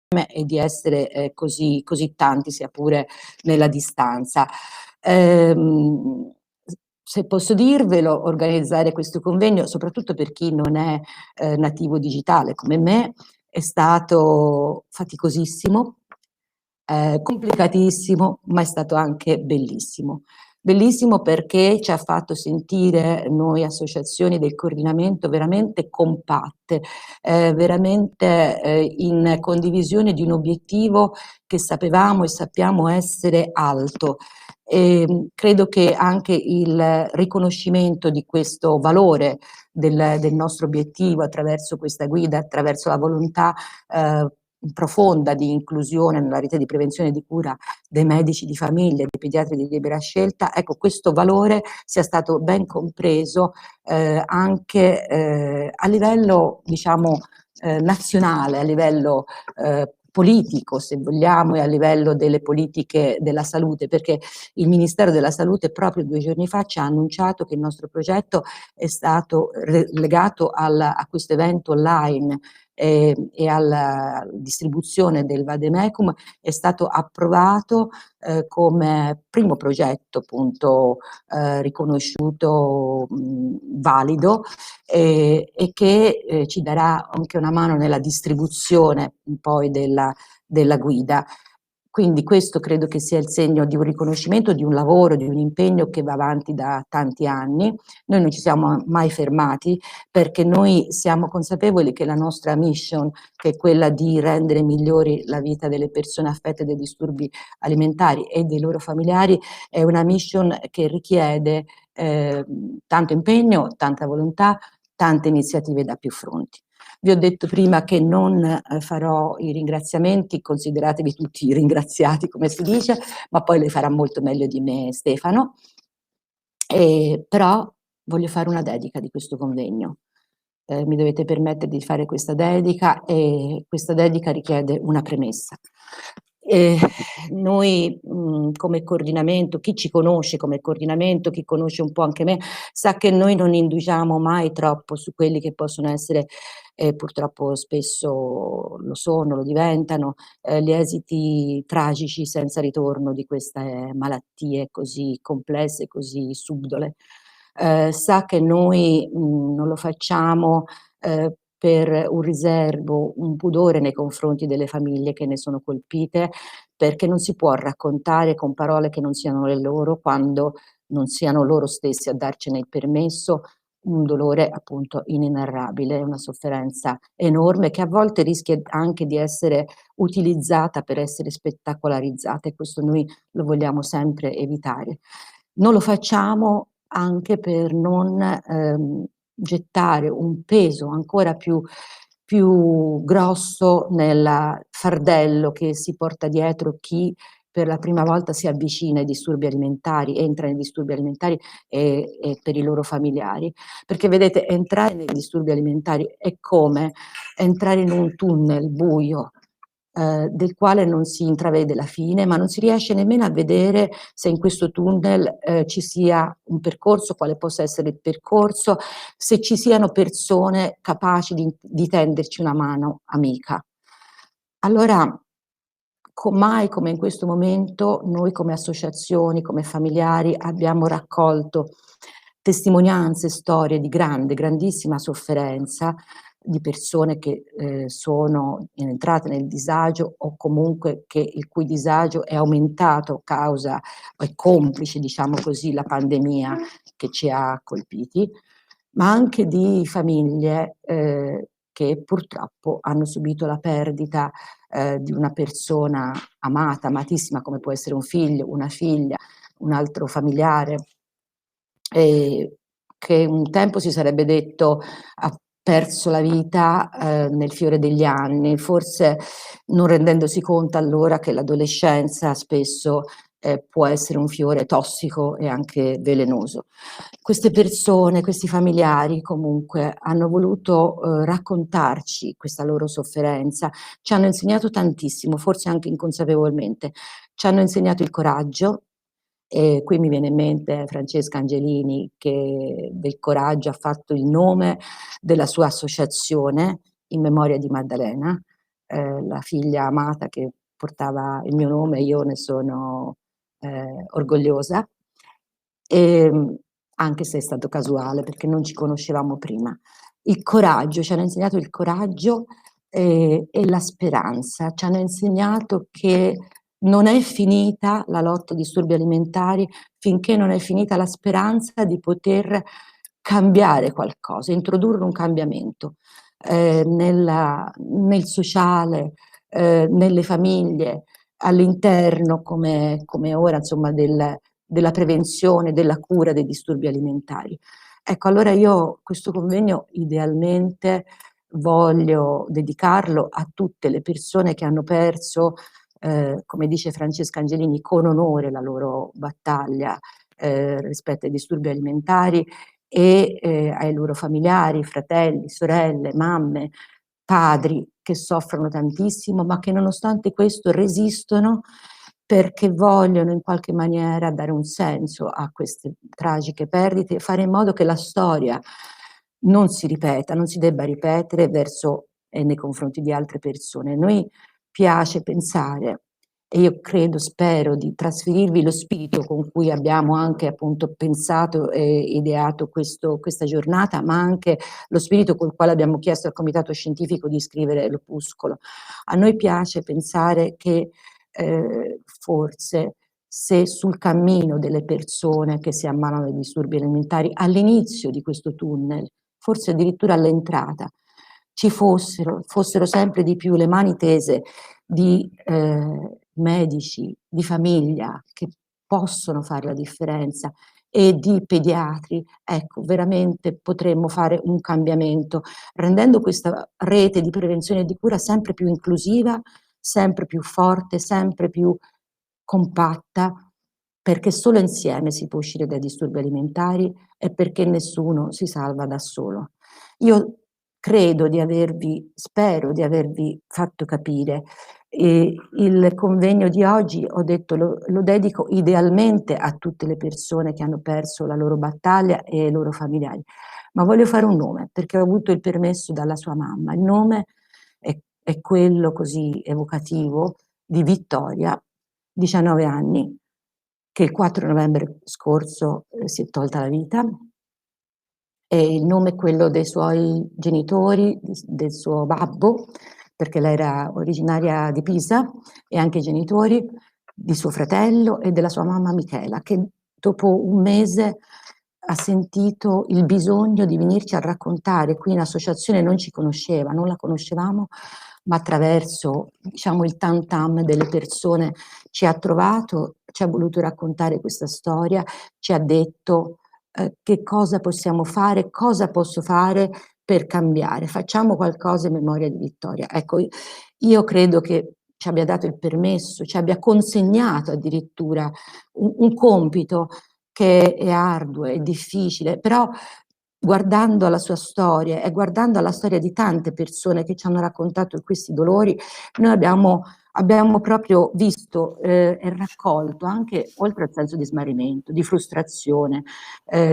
e di essere così tanti, sia pure nella distanza. Se posso dirvelo, organizzare questo convegno, soprattutto per chi non è nativo digitale come me, è stato faticosissimo, complicatissimo, ma è stato anche bellissimo. Bellissimo perché ci ha fatto sentire noi associazioni del coordinamento veramente compatte, veramente in condivisione di un obiettivo che sapevamo e sappiamo essere alto. Credo che anche il riconoscimento di questo valore del nostro obiettivo attraverso questa guida, attraverso la volontà profonda di inclusione nella rete di prevenzione e di cura dei medici di famiglia, dei pediatri di libera scelta, ecco, questo valore sia stato ben compreso anche a livello, diciamo, nazionale, a livello politico, se vogliamo, e a livello delle politiche della salute, perché il Ministero della Salute proprio 2 giorni fa ci ha annunciato che il nostro progetto è stato legato a questo evento online e alla distribuzione del vademecum, è stato approvato come primo progetto appunto riconosciuto valido e che ci darà anche una mano nella distribuzione poi della guida. Quindi questo credo che sia il segno di un riconoscimento, di un lavoro, di un impegno che va avanti da tanti anni. Noi non ci siamo mai fermati perché noi siamo consapevoli che la nostra mission, che è quella di rendere migliori la vita delle persone affette dai disturbi alimentari e dei loro familiari, è una mission che richiede tanto impegno, tanta volontà, tante iniziative da più fronti. Vi ho detto prima che non farò i ringraziamenti, consideratevi tutti ringraziati come si dice, ma poi le farà molto meglio di me Stefano. Però voglio fare una dedica di questo convegno. Mi dovete permettere di fare questa dedica e questa dedica richiede una premessa. Noi come coordinamento, chi ci conosce come coordinamento, chi conosce un po' anche me, sa che noi non indugiamo mai troppo su quelli che possono essere, purtroppo spesso lo sono, lo diventano, gli esiti tragici senza ritorno di queste malattie così complesse, così subdole. Sa che noi non lo facciamo per un riservo, un pudore nei confronti delle famiglie che ne sono colpite, perché non si può raccontare con parole che non siano le loro, quando non siano loro stessi a darcene il permesso, un dolore appunto inenarrabile, una sofferenza enorme che a volte rischia anche di essere utilizzata per essere spettacolarizzata, e questo noi lo vogliamo sempre evitare. Non lo facciamo anche per non gettare un peso ancora più grosso nel fardello che si porta dietro chi per la prima volta si avvicina ai disturbi alimentari, entra nei disturbi alimentari e per i loro familiari. Perché vedete, entrare nei disturbi alimentari è come entrare in un tunnel buio, del quale non si intravede la fine, ma non si riesce nemmeno a vedere se in questo tunnel ci sia un percorso, quale possa essere il percorso, se ci siano persone capaci di tenderci una mano amica. Allora, mai come in questo momento, noi come associazioni, come familiari, abbiamo raccolto testimonianze, storie di grandissima sofferenza di persone che sono entrate nel disagio o comunque il cui disagio è aumentato causa o è complice, diciamo così, la pandemia che ci ha colpiti, ma anche di famiglie che purtroppo hanno subito la perdita di una persona amata, amatissima, come può essere un figlio, una figlia, un altro familiare, che un tempo si sarebbe detto ha perso la vita nel fiore degli anni, forse non rendendosi conto allora che l'adolescenza spesso può essere un fiore tossico e anche velenoso. Queste persone, questi familiari comunque hanno voluto raccontarci questa loro sofferenza, ci hanno insegnato tantissimo, forse anche inconsapevolmente, ci hanno insegnato il coraggio, e qui mi viene in mente Francesca Angelini che del coraggio ha fatto il nome della sua associazione in memoria di Maddalena, la figlia amata che portava il mio nome, io ne sono orgogliosa, ehm, anche se è stato casuale perché non ci conoscevamo prima. Il coraggio, ci hanno insegnato il coraggio e la speranza, ci hanno insegnato che non è finita la lotta ai disturbi alimentari finché non è finita la speranza di poter cambiare qualcosa, introdurre un cambiamento nel sociale, nelle famiglie, all'interno come ora insomma della prevenzione, della cura dei disturbi alimentari. Ecco, allora io questo convegno idealmente voglio dedicarlo a tutte le persone che hanno perso, come dice Francesca Angelini, con onore la loro battaglia rispetto ai disturbi alimentari e ai loro familiari, fratelli, sorelle, mamme, padri che soffrono tantissimo, ma che nonostante questo resistono perché vogliono in qualche maniera dare un senso a queste tragiche perdite e fare in modo che la storia non si ripeta, non si debba ripetere verso e nei confronti di altre persone. A noi piace pensare e io credo, spero di trasferirvi lo spirito con cui abbiamo anche appunto pensato e ideato questa giornata, ma anche lo spirito col quale abbiamo chiesto al comitato scientifico di scrivere l'opuscolo. A noi piace pensare che forse se sul cammino delle persone che si ammalano di disturbi alimentari all'inizio di questo tunnel, forse addirittura all'entrata, ci fossero sempre di più le mani tese di medici, di famiglia che possono fare la differenza e di pediatri, ecco, veramente potremmo fare un cambiamento, rendendo questa rete di prevenzione e di cura sempre più inclusiva, sempre più forte, sempre più compatta, perché solo insieme si può uscire dai disturbi alimentari e perché nessuno si salva da solo. Io credo di avervi spero di avervi fatto capire. Il convegno di oggi, ho detto, lo dedico idealmente a tutte le persone che hanno perso la loro battaglia e ai loro familiari, ma voglio fare un nome, perché ho avuto il permesso dalla sua mamma. Il nome è quello così evocativo di Vittoria, 19 anni, che il 4 novembre scorso si è tolta la vita. E il nome è quello dei suoi genitori, del suo babbo, perché lei era originaria di Pisa, e anche i genitori di suo fratello e della sua mamma Michela, che dopo un mese ha sentito il bisogno di venirci a raccontare. Qui in associazione non ci conosceva, non la conoscevamo, ma attraverso, diciamo, il tam tam delle persone ci ha trovato, ci ha voluto raccontare questa storia, ci ha detto che cosa possiamo fare, cosa posso fare per cambiare, facciamo qualcosa in memoria di Vittoria. Ecco, io credo che ci abbia dato il permesso, ci abbia consegnato addirittura un compito che è arduo, è difficile, però guardando alla sua storia e guardando alla storia di tante persone che ci hanno raccontato questi dolori, noi abbiamo proprio visto e raccolto anche, oltre al senso di smarrimento, di frustrazione,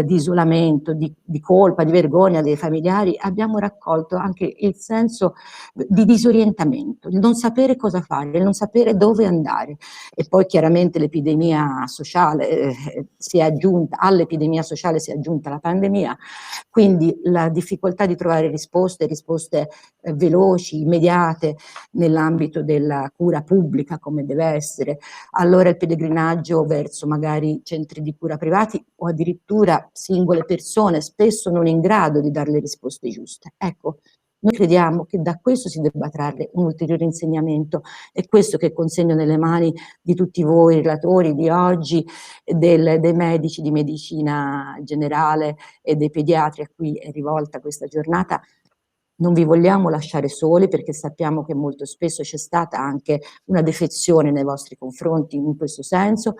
di isolamento, di colpa, di vergogna dei familiari, abbiamo raccolto anche il senso di disorientamento, il non sapere cosa fare, il non sapere dove andare. E poi chiaramente l'epidemia sociale si è aggiunta, all'epidemia sociale si è aggiunta la pandemia, quindi la difficoltà di trovare risposte veloci, immediate, nell'ambito della cura pubblica come deve essere, allora il pellegrinaggio verso magari centri di cura privati o addirittura singole persone, spesso non in grado di dare le risposte giuste. Ecco, noi crediamo che da questo si debba trarre un ulteriore insegnamento, è questo che consegno nelle mani di tutti voi relatori di oggi, dei medici di medicina generale e dei pediatri a cui è rivolta questa giornata. Non vi vogliamo lasciare soli perché sappiamo che molto spesso c'è stata anche una defezione nei vostri confronti in questo senso,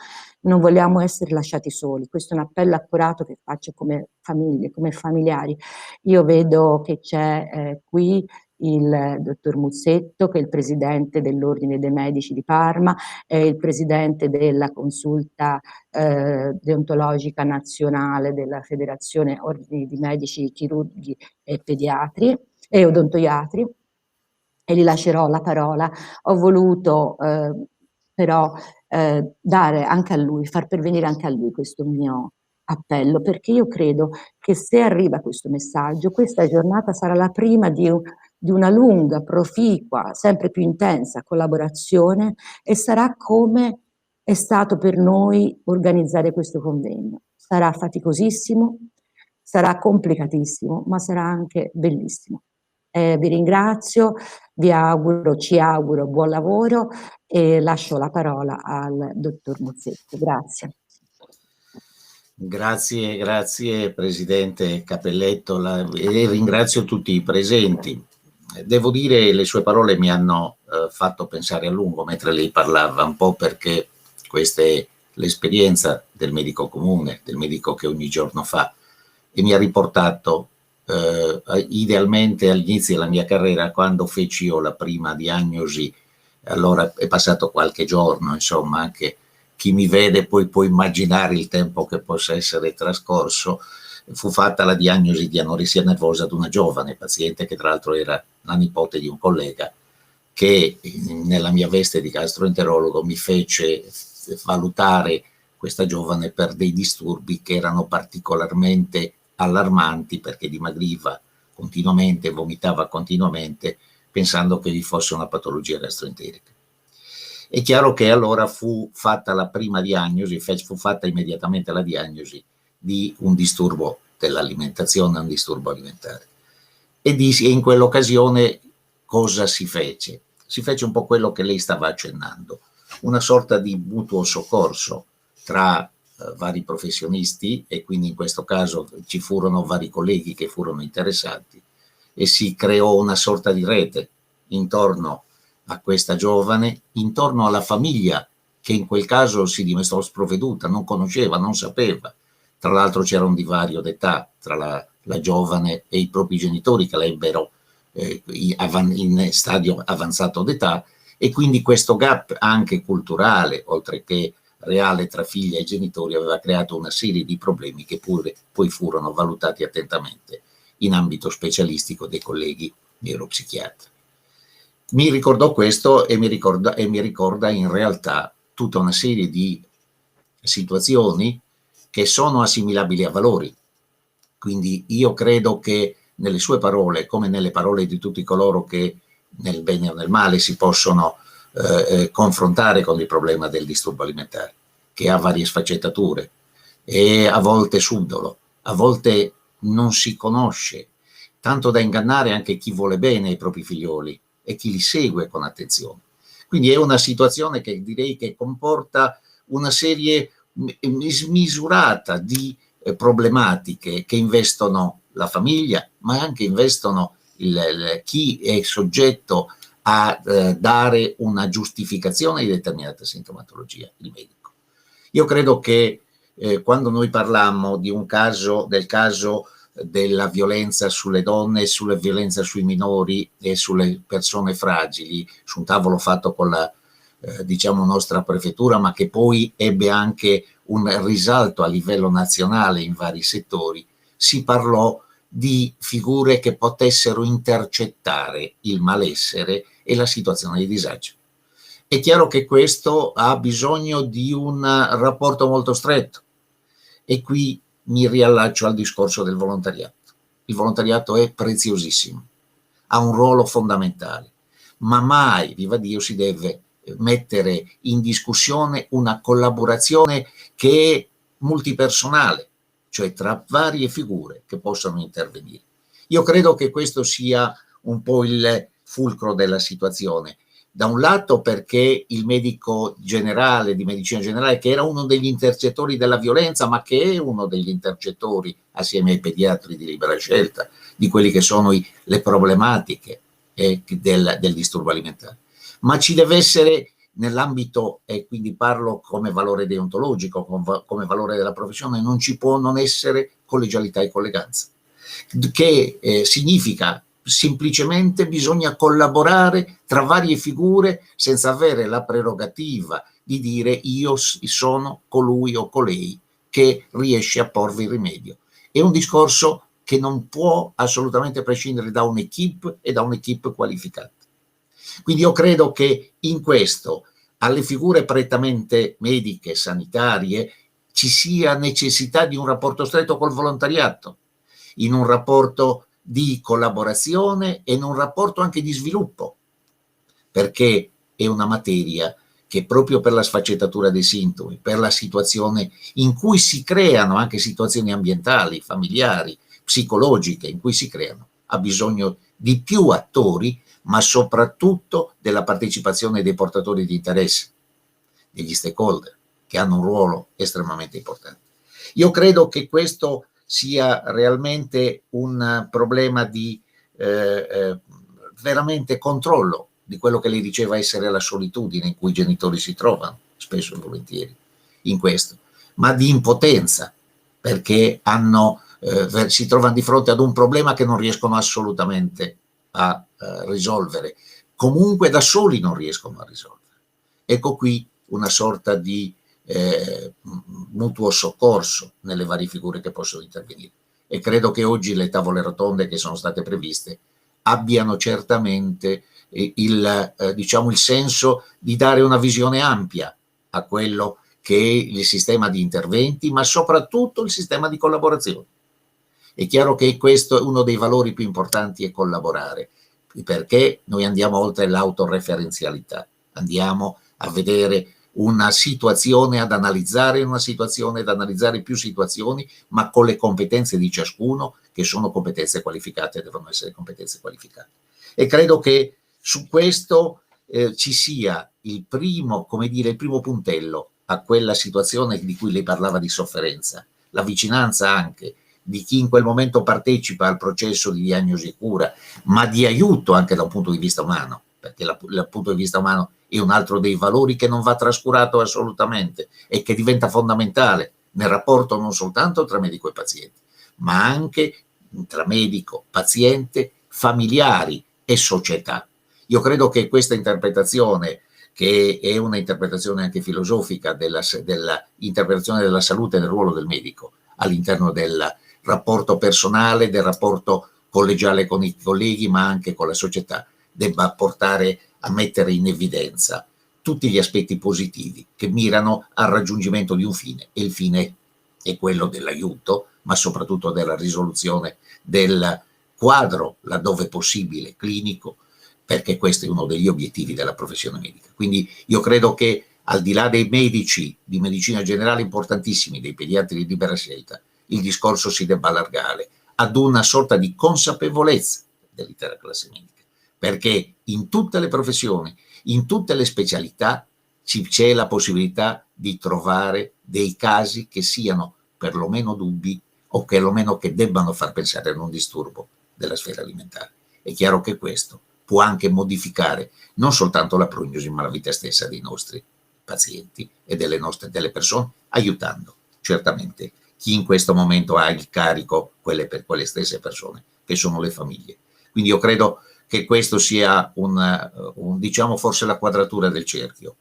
non vogliamo essere lasciati soli. Questo è un appello accorato che faccio come famiglie, come familiari. Io vedo che c'è qui il dottor Muzzetto, che è il presidente dell'Ordine dei Medici di Parma, è il presidente della consulta deontologica nazionale della Federazione Ordini di Medici, Chirurghi e Pediatri e odontoiatri, e gli lascerò la parola, ho voluto però dare anche a lui, far pervenire anche a lui questo mio appello, perché io credo che se arriva questo messaggio, questa giornata sarà la prima di una lunga, proficua, sempre più intensa collaborazione e sarà come è stato per noi organizzare questo convegno. Sarà faticosissimo, sarà complicatissimo, ma sarà anche bellissimo. Vi ringrazio, ci auguro buon lavoro e lascio la parola al dottor Muzzetto. Grazie. Grazie, grazie Presidente Cappelletto e ringrazio tutti i presenti. Devo dire, le sue parole mi hanno fatto pensare a lungo mentre lei parlava, un po' perché questa è l'esperienza del medico comune, del medico che ogni giorno fa, e mi ha riportato idealmente all'inizio della mia carriera, quando feci io la prima diagnosi. Allora è passato qualche giorno, insomma, anche chi mi vede poi può immaginare il tempo che possa essere trascorso. Fu fatta la diagnosi di anoressia nervosa ad una giovane paziente, che tra l'altro era la nipote di un collega, che nella mia veste di gastroenterologo mi fece valutare questa giovane per dei disturbi che erano particolarmente allarmanti, perché dimagriva continuamente, vomitava continuamente, pensando che vi fosse una patologia gastroenterica. È chiaro che allora fu fatta la prima diagnosi, fu fatta immediatamente la diagnosi di un disturbo dell'alimentazione, un disturbo alimentare. E in quell'occasione cosa si fece? Si fece un po' quello che lei stava accennando, una sorta di mutuo soccorso tra vari professionisti, e quindi in questo caso ci furono vari colleghi che furono interessati, e si creò una sorta di rete intorno a questa giovane, intorno alla famiglia, che in quel caso si dimostrò sprovveduta, non conosceva, non sapeva. Tra l'altro c'era un divario d'età tra la giovane e i propri genitori, che la ebbero in stadio avanzato d'età, e quindi questo gap anche culturale, oltre che reale, tra figlia e genitori, aveva creato una serie di problemi che pure poi furono valutati attentamente in ambito specialistico dei colleghi neuropsichiatri. Mi ricordò questo e mi ricorda in realtà tutta una serie di situazioni che sono assimilabili a valori. Quindi io credo che nelle sue parole, come nelle parole di tutti coloro che nel bene o nel male si possono confrontare con il problema del disturbo alimentare, che ha varie sfaccettature, e a volte subdolo, a volte non si conosce, tanto da ingannare anche chi vuole bene ai propri figlioli e chi li segue con attenzione. Quindi è una situazione che direi che comporta una serie smisurata di problematiche che investono la famiglia, ma anche investono chi è soggetto a dare una giustificazione di determinata sintomatologia, il medico. Io credo che quando noi parlammo di del caso della violenza sulle donne, sulla violenza sui minori e sulle persone fragili, su un tavolo fatto con la diciamo nostra prefettura, ma che poi ebbe anche un risalto a livello nazionale in vari settori, si parlò di figure che potessero intercettare il malessere e la situazione di disagio. È chiaro che questo ha bisogno di un rapporto molto stretto, e qui mi riallaccio al discorso del volontariato. Il volontariato è preziosissimo, ha un ruolo fondamentale, ma mai, viva Dio, si deve mettere in discussione una collaborazione che è multipersonale, cioè tra varie figure che possano intervenire. Io credo che questo sia un po' il fulcro della situazione. Da un lato perché il medico generale di medicina generale, che era uno degli intercettori della violenza, ma che è uno degli intercettori assieme ai pediatri di libera scelta di quelli che sono le problematiche del disturbo alimentare, ma ci deve essere nell'ambito, e quindi parlo come valore deontologico, come valore della professione, non ci può non essere collegialità e colleganza, che significa semplicemente bisogna collaborare tra varie figure senza avere la prerogativa di dire io sono colui o colei che riesce a porvi rimedio. È un discorso che non può assolutamente prescindere da un'equipe e da un'equipe qualificata. Quindi io credo che in questo, alle figure prettamente mediche, sanitarie, ci sia necessità di un rapporto stretto col volontariato, in un rapporto di collaborazione e in un rapporto anche di sviluppo, perché è una materia che proprio per la sfaccettatura dei sintomi, per la situazione in cui si creano anche situazioni ambientali, familiari, psicologiche, in cui si creano, ha bisogno di più attori, ma soprattutto della partecipazione dei portatori di interesse, degli stakeholder, che hanno un ruolo estremamente importante. Io credo che questo sia realmente un problema di veramente controllo di quello che lei diceva essere la solitudine in cui i genitori si trovano, spesso e volentieri, in questo, ma di impotenza, perché si trovano di fronte ad un problema che non riescono assolutamente a risolvere, comunque da soli non riescono a risolvere. Ecco qui una sorta di mutuo soccorso nelle varie figure che possono intervenire, e credo che oggi le tavole rotonde che sono state previste abbiano certamente diciamo il senso di dare una visione ampia a quello che è il sistema di interventi, ma soprattutto il sistema di collaborazione. È chiaro che questo è uno dei valori più importanti, è collaborare, perché noi andiamo oltre l'autoreferenzialità, andiamo a vedere una situazione, ad analizzare una situazione, ad analizzare più situazioni, ma con le competenze di ciascuno, che sono competenze qualificate, devono essere competenze qualificate. E credo che su questo ci sia il primo, come dire, il primo puntello a quella situazione di cui lei parlava di sofferenza, la vicinanza anche di chi in quel momento partecipa al processo di diagnosi e cura, ma di aiuto anche da un punto di vista umano, perché dal punto di vista umano è un altro dei valori che non va trascurato assolutamente e che diventa fondamentale nel rapporto non soltanto tra medico e paziente, ma anche tra medico, paziente, familiari e società. Io credo che questa interpretazione, che è una interpretazione anche filosofica dell'interpretazione della salute e del ruolo del medico all'interno del rapporto personale, del rapporto collegiale con i colleghi, ma anche con la società, debba portare a mettere in evidenza tutti gli aspetti positivi che mirano al raggiungimento di un fine, e il fine è quello dell'aiuto, ma soprattutto della risoluzione del quadro, laddove possibile, clinico, perché questo è uno degli obiettivi della professione medica. Quindi io credo che al di là dei medici di medicina generale importantissimi, dei pediatri di libera scelta, il discorso si debba allargare ad una sorta di consapevolezza dell'intera classe medica, perché in tutte le professioni, in tutte le specialità c'è la possibilità di trovare dei casi che siano perlomeno dubbi o perlomeno che debbano far pensare a un disturbo della sfera alimentare. È chiaro che questo può anche modificare non soltanto la prognosi, ma la vita stessa dei nostri pazienti e delle persone, aiutando certamente chi in questo momento ha il carico, per quelle stesse persone, che sono le famiglie. Quindi io credo che questo sia diciamo forse la quadratura del cerchio,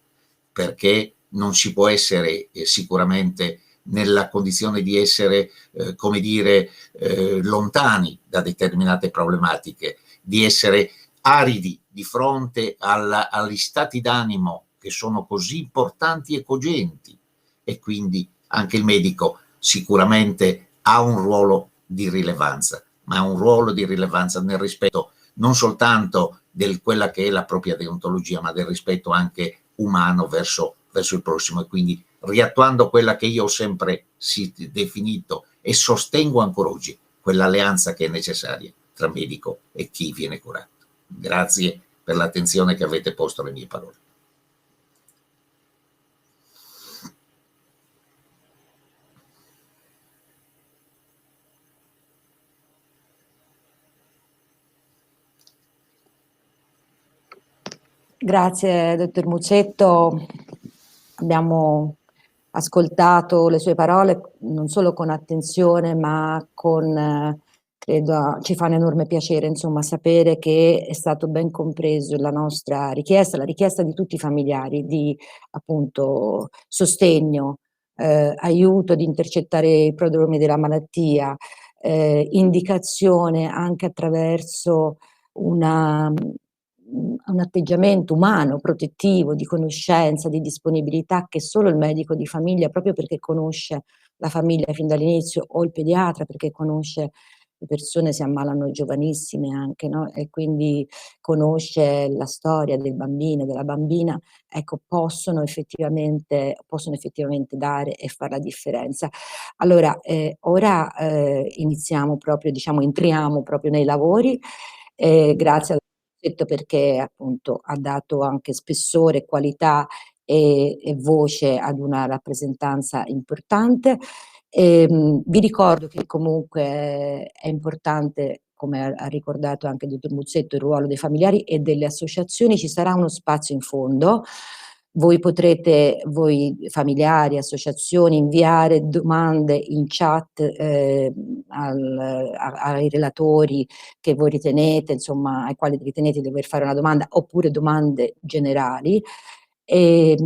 perché non si può essere sicuramente nella condizione di essere, come dire, lontani da determinate problematiche, di essere aridi di fronte agli stati d'animo che sono così importanti e cogenti, e quindi anche il medico sicuramente ha un ruolo di rilevanza, ma ha un ruolo di rilevanza nel rispetto non soltanto di quella che è la propria deontologia, ma del rispetto anche umano verso il prossimo, e quindi riattuando quella che io ho sempre definito e sostengo ancora oggi, quell'alleanza che è necessaria tra medico e chi viene curato. Grazie per l'attenzione che avete posto alle mie parole. Grazie, dottor Muccetto. Abbiamo ascoltato le sue parole non solo con attenzione, ma credo ci fa un enorme piacere, insomma, sapere che è stato ben compreso la nostra richiesta, la richiesta di tutti i familiari di appunto sostegno, aiuto ad intercettare i prodromi della malattia, indicazione anche attraverso una un atteggiamento umano, protettivo, di conoscenza, di disponibilità che solo il medico di famiglia, proprio perché conosce la famiglia fin dall'inizio, o il pediatra perché conosce le persone, si ammalano giovanissime anche, no? E quindi conosce la storia del bambino, della bambina, ecco, possono effettivamente dare e far la differenza. Allora, ora iniziamo proprio, diciamo, entriamo proprio nei lavori, grazie al perché appunto ha dato anche spessore, qualità e voce ad una rappresentanza importante. Vi ricordo che comunque è importante, come ha ricordato anche il dottor Muzzetto, il ruolo dei familiari e delle associazioni. Ci sarà uno spazio in fondo. Voi potrete, voi familiari, associazioni, inviare domande in chat ai relatori che voi ritenete, insomma, ai quali ritenete di dover fare una domanda, oppure domande generali. E,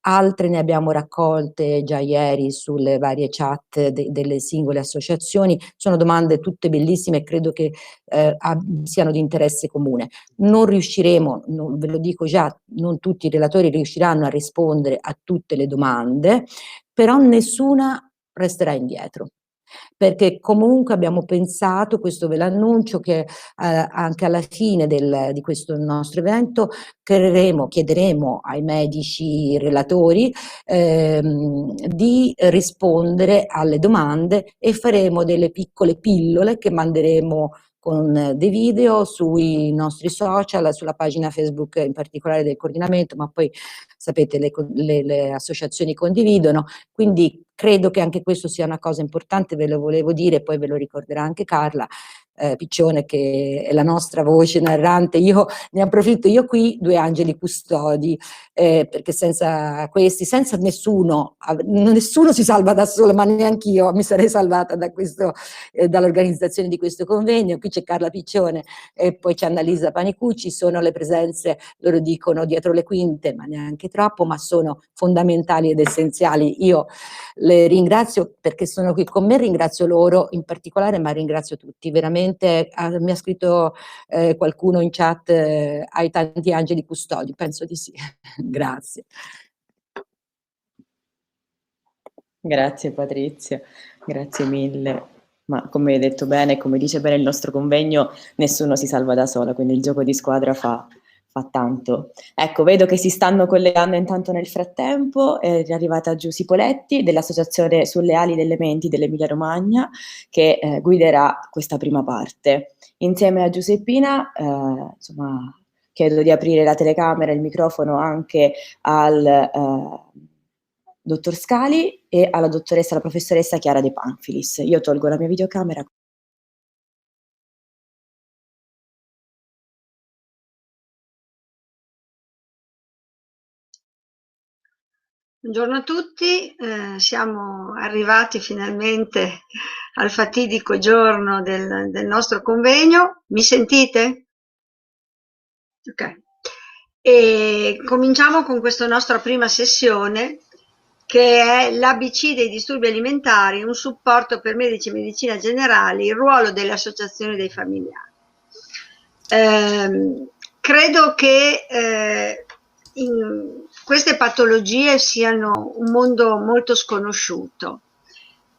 altre ne abbiamo raccolte già ieri sulle varie chat delle singole associazioni. Sono domande tutte bellissime e credo che siano di interesse comune. Non riusciremo, ve lo dico già, non tutti i relatori riusciranno a rispondere a tutte le domande, però nessuna resterà indietro. Perché comunque abbiamo pensato, questo ve l'annuncio, che anche alla fine di questo nostro evento chiederemo ai medici relatori di rispondere alle domande e faremo delle piccole pillole che manderemo con dei video sui nostri social, sulla pagina Facebook in particolare del coordinamento, ma poi sapete le associazioni condividono, quindi credo che anche questo sia una cosa importante, ve lo volevo dire, poi ve lo ricorderà anche Carla Piccione, che è la nostra voce narrante. Io ne approfitto, io qui 2 angeli custodi, perché senza questi, senza nessuno si salva da solo, ma neanche io mi sarei salvata dall'organizzazione di questo convegno. Qui c'è Carla Piccione e poi c'è Annalisa Panicucci, sono le presenze, loro dicono dietro le quinte, ma neanche troppo, ma sono fondamentali ed essenziali. Io le ringrazio perché sono qui con me, ringrazio loro in particolare, ma ringrazio tutti, veramente. Mi ha scritto qualcuno in chat, hai tanti angeli custodi, penso di sì. Grazie. Grazie Patrizia, grazie mille. Ma come hai detto bene, come dice bene il nostro convegno, nessuno si salva da solo, quindi il gioco di squadra fa tanto. Ecco, vedo che si stanno collegando intanto nel frattempo, è arrivata Giusy Poletti dell'Associazione Sulle Ali delle Menti dell'Emilia Romagna, che guiderà questa prima parte. Insieme a Giuseppina, insomma, chiedo di aprire la telecamera e il microfono anche al dottor Scali e alla dottoressa, la professoressa Chiara De Panfilis. Io tolgo la mia videocamera. Buongiorno a tutti, siamo arrivati finalmente al fatidico giorno del nostro convegno. Mi sentite? Ok. E cominciamo con questa nostra prima sessione, che è l'ABC dei disturbi alimentari, un supporto per medici e medicina generale, il ruolo delle associazioni dei familiari. Credo che queste patologie siano un mondo molto sconosciuto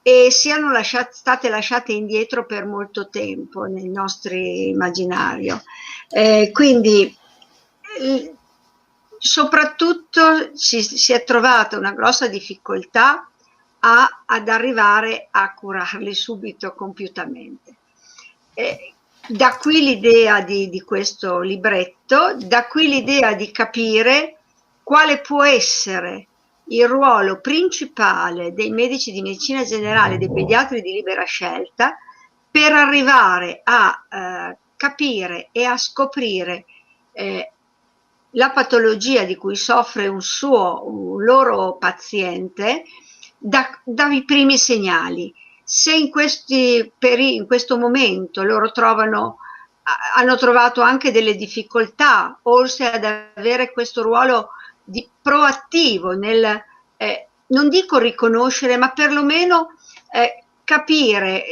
e siano state lasciate indietro per molto tempo nel nostro immaginario. Quindi soprattutto si è trovata una grossa difficoltà ad arrivare a curarli subito compiutamente. Da qui l'idea di questo libretto, da qui l'idea di capire quale può essere il ruolo principale dei medici di medicina generale, dei pediatri di libera scelta, per arrivare a capire e a scoprire la patologia di cui soffre un loro paziente dai primi segnali. Se in questo momento loro hanno trovato anche delle difficoltà, oltre ad avere questo ruolo proattivo nel, non dico riconoscere, ma perlomeno capire,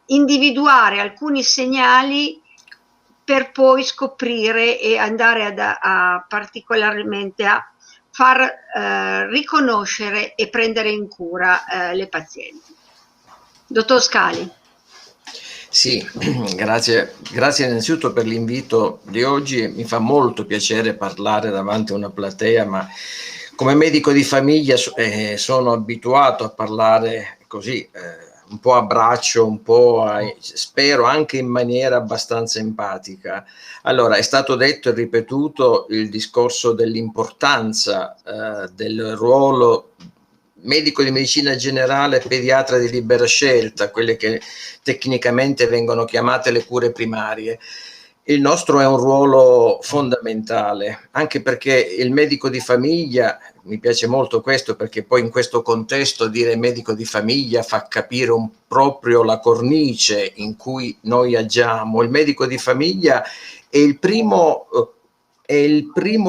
individuare alcuni segnali per poi scoprire e andare particolarmente a far riconoscere e prendere in cura le pazienti. Dottor Scali. Sì, grazie innanzitutto per l'invito di oggi. Mi fa molto piacere parlare davanti a una platea, ma come medico di famiglia sono abituato a parlare così, un po' a braccio, un po' spero anche in maniera abbastanza empatica. Allora, è stato detto e ripetuto il discorso dell'importanza del ruolo medico di medicina generale, pediatra di libera scelta, quelle che tecnicamente vengono chiamate le cure primarie. Il nostro è un ruolo fondamentale, anche perché il medico di famiglia, mi piace molto questo perché poi in questo contesto dire medico di famiglia fa capire proprio la cornice in cui noi agiamo. Il medico di famiglia è il primo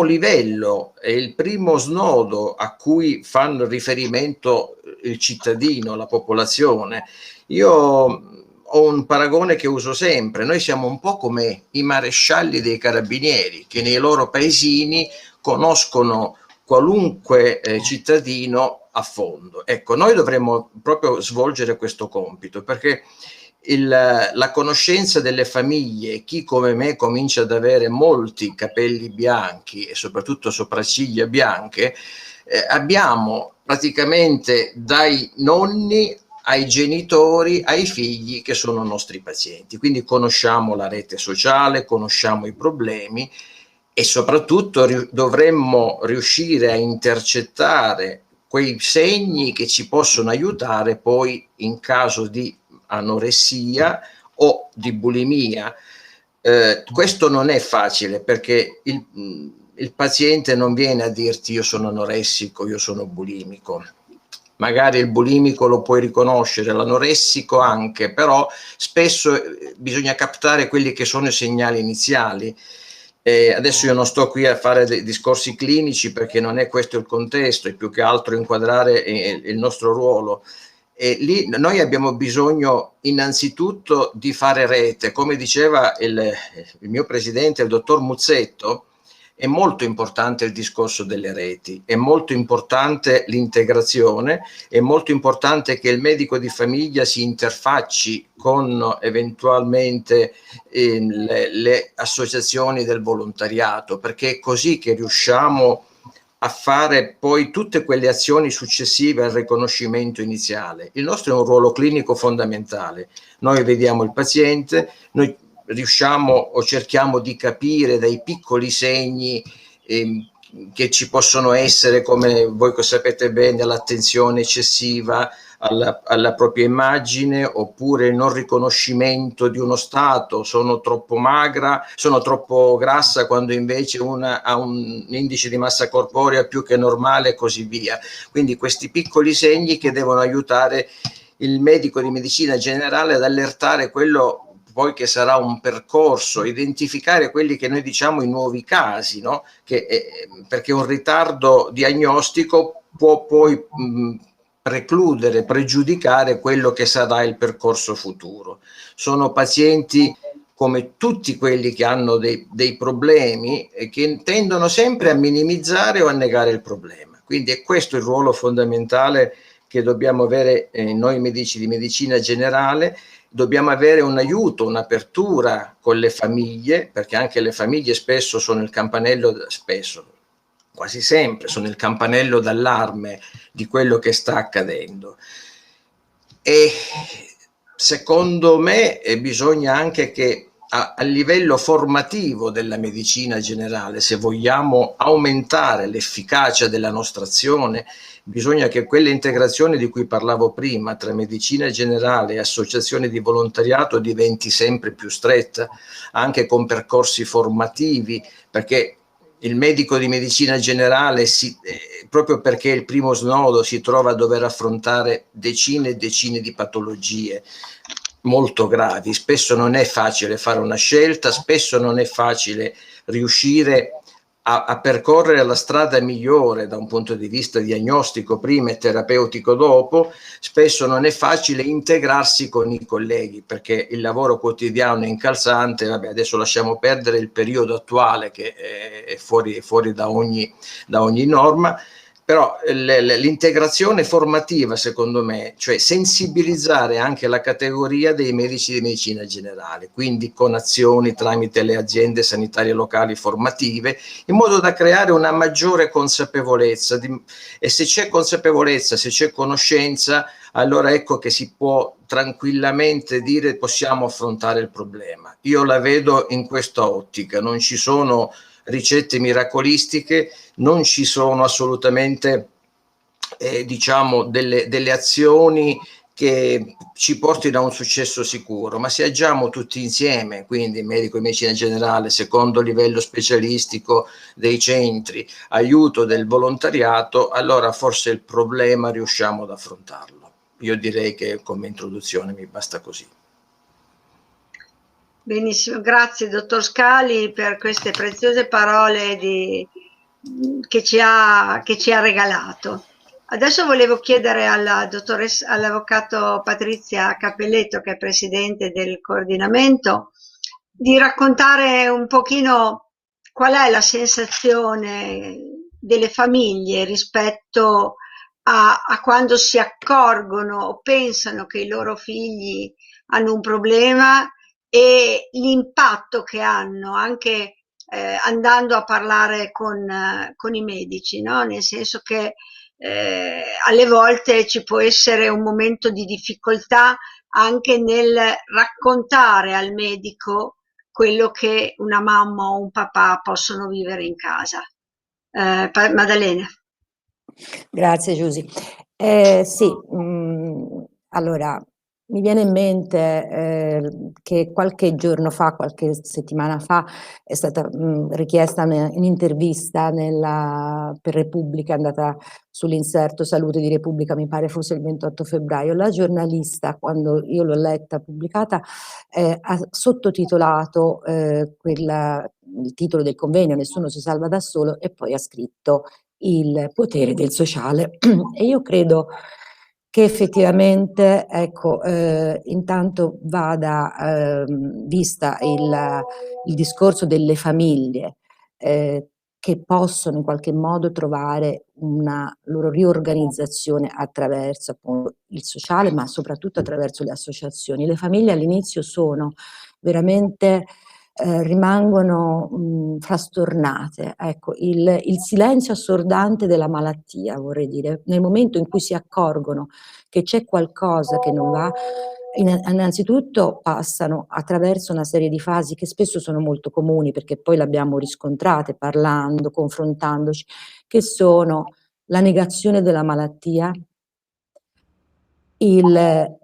livello, è il primo snodo a cui fanno riferimento il cittadino, la popolazione. Io ho un paragone che uso sempre: noi siamo un po' come i marescialli dei carabinieri che nei loro paesini conoscono qualunque cittadino a fondo. Ecco, noi dovremmo proprio svolgere questo compito, perché la conoscenza delle famiglie, chi come me comincia ad avere molti capelli bianchi e soprattutto sopracciglia bianche, abbiamo praticamente dai nonni ai genitori, ai figli che sono nostri pazienti. Quindi conosciamo la rete sociale, conosciamo i problemi e soprattutto dovremmo riuscire a intercettare quei segni che ci possono aiutare poi in caso di anoressia o di bulimia. Questo non è facile, perché il paziente non viene a dirti io sono anoressico, io sono bulimico. Magari il bulimico lo puoi riconoscere, l'anoressico anche, però spesso bisogna captare quelli che sono i segnali iniziali. Adesso io non sto qui a fare dei discorsi clinici perché non è questo il contesto, è più che altro inquadrare il nostro ruolo. E lì noi abbiamo bisogno innanzitutto di fare rete. Come diceva il mio presidente, il dottor Muzzetto, è molto importante il discorso delle reti, è molto importante l'integrazione, è molto importante che il medico di famiglia si interfacci con eventualmente le associazioni del volontariato, perché è così che riusciamo a fare poi tutte quelle azioni successive al riconoscimento iniziale. Il nostro è un ruolo clinico fondamentale. Noi vediamo il paziente, noi riusciamo o cerchiamo di capire dai piccoli segni che ci possono essere, come voi sapete bene, l'attenzione eccessiva alla propria immagine, oppure il non riconoscimento di uno stato: sono troppo magra, sono troppo grassa, quando invece una ha un indice di massa corporea più che normale e così via. Quindi questi piccoli segni che devono aiutare il medico di medicina generale ad allertare quello poi che sarà un percorso, identificare quelli che noi diciamo i nuovi casi, no? Perché un ritardo diagnostico può poi precludere, pregiudicare quello che sarà il percorso futuro. Sono pazienti come tutti quelli che hanno dei problemi e che tendono sempre a minimizzare o a negare il problema. Quindi è questo il ruolo fondamentale che dobbiamo avere noi medici di medicina generale. Dobbiamo avere un aiuto, un'apertura con le famiglie, perché anche le famiglie spesso sono il campanello, quasi sempre sono il campanello d'allarme di quello che sta accadendo. E secondo me bisogna anche che a livello formativo della medicina generale, se vogliamo aumentare l'efficacia della nostra azione, bisogna che quelle integrazioni di cui parlavo prima tra medicina generale e associazioni di volontariato diventi sempre più stretta, anche con percorsi formativi, perché il medico di medicina generale, proprio perché è il primo snodo, si trova a dover affrontare decine e decine di patologie molto gravi. Spesso non è facile fare una scelta, spesso non è facile riuscire a percorrere la strada migliore da un punto di vista diagnostico prima e terapeutico dopo, spesso non è facile integrarsi con i colleghi, perché il lavoro quotidiano è incalzante. Vabbè, adesso lasciamo perdere il periodo attuale che è fuori da ogni norma, però l'integrazione formativa, secondo me, cioè sensibilizzare anche la categoria dei medici di medicina generale, quindi con azioni tramite le aziende sanitarie locali formative, in modo da creare una maggiore consapevolezza. E se c'è consapevolezza, se c'è conoscenza, allora ecco che si può tranquillamente dire possiamo affrontare il problema. Io la vedo in questa ottica, non ci sono ricette miracolistiche, non ci sono assolutamente diciamo delle azioni che ci portino a un successo sicuro, ma se agiamo tutti insieme, quindi medico di medicina generale, secondo livello specialistico dei centri, aiuto del volontariato, allora forse il problema riusciamo ad affrontarlo. Io direi che come introduzione mi basta così. Benissimo, grazie dottor Scali per queste preziose parole che ci ha regalato. Adesso volevo chiedere all'avvocato Patrizia Cappelletto, che è presidente del coordinamento, di raccontare un pochino qual è la sensazione delle famiglie rispetto a quando si accorgono o pensano che i loro figli hanno un problema, e l'impatto che hanno anche andando a parlare con i medici, no? Nel senso che alle volte ci può essere un momento di difficoltà anche nel raccontare al medico quello che una mamma o un papà possono vivere in casa. Maddalena. Grazie Giusy. Sì, allora mi viene in mente che qualche giorno fa, qualche settimana fa, è stata richiesta un'intervista per Repubblica, è andata sull'inserto Salute di Repubblica, mi pare fosse il 28 febbraio. La giornalista, quando io l'ho letta pubblicata, ha sottotitolato il titolo del convegno, Nessuno si salva da solo, e poi ha scritto il potere del sociale. E io credo che effettivamente, ecco, intanto vada vista il discorso delle famiglie che possono in qualche modo trovare una loro riorganizzazione attraverso appunto il sociale, ma soprattutto attraverso le associazioni. Le famiglie all'inizio sono veramente rimangono frastornate. Ecco, il silenzio assordante della malattia, vorrei dire, nel momento in cui si accorgono che c'è qualcosa che non va, innanzitutto passano attraverso una serie di fasi che spesso sono molto comuni, perché poi le abbiamo riscontrate parlando, confrontandoci, che sono la negazione della malattia, il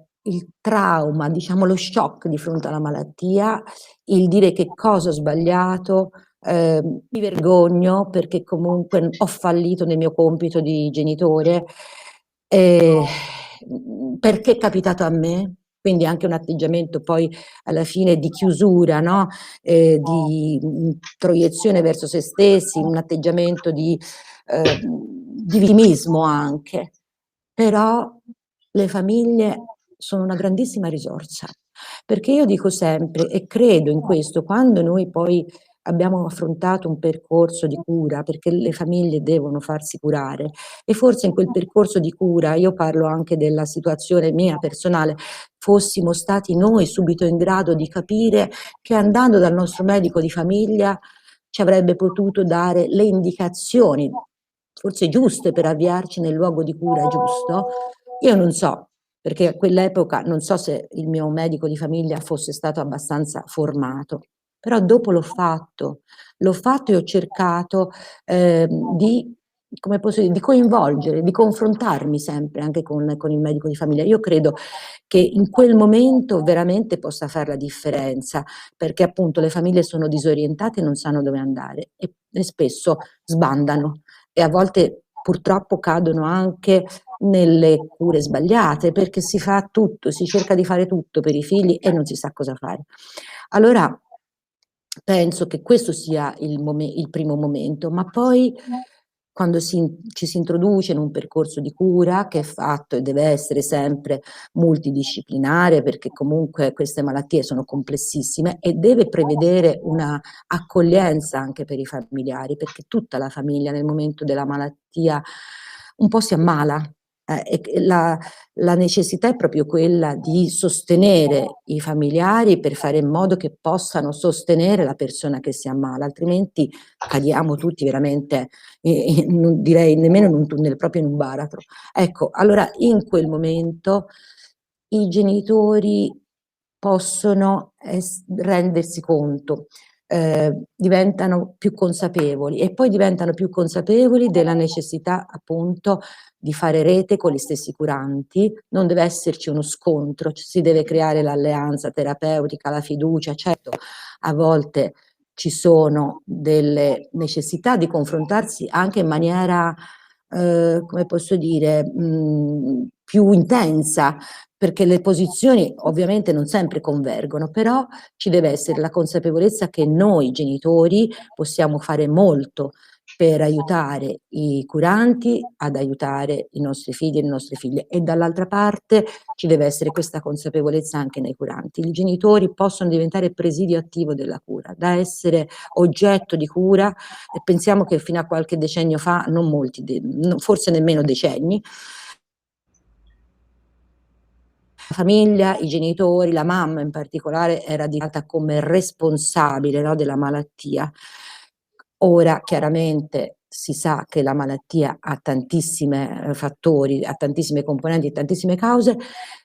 trauma, diciamo lo shock di fronte alla malattia, il dire che cosa ho sbagliato, mi vergogno perché comunque ho fallito nel mio compito di genitore, perché è capitato a me, quindi anche un atteggiamento poi alla fine di chiusura, no? Di proiezione verso se stessi, un atteggiamento di vittimismo anche. Però le famiglie sono una grandissima risorsa, perché io dico sempre e credo in questo, quando noi poi abbiamo affrontato un percorso di cura, perché le famiglie devono farsi curare, e forse in quel percorso di cura, io parlo anche della situazione mia personale, fossimo stati noi subito in grado di capire che andando dal nostro medico di famiglia ci avrebbe potuto dare le indicazioni forse giuste per avviarci nel luogo di cura giusto. Io non so, perché a quell'epoca non so se il mio medico di famiglia fosse stato abbastanza formato, però dopo l'ho fatto e ho cercato come posso dire, di coinvolgere, di confrontarmi sempre anche con il medico di famiglia. Io credo che in quel momento veramente possa fare la differenza, perché appunto le famiglie sono disorientate e non sanno dove andare e spesso sbandano e a volte purtroppo cadono anche nelle cure sbagliate, perché si fa tutto, si cerca di fare tutto per i figli e non si sa cosa fare. Allora penso che questo sia il primo momento, ma poi quando ci si introduce in un percorso di cura che è fatto e deve essere sempre multidisciplinare, perché comunque queste malattie sono complessissime e deve prevedere una accoglienza anche per i familiari, perché tutta la famiglia nel momento della malattia un po' si ammala. La necessità è proprio quella di sostenere i familiari per fare in modo che possano sostenere la persona che si ammala, altrimenti cadiamo tutti veramente, non direi nemmeno in un tunnel, proprio in un baratro. Ecco, allora in quel momento i genitori possono rendersi conto, diventano più consapevoli e poi diventano più consapevoli della necessità appunto di fare rete con gli stessi curanti, non deve esserci uno scontro, si deve creare l'alleanza terapeutica, la fiducia. Certo, a volte ci sono delle necessità di confrontarsi anche in maniera, come posso dire, più intensa, perché le posizioni ovviamente non sempre convergono, però ci deve essere la consapevolezza che noi genitori possiamo fare molto per aiutare i curanti ad aiutare i nostri figli e le nostre figlie, e dall'altra parte ci deve essere questa consapevolezza anche nei curanti. I genitori possono diventare presidio attivo della cura, da essere oggetto di cura, e pensiamo che fino a qualche decennio fa, non molti, forse nemmeno decenni, la famiglia, i genitori, la mamma in particolare era diventata come responsabile, no, della malattia. Ora chiaramente si sa che la malattia ha tantissimi fattori, ha tantissime componenti, tantissime cause,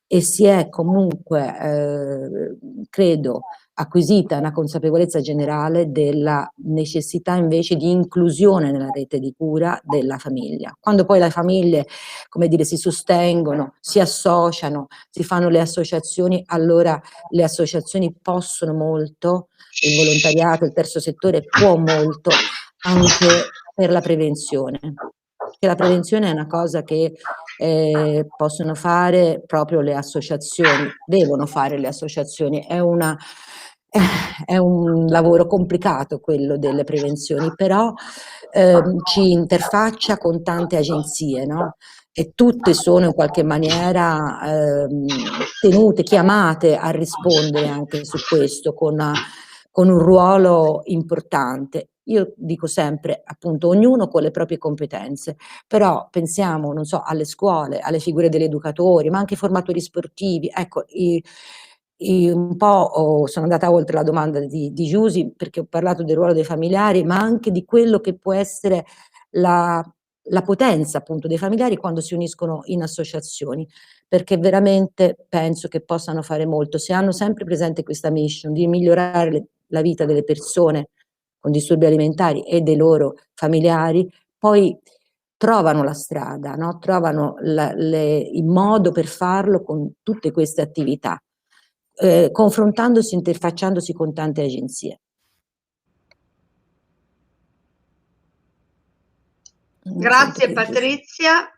e si è comunque, credo, acquisita una consapevolezza generale della necessità invece di inclusione nella rete di cura della famiglia. Quando poi le famiglie, come dire, si sostengono, si associano, si fanno le associazioni, allora le associazioni possono molto, il volontariato, il terzo settore può molto anche per la prevenzione. Che la prevenzione è una cosa che possono fare proprio le associazioni, devono fare le associazioni, è un lavoro complicato quello delle prevenzioni, però ci interfaccia con tante agenzie, no? E tutte sono in qualche maniera tenute, chiamate a rispondere anche su questo con un ruolo importante. Io dico sempre, appunto, ognuno con le proprie competenze, però pensiamo, non so, alle scuole, alle figure degli educatori, ma anche ai formatori sportivi. Ecco, un po' sono andata oltre la domanda di Giusy, perché ho parlato del ruolo dei familiari, ma anche di quello che può essere la potenza appunto dei familiari quando si uniscono in associazioni, perché veramente penso che possano fare molto, se hanno sempre presente questa mission di migliorare la vita delle persone con disturbi alimentari e dei loro familiari, poi trovano la strada, no? Trovano il modo per farlo con tutte queste attività, confrontandosi, interfacciandosi con tante agenzie. Grazie Patrizia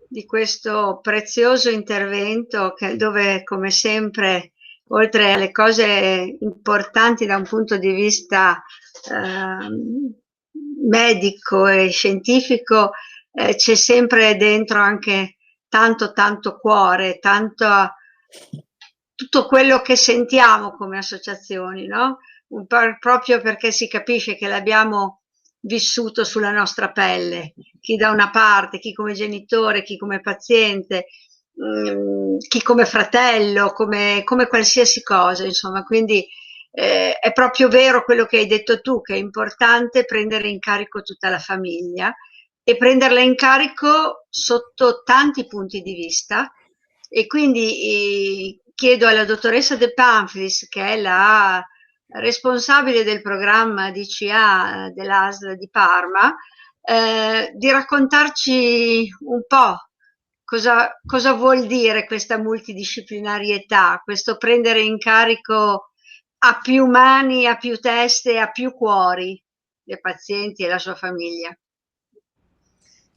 di questo prezioso intervento dove, come sempre, oltre alle cose importanti da un punto di vista medico e scientifico, c'è sempre dentro anche tanto cuore, tutto quello che sentiamo come associazioni, no? Proprio perché si capisce che l'abbiamo vissuto sulla nostra pelle, chi da una parte, chi come genitore, chi come paziente, chi come fratello, come qualsiasi cosa, insomma. Quindi è proprio vero quello che hai detto tu, che è importante prendere in carico tutta la famiglia e prenderla in carico sotto tanti punti di vista. E quindi chiedo alla dottoressa De Pamphlis, che è la responsabile del programma DCA dell'ASL di Parma, di raccontarci un po' cosa vuol dire questa multidisciplinarietà, questo prendere in carico a più mani, a più teste, a più cuori dei pazienti e la sua famiglia.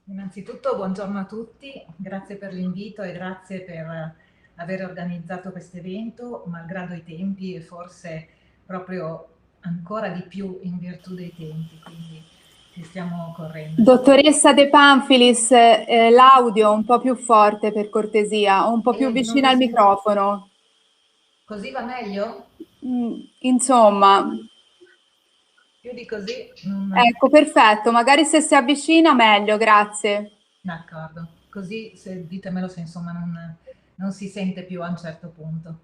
Innanzitutto buongiorno a tutti, grazie per l'invito e grazie per aver organizzato questo evento, malgrado i tempi e forse proprio ancora di più in virtù dei tempi, quindi ci stiamo correndo. Dottoressa De Panfilis, l'audio un po' più forte per cortesia, un po' più vicino al microfono. Così va meglio? Insomma. Più di così? Ecco, perfetto, magari se si avvicina meglio, grazie. D'accordo, così se ditemelo se insomma non si sente più a un certo punto.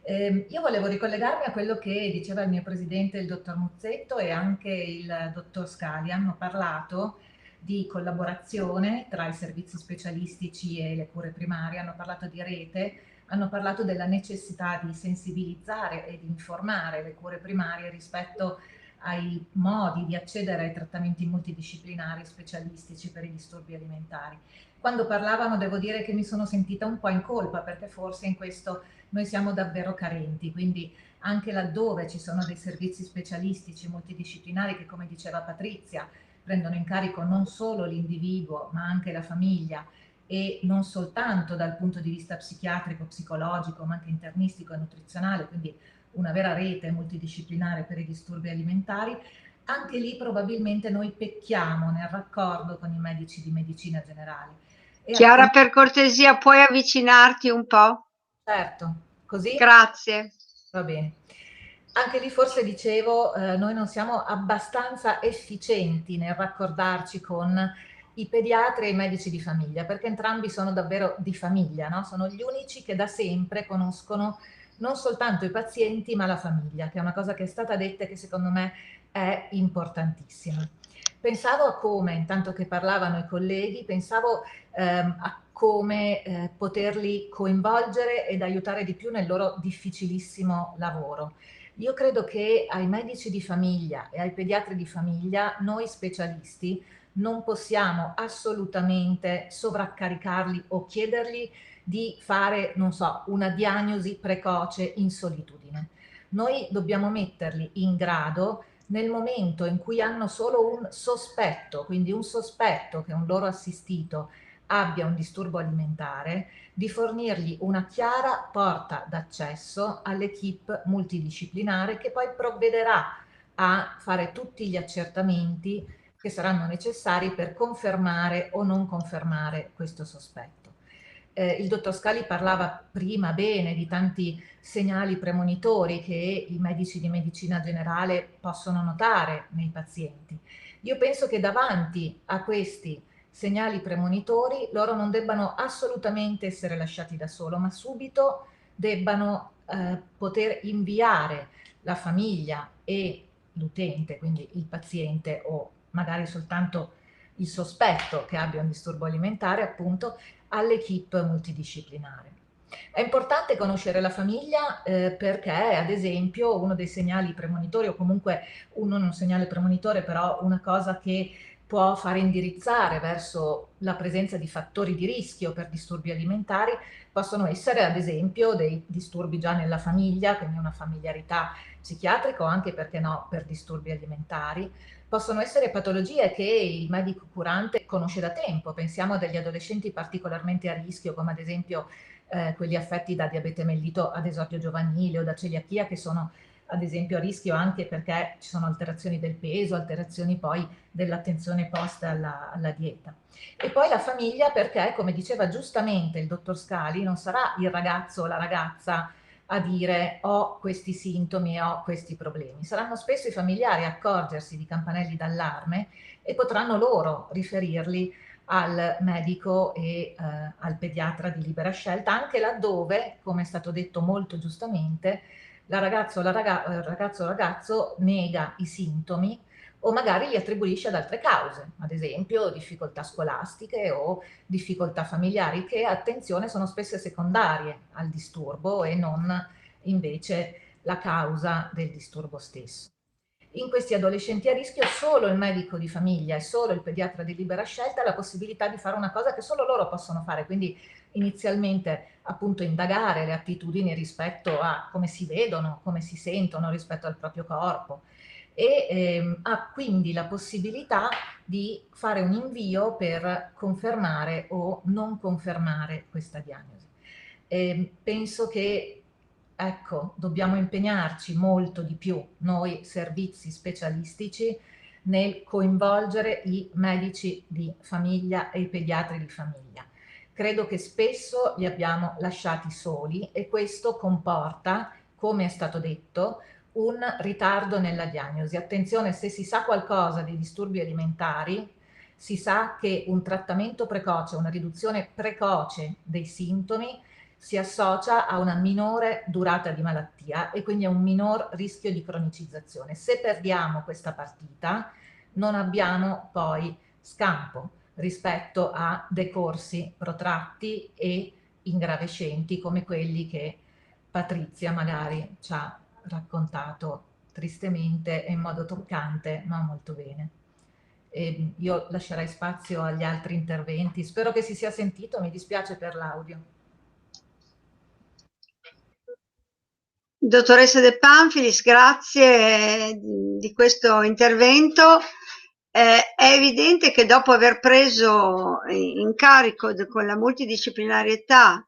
Io volevo ricollegarmi a quello che diceva il mio presidente, il dottor Muzzetto, e anche il dottor Scali. Hanno parlato di collaborazione tra i servizi specialistici e le cure primarie, hanno parlato di rete, hanno parlato della necessità di sensibilizzare e di informare le cure primarie rispetto ai modi di accedere ai trattamenti multidisciplinari specialistici per i disturbi alimentari. Quando parlavano devo dire che mi sono sentita un po' in colpa, perché forse in questo noi siamo davvero carenti, quindi anche laddove ci sono dei servizi specialistici multidisciplinari che, come diceva Patrizia, prendono in carico non solo l'individuo ma anche la famiglia, e non soltanto dal punto di vista psichiatrico, psicologico, ma anche internistico e nutrizionale, quindi una vera rete multidisciplinare per i disturbi alimentari, anche lì probabilmente noi pecchiamo nel raccordo con i medici di medicina generale. Chiara, per cortesia, puoi avvicinarti un po'? Certo, così? Grazie. Va bene. Anche lì forse dicevo, noi non siamo abbastanza efficienti nel raccordarci con i pediatri e i medici di famiglia, perché entrambi sono davvero di famiglia, no? Sono gli unici che da sempre conoscono non soltanto i pazienti ma la famiglia, che è una cosa che è stata detta e che secondo me è importantissima. Pensavo a come, intanto che parlavano i colleghi, pensavo a come poterli coinvolgere ed aiutare di più nel loro difficilissimo lavoro. Io credo che ai medici di famiglia e ai pediatri di famiglia, noi specialisti, non possiamo assolutamente sovraccaricarli o chiedergli di fare, non so, una diagnosi precoce in solitudine. Noi dobbiamo metterli in grado nel momento in cui hanno solo un sospetto, quindi un sospetto che un loro assistito abbia un disturbo alimentare, di fornirgli una chiara porta d'accesso all'equipe multidisciplinare che poi provvederà a fare tutti gli accertamenti che saranno necessari per confermare o non confermare questo sospetto. Il dottor Scali parlava prima bene di tanti segnali premonitori che i medici di medicina generale possono notare nei pazienti. Io penso che davanti a questi segnali premonitori loro non debbano assolutamente essere lasciati da solo, ma subito debbano poter inviare la famiglia e l'utente, quindi il paziente o magari soltanto il sospetto che abbia un disturbo alimentare, appunto, all'equipe multidisciplinare. È importante conoscere la famiglia perché, ad esempio, uno dei segnali premonitori, o comunque non un segnale premonitore, però una cosa che può fare indirizzare verso la presenza di fattori di rischio per disturbi alimentari, possono essere ad esempio dei disturbi già nella famiglia, quindi una familiarità psichiatrica o anche, perché no, per disturbi alimentari. Possono essere patologie che il medico curante conosce da tempo. Pensiamo a degli adolescenti particolarmente a rischio, come ad esempio quelli affetti da diabete mellito ad esordio giovanile o da celiachia, che sono ad esempio a rischio anche perché ci sono alterazioni del peso, alterazioni poi dell'attenzione posta alla dieta. E poi la famiglia perché, come diceva giustamente il dottor Scali, non sarà il ragazzo o la ragazza a dire ho questi sintomi e ho questi problemi. Saranno spesso i familiari a accorgersi di campanelli d'allarme e potranno loro riferirli al medico e al pediatra di libera scelta, anche laddove, come è stato detto molto giustamente, il ragazzo nega i sintomi o magari li attribuisce ad altre cause, ad esempio difficoltà scolastiche o difficoltà familiari, che, attenzione, sono spesso secondarie al disturbo e non invece la causa del disturbo stesso. In questi adolescenti a rischio solo il medico di famiglia e solo il pediatra di libera scelta ha la possibilità di fare una cosa che solo loro possono fare, quindi inizialmente appunto indagare le attitudini rispetto a come si vedono, come si sentono rispetto al proprio corpo, e ha quindi la possibilità di fare un invio per confermare o non confermare questa diagnosi. Penso che ecco, dobbiamo impegnarci molto di più, noi servizi specialistici, nel coinvolgere i medici di famiglia e i pediatri di famiglia. Credo che spesso li abbiamo lasciati soli e questo comporta, come è stato detto, un ritardo nella diagnosi. Attenzione, se si sa qualcosa dei disturbi alimentari, si sa che un trattamento precoce, una riduzione precoce dei sintomi si associa a una minore durata di malattia e quindi a un minor rischio di cronicizzazione. Se perdiamo questa partita, non abbiamo poi scampo rispetto a decorsi protratti e ingravescenti come quelli che Patrizia magari ci ha raccontato tristemente e in modo toccante, ma molto bene. E io lascerei spazio agli altri interventi. Spero che si sia sentito, mi dispiace per l'audio. Dottoressa De Panfilis, grazie di questo intervento. È evidente che dopo aver preso in carico con la multidisciplinarietà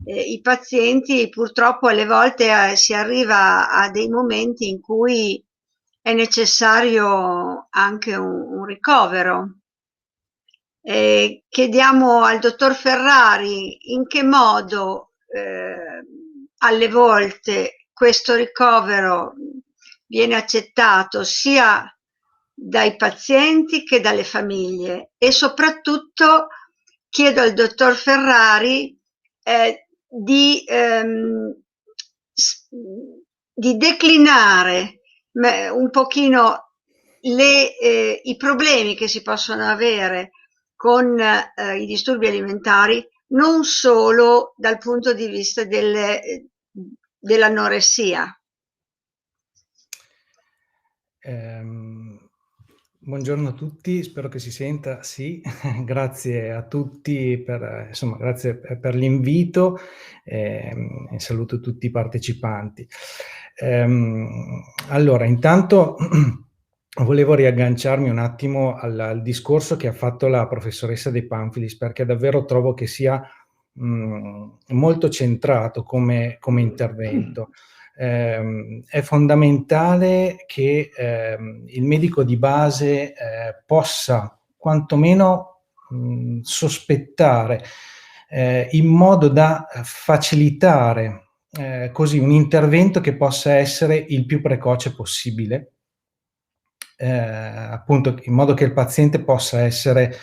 i pazienti, purtroppo alle volte si arriva a dei momenti in cui è necessario anche un ricovero. Chiediamo al dottor Ferrari in che modo alle volte questo ricovero viene accettato sia dai pazienti che dalle famiglie, e soprattutto chiedo al dottor Ferrari di declinare un pochino i problemi che si possono avere con i disturbi alimentari, non solo dal punto di vista dell'anoressia. Buongiorno a tutti, spero che si senta. Sì, grazie a tutti grazie per l'invito e saluto tutti i partecipanti. Allora, intanto volevo riagganciarmi un attimo al discorso che ha fatto la professoressa De Panfilis, perché davvero trovo che sia molto centrato come intervento. È fondamentale che il medico di base possa quantomeno sospettare in modo da facilitare così un intervento che possa essere il più precoce possibile, appunto in modo che il paziente possa essere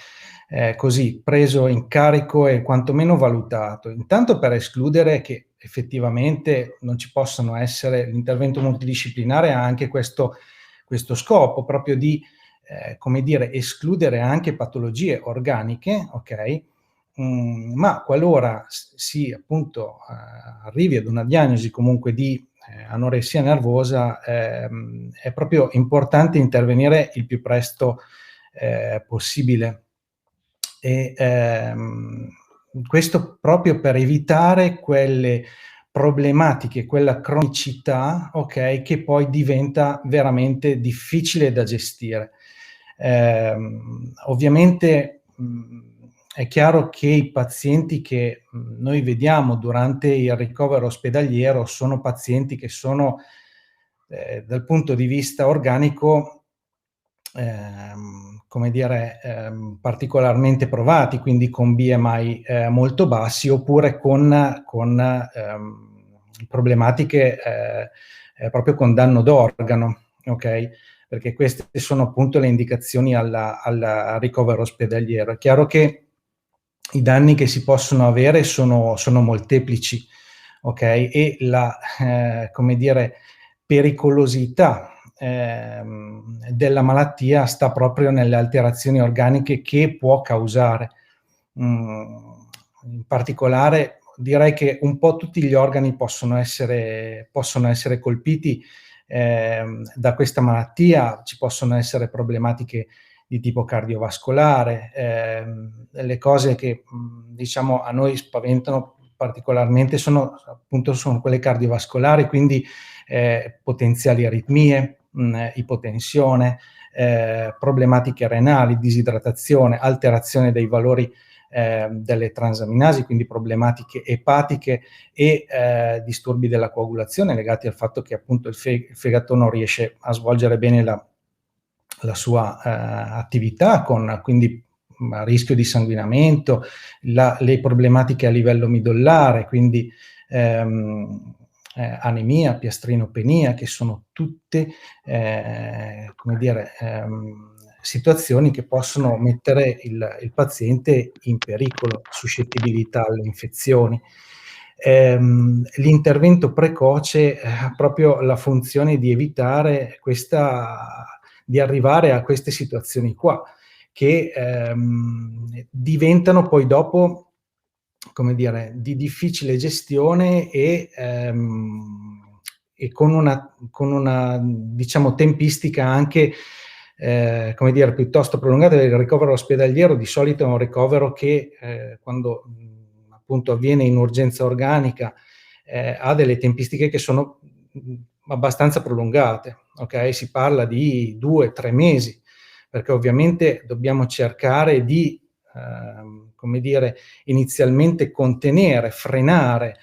così preso in carico e quantomeno valutato, intanto per escludere che effettivamente non ci possano essere. L'intervento multidisciplinare ha anche questo scopo proprio di come dire, escludere anche patologie organiche, ok? Ma qualora si appunto arrivi ad una diagnosi comunque di anoressia nervosa, è proprio importante intervenire il più presto possibile. E questo proprio per evitare quelle problematiche, quella cronicità, ok, che poi diventa veramente difficile da gestire. Ovviamente è chiaro che i pazienti che noi vediamo durante il ricovero ospedaliero sono pazienti che sono dal punto di vista organico come dire, particolarmente provati, quindi con BMI molto bassi, oppure con problematiche proprio con danno d'organo, ok? Perché queste sono appunto le indicazioni al ricovero ospedaliero. È chiaro che i danni che si possono avere sono molteplici, ok? E la, come dire, pericolosità della malattia sta proprio nelle alterazioni organiche che può causare. In particolare direi che un po' tutti gli organi possono essere colpiti da questa malattia. Ci possono essere problematiche di tipo cardiovascolare, le cose che diciamo a noi spaventano particolarmente sono quelle cardiovascolari, quindi potenziali aritmie, ipotensione, problematiche renali, disidratazione, alterazione dei valori delle transaminasi, quindi problematiche epatiche e disturbi della coagulazione legati al fatto che appunto il fegato non riesce a svolgere bene la sua attività, con quindi rischio di sanguinamento, le problematiche a livello midollare, quindi anemia, piastrinopenia, che sono tutte come dire, situazioni che possono mettere il paziente in pericolo, suscettibilità alle infezioni. L'intervento precoce ha proprio la funzione di evitare di arrivare a queste situazioni qua, che diventano poi dopo, come dire, di difficile gestione e con una diciamo tempistica anche come dire, piuttosto prolungata. Il ricovero ospedaliero di solito è un ricovero che quando appunto avviene in urgenza organica ha delle tempistiche che sono abbastanza prolungate, ok? Si parla di 2-3 mesi, perché ovviamente dobbiamo cercare di come dire, inizialmente contenere, frenare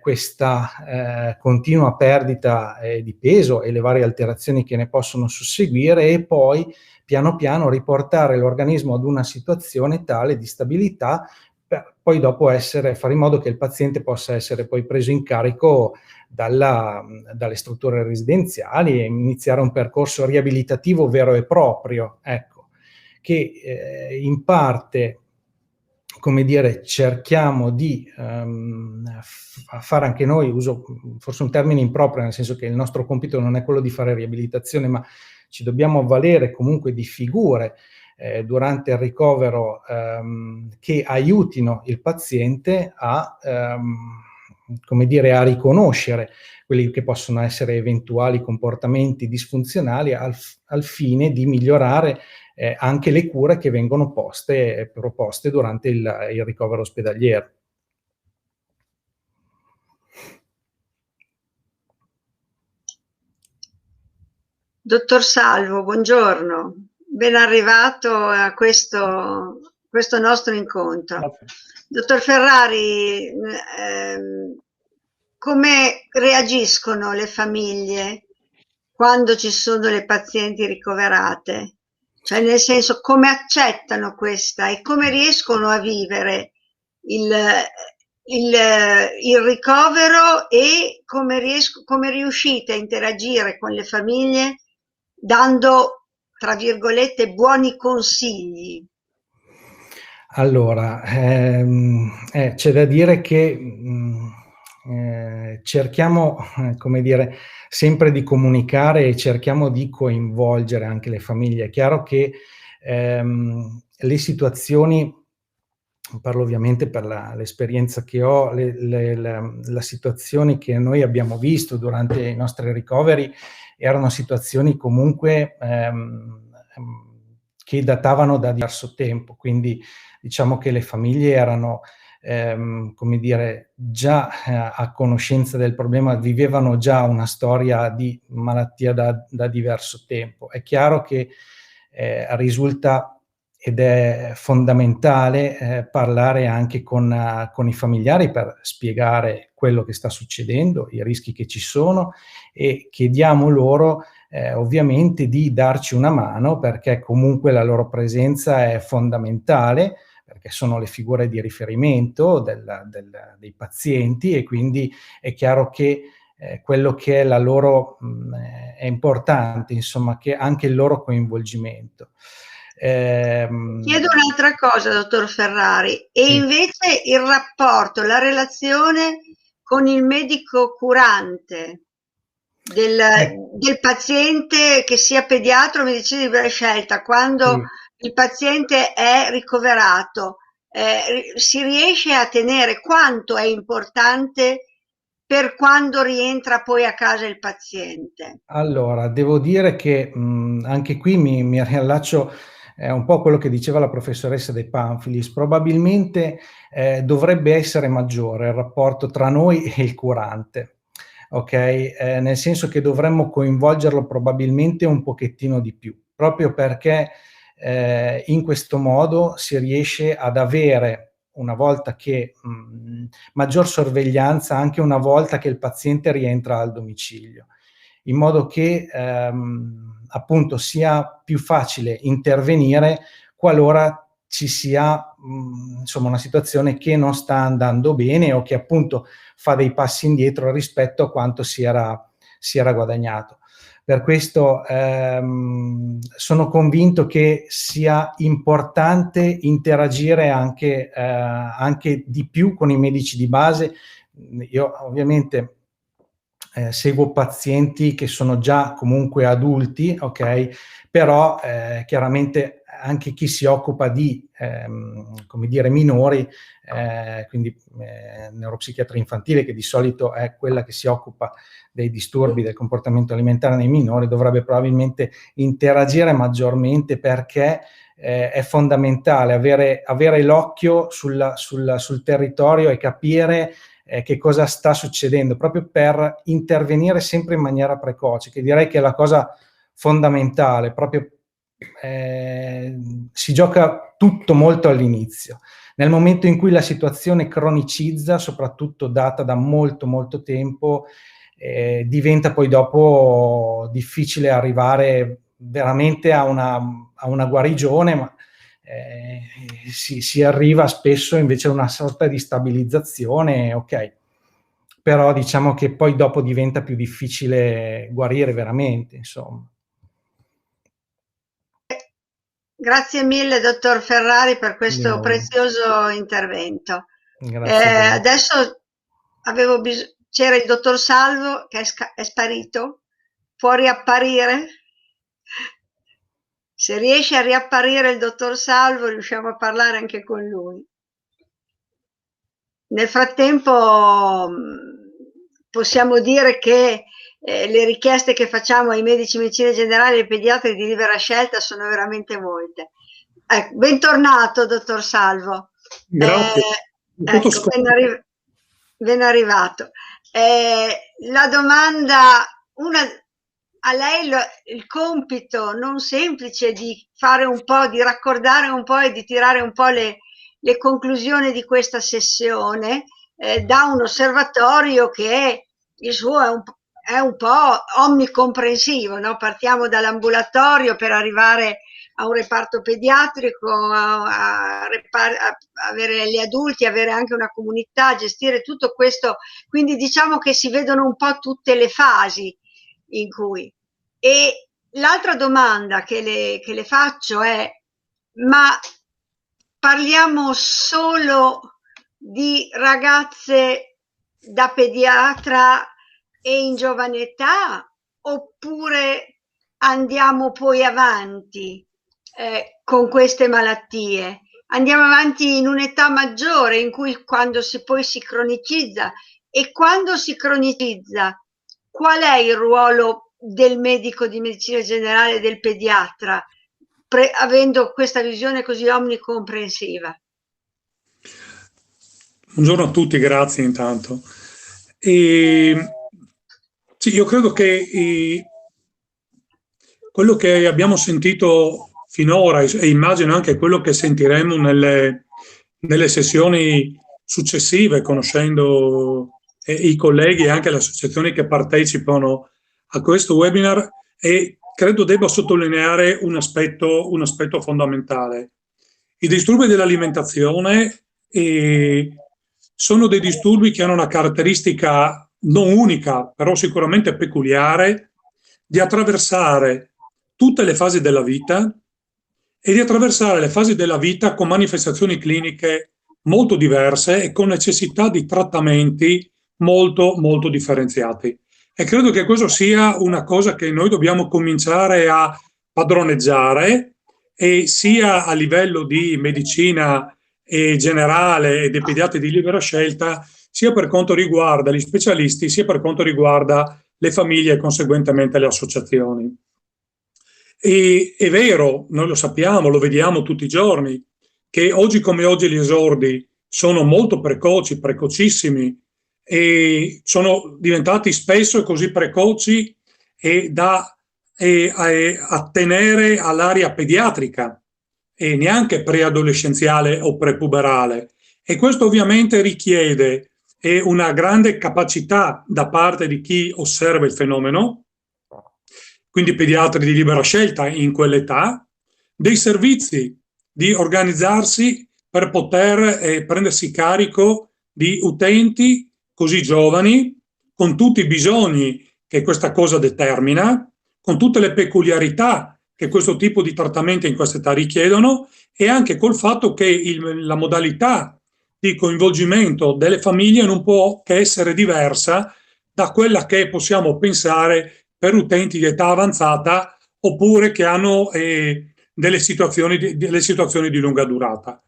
questa continua perdita di peso e le varie alterazioni che ne possono susseguire, e poi piano piano riportare l'organismo ad una situazione tale di stabilità per poi dopo fare in modo che il paziente possa essere poi preso in carico dalle strutture residenziali e iniziare un percorso riabilitativo vero e proprio, ecco, che in parte, come dire, cerchiamo di fare anche noi, uso forse un termine improprio, nel senso che il nostro compito non è quello di fare riabilitazione, ma ci dobbiamo avvalere comunque di figure durante il ricovero che aiutino il paziente come dire, a riconoscere quelli che possono essere eventuali comportamenti disfunzionali al fine di migliorare anche le cure che vengono proposte durante il ricovero ospedaliero. Dottor Salvo, buongiorno, ben arrivato a questo nostro incontro. Dottor Ferrari, come reagiscono le famiglie quando ci sono le pazienti ricoverate? Cioè, nel senso, come accettano questa e come riescono a vivere il ricovero, e come riuscite a interagire con le famiglie dando, tra virgolette, buoni consigli? Allora, c'è da dire che cerchiamo, come dire, sempre di comunicare e cerchiamo di coinvolgere anche le famiglie. È chiaro che le situazioni, parlo ovviamente per l'esperienza che ho, le situazioni che noi abbiamo visto durante i nostri ricoveri erano situazioni comunque che datavano da diverso tempo, quindi diciamo che le famiglie erano come dire, già a conoscenza del problema, vivevano già una storia di malattia da diverso tempo. È chiaro che risulta ed è fondamentale parlare anche con i familiari per spiegare quello che sta succedendo, i rischi che ci sono, e chiediamo loro ovviamente di darci una mano, perché comunque la loro presenza è fondamentale, perché sono le figure di riferimento dei pazienti, e quindi è chiaro che quello che è la loro è importante, insomma, che anche il loro coinvolgimento. Chiedo un'altra cosa, dottor Ferrari, e sì, invece il rapporto, la relazione con il medico curante del paziente, che sia pediatra o medicina di libera scelta, quando sì, il paziente è ricoverato, si riesce a tenere? Quanto è importante per quando rientra poi a casa il paziente? Allora, devo dire che anche qui mi riallaccio un po' a quello che diceva la professoressa De Panfilis. Probabilmente dovrebbe essere maggiore il rapporto tra noi e il curante, ok? Nel senso che dovremmo coinvolgerlo probabilmente un pochettino di più, proprio perché in questo modo si riesce ad avere, una volta che maggior sorveglianza anche una volta che il paziente rientra al domicilio, in modo che appunto sia più facile intervenire qualora ci sia insomma una situazione che non sta andando bene o che appunto fa dei passi indietro rispetto a quanto si era guadagnato. Per questo sono convinto che sia importante interagire anche di più con i medici di base. Io ovviamente seguo pazienti che sono già comunque adulti, ok? Però chiaramente anche chi si occupa di, come dire, minori, quindi neuropsichiatria infantile, che di solito è quella che si occupa dei disturbi del comportamento alimentare nei minori, dovrebbe probabilmente interagire maggiormente, perché è fondamentale avere l'occhio sul territorio e capire che cosa sta succedendo, proprio per intervenire sempre in maniera precoce, che direi che è la cosa fondamentale. Proprio si gioca tutto molto all'inizio. Nel momento in cui la situazione cronicizza, soprattutto data da molto tempo, diventa poi dopo difficile arrivare veramente a una guarigione, ma si arriva spesso invece a una sorta di stabilizzazione, ok, però diciamo che poi dopo diventa più difficile guarire veramente, insomma. Grazie mille, dottor Ferrari, per questo prezioso intervento. Adesso c'era il dottor Salvo che è sparito, può riapparire? Se riesce a riapparire il dottor Salvo, riusciamo a parlare anche con lui. Nel frattempo possiamo dire che le richieste che facciamo ai medici di medicina generale e ai pediatri di libera scelta sono veramente molte. Bentornato, dottor Salvo. Grazie. Ecco, ben arrivato. La domanda, a lei il compito non semplice di fare un po', di raccordare un po' e di tirare un po' le conclusioni di questa sessione da un osservatorio che il suo è un po' omnicomprensivo, no? Partiamo dall'ambulatorio per arrivare a un reparto pediatrico, avere gli adulti, avere anche una comunità, gestire tutto questo, quindi diciamo che si vedono un po' tutte le fasi in cui. E l'altra domanda che le faccio è: ma parliamo solo di ragazze da pediatra e in giovane età, oppure andiamo poi avanti con queste malattie? Andiamo avanti in un'età maggiore, in cui quando poi si cronicizza, e quando si cronicizza, qual è il ruolo del medico di medicina generale e del pediatra, avendo questa visione così omnicomprensiva? Buongiorno a tutti, grazie intanto. Sì, io credo che quello che abbiamo sentito finora, e immagino anche quello che sentiremo nelle sessioni successive, conoscendo i colleghi e anche le associazioni che partecipano a questo webinar, e credo debba sottolineare un aspetto fondamentale. I disturbi dell'alimentazione sono dei disturbi che hanno una caratteristica non unica, però sicuramente peculiare, di attraversare tutte le fasi della vita e di attraversare le fasi della vita con manifestazioni cliniche molto diverse e con necessità di trattamenti molto differenziati. E credo che questo sia una cosa che noi dobbiamo cominciare a padroneggiare, e sia a livello di medicina generale e dei pediatri di libera scelta, sia per quanto riguarda gli specialisti, sia per quanto riguarda le famiglie e conseguentemente le associazioni. E è vero, noi lo sappiamo, lo vediamo tutti i giorni, che oggi come oggi gli esordi sono molto precoci, precocissimi, e sono diventati spesso così precoci e da attenere all'area pediatrica e neanche preadolescenziale o prepuberale. E questo ovviamente richiede una grande capacità da parte di chi osserva il fenomeno, quindi pediatri di libera scelta in quell'età, dei servizi di organizzarsi per poter prendersi carico di utenti così giovani, con tutti i bisogni che questa cosa determina, con tutte le peculiarità che questo tipo di trattamenti in questa età richiedono, e anche col fatto che la modalità di coinvolgimento delle famiglie non può che essere diversa da quella che possiamo pensare per utenti di età avanzata oppure che hanno delle situazioni di lunga durata.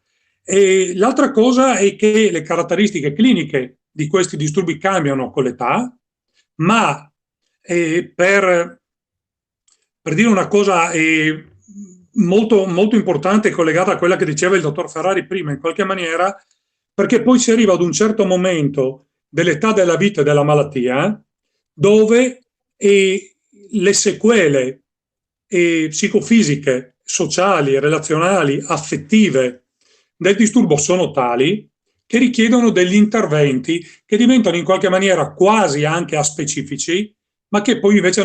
E l'altra cosa è che le caratteristiche cliniche di questi disturbi cambiano con l'età, ma per dire una cosa molto, molto importante collegata a quella che diceva il dottor Ferrari prima, in qualche maniera, perché poi si arriva ad un certo momento dell'età della vita e della malattia dove le sequele psicofisiche, sociali, relazionali, affettive del disturbo sono tali che richiedono degli interventi che diventano in qualche maniera quasi anche aspecifici, ma che poi invece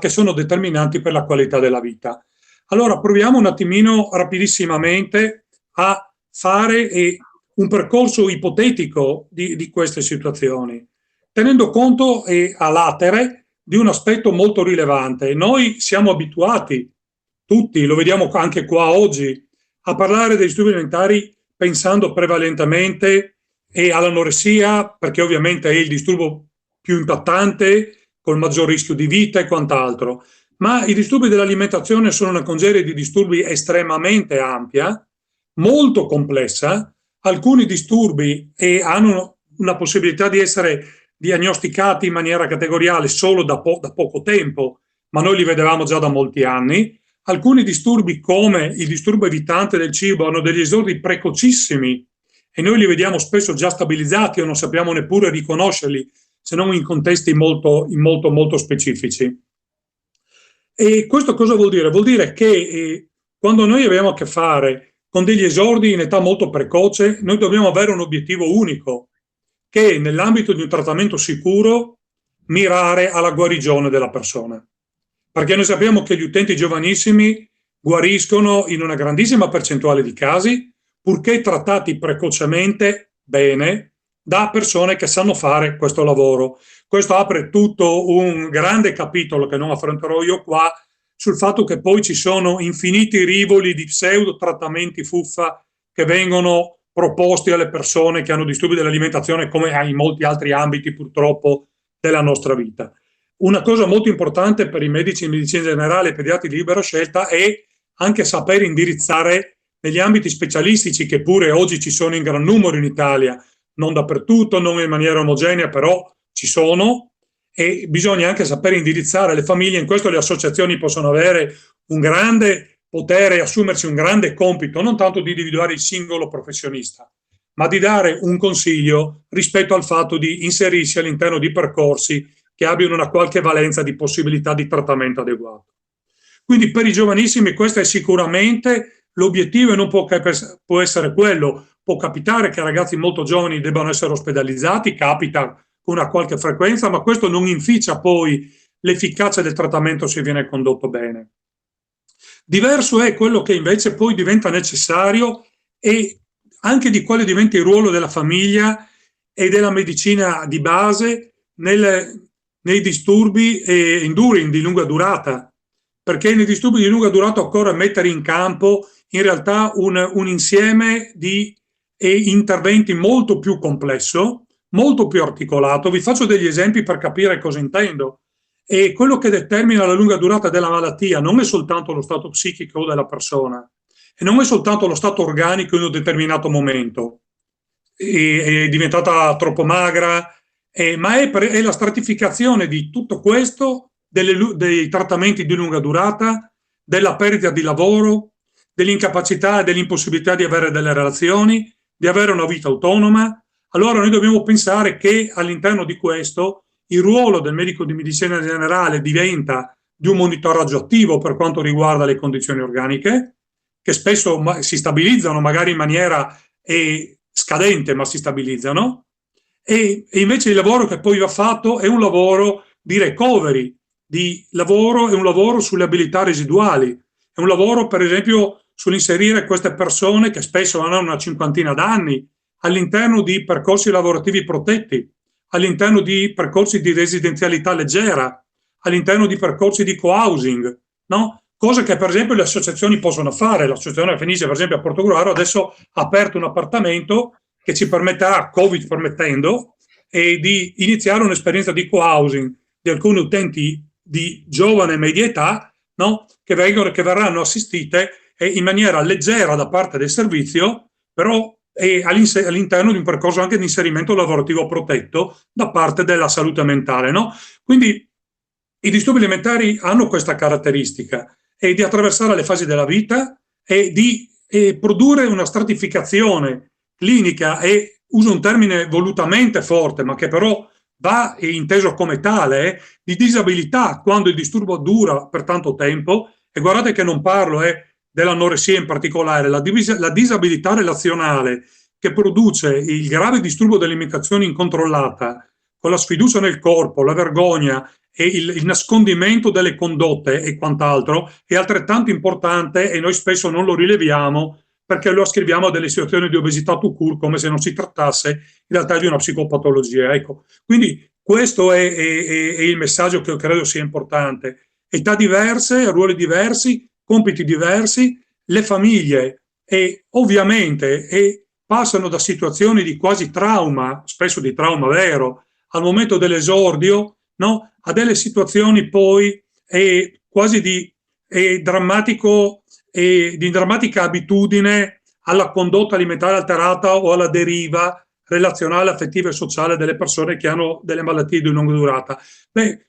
sono determinanti per la qualità della vita. Allora proviamo un attimino rapidissimamente a fare un percorso ipotetico di queste situazioni, tenendo conto a latere di un aspetto molto rilevante. Noi siamo abituati, tutti, lo vediamo anche qua oggi, a parlare dei disturbi alimentari pensando prevalentemente all'anoressia, perché ovviamente è il disturbo più impattante, col maggior rischio di vita e quant'altro. Ma i disturbi dell'alimentazione sono una congerie di disturbi estremamente ampia, molto complessa. Alcuni disturbi hanno una possibilità di essere diagnosticati in maniera categoriale solo da poco tempo, ma noi li vedevamo già da molti anni. Alcuni disturbi, come il disturbo evitante del cibo, hanno degli esordi precocissimi e noi li vediamo spesso già stabilizzati o non sappiamo neppure riconoscerli, se non in contesti molto specifici. E questo cosa vuol dire? Vuol dire che quando noi abbiamo a che fare con degli esordi in età molto precoce, noi dobbiamo avere un obiettivo unico, che nell'ambito di un trattamento sicuro mirare alla guarigione della persona. Perché noi sappiamo che gli utenti giovanissimi guariscono in una grandissima percentuale di casi, purché trattati precocemente bene da persone che sanno fare questo lavoro. Questo apre tutto un grande capitolo che non affronterò io qua, sul fatto che poi ci sono infiniti rivoli di pseudo trattamenti fuffa che vengono proposti alle persone che hanno disturbi dell'alimentazione, come in molti altri ambiti purtroppo della nostra vita. Una cosa molto importante per i medici in medicina generale e pediatri di libera scelta è anche saper indirizzare negli ambiti specialistici, che pure oggi ci sono in gran numero in Italia, non dappertutto, non in maniera omogenea, però ci sono, e bisogna anche saper indirizzare le famiglie. In questo le associazioni possono avere un grande potere, assumersi un grande compito, non tanto di individuare il singolo professionista, ma di dare un consiglio rispetto al fatto di inserirsi all'interno di percorsi che abbiano una qualche valenza di possibilità di trattamento adeguato. Quindi per i giovanissimi questo è sicuramente l'obiettivo, e non può essere quello. Può capitare che ragazzi molto giovani debbano essere ospedalizzati, capita con una qualche frequenza, ma questo non inficia poi l'efficacia del trattamento se viene condotto bene. Diverso è quello che invece poi diventa necessario, e anche di quale diventa il ruolo della famiglia e della medicina di base nei disturbi enduring di lunga durata, perché nei disturbi di lunga durata occorre mettere in campo in realtà un insieme di interventi molto più complesso, molto più articolato. Vi faccio degli esempi per capire cosa intendo. E quello che determina la lunga durata della malattia non è soltanto lo stato psichico della persona, e non è soltanto lo stato organico in un determinato momento, è diventata troppo magra, ma è la stratificazione di tutto questo, dei trattamenti di lunga durata, della perdita di lavoro, dell'incapacità e dell'impossibilità di avere delle relazioni, di avere una vita autonoma. Allora noi dobbiamo pensare che all'interno di questo il ruolo del medico di medicina generale diventa di un monitoraggio attivo per quanto riguarda le condizioni organiche, che spesso si stabilizzano magari in maniera scadente, ma si stabilizzano, e invece il lavoro che poi va fatto è un lavoro di recovery, è un lavoro sulle abilità residuali, è un lavoro per esempio sull'inserire queste persone che spesso hanno una cinquantina d'anni all'interno di percorsi lavorativi protetti, all'interno di percorsi di residenzialità leggera, all'interno di percorsi di co-housing, no? Cose che per esempio le associazioni possono fare. L'associazione Fenice, per esempio a Portogruaro, adesso ha aperto un appartamento che ci permetterà, Covid permettendo, di iniziare un'esperienza di co-housing di alcuni utenti di giovane e media età, no? che verranno assistite in maniera leggera da parte del servizio, però all'interno di un percorso anche di inserimento lavorativo protetto da parte della salute mentale. No? Quindi i disturbi alimentari hanno questa caratteristica, è di attraversare le fasi della vita e di produrre una stratificazione clinica, e uso un termine volutamente forte, ma che però va inteso come tale, di disabilità quando il disturbo dura per tanto tempo. E guardate che non parlo dell'anoressia in particolare, la disabilità relazionale che produce il grave disturbo dell'alimentazione incontrollata, con la sfiducia nel corpo, la vergogna e il nascondimento delle condotte e quant'altro, è altrettanto importante, e noi spesso non lo rileviamo perché lo ascriviamo a delle situazioni di obesità tout court, come se non si trattasse in realtà di una psicopatologia. Ecco. Quindi questo è il messaggio che io credo sia importante. Età diverse, ruoli diversi, compiti diversi, le famiglie ovviamente passano da situazioni di quasi trauma, spesso di trauma vero, al momento dell'esordio, no? A delle situazioni poi quasi di drammatica abitudine alla condotta alimentare alterata o alla deriva relazionale, affettiva e sociale delle persone che hanno delle malattie di lunga durata.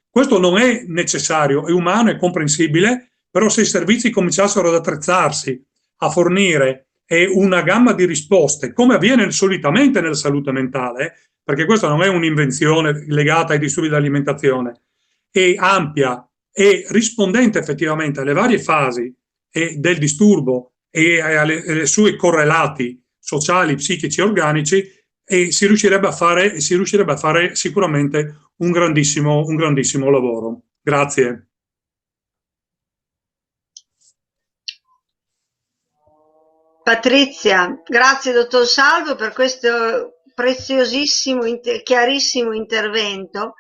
Questo non è necessario, è umano, è comprensibile, però se i servizi cominciassero ad attrezzarsi a fornire una gamma di risposte, come avviene solitamente nella salute mentale, perché questa non è un'invenzione legata ai disturbi dell'alimentazione, è ampia e rispondente effettivamente alle varie fasi del disturbo e ai suoi correlati sociali, psichici e organici, e si riuscirebbe a fare sicuramente un grandissimo lavoro. Grazie. Patrizia, grazie dottor Salvo per questo preziosissimo, chiarissimo intervento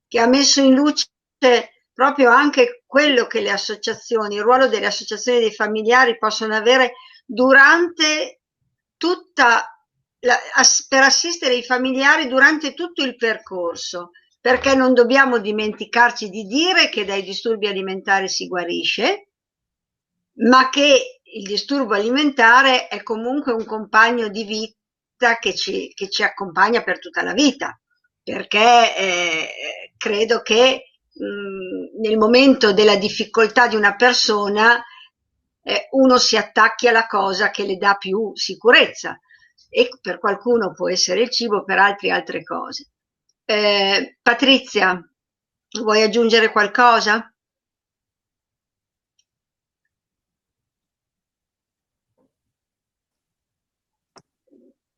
che ha messo in luce proprio anche quello che le associazioni, il ruolo delle associazioni dei familiari possono avere durante per assistere i familiari durante tutto il percorso, perché non dobbiamo dimenticarci di dire che dai disturbi alimentari si guarisce, ma che il disturbo alimentare è comunque un compagno di vita che ci accompagna per tutta la vita, perché credo che nel momento della difficoltà di una persona uno si attacchi alla cosa che le dà più sicurezza, e per qualcuno può essere il cibo, per altri altre cose. Patrizia, vuoi aggiungere qualcosa?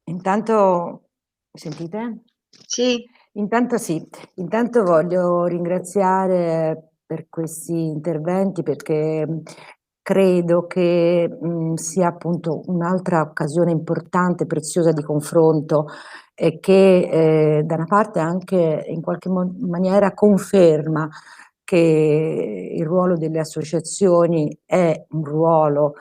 Intanto, sentite? Sì. Intanto voglio ringraziare per questi interventi, perché credo che sia appunto un'altra occasione importante, preziosa di confronto, e che da una parte anche in qualche maniera conferma che il ruolo delle associazioni è un ruolo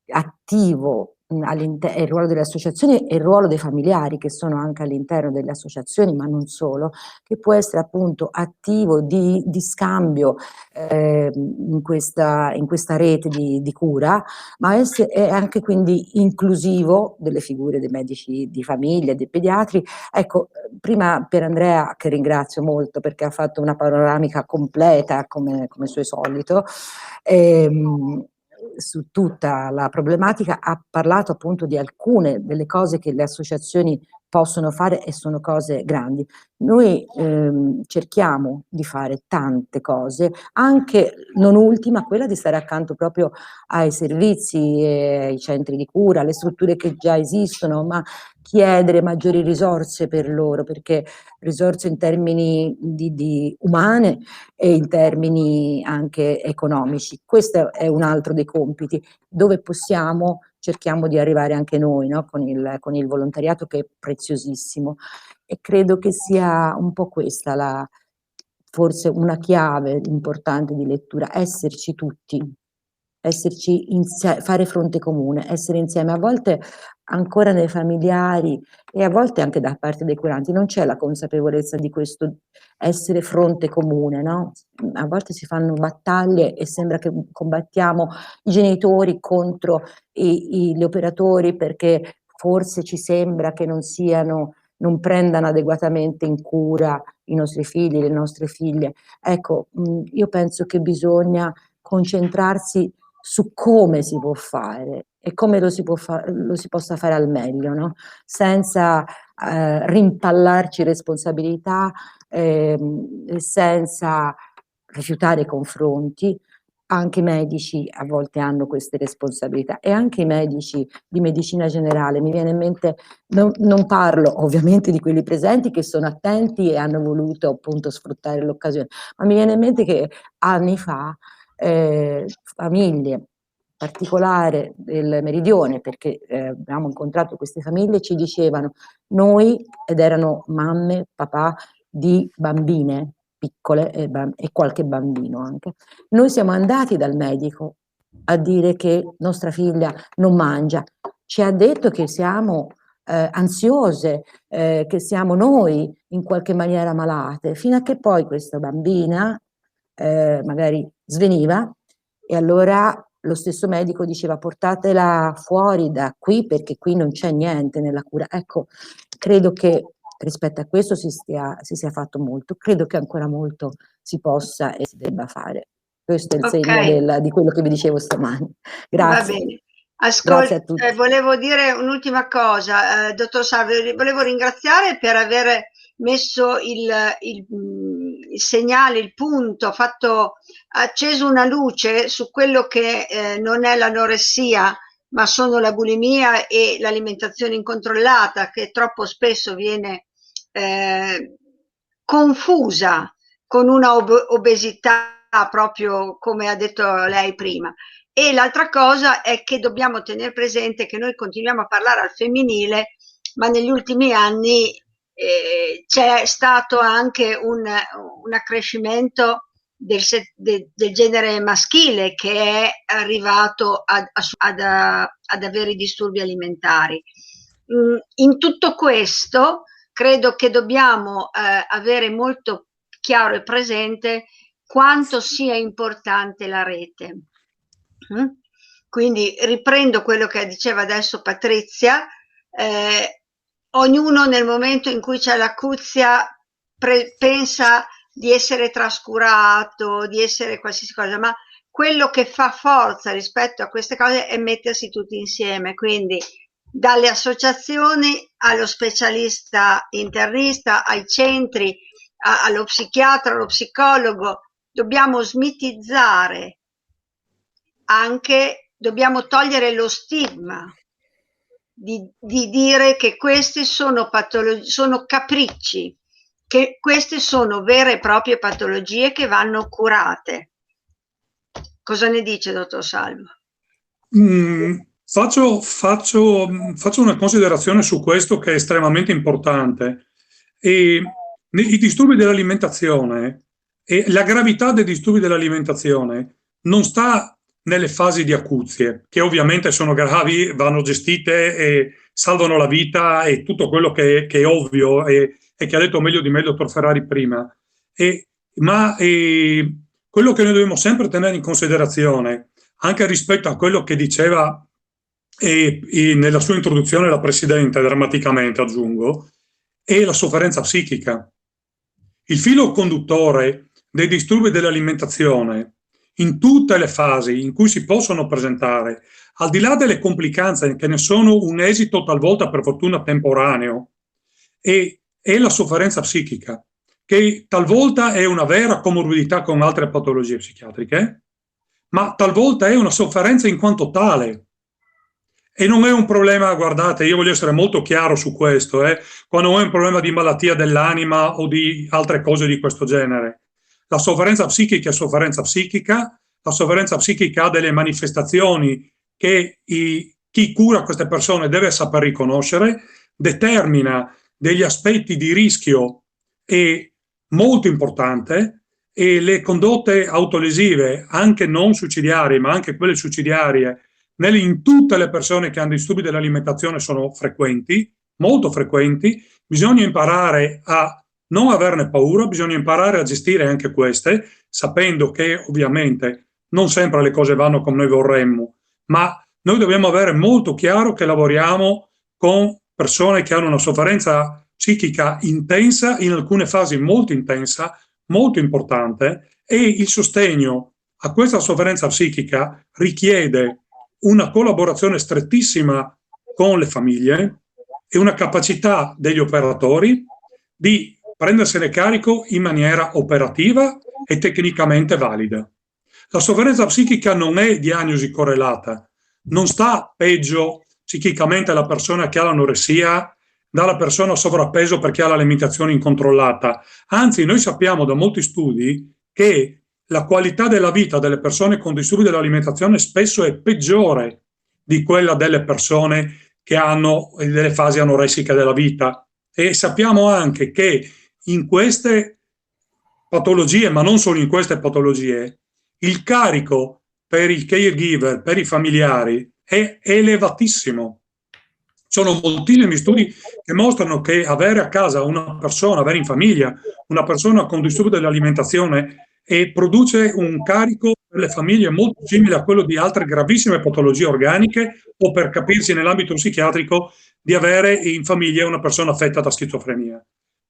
attivo, il ruolo delle associazioni e il ruolo dei familiari che sono anche all'interno delle associazioni, ma non solo, che può essere appunto attivo di scambio in questa rete di cura, ma è anche quindi inclusivo delle figure dei medici di famiglia, dei pediatri. Ecco, prima per Andrea, che ringrazio molto perché ha fatto una panoramica completa come suo solito, su tutta la problematica, ha parlato appunto di alcune delle cose che le associazioni possono fare e sono cose grandi. Noi cerchiamo di fare tante cose, anche non ultima quella di stare accanto proprio ai servizi, ai centri di cura, alle strutture che già esistono, ma chiedere maggiori risorse per loro, perché risorse in termini di umane e in termini anche economici. Questo è un altro dei compiti. Dove possiamo cerchiamo di arrivare anche noi, no? Con il volontariato, che è preziosissimo, e credo che sia un po' questa forse una chiave importante di lettura: esserci tutti, fare fronte comune, essere insieme. A volte ancora nei familiari e a volte anche da parte dei curanti non c'è la consapevolezza di questo essere fronte comune, no? A volte si fanno battaglie e sembra che combattiamo i genitori contro gli operatori, perché forse ci sembra che non prendano adeguatamente in cura i nostri figli, le nostre figlie. Ecco, io penso che bisogna concentrarsi su come si può fare e come lo si possa fare al meglio, no? Senza rimpallarci responsabilità, senza rifiutare i confronti. Anche i medici a volte hanno queste responsabilità, e anche i medici di medicina generale. Mi viene in mente, non parlo ovviamente di quelli presenti che sono attenti e hanno voluto appunto sfruttare l'occasione, ma mi viene in mente che anni fa famiglie, in particolare del Meridione, perché abbiamo incontrato queste famiglie, ci dicevano ed erano mamme, papà di bambine piccole e qualche bambino anche. Noi siamo andati dal medico a dire che nostra figlia non mangia, ci ha detto che siamo ansiose, che siamo noi in qualche maniera malate, fino a che poi questa bambina magari sveniva, e allora lo stesso medico diceva: portatela fuori da qui perché qui non c'è niente nella cura. Ecco, credo che rispetto a questo si sia fatto molto, credo che ancora molto si possa e si debba fare. Questo è il segno di quello che vi dicevo stamani. Grazie. Va bene. Ascolta, volevo dire un'ultima cosa, dottor Salvo, volevo ringraziare per aver messo il segnale, il punto, acceso una luce su quello che non è l'anoressia, ma sono la bulimia e l'alimentazione incontrollata, che troppo spesso viene confusa con una obesità, proprio come ha detto lei prima. E l'altra cosa è che dobbiamo tenere presente che noi continuiamo a parlare al femminile, ma negli ultimi anni c'è stato anche un accrescimento del genere maschile, che è arrivato ad avere i disturbi alimentari. In tutto questo credo che dobbiamo avere molto chiaro e presente quanto sia importante la rete. Quindi riprendo quello che diceva adesso Patrizia, ognuno nel momento in cui c'è l'acuzia pensa di essere trascurato, di essere qualsiasi cosa, ma quello che fa forza rispetto a queste cose è mettersi tutti insieme, quindi dalle associazioni allo specialista internista, ai centri, allo psichiatra, allo psicologo. Dobbiamo smitizzare, anche dobbiamo togliere lo stigma di dire che queste sono patologie, sono capricci, che queste sono vere e proprie patologie che vanno curate. Cosa ne dice, dottor Salvo? Faccio una considerazione su questo che è estremamente importante. I disturbi dell'alimentazione e la gravità dei disturbi dell'alimentazione non sta nelle fasi di acuzie, che ovviamente sono gravi, vanno gestite e salvano la vita e tutto quello che è ovvio e che ha detto meglio di me il dottor Ferrari prima. Ma quello che noi dobbiamo sempre tenere in considerazione, anche rispetto a quello che diceva nella sua introduzione la Presidente, drammaticamente aggiungo, è la sofferenza psichica. Il filo conduttore dei disturbi dell'alimentazione in tutte le fasi in cui si possono presentare, al di là delle complicanze che ne sono un esito talvolta per fortuna temporaneo, è la sofferenza psichica, che talvolta è una vera comorbidità con altre patologie psichiatriche, ma talvolta è una sofferenza in quanto tale. E non è un problema, guardate, io voglio essere molto chiaro su questo, quando non è un problema di malattia dell'anima o di altre cose di questo genere. La sofferenza psichica è sofferenza psichica, la sofferenza psichica ha delle manifestazioni che chi cura queste persone deve saper riconoscere, determina degli aspetti di rischio molto importante, e le condotte autolesive, anche non suicidiarie, ma anche quelle suicidiarie, in tutte le persone che hanno disturbi dell'alimentazione sono frequenti, molto frequenti. Bisogna imparare a non averne paura, bisogna imparare a gestire anche queste, sapendo che ovviamente non sempre le cose vanno come noi vorremmo, ma noi dobbiamo avere molto chiaro che lavoriamo con persone che hanno una sofferenza psichica intensa, in alcune fasi molto intensa, molto importante, e il sostegno a questa sofferenza psichica richiede una collaborazione strettissima con le famiglie e una capacità degli operatori di prendersene carico in maniera operativa e tecnicamente valida. La sofferenza psichica non è diagnosi correlata, non sta peggio psichicamente la persona che ha l'anoressia dalla persona a sovrappeso perché ha l'alimentazione incontrollata. Anzi, noi sappiamo da molti studi che la qualità della vita delle persone con disturbi dell'alimentazione spesso è peggiore di quella delle persone che hanno delle fasi anoressiche della vita. E sappiamo anche che in queste patologie, ma non solo in queste patologie, il carico per il caregiver, per i familiari, è elevatissimo. Sono moltissimi studi che mostrano che avere a casa una persona, avere in famiglia una persona con disturbo dell'alimentazione produce un carico per le famiglie molto simile a quello di altre gravissime patologie organiche, o, per capirsi nell'ambito psichiatrico, di avere in famiglia una persona affetta da schizofrenia.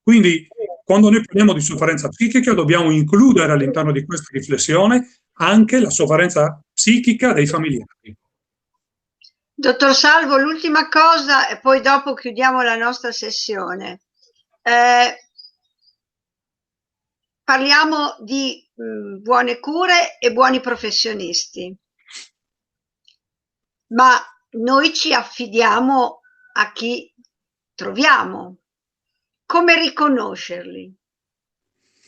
Quindi, quando noi parliamo di sofferenza psichica, dobbiamo includere all'interno di questa riflessione anche la sofferenza psichica dei familiari. Dottor Salvo, l'ultima cosa e poi dopo chiudiamo la nostra sessione. Parliamo di buone cure e buoni professionisti, ma noi ci affidiamo a chi troviamo. Come riconoscerli,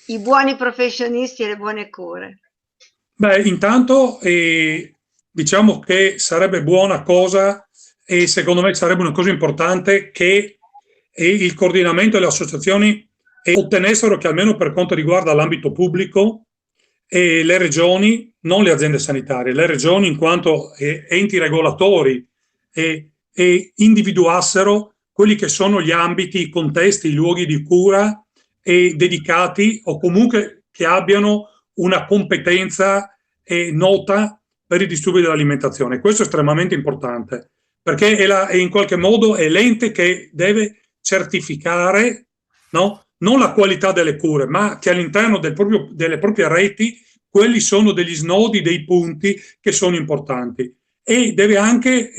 i buoni professionisti e le buone cure? Beh, intanto diciamo che sarebbe buona cosa, e secondo me sarebbe una cosa importante, che il coordinamento e le associazioni ottenessero che, almeno per quanto riguarda l'ambito pubblico, le regioni, non le aziende sanitarie, le regioni in quanto enti regolatori, individuassero quelli che sono gli ambiti, i contesti, i luoghi di cura dedicati, o comunque che abbiano una competenza nota per i disturbi dell'alimentazione. Questo è estremamente importante, perché è in qualche modo è l'ente che deve certificare, no? Non la qualità delle cure, ma che all'interno delle proprie reti quelli sono degli snodi, dei punti che sono importanti, e deve anche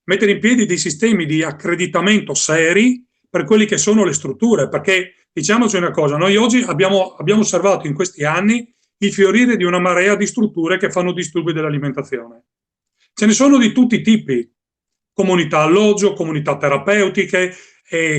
mettere in piedi dei sistemi di accreditamento seri per quelli che sono le strutture, perché diciamoci una cosa, noi oggi abbiamo osservato in questi anni il fiorire di una marea di strutture che fanno disturbi dell'alimentazione. Ce ne sono di tutti i tipi: comunità alloggio, comunità terapeutiche,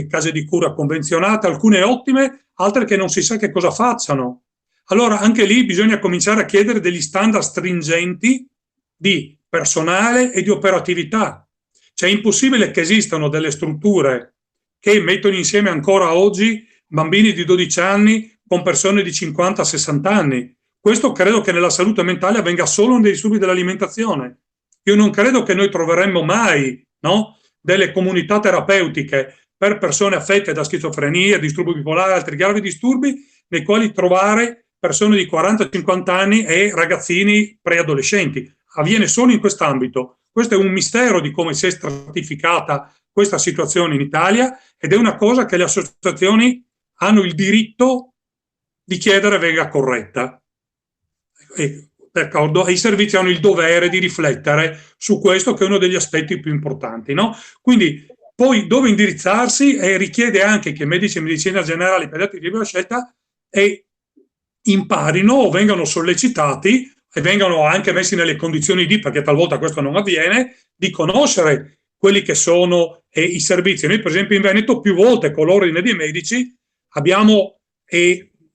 case di cura convenzionate, alcune ottime, altre che non si sa che cosa facciano. Allora anche lì bisogna cominciare a chiedere degli standard stringenti di personale e di operatività. Cioè è impossibile che esistano delle strutture che mettono insieme ancora oggi bambini di 12 anni con persone di 50-60 anni. Questo credo che nella salute mentale avvenga solo nei disturbi dell'alimentazione. Io non credo che noi troveremmo mai, no, delle comunità terapeutiche per persone affette da schizofrenia, disturbo bipolare, altri gravi disturbi, nei quali trovare persone di 40-50 anni e ragazzini preadolescenti. Avviene solo in quest'ambito. Questo è un mistero di come si è stratificata questa situazione in Italia, ed è una cosa che le associazioni hanno il diritto di chiedere venga corretta. E i servizi hanno il dovere di riflettere su questo, che è uno degli aspetti più importanti, no? Quindi poi dove indirizzarsi, e richiede anche che medici di medicina generale, pediatri di libera scelta, imparino o vengano sollecitati e vengano anche messi nelle condizioni di, perché talvolta questo non avviene, di conoscere quelli che sono i servizi. Noi per esempio in Veneto più volte con l'ordine dei medici abbiamo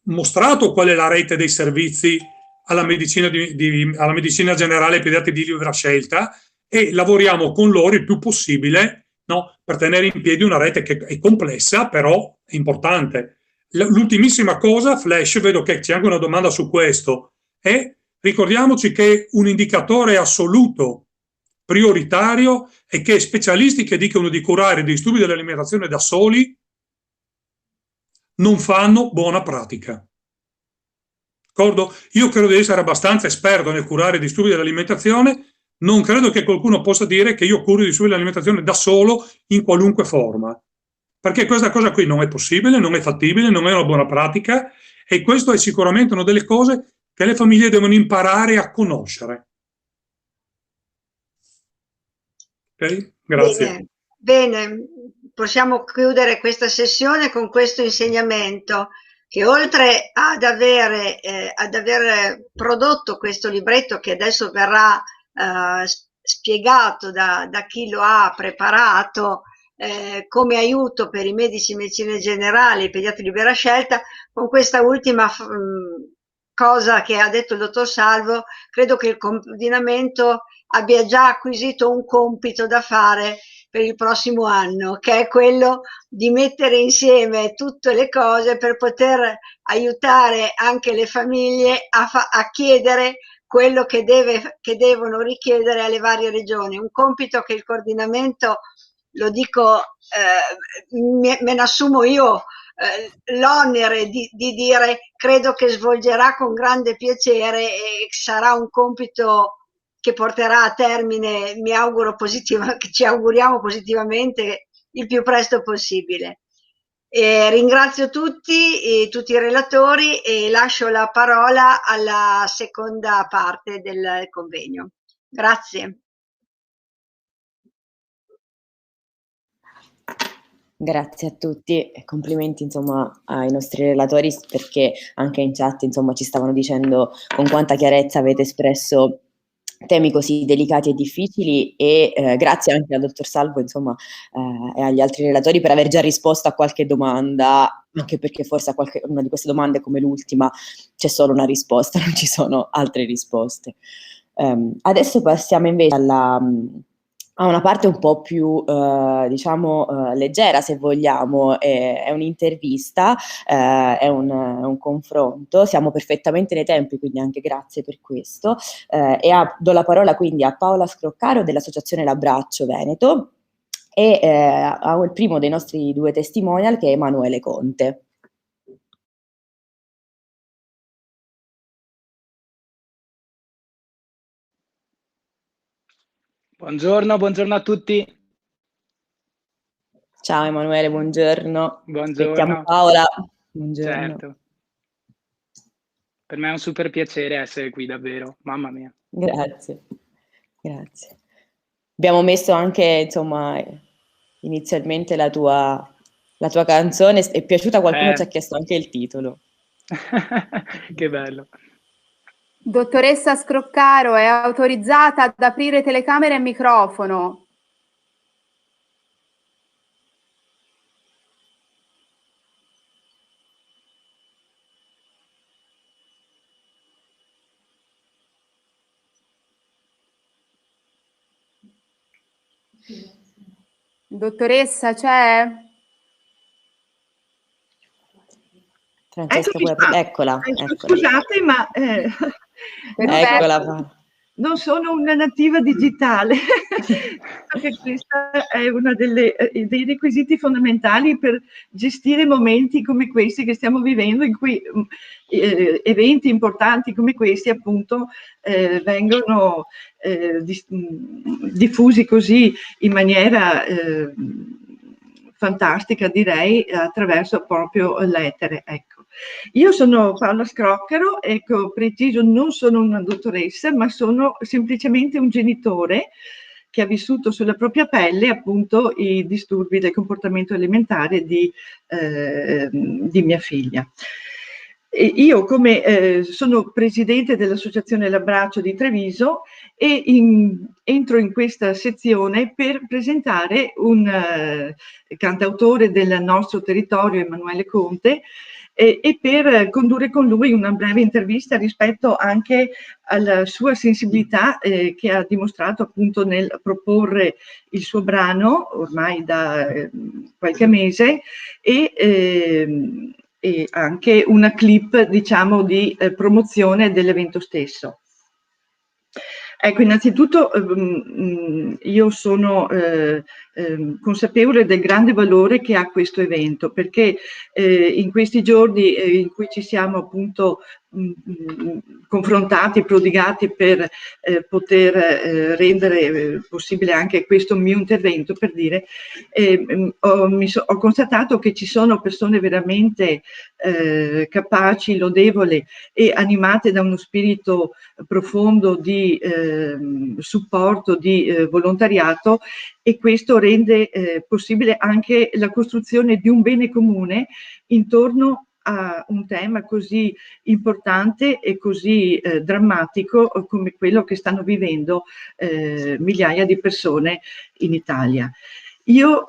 mostrato qual è la rete dei servizi alla medicina, alla medicina generale e pediatri di libera scelta, e lavoriamo con loro il più possibile, no, per tenere in piedi una rete che è complessa, però è importante. L'ultimissima cosa, flash, vedo che c'è anche una domanda su questo, ricordiamoci che un indicatore assoluto prioritario è che specialisti che dicono di curare dei disturbi dell'alimentazione da soli non fanno buona pratica. D'accordo? Io credo di essere abbastanza esperto nel curare disturbi dell'alimentazione, non credo che qualcuno possa dire che io curo i disturbi dell'alimentazione da solo in qualunque forma, perché questa cosa qui non è possibile, non è fattibile, non è una buona pratica, e questo è sicuramente una delle cose che le famiglie devono imparare a conoscere. Ok? Grazie. Bene, possiamo chiudere questa sessione con questo insegnamento, che oltre ad aver prodotto questo libretto che adesso verrà spiegato da chi lo ha preparato come aiuto per i medici di medicina generale e i pediatri di libera scelta, con questa ultima cosa che ha detto il dottor Salvo, credo che il coordinamento abbia già acquisito un compito da fare per il prossimo anno, che è quello di mettere insieme tutte le cose per poter aiutare anche le famiglie a chiedere quello che devono richiedere alle varie regioni. Un compito che il coordinamento, lo dico, me ne assumo io l'onere di dire, credo che svolgerà con grande piacere, e sarà un compito che porterà a termine, mi auguro che ci auguriamo positivamente il più presto possibile. Ringrazio tutti i relatori e lascio la parola alla seconda parte del convegno. Grazie. Grazie a tutti e complimenti insomma ai nostri relatori, perché anche in chat insomma ci stavano dicendo con quanta chiarezza avete espresso temi così delicati e difficili, e grazie anche al dottor Salvo insomma e agli altri relatori per aver già risposto a qualche domanda, anche perché forse a una di queste domande, come l'ultima, c'è solo una risposta, non ci sono altre risposte. Adesso passiamo invece a una parte un po' più leggera, se vogliamo. È un'intervista, è un confronto, siamo perfettamente nei tempi, quindi anche grazie per questo, e do la parola quindi a Paola Scroccaro dell'Associazione L'Abbraccio Veneto e al primo dei nostri due testimonial, che è Emanuele Conte. Buongiorno a tutti. Ciao Emanuele, buongiorno. Buongiorno. Aspettiamo Paola. Buongiorno. Certo. Per me è un super piacere essere qui, davvero, mamma mia. Grazie. Abbiamo messo anche, insomma, inizialmente la tua canzone, è piaciuta, qualcuno ci ha chiesto anche il titolo. Che bello. Dottoressa Scroccaro, è autorizzata ad aprire telecamera e microfono. Dottoressa, c'è? Francesca, eccola. Scusate, ma eccola. Non sono una nativa digitale, perché questa è una dei requisiti fondamentali per gestire momenti come questi che stiamo vivendo, in cui eventi importanti come questi appunto vengono diffusi così in maniera fantastica, direi, attraverso proprio l'etere, ecco. Io sono Paola Scroccaro, ecco, preciso, non sono una dottoressa, ma sono semplicemente un genitore che ha vissuto sulla propria pelle appunto i disturbi del comportamento alimentare di mia figlia. Io sono presidente dell'Associazione L'Abbraccio di Treviso e entro in questa sezione per presentare un cantautore del nostro territorio, Emanuele Conte, e per condurre con lui una breve intervista rispetto anche alla sua sensibilità che ha dimostrato appunto nel proporre il suo brano ormai da qualche mese e anche una clip, diciamo, di promozione dell'evento stesso. Ecco, innanzitutto io sono consapevole del grande valore che ha questo evento, perché in questi giorni in cui ci siamo appunto confrontati, prodigati per poter rendere possibile anche questo mio intervento, per dire, ho constatato che ci sono persone veramente capaci, lodevoli e animate da uno spirito profondo di supporto, di volontariato, e questo rende possibile anche la costruzione di un bene comune intorno a un tema così importante e così drammatico come quello che stanno vivendo migliaia di persone in Italia. Io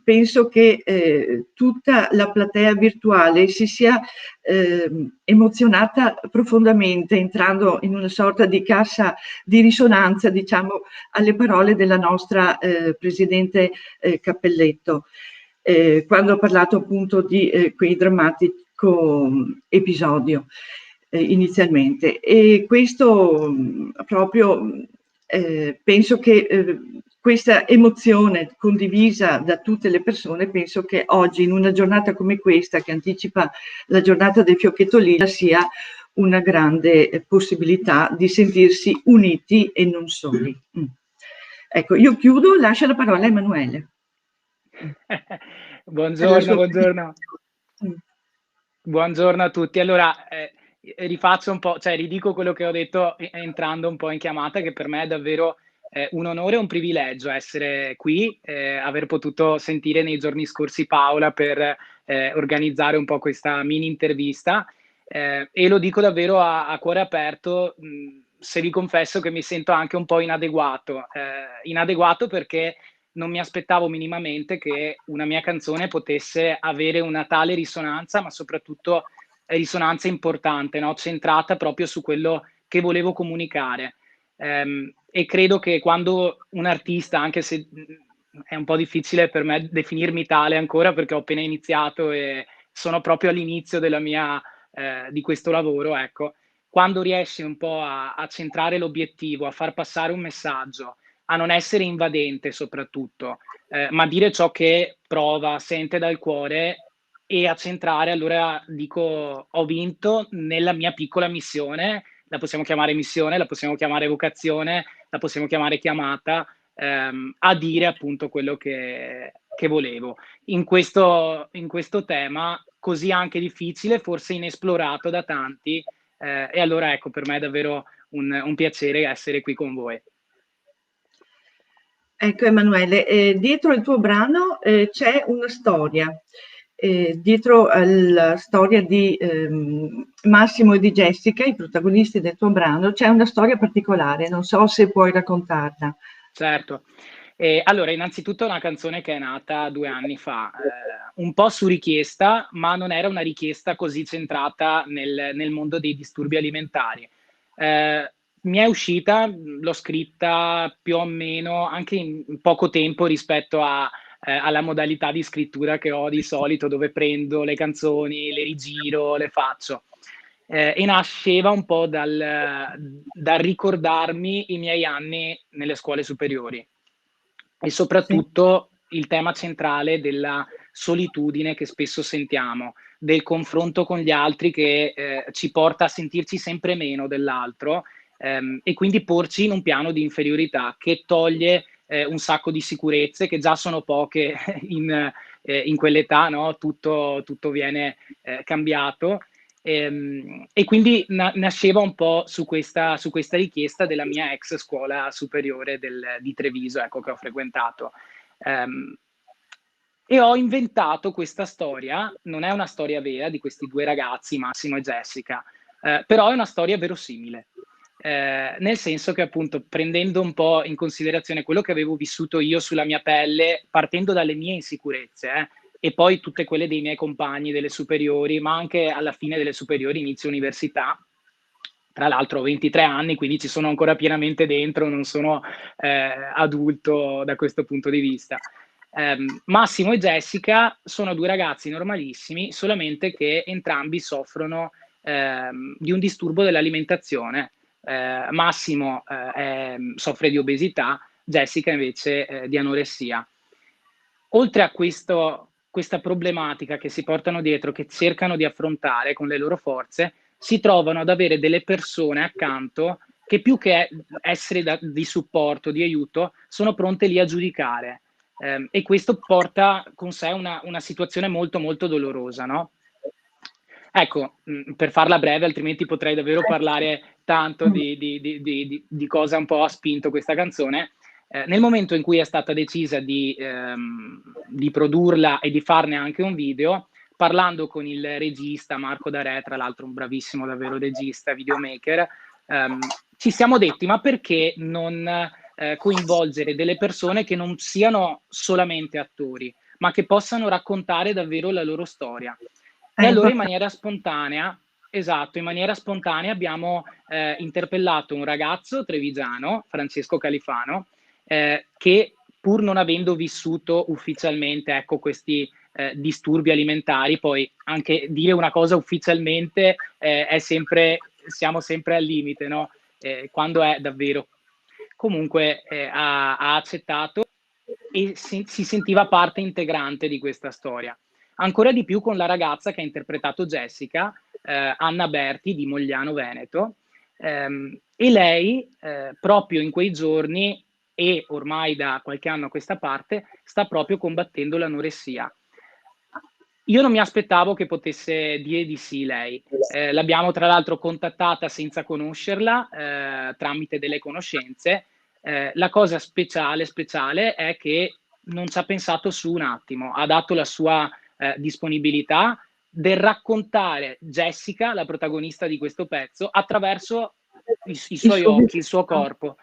penso che tutta la platea virtuale si sia emozionata profondamente, entrando in una sorta di cassa di risonanza, diciamo, alle parole della nostra Presidente Cappelletto, quando ha parlato appunto di quel drammatico episodio inizialmente. E questo proprio penso che questa emozione condivisa da tutte le persone, penso che oggi, in una giornata come questa, che anticipa la giornata del fiocchetto lila, sia una grande possibilità di sentirsi uniti e non soli. Ecco, io chiudo, lascio la parola a Emanuele. Buongiorno, buongiorno. Buongiorno a tutti. Allora, rifaccio un po', cioè ridico quello che ho detto entrando un po' in chiamata, che per me è davvero un onore e un privilegio essere qui, aver potuto sentire nei giorni scorsi Paola per organizzare un po' questa mini intervista, e lo dico davvero a cuore aperto, se vi confesso che mi sento anche un po' inadeguato perché non mi aspettavo minimamente che una mia canzone potesse avere una tale risonanza, ma soprattutto risonanza importante, no? Centrata proprio su quello che volevo comunicare. E credo che quando un artista, anche se è un po' difficile per me definirmi tale ancora perché ho appena iniziato e sono proprio all'inizio della mia, di questo lavoro, ecco, quando riesci un po' a centrare l'obiettivo, a far passare un messaggio, a non essere invadente soprattutto, ma dire ciò che prova, sente dal cuore e a centrare, allora dico ho vinto nella mia piccola missione, la possiamo chiamare missione, la possiamo chiamare vocazione, la possiamo chiamare chiamata, a dire appunto quello che volevo. In questo tema così anche difficile, forse inesplorato da tanti, e allora ecco, per me è davvero un piacere essere qui con voi. Ecco Emanuele, dietro il tuo brano c'è una storia. Dietro alla storia di Massimo e di Jessica, i protagonisti del tuo brano, c'è una storia particolare, non so se puoi raccontarla. Certo. Allora, innanzitutto è una canzone che è nata 2 anni fa, un po' su richiesta, ma non era una richiesta così centrata nel mondo dei disturbi alimentari. Mi è uscita, l'ho scritta più o meno anche in poco tempo rispetto alla modalità di scrittura che ho di solito, dove prendo le canzoni, le rigiro, le faccio. E nasceva un po' dal ricordarmi i miei anni nelle scuole superiori e soprattutto il tema centrale della solitudine che spesso sentiamo, del confronto con gli altri che ci porta a sentirci sempre meno dell'altro, e quindi porci in un piano di inferiorità che toglie un sacco di sicurezze che già sono poche in quell'età, no? Tutto viene cambiato. E quindi nasceva un po' su questa richiesta della mia ex scuola superiore di Treviso, ecco, che ho frequentato. E ho inventato questa storia, non è una storia vera di questi due ragazzi, Massimo e Jessica, però è una storia verosimile, nel senso che appunto prendendo un po' in considerazione quello che avevo vissuto io sulla mia pelle, partendo dalle mie insicurezze, e poi tutte quelle dei miei compagni delle superiori, ma anche alla fine delle superiori inizio università. Tra l'altro ho 23 anni, quindi ci sono ancora pienamente dentro, non sono adulto da questo punto di vista. Massimo e Jessica sono due ragazzi normalissimi, solamente che entrambi soffrono di un disturbo dell'alimentazione. Massimo soffre di obesità, Jessica invece di anoressia. Oltre a questa problematica che si portano dietro, che cercano di affrontare con le loro forze, si trovano ad avere delle persone accanto che più che essere di supporto, di aiuto, sono pronte lì a giudicare. E questo porta con sé una situazione molto molto dolorosa, no? Ecco, per farla breve, altrimenti potrei davvero parlare tanto di cosa un po' ha spinto questa canzone. Nel momento in cui è stata decisa di produrla e di farne anche un video, parlando con il regista Marco Darè, tra l'altro un bravissimo davvero regista, videomaker, ci siamo detti, ma perché non coinvolgere delle persone che non siano solamente attori, ma che possano raccontare davvero la loro storia? E allora in maniera spontanea, esatto, in maniera spontanea abbiamo interpellato un ragazzo trevigiano, Francesco Califano, che pur non avendo vissuto ufficialmente, ecco, questi disturbi alimentari, poi anche dire una cosa ufficialmente siamo sempre al limite, no? Quando è davvero. Comunque ha accettato e si sentiva parte integrante di questa storia. Ancora di più con la ragazza che ha interpretato Jessica, Anna Berti di Mogliano Veneto, e lei proprio in quei giorni e ormai da qualche anno a questa parte sta proprio combattendo l'anoressia. Io non mi aspettavo che potesse dire di sì lei. L'abbiamo tra l'altro contattata senza conoscerla, tramite delle conoscenze. La cosa speciale è che non ci ha pensato su un attimo, ha dato la sua disponibilità del raccontare Jessica, la protagonista di questo pezzo, attraverso i suoi occhi, il suo corpo,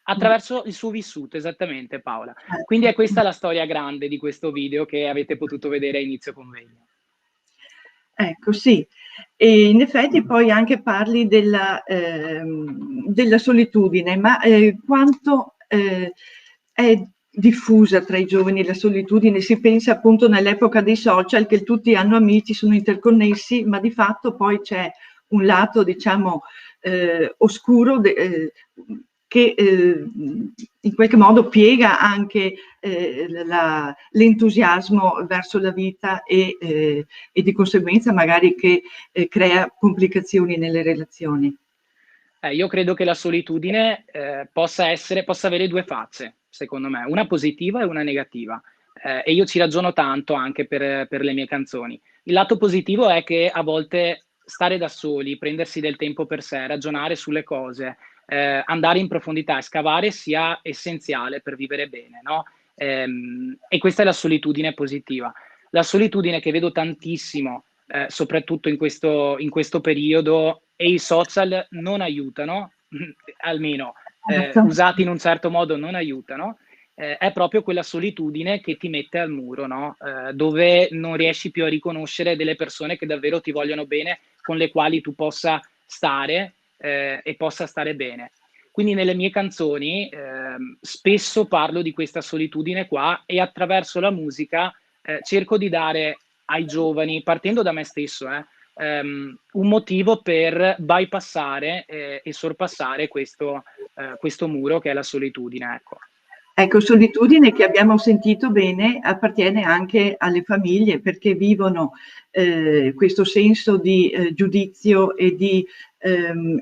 attraverso il suo vissuto, esattamente Paola. Quindi è questa la storia grande di questo video che avete potuto vedere a inizio convegno. Ecco, sì. E in effetti poi anche parli della solitudine, ma quanto è diffusa tra i giovani la solitudine? Si pensa appunto nell'epoca dei social che tutti hanno amici, sono interconnessi, ma di fatto poi c'è un lato, diciamo, oscuro che in qualche modo piega anche l'entusiasmo verso la vita e di conseguenza magari che crea complicazioni nelle relazioni. Io credo che la solitudine possa avere due facce, secondo me, una positiva e una negativa. E io ci ragiono tanto anche per le mie canzoni. Il lato positivo è che a volte stare da soli, prendersi del tempo per sé, ragionare sulle cose, andare in profondità e scavare sia essenziale per vivere bene, no? E questa è la solitudine positiva. La solitudine che vedo tantissimo, soprattutto in questo periodo, e i social non aiutano, almeno usati in un certo modo non aiutano, è proprio quella solitudine che ti mette al muro, no? Dove non riesci più a riconoscere delle persone che davvero ti vogliono bene, con le quali tu possa stare e possa stare bene. Quindi nelle mie canzoni spesso parlo di questa solitudine qua e attraverso la musica cerco di dare ai giovani, partendo da me stesso, un motivo per bypassare e sorpassare questo muro che è la solitudine, ecco. Ecco, solitudine che abbiamo sentito bene appartiene anche alle famiglie perché vivono questo senso di giudizio e di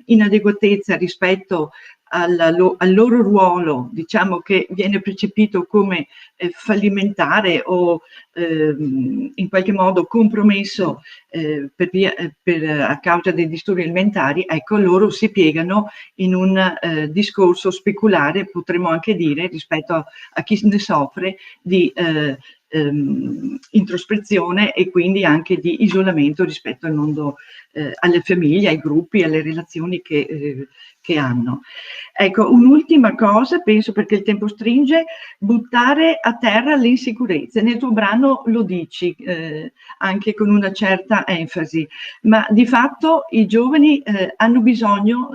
inadeguatezza rispetto al loro ruolo, diciamo, che viene percepito come fallimentare o in qualche modo compromesso a causa dei disturbi alimentari, ecco, loro si piegano in un discorso speculare, potremmo anche dire, rispetto a chi ne soffre, di introspezione e quindi anche di isolamento rispetto al mondo, alle famiglie, ai gruppi, alle relazioni che hanno. Ecco, un'ultima cosa, penso, perché il tempo stringe: buttare a terra le insicurezze. Nel tuo brano lo dici anche con una certa enfasi, ma di fatto i giovani hanno bisogno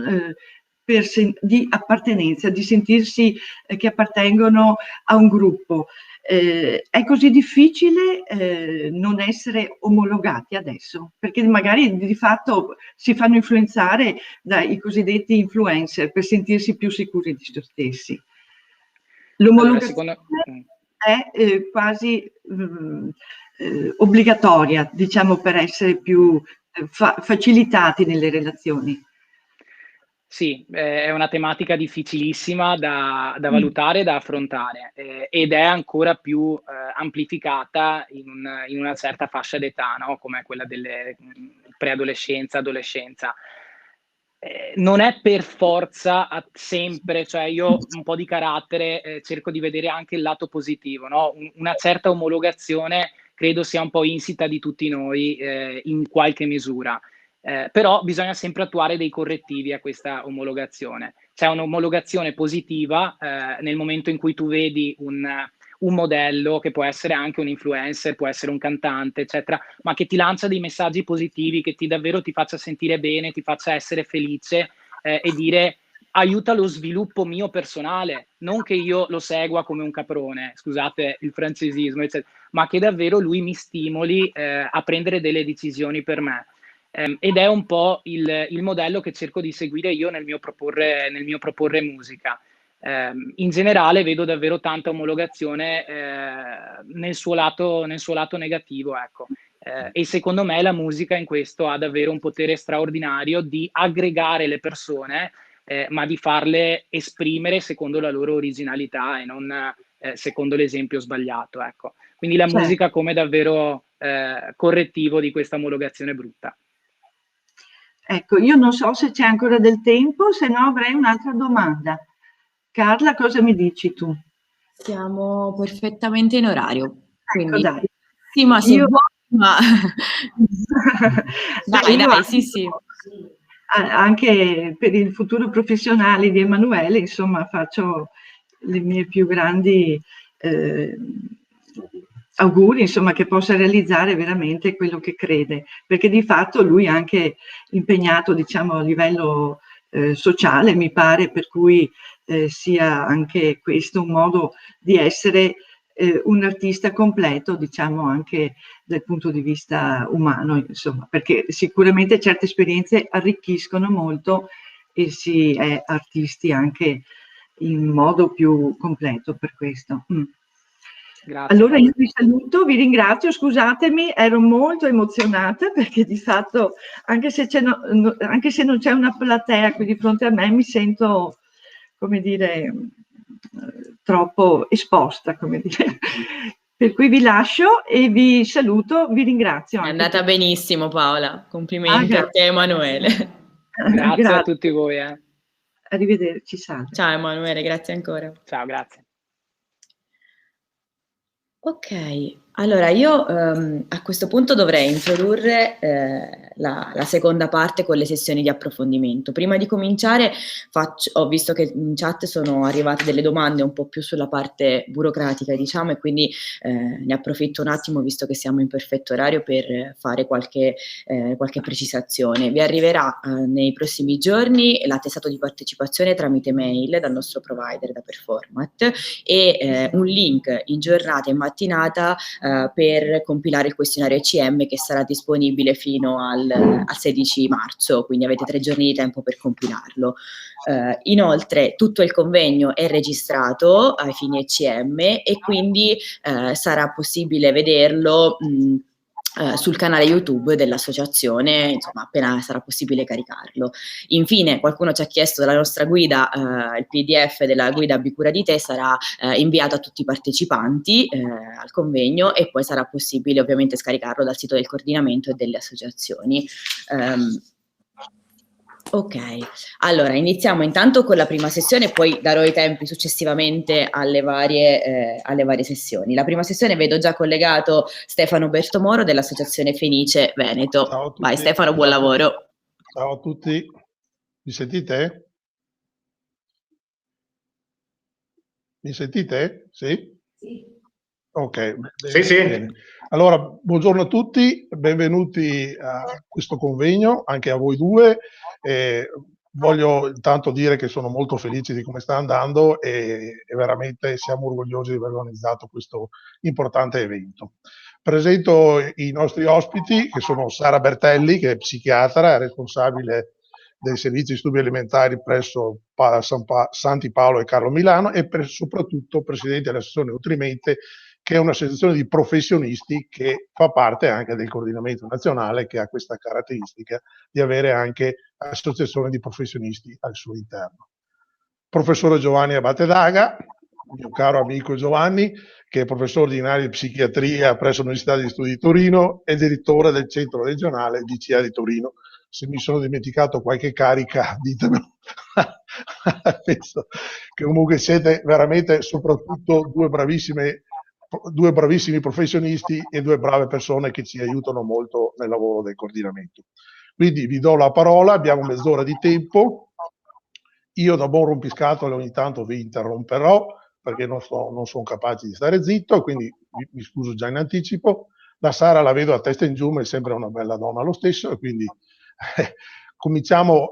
di appartenenza, di sentirsi che appartengono a un gruppo. È così difficile non essere omologati adesso, perché magari di fatto si fanno influenzare dai cosiddetti influencer per sentirsi più sicuri di se stessi. L'omologazione è quasi obbligatoria, diciamo, per essere più facilitati nelle relazioni. Sì, è una tematica difficilissima da valutare e da affrontare, ed è ancora più amplificata in una certa fascia d'età, no? Come quella delle preadolescenza, adolescenza. Non è per forza sempre, cioè io un po' di carattere cerco di vedere anche il lato positivo, no? Una certa omologazione credo sia un po' insita di tutti noi in qualche misura. Però bisogna sempre attuare dei correttivi a questa omologazione. C'è un'omologazione positiva nel momento in cui tu vedi un modello, che può essere anche un influencer, può essere un cantante, eccetera, ma che ti lancia dei messaggi positivi, che davvero ti faccia sentire bene, ti faccia essere felice e dire: aiuta lo sviluppo mio personale, non che io lo segua come un caprone, scusate il francesismo, eccetera, ma che davvero lui mi stimoli a prendere delle decisioni per me. Ed è un po' il modello che cerco di seguire io nel mio proporre musica. In generale vedo davvero tanta omologazione nel suo lato negativo, ecco. E secondo me la musica in questo ha davvero un potere straordinario di aggregare le persone, ma di farle esprimere secondo la loro originalità e non secondo l'esempio sbagliato, ecco. Quindi la musica come davvero correttivo di questa omologazione brutta. Ecco, io non so se c'è ancora del tempo, se no avrei un'altra domanda. Carla, cosa mi dici tu? Siamo perfettamente in orario. Quindi, ecco, dai. Sì, ma se vuoi, ma... dai, sì. Anche per il futuro professionale di Emanuele, insomma, faccio le mie più grandi auguri, insomma, che possa realizzare veramente quello che crede, perché di fatto lui è anche impegnato, diciamo, a livello sociale, mi pare, per cui sia anche questo un modo di essere un artista completo, diciamo, anche dal punto di vista umano, insomma, perché sicuramente certe esperienze arricchiscono molto e si è artisti anche in modo più completo per questo. Grazie. Allora io vi saluto, vi ringrazio, scusatemi, ero molto emozionata perché di fatto, anche se non c'è una platea qui di fronte a me, mi sento, come dire, troppo esposta, come dire. Per cui vi lascio e vi saluto, vi ringrazio. È andata benissimo, Paola, complimenti a te, Emanuele. Grazie a tutti voi. Arrivederci, salve. Ciao Emanuele, grazie ancora. Ciao, grazie. Ok, allora io a questo punto dovrei introdurre la seconda parte con le sessioni di approfondimento. Prima di cominciare ho visto che in chat sono arrivate delle domande un po' più sulla parte burocratica, diciamo, e quindi ne approfitto un attimo, visto che siamo in perfetto orario, per fare qualche precisazione. Vi arriverà nei prossimi giorni l'attestato di partecipazione tramite mail dal nostro provider, da Performat, e un link in giornata e mattinata per compilare il questionario ECM, che sarà disponibile fino al 16 marzo, quindi avete 3 giorni di tempo per compilarlo. Inoltre tutto il convegno è registrato ai fini ECM e quindi sarà possibile vederlo sul canale YouTube dell'associazione, insomma, appena sarà possibile caricarlo. Infine, qualcuno ci ha chiesto della nostra guida, il PDF della guida Abbi cura di te sarà inviato a tutti i partecipanti al convegno, e poi sarà possibile ovviamente scaricarlo dal sito del coordinamento e delle associazioni. Ok, allora iniziamo intanto con la prima sessione, poi darò i tempi successivamente alle varie sessioni. La prima sessione vedo già collegato Stefano Bertomoro dell'Associazione Fenice Veneto. Ciao a tutti. Vai Stefano, buon lavoro. Ciao a tutti, mi sentite? Mi sentite? Sì? Sì. Ok, bene, sì. Bene. Allora, buongiorno a tutti, benvenuti a questo convegno, anche a voi due. Voglio intanto dire che sono molto felice di come sta andando e veramente siamo orgogliosi di aver organizzato questo importante evento. Presento i nostri ospiti, che sono Sara Bertelli, che è psichiatra, è responsabile dei servizi di studi alimentari presso Santi Paolo e Carlo Milano, e soprattutto presidente dell'associazione Nutrimente, che è un'associazione di professionisti che fa parte anche del coordinamento nazionale, che ha questa caratteristica di avere anche associazioni di professionisti al suo interno. Professore Giovanni Abate Daga, mio caro amico Giovanni, che è professore ordinario di psichiatria presso l'Università degli Studi di Torino e direttore del centro regionale DCA di Torino. Se mi sono dimenticato qualche carica, ditemelo. Penso che comunque siete veramente soprattutto due bravissimi professionisti e due brave persone che ci aiutano molto nel lavoro del coordinamento. Quindi vi do la parola, abbiamo mezz'ora di tempo. Io da buon rompiscatole ogni tanto vi interromperò perché non sono capace di stare zitto, quindi mi scuso già in anticipo. La Sara la vedo a testa in giù, ma è sempre una bella donna lo stesso, e quindi cominciamo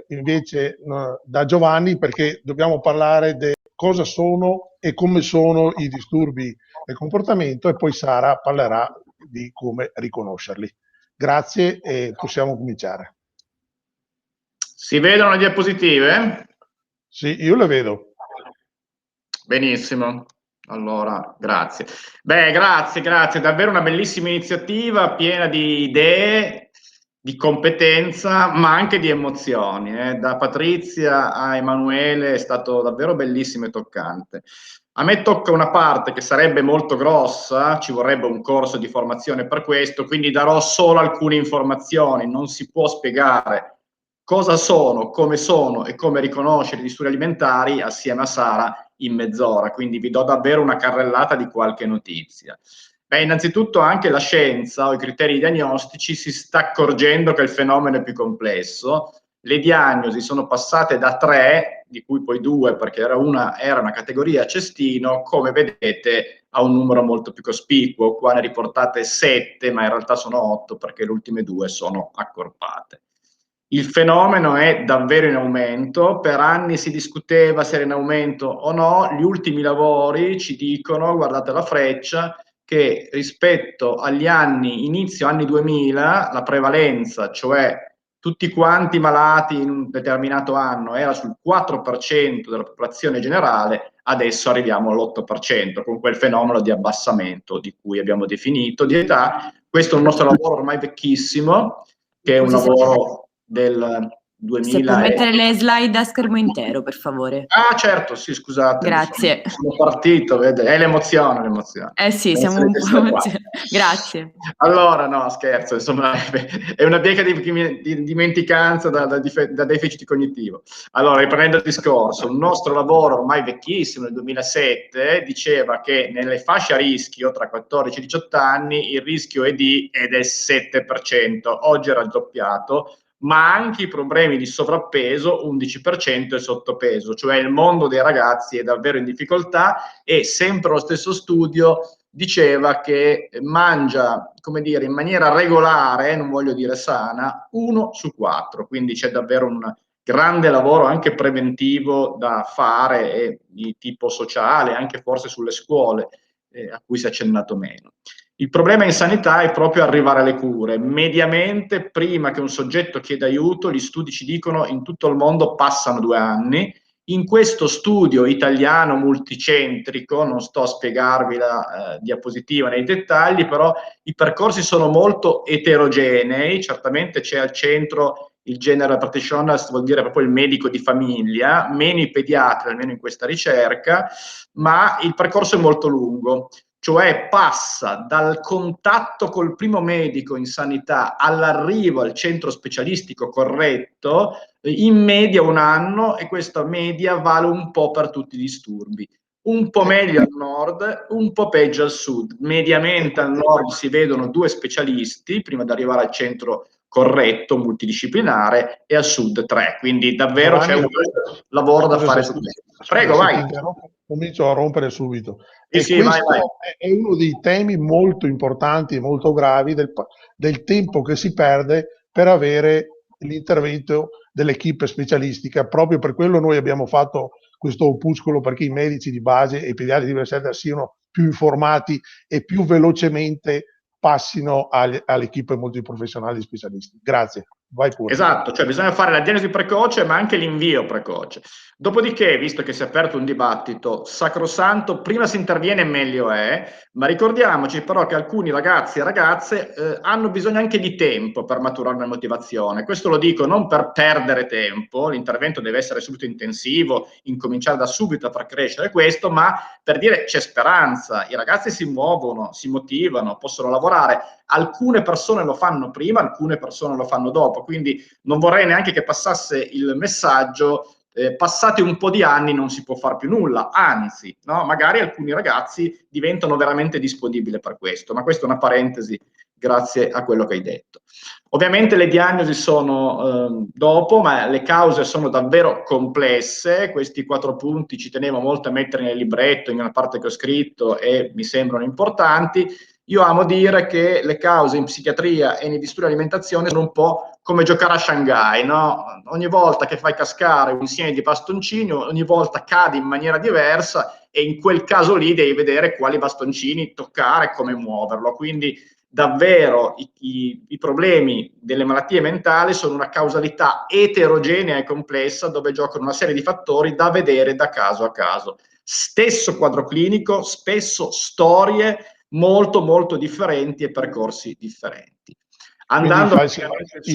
invece da Giovanni, perché dobbiamo parlare di cosa sono e come sono i disturbi del comportamento, e poi Sara parlerà di come riconoscerli. Grazie e possiamo cominciare. Si vedono le diapositive? Sì, io le vedo. Benissimo, allora grazie. Beh, grazie, davvero una bellissima iniziativa piena di idee, di competenza, ma anche di emozioni. Da Patrizia a Emanuele è stato davvero bellissimo e toccante. A me tocca una parte che sarebbe molto grossa, ci vorrebbe un corso di formazione per questo, quindi darò solo alcune informazioni. Non si può spiegare cosa sono e come riconoscere i disturbi alimentari assieme a Sara in mezz'ora, quindi vi do davvero una carrellata di qualche notizia. Beh, innanzitutto anche la scienza o i criteri diagnostici si sta accorgendo che il fenomeno è più complesso. Le diagnosi sono passate da 3, di cui poi 2 perché era una categoria a cestino, come vedete a un numero molto più cospicuo. Qua ne riportate 7, ma in realtà sono 8 perché le ultime 2 sono accorpate. Il fenomeno è davvero in aumento, per anni si discuteva se era in aumento o no, gli ultimi lavori ci dicono, guardate la freccia, che rispetto agli inizio anni 2000, la prevalenza, cioè tutti quanti malati in un determinato anno, era sul 4% della popolazione generale, adesso arriviamo all'8%, con quel fenomeno di abbassamento di cui abbiamo definito di età. Questo è un nostro lavoro ormai vecchissimo, che è un lavoro del 2000. Se può mettere le slide a schermo intero, per favore. Ah, certo, sì, scusate. Grazie. Sono partito, vede? È l'emozione. Sì, siamo un po' emozionati. Grazie. Allora, no, scherzo, insomma, è una bieca di dimenticanza da deficit cognitivo. Allora, riprendendo il discorso, un nostro lavoro ormai vecchissimo, nel 2007, diceva che nelle fasce a rischio, tra 14 e 18 anni, il rischio è del 7%, oggi è raddoppiato, ma anche i problemi di sovrappeso, 11% e sottopeso, cioè il mondo dei ragazzi è davvero in difficoltà, e sempre lo stesso studio diceva che mangia, come dire, in maniera regolare, non voglio dire sana, 1 su 4, quindi c'è davvero un grande lavoro anche preventivo da fare, e di tipo sociale, anche forse sulle scuole, a cui si è accennato meno. Il problema in sanità è proprio arrivare alle cure. Mediamente, prima che un soggetto chieda aiuto, gli studi ci dicono in tutto il mondo passano 2 anni, In questo studio italiano multicentrico, non sto a spiegarvi la diapositiva nei dettagli, però i percorsi sono molto eterogenei, certamente c'è al centro il general practitioner, vuol dire proprio il medico di famiglia, meno i pediatri, almeno in questa ricerca, ma il percorso è molto lungo, cioè passa dal contatto col primo medico in sanità all'arrivo al centro specialistico corretto, in media 1 anno, e questa media vale un po' per tutti i disturbi. Un po' meglio al nord, un po' peggio al sud. Mediamente al nord si vedono 2 specialisti prima di arrivare al centro corretto, multidisciplinare, e al sud 3. Quindi davvero c'è un lavoro da fare su questo. Prego, vai. Comincio a rompere subito. Sì, E sì, questo vai. è uno dei temi molto importanti e molto gravi del tempo che si perde per avere l'intervento dell'equipe specialistica. Proprio per quello noi abbiamo fatto questo opuscolo, perché i medici di base e i pediatri di Brescia siano più informati e più velocemente passino all'equipe multiprofessionale di specialisti. Grazie, vai pure. Esatto, cioè bisogna fare la diagnosi precoce ma anche l'invio precoce. Dopodiché, visto che si è aperto un dibattito sacrosanto, prima si interviene meglio è, ma ricordiamoci però che alcuni ragazzi e ragazze hanno bisogno anche di tempo per maturare una motivazione. Questo lo dico non per perdere tempo, l'intervento deve essere subito intensivo, incominciare da subito a far crescere questo, ma per dire c'è speranza, i ragazzi si muovono, si motivano, possono lavorare. Alcune persone lo fanno prima, alcune persone lo fanno dopo, quindi non vorrei neanche che passasse il messaggio passati un po' di anni non si può fare più nulla, anzi, no? Magari alcuni ragazzi diventano veramente disponibili per questo, ma questa è una parentesi grazie a quello che hai detto. Ovviamente le diagnosi sono dopo, ma le cause sono davvero complesse. Questi 4 punti ci tenevo molto a mettere nel libretto, in una parte che ho scritto, e mi sembrano importanti. Io amo dire che le cause in psichiatria e nei disturbi di alimentazione sono un po' come giocare a Shanghai, no? Ogni volta che fai cascare un insieme di bastoncini, ogni volta cadi in maniera diversa, e in quel caso lì devi vedere quali bastoncini toccare e come muoverlo. Quindi davvero i problemi delle malattie mentali sono una causalità eterogenea e complessa, dove giocano una serie di fattori da vedere da caso a caso. Stesso quadro clinico, spesso storie molto molto differenti e percorsi differenti. Andando i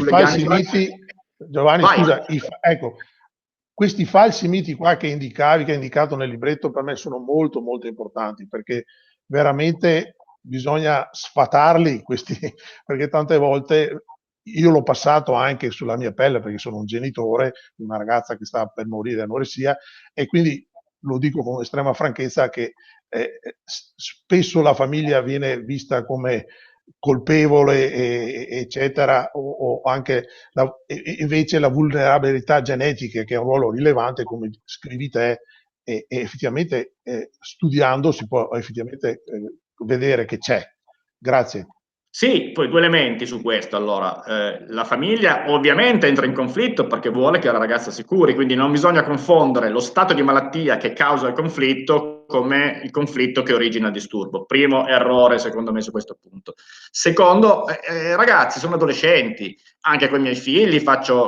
falsi miti, Giovanni, vai. Scusa, ecco, questi falsi miti qua che indicavi, che hai indicato nel libretto, per me sono molto molto importanti, perché veramente bisogna sfatarli perché tante volte io l'ho passato anche sulla mia pelle, perché sono un genitore di una ragazza che sta per morire di anoressia, e quindi lo dico con estrema franchezza che spesso la famiglia viene vista come colpevole, eccetera, o anche invece la vulnerabilità genetica, che è un ruolo rilevante, come scrivi te, e effettivamente studiando si può effettivamente vedere che c'è. Grazie. Sì, poi 2 elementi su questo. Allora, la famiglia ovviamente entra in conflitto perché vuole che la ragazza si curi, quindi non bisogna confondere lo stato di malattia che causa il conflitto come il conflitto che origina il disturbo. Primo errore, secondo me, su questo punto. Secondo, ragazzi, sono adolescenti, anche con i miei figli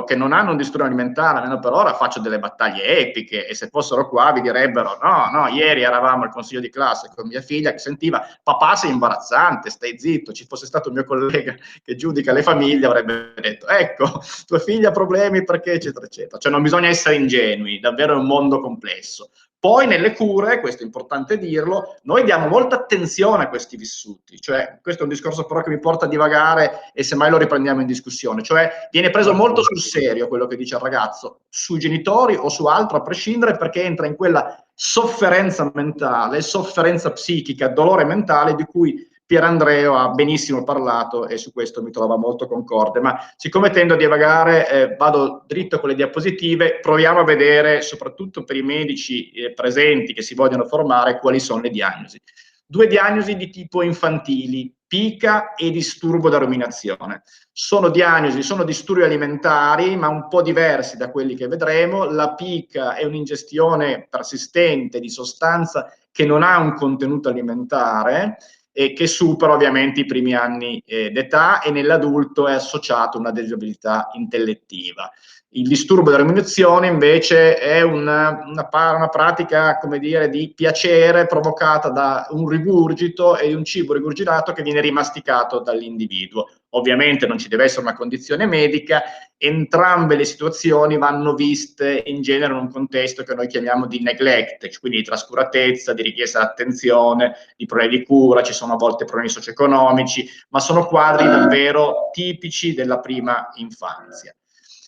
che non hanno un disturbo alimentare, almeno per ora faccio delle battaglie epiche, e se fossero qua vi direbbero no, ieri eravamo al consiglio di classe con mia figlia che sentiva papà sei imbarazzante, stai zitto, ci fosse stato un mio collega che giudica le famiglie avrebbe detto ecco, tua figlia ha problemi perché eccetera eccetera. Cioè non bisogna essere ingenui, davvero è un mondo complesso. Poi nelle cure, questo è importante dirlo, noi diamo molta attenzione a questi vissuti, cioè questo è un discorso però che mi porta a divagare e semmai lo riprendiamo in discussione, cioè viene preso molto sul serio quello che dice il ragazzo, sui genitori o su altro a prescindere, perché entra in quella sofferenza mentale, sofferenza psichica, dolore mentale di cui Pierandreo ha benissimo parlato e su questo mi trova molto concorde, ma siccome tendo a divagare vado dritto con le diapositive, proviamo a vedere soprattutto per i medici presenti che si vogliono formare quali sono le diagnosi. 2 diagnosi di tipo infantili, pica e disturbo da ruminazione. Sono diagnosi, sono disturbi alimentari, ma un po' diversi da quelli che vedremo. La pica è un'ingestione persistente di sostanza che non ha un contenuto alimentare. e che supera ovviamente i primi anni d'età, e nell'adulto è associato a una disabilità intellettiva. Il disturbo della ruminazione invece è una pratica, come dire, di piacere provocata da un rigurgito e di un cibo rigurgitato che viene rimasticato dall'individuo. Ovviamente non ci deve essere una condizione medica, entrambe le situazioni vanno viste in genere in un contesto che noi chiamiamo di neglect, quindi di trascuratezza, di richiesta di attenzione, di problemi di cura, ci sono a volte problemi socio-economici, ma sono quadri davvero tipici della prima infanzia.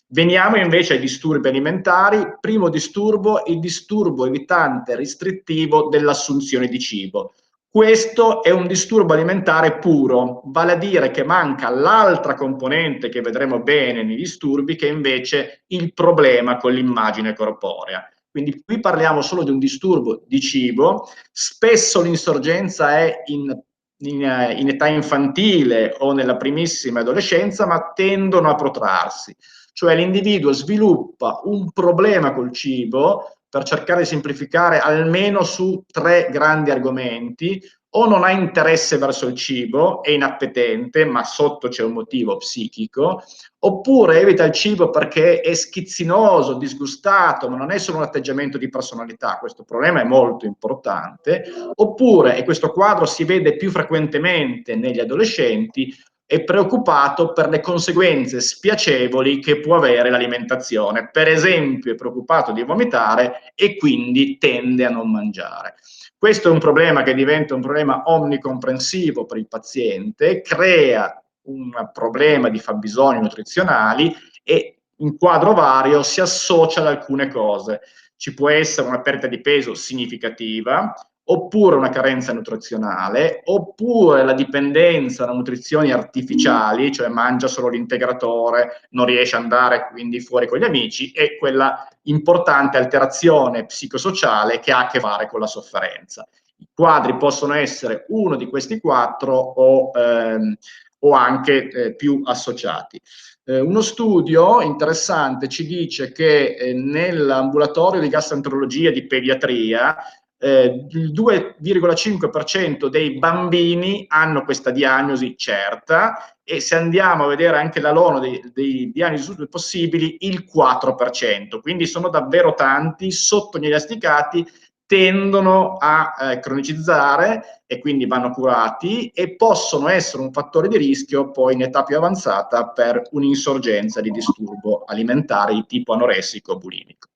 Veniamo invece ai disturbi alimentari. Primo disturbo, il disturbo evitante restrittivo dell'assunzione di cibo. Questo è un disturbo alimentare puro, vale a dire che manca l'altra componente che vedremo bene nei disturbi, che è invece il problema con l'immagine corporea. Quindi qui parliamo solo di un disturbo di cibo, spesso l'insorgenza è in età infantile o nella primissima adolescenza, ma tendono a protrarsi. Cioè l'individuo sviluppa un problema col cibo, per cercare di semplificare, almeno su 3 grandi argomenti: o non ha interesse verso il cibo, è inappetente, ma sotto c'è un motivo psichico, oppure evita il cibo perché è schizzinoso, disgustato, ma non è solo un atteggiamento di personalità, questo problema è molto importante, oppure, e questo quadro si vede più frequentemente negli adolescenti, è preoccupato per le conseguenze spiacevoli che può avere l'alimentazione. Per esempio, è preoccupato di vomitare e quindi tende a non mangiare. Questo è un problema che diventa un problema omnicomprensivo per il paziente, crea un problema di fabbisogni nutrizionali e in quadro vario si associa ad alcune cose. Ci può essere una perdita di peso significativa, oppure una carenza nutrizionale, oppure la dipendenza da nutrizioni artificiali, cioè mangia solo l'integratore, non riesce ad andare quindi fuori con gli amici, e quella importante alterazione psicosociale che ha a che fare con la sofferenza. I quadri possono essere uno di questi 4 o anche più associati. Uno studio interessante ci dice che nell'ambulatorio di gastroenterologia di pediatria il 2,5% dei bambini hanno questa diagnosi certa, e se andiamo a vedere anche l'alono dei diagnosi possibili, il 4%, quindi sono davvero tanti, sottodiagnosticati, tendono a cronicizzare e quindi vanno curati, e possono essere un fattore di rischio poi in età più avanzata per un'insorgenza di disturbo alimentare di tipo anoressico bulimico.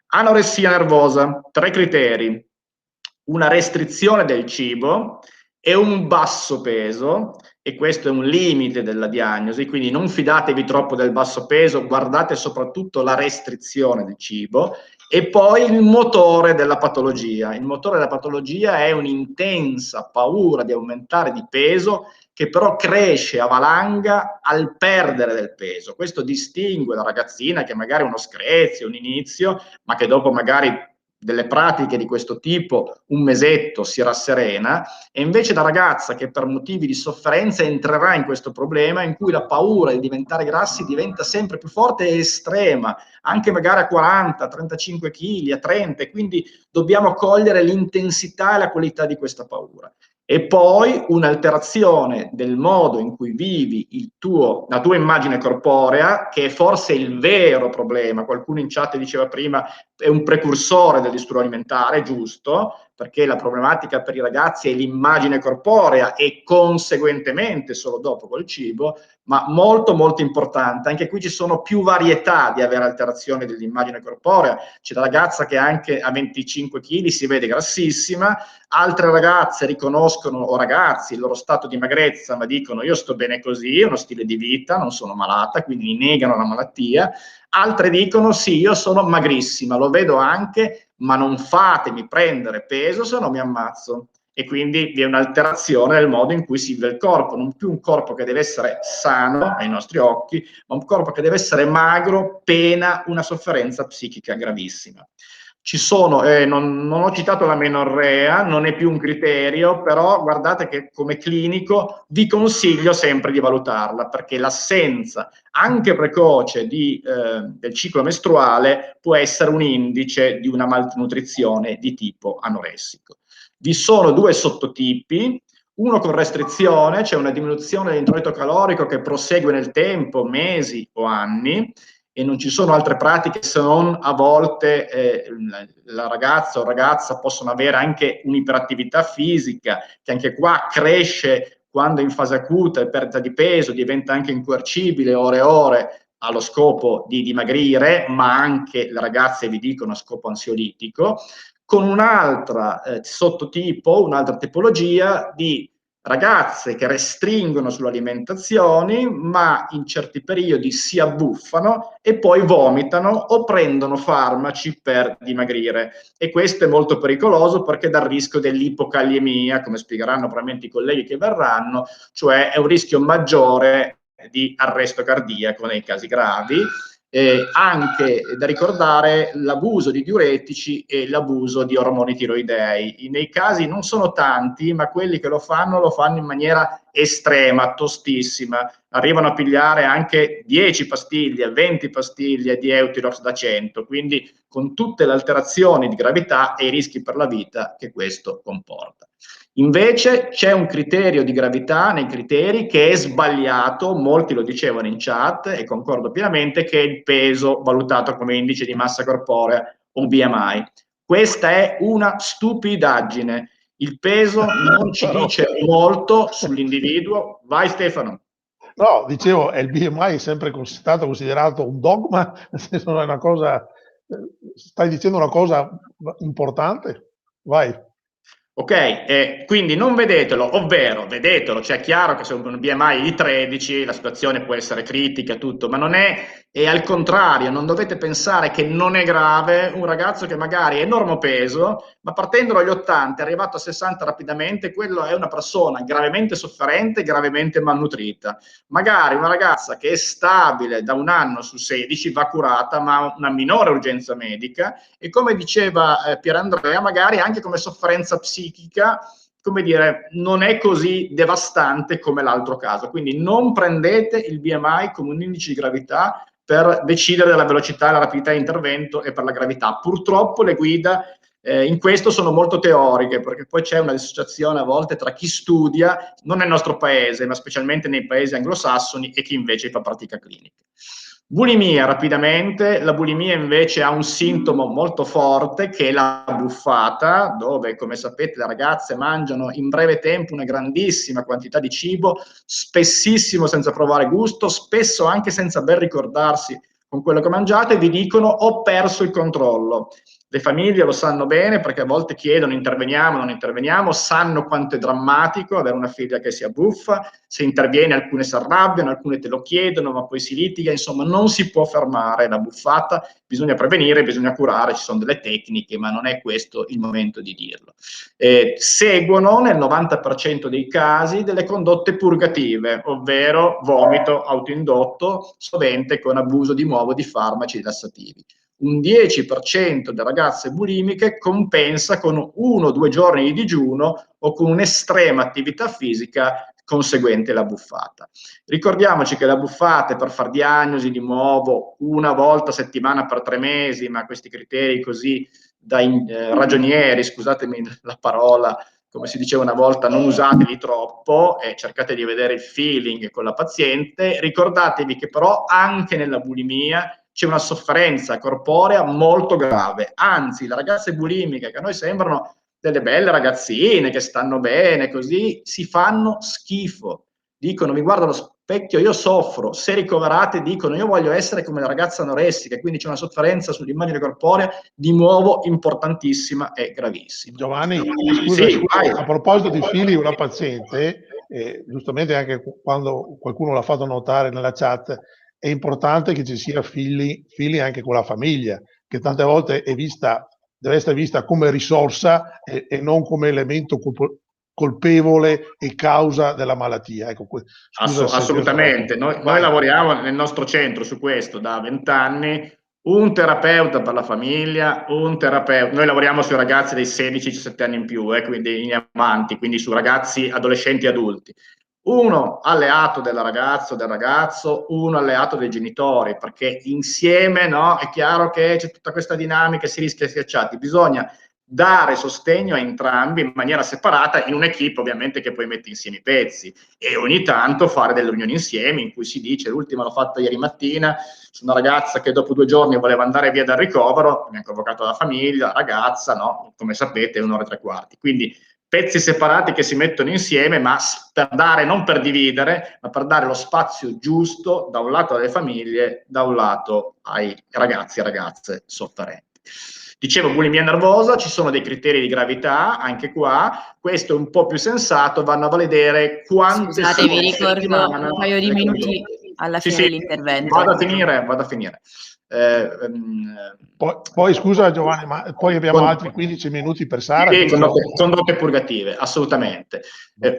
Anoressia nervosa, 3 criteri: una restrizione del cibo e un basso peso, e questo è un limite della diagnosi, quindi non fidatevi troppo del basso peso, guardate soprattutto la restrizione del cibo. E poi il motore della patologia. Il motore della patologia è un'intensa paura di aumentare di peso, che però cresce a valanga al perdere del peso. Questo distingue la ragazzina che magari ha uno screzio, un inizio, ma che dopo magari delle pratiche di questo tipo un mesetto si rasserena, e invece la ragazza che per motivi di sofferenza entrerà in questo problema in cui la paura di diventare grassi diventa sempre più forte e estrema, anche magari a 40, 35 kg, a 30, e quindi dobbiamo cogliere l'intensità e la qualità di questa paura. E poi un'alterazione del modo in cui vivi la tua immagine corporea, che è forse il vero problema. Qualcuno in chat diceva prima è un precursore del disturbo alimentare, giusto, perché la problematica per i ragazzi è l'immagine corporea e conseguentemente solo dopo col cibo, ma molto molto importante. Anche qui ci sono più varietà di avere alterazioni dell'immagine corporea. C'è la ragazza che anche a 25 kg si vede grassissima, altre ragazze riconoscono, o ragazzi, il loro stato di magrezza, ma dicono io sto bene così, è uno stile di vita, non sono malata, quindi negano la malattia. Altre dicono sì, io sono magrissima, lo vedo anche, ma non fatemi prendere peso se no mi ammazzo. E quindi vi è un'alterazione nel modo in cui si vive il corpo, non più un corpo che deve essere sano ai nostri occhi, ma un corpo che deve essere magro, pena una sofferenza psichica gravissima. Ci sono, non ho citato la menorrea, non è più un criterio, però guardate che come clinico vi consiglio sempre di valutarla, perché l'assenza anche precoce del ciclo mestruale può essere un indice di una malnutrizione di tipo anoressico. Vi sono 2 sottotipi, uno con restrizione, c'è una diminuzione dell'introito calorico che prosegue nel tempo, mesi o anni, e non ci sono altre pratiche se non a volte la ragazza o ragazza possono avere anche un'iperattività fisica, che anche qua cresce quando in fase acuta è perdita di peso, diventa anche incoercibile ore e ore allo scopo di dimagrire, ma anche le ragazze vi dicono a scopo ansiolitico, con un'altra sottotipo, un'altra tipologia di ragazze che restringono sulle alimentazioni, ma in certi periodi si abbuffano e poi vomitano o prendono farmaci per dimagrire. E questo è molto pericoloso perché dà il rischio dell'ipocaliemia, come spiegheranno probabilmente i colleghi che verranno, cioè è un rischio maggiore di arresto cardiaco nei casi gravi. Anche da ricordare l'abuso di diuretici e l'abuso di ormoni tiroidei. Nei casi non sono tanti, ma quelli che lo fanno in maniera estrema, tostissima. Arrivano a pigliare anche 10 pastiglie, 20 pastiglie di Eutirox da 100, quindi con tutte le alterazioni di gravità e i rischi per la vita che questo comporta. Invece c'è un criterio di gravità nei criteri che è sbagliato, molti lo dicevano in chat e concordo pienamente, che è il peso valutato come indice di massa corporea o BMI. Questa è una stupidaggine. Il peso non ci dice molto sull'individuo. Vai Stefano. No, dicevo, il BMI è sempre stato considerato un dogma, nel senso non è una cosa, stai dicendo una cosa importante? Vai. Ok, quindi non vedetelo, ovvero vedetelo, cioè è chiaro che se un BMI di 13 la situazione può essere critica, tutto, ma non è, e al contrario, non dovete pensare che non è grave un ragazzo che magari è normopeso, ma partendo dagli 80 è arrivato a 60 rapidamente, quello è una persona gravemente sofferente, gravemente malnutrita. Magari una ragazza che è stabile da 1 anno su 16 va curata, ma ha una minore urgenza medica, e come diceva Pierandrea, magari anche come sofferenza psichica, come dire, non è così devastante come l'altro caso. Quindi non prendete il BMI come un indice di gravità per decidere della velocità e la rapidità di intervento e per la gravità. Purtroppo le guide in questo sono molto teoriche, perché poi c'è una dissociazione a volte tra chi studia, non nel nostro paese, ma specialmente nei paesi anglosassoni, e chi invece fa pratica clinica. Bulimia, rapidamente. La bulimia invece ha un sintomo molto forte che è la buffata, dove, come sapete, le ragazze mangiano in breve tempo una grandissima quantità di cibo, spessissimo senza provare gusto, spesso anche senza ben ricordarsi con quello che mangiate, e vi dicono ho perso il controllo. Le famiglie lo sanno bene perché a volte chiedono interveniamo, non interveniamo, sanno quanto è drammatico avere una figlia che si abbuffa, se interviene alcune si arrabbiano, alcune te lo chiedono, ma poi si litiga, insomma non si può fermare la buffata, bisogna prevenire, bisogna curare, ci sono delle tecniche, ma non è questo il momento di dirlo. Seguono nel 90% dei casi delle condotte purgative, ovvero vomito autoindotto, sovente con abuso di nuovo di farmaci rilassativi. Un 10% delle ragazze bulimiche compensa con 1 o 2 giorni di digiuno o con un'estrema attività fisica conseguente alla buffata. Ricordiamoci che la buffata è per far diagnosi di nuovo 1 volta a settimana per 3 mesi, ma questi criteri così da ragionieri, scusatemi la parola, come si diceva una volta, non usateli troppo e cercate di vedere il feeling con la paziente. Ricordatevi che però anche nella bulimia c'è una sofferenza corporea molto grave, anzi le ragazze bulimiche che a noi sembrano delle belle ragazzine che stanno bene, così si fanno schifo, dicono mi guardo allo specchio, io soffro, se ricoverate dicono io voglio essere come la ragazza anoressica, quindi c'è una sofferenza sull'immagine corporea di nuovo importantissima e gravissima. Giovanni, scusa, sì, a proposito di figli, una paziente, giustamente anche quando qualcuno l'ha fatto notare nella chat, è importante che ci sia figli anche con la famiglia, che tante volte deve essere vista come risorsa e non come elemento colpevole e causa della malattia. Ecco, assolutamente, noi lavoriamo nel nostro centro su questo da 20 anni, un terapeuta per la famiglia, un terapeuta, noi lavoriamo sui ragazzi dei 16-17 anni in più, quindi in avanti, quindi su ragazzi, adolescenti e adulti. Uno alleato della ragazza o del ragazzo, uno alleato dei genitori, perché insieme, no, è chiaro che c'è tutta questa dinamica e si rischia schiacciati. Bisogna dare sostegno a entrambi in maniera separata, in un'equipe ovviamente che poi mette insieme i pezzi, e ogni tanto fare delle riunioni insieme in cui si dice, l'ultima l'ho fatta ieri mattina, su una ragazza che dopo 2 giorni voleva andare via dal ricovero, mi ha convocato la famiglia, la ragazza, no? Come sapete, 1 ora e 3/4. Quindi pezzi separati che si mettono insieme, ma per dare, non per dividere, ma per dare lo spazio giusto da un lato alle famiglie, da un lato ai ragazzi e ragazze sofferenti. Dicevo, bulimia nervosa, ci sono dei criteri di gravità, anche qua, questo è un po' più sensato, vanno a vedere quante Scusate, vi ricordo un paio di minuti alla fine dell'intervento. Vado a finire. Poi scusa Giovanni, ma poi abbiamo altri 15 minuti per Sara. Sì, condotte purgative, assolutamente.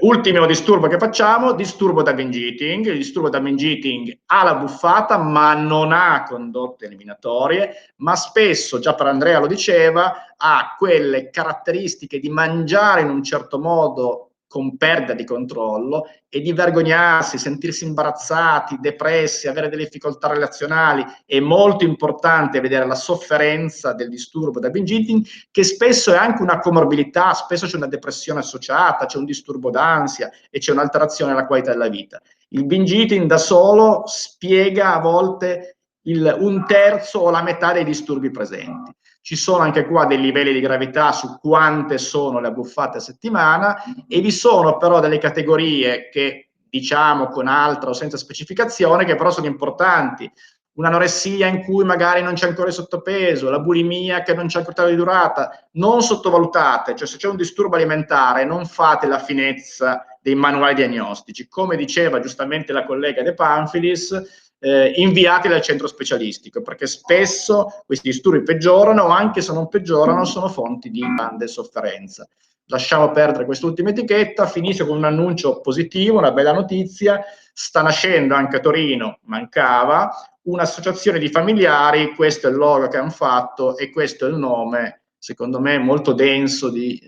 Ultimo disturbo che facciamo, disturbo da binge eating. Il disturbo da binge eating ha la buffata ma non ha condotte eliminatorie, ma spesso, già per Andrea lo diceva, ha quelle caratteristiche di mangiare in un certo modo con perdita di controllo e di vergognarsi, sentirsi imbarazzati, depressi, avere delle difficoltà relazionali. È molto importante vedere la sofferenza del disturbo da binge eating, che spesso è anche una comorbilità, spesso c'è una depressione associata, c'è un disturbo d'ansia e c'è un'alterazione della qualità della vita. Il binge eating da solo spiega a volte 1/3 o la metà dei disturbi presenti. Ci sono anche qua dei livelli di gravità su quante sono le abbuffate a settimana, e vi sono però delle categorie che diciamo con altra o senza specificazione, che però sono importanti. Un'anoressia in cui magari non c'è ancora il sottopeso, la bulimia che non c'è ancora di durata, non sottovalutate, cioè se c'è un disturbo alimentare non fate la finezza dei manuali diagnostici, come diceva giustamente la collega De Panfilis, inviateli al centro specialistico, perché spesso questi disturbi peggiorano, o anche se non peggiorano sono fonti di grande sofferenza. Lasciamo perdere quest'ultima etichetta, finisco con un annuncio positivo, una bella notizia: sta nascendo anche a Torino, mancava, un'associazione di familiari, questo è il logo che hanno fatto e questo è il nome, secondo me molto denso di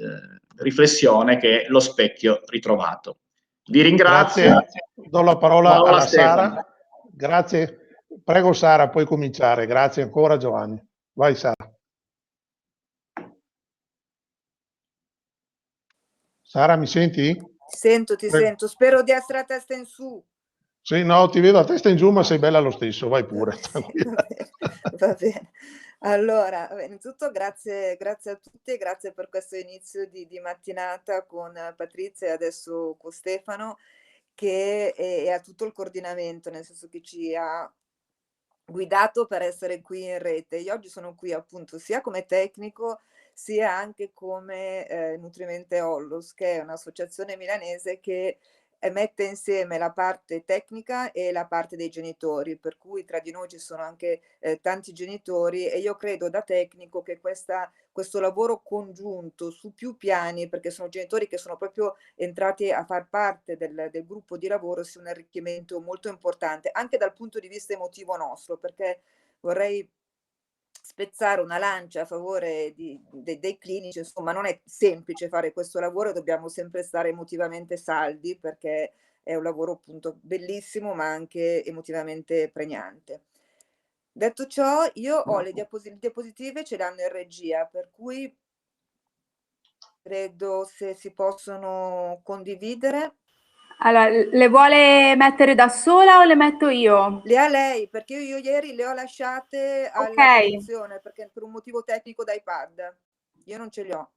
riflessione, che è Lo Specchio Ritrovato. Vi ringrazio. Grazie. Do la parola alla Sara. Grazie. Prego Sara, puoi cominciare. Grazie ancora Giovanni. Vai Sara. Sara, mi senti? Sento, ti sento. Spero di essere a testa in su. Sì, no, ti vedo a testa in giù, ma sei bella lo stesso. Vai pure. Va bene. Allora, innanzitutto grazie a tutti e grazie per questo inizio di mattinata con Patrizia e adesso con Stefano, che è a tutto il coordinamento, nel senso che ci ha guidato per essere qui in rete. Io oggi sono qui appunto sia come tecnico sia anche come Nutrimente Ollos, che è un'associazione milanese che mette insieme la parte tecnica e la parte dei genitori, per cui tra di noi ci sono anche tanti genitori, e io credo da tecnico che questo lavoro congiunto su più piani, perché sono genitori che sono proprio entrati a far parte del gruppo di lavoro, sia un arricchimento molto importante, anche dal punto di vista emotivo nostro, perché vorrei spezzare una lancia a favore dei clinici. Insomma, non è semplice fare questo lavoro, dobbiamo sempre stare emotivamente saldi, perché è un lavoro appunto bellissimo ma anche emotivamente pregnante. Detto ciò, io ho le diapositive, ce l'hanno in regia, per cui credo se si possono condividere. Allora, le vuole mettere da sola o le metto io? Le ha lei, perché io ieri le ho lasciate alla produzione, perché per un motivo tecnico d'iPad. Io non ce li ho.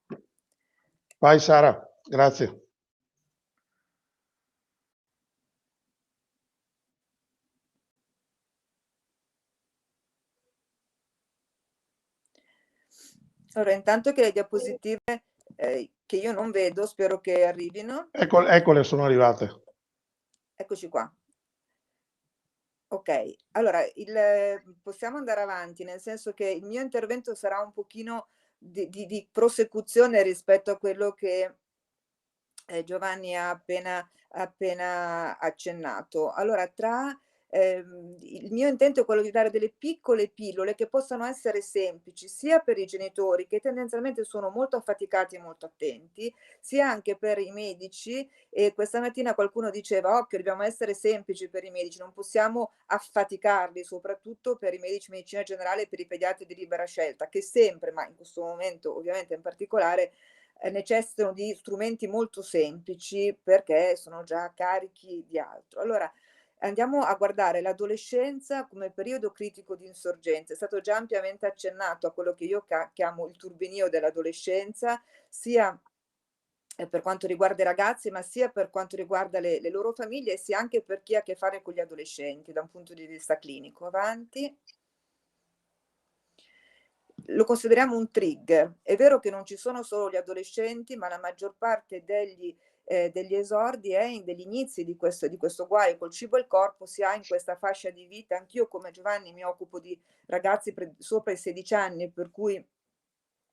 Vai Sara, grazie. Allora, intanto che le diapositive che io non vedo, spero che arrivino. Eccole, sono arrivate. Eccoci qua. Ok, allora possiamo andare avanti, nel senso che il mio intervento sarà un pochino di prosecuzione rispetto a quello che Giovanni ha appena accennato. Allora, tra il mio intento è quello di dare delle piccole pillole che possano essere semplici sia per i genitori, che tendenzialmente sono molto affaticati e molto attenti, sia anche per i medici. E questa mattina qualcuno diceva: occhio, dobbiamo essere semplici per i medici, non possiamo affaticarli, soprattutto per i medici di medicina generale e per i pediatri di libera scelta, che sempre, ma in questo momento ovviamente in particolare, necessitano di strumenti molto semplici perché sono già carichi di altro. Allora, andiamo a guardare l'adolescenza come periodo critico di insorgenza. È stato già ampiamente accennato a quello che io chiamo il turbinio dell'adolescenza, sia per quanto riguarda i ragazzi, ma sia per quanto riguarda le loro famiglie, e sia anche per chi ha a che fare con gli adolescenti da un punto di vista clinico. Avanti. Lo consideriamo un trigger. È vero che non ci sono solo gli adolescenti, ma la maggior parte degli esordi degli inizi di questo guaio col cibo e il corpo si ha in questa fascia di vita. Anch'io, come Giovanni, mi occupo di ragazzi sopra i 16 anni, per cui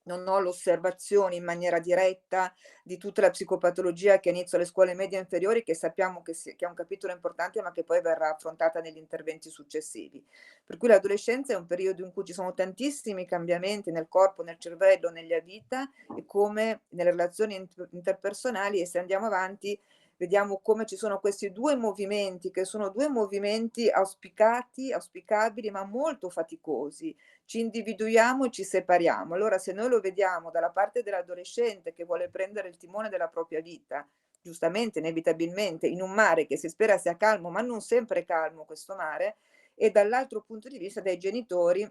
non ho l'osservazione in maniera diretta di tutta la psicopatologia che inizia alle scuole medie e inferiori, che sappiamo che è un capitolo importante, ma che poi verrà affrontata negli interventi successivi. Per cui l'adolescenza è un periodo in cui ci sono tantissimi cambiamenti nel corpo, nel cervello, nella vita e come nelle relazioni interpersonali. E se andiamo avanti vediamo come ci sono questi due movimenti, che sono due movimenti auspicabili, ma molto faticosi. Ci individuiamo e ci separiamo. Allora, se noi lo vediamo dalla parte dell'adolescente che vuole prendere il timone della propria vita, giustamente, inevitabilmente, in un mare che si spera sia calmo, ma non sempre è calmo questo mare, e dall'altro punto di vista dei genitori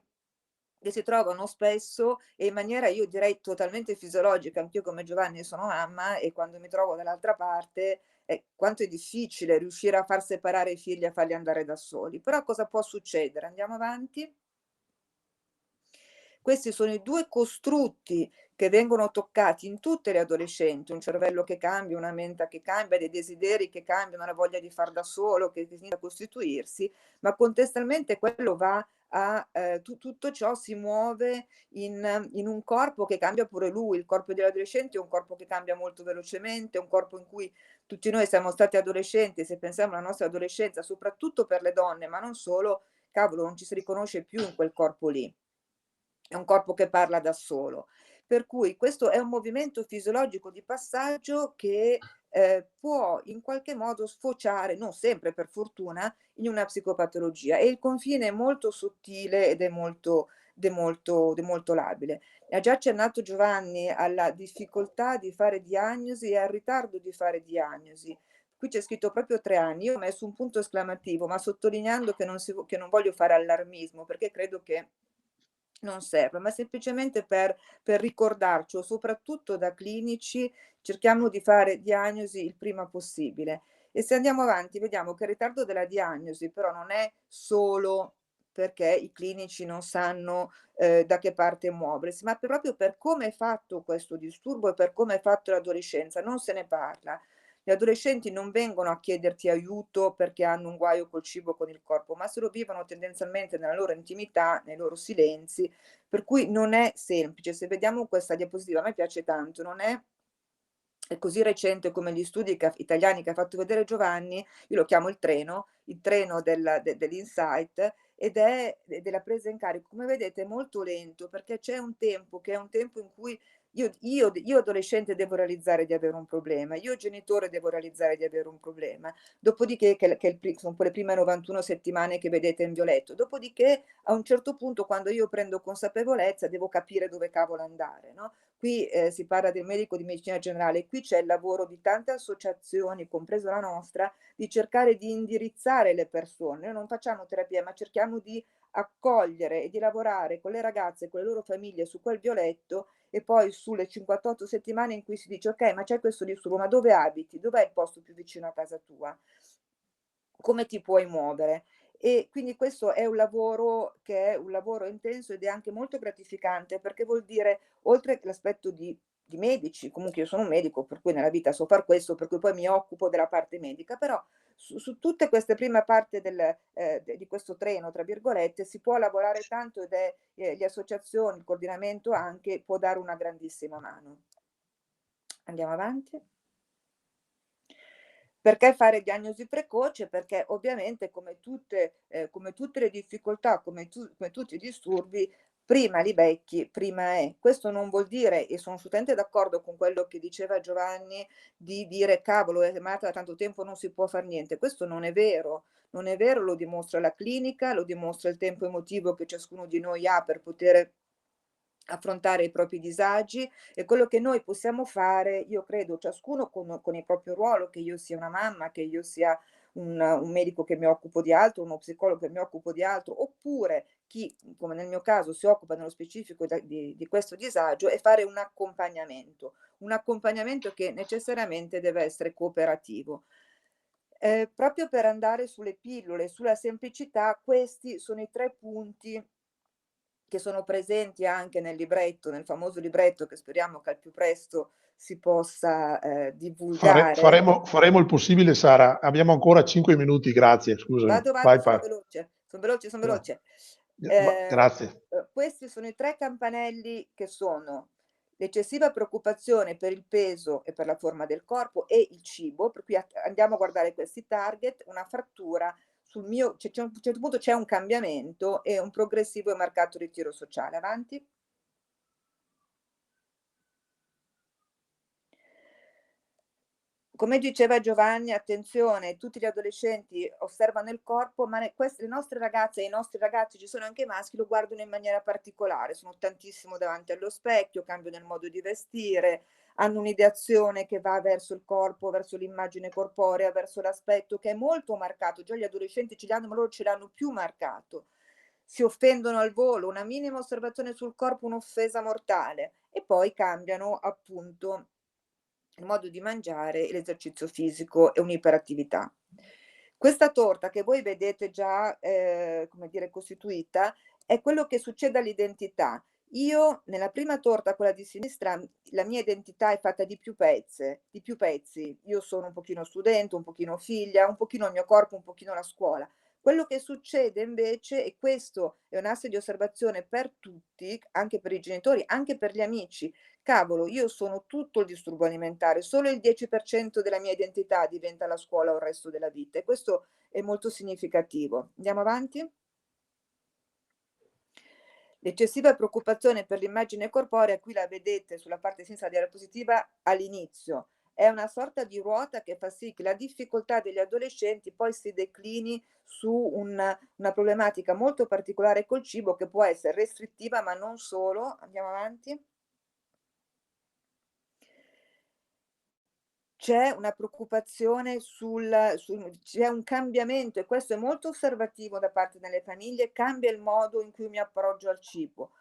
che si trovano spesso e in maniera, io direi, totalmente fisiologica. Anch'io come Giovanni sono mamma, e quando mi trovo dall'altra parte, quanto è difficile riuscire a far separare i figli, a farli andare da soli. Però cosa può succedere? Andiamo avanti. Questi sono i due costrutti che vengono toccati in tutte le adolescenti: un cervello che cambia, una mente che cambia, dei desideri che cambiano, la voglia di far da solo che inizia a costituirsi, ma contestualmente quello va a tutto ciò si muove in un corpo che cambia pure lui. Il corpo degli adolescenti è un corpo che cambia molto velocemente, è un corpo in cui tutti noi siamo stati adolescenti, e se pensiamo alla nostra adolescenza, soprattutto per le donne, ma non solo, cavolo, non ci si riconosce più in quel corpo lì. È un corpo che parla da solo. Per cui questo è un movimento fisiologico di passaggio che può in qualche modo sfociare, non sempre per fortuna, in una psicopatologia, e il confine è molto sottile ed è molto labile. Ha già accennato Giovanni alla difficoltà di fare diagnosi e al ritardo di fare diagnosi. Qui c'è scritto proprio 3 anni. Io ho messo un punto esclamativo, ma sottolineando che non voglio fare allarmismo, perché credo che non serve, ma semplicemente per ricordarci, soprattutto da clinici, cerchiamo di fare diagnosi il prima possibile. E se andiamo avanti vediamo che il ritardo della diagnosi però non è solo perché i clinici non sanno da che parte muoversi, ma proprio per come è fatto questo disturbo e per come è fatto l'adolescenza. Non se ne parla. Gli adolescenti non vengono a chiederti aiuto perché hanno un guaio col cibo, con il corpo, ma se lo vivono tendenzialmente nella loro intimità, nei loro silenzi, per cui non è semplice. Se vediamo questa diapositiva, a me piace tanto, non è così recente come gli studi italiani che ha fatto vedere Giovanni. Io lo chiamo il treno dell'insight, ed è della presa in carico. Come vedete è molto lento, perché c'è un tempo che è un tempo in cui io adolescente devo realizzare di avere un problema, io genitore devo realizzare di avere un problema, dopodiché sono quelle prime 91 settimane che vedete in violetto, dopodiché a un certo punto, quando io prendo consapevolezza, devo capire dove cavolo andare, no? Qui si parla del medico di medicina generale, qui c'è il lavoro di tante associazioni, compresa la nostra, di cercare di indirizzare le persone. Noi non facciamo terapia, ma cerchiamo di accogliere e di lavorare con le ragazze e con le loro famiglie su quel violetto, e poi sulle 58 settimane in cui si dice: ok, ma c'è questo disturbo, ma dove abiti? Dov'è il posto più vicino a casa tua? Come ti puoi muovere? E quindi questo è un lavoro che è un lavoro intenso ed è anche molto gratificante, perché vuol dire, oltre l'aspetto di medici, comunque io sono un medico, per cui nella vita so far questo, per cui poi mi occupo della parte medica, però su tutte queste prime parti di questo treno, tra virgolette, si può lavorare tanto, ed è le associazioni, il coordinamento anche, può dare una grandissima mano. Andiamo avanti. Perché fare diagnosi precoce? Perché ovviamente come tutte le difficoltà, come tutti i disturbi, prima li becchi, prima è. Questo non vuol dire, e sono assolutamente d'accordo con quello che diceva Giovanni, di dire cavolo, è malata da tanto tempo, non si può fare niente. Questo non è vero. Non è vero, lo dimostra la clinica, lo dimostra il tempo emotivo che ciascuno di noi ha per poter affrontare i propri disagi, e quello che noi possiamo fare, io credo, ciascuno con il proprio ruolo, che io sia una mamma, che io sia un medico che mi occupo di altro, uno psicologo che mi occupo di altro, oppure chi, come nel mio caso, si occupa nello specifico di questo disagio, è fare un accompagnamento che necessariamente deve essere cooperativo. Proprio per andare sulle pillole, sulla semplicità, questi sono i 3 punti che sono presenti anche nel libretto, nel famoso libretto che speriamo che al più presto si possa divulgare. Faremo il possibile, Sara. Abbiamo ancora 5 minuti, grazie, scusami. Vado, Vai. sono veloce. Grazie. Questi sono i 3 campanelli, che sono l'eccessiva preoccupazione per il peso e per la forma del corpo e il cibo, per cui andiamo a guardare questi target, una frattura sul mio, a un certo punto c'è un cambiamento e un progressivo e marcato ritiro sociale. Avanti. Come diceva Giovanni, attenzione, tutti gli adolescenti osservano il corpo, ma le nostre ragazze e i nostri ragazzi, ci sono anche i maschi, lo guardano in maniera particolare, sono tantissimo davanti allo specchio, cambiano il modo di vestire, hanno un'ideazione che va verso il corpo, verso l'immagine corporea, verso l'aspetto che è molto marcato. Già gli adolescenti ce l'hanno, ma loro ce l'hanno più marcato. Si offendono al volo, una minima osservazione sul corpo, un'offesa mortale, e poi cambiano appunto il modo di mangiare, l'esercizio fisico e un'iperattività. Questa torta che voi vedete già, come dire, costituita, è quello che succede all'identità. Io nella prima torta, quella di sinistra, la mia identità è fatta di più pezzi. Io sono un pochino studente, un pochino figlia, un pochino il mio corpo, un pochino la scuola. Quello che succede invece, e questo è un asse di osservazione per tutti, anche per i genitori, anche per gli amici, cavolo, io sono tutto il disturbo alimentare, solo il 10% della mia identità diventa la scuola o il resto della vita, e questo è molto significativo. Andiamo avanti? L'eccessiva preoccupazione per l'immagine corporea, qui la vedete sulla parte sinistra della diapositiva all'inizio, è una sorta di ruota che fa sì che la difficoltà degli adolescenti poi si declini su una problematica molto particolare col cibo, che può essere restrittiva, ma non solo. Andiamo avanti. C'è una preoccupazione c'è un cambiamento, e questo è molto osservativo da parte delle famiglie, cambia il modo in cui mi approccio al cibo.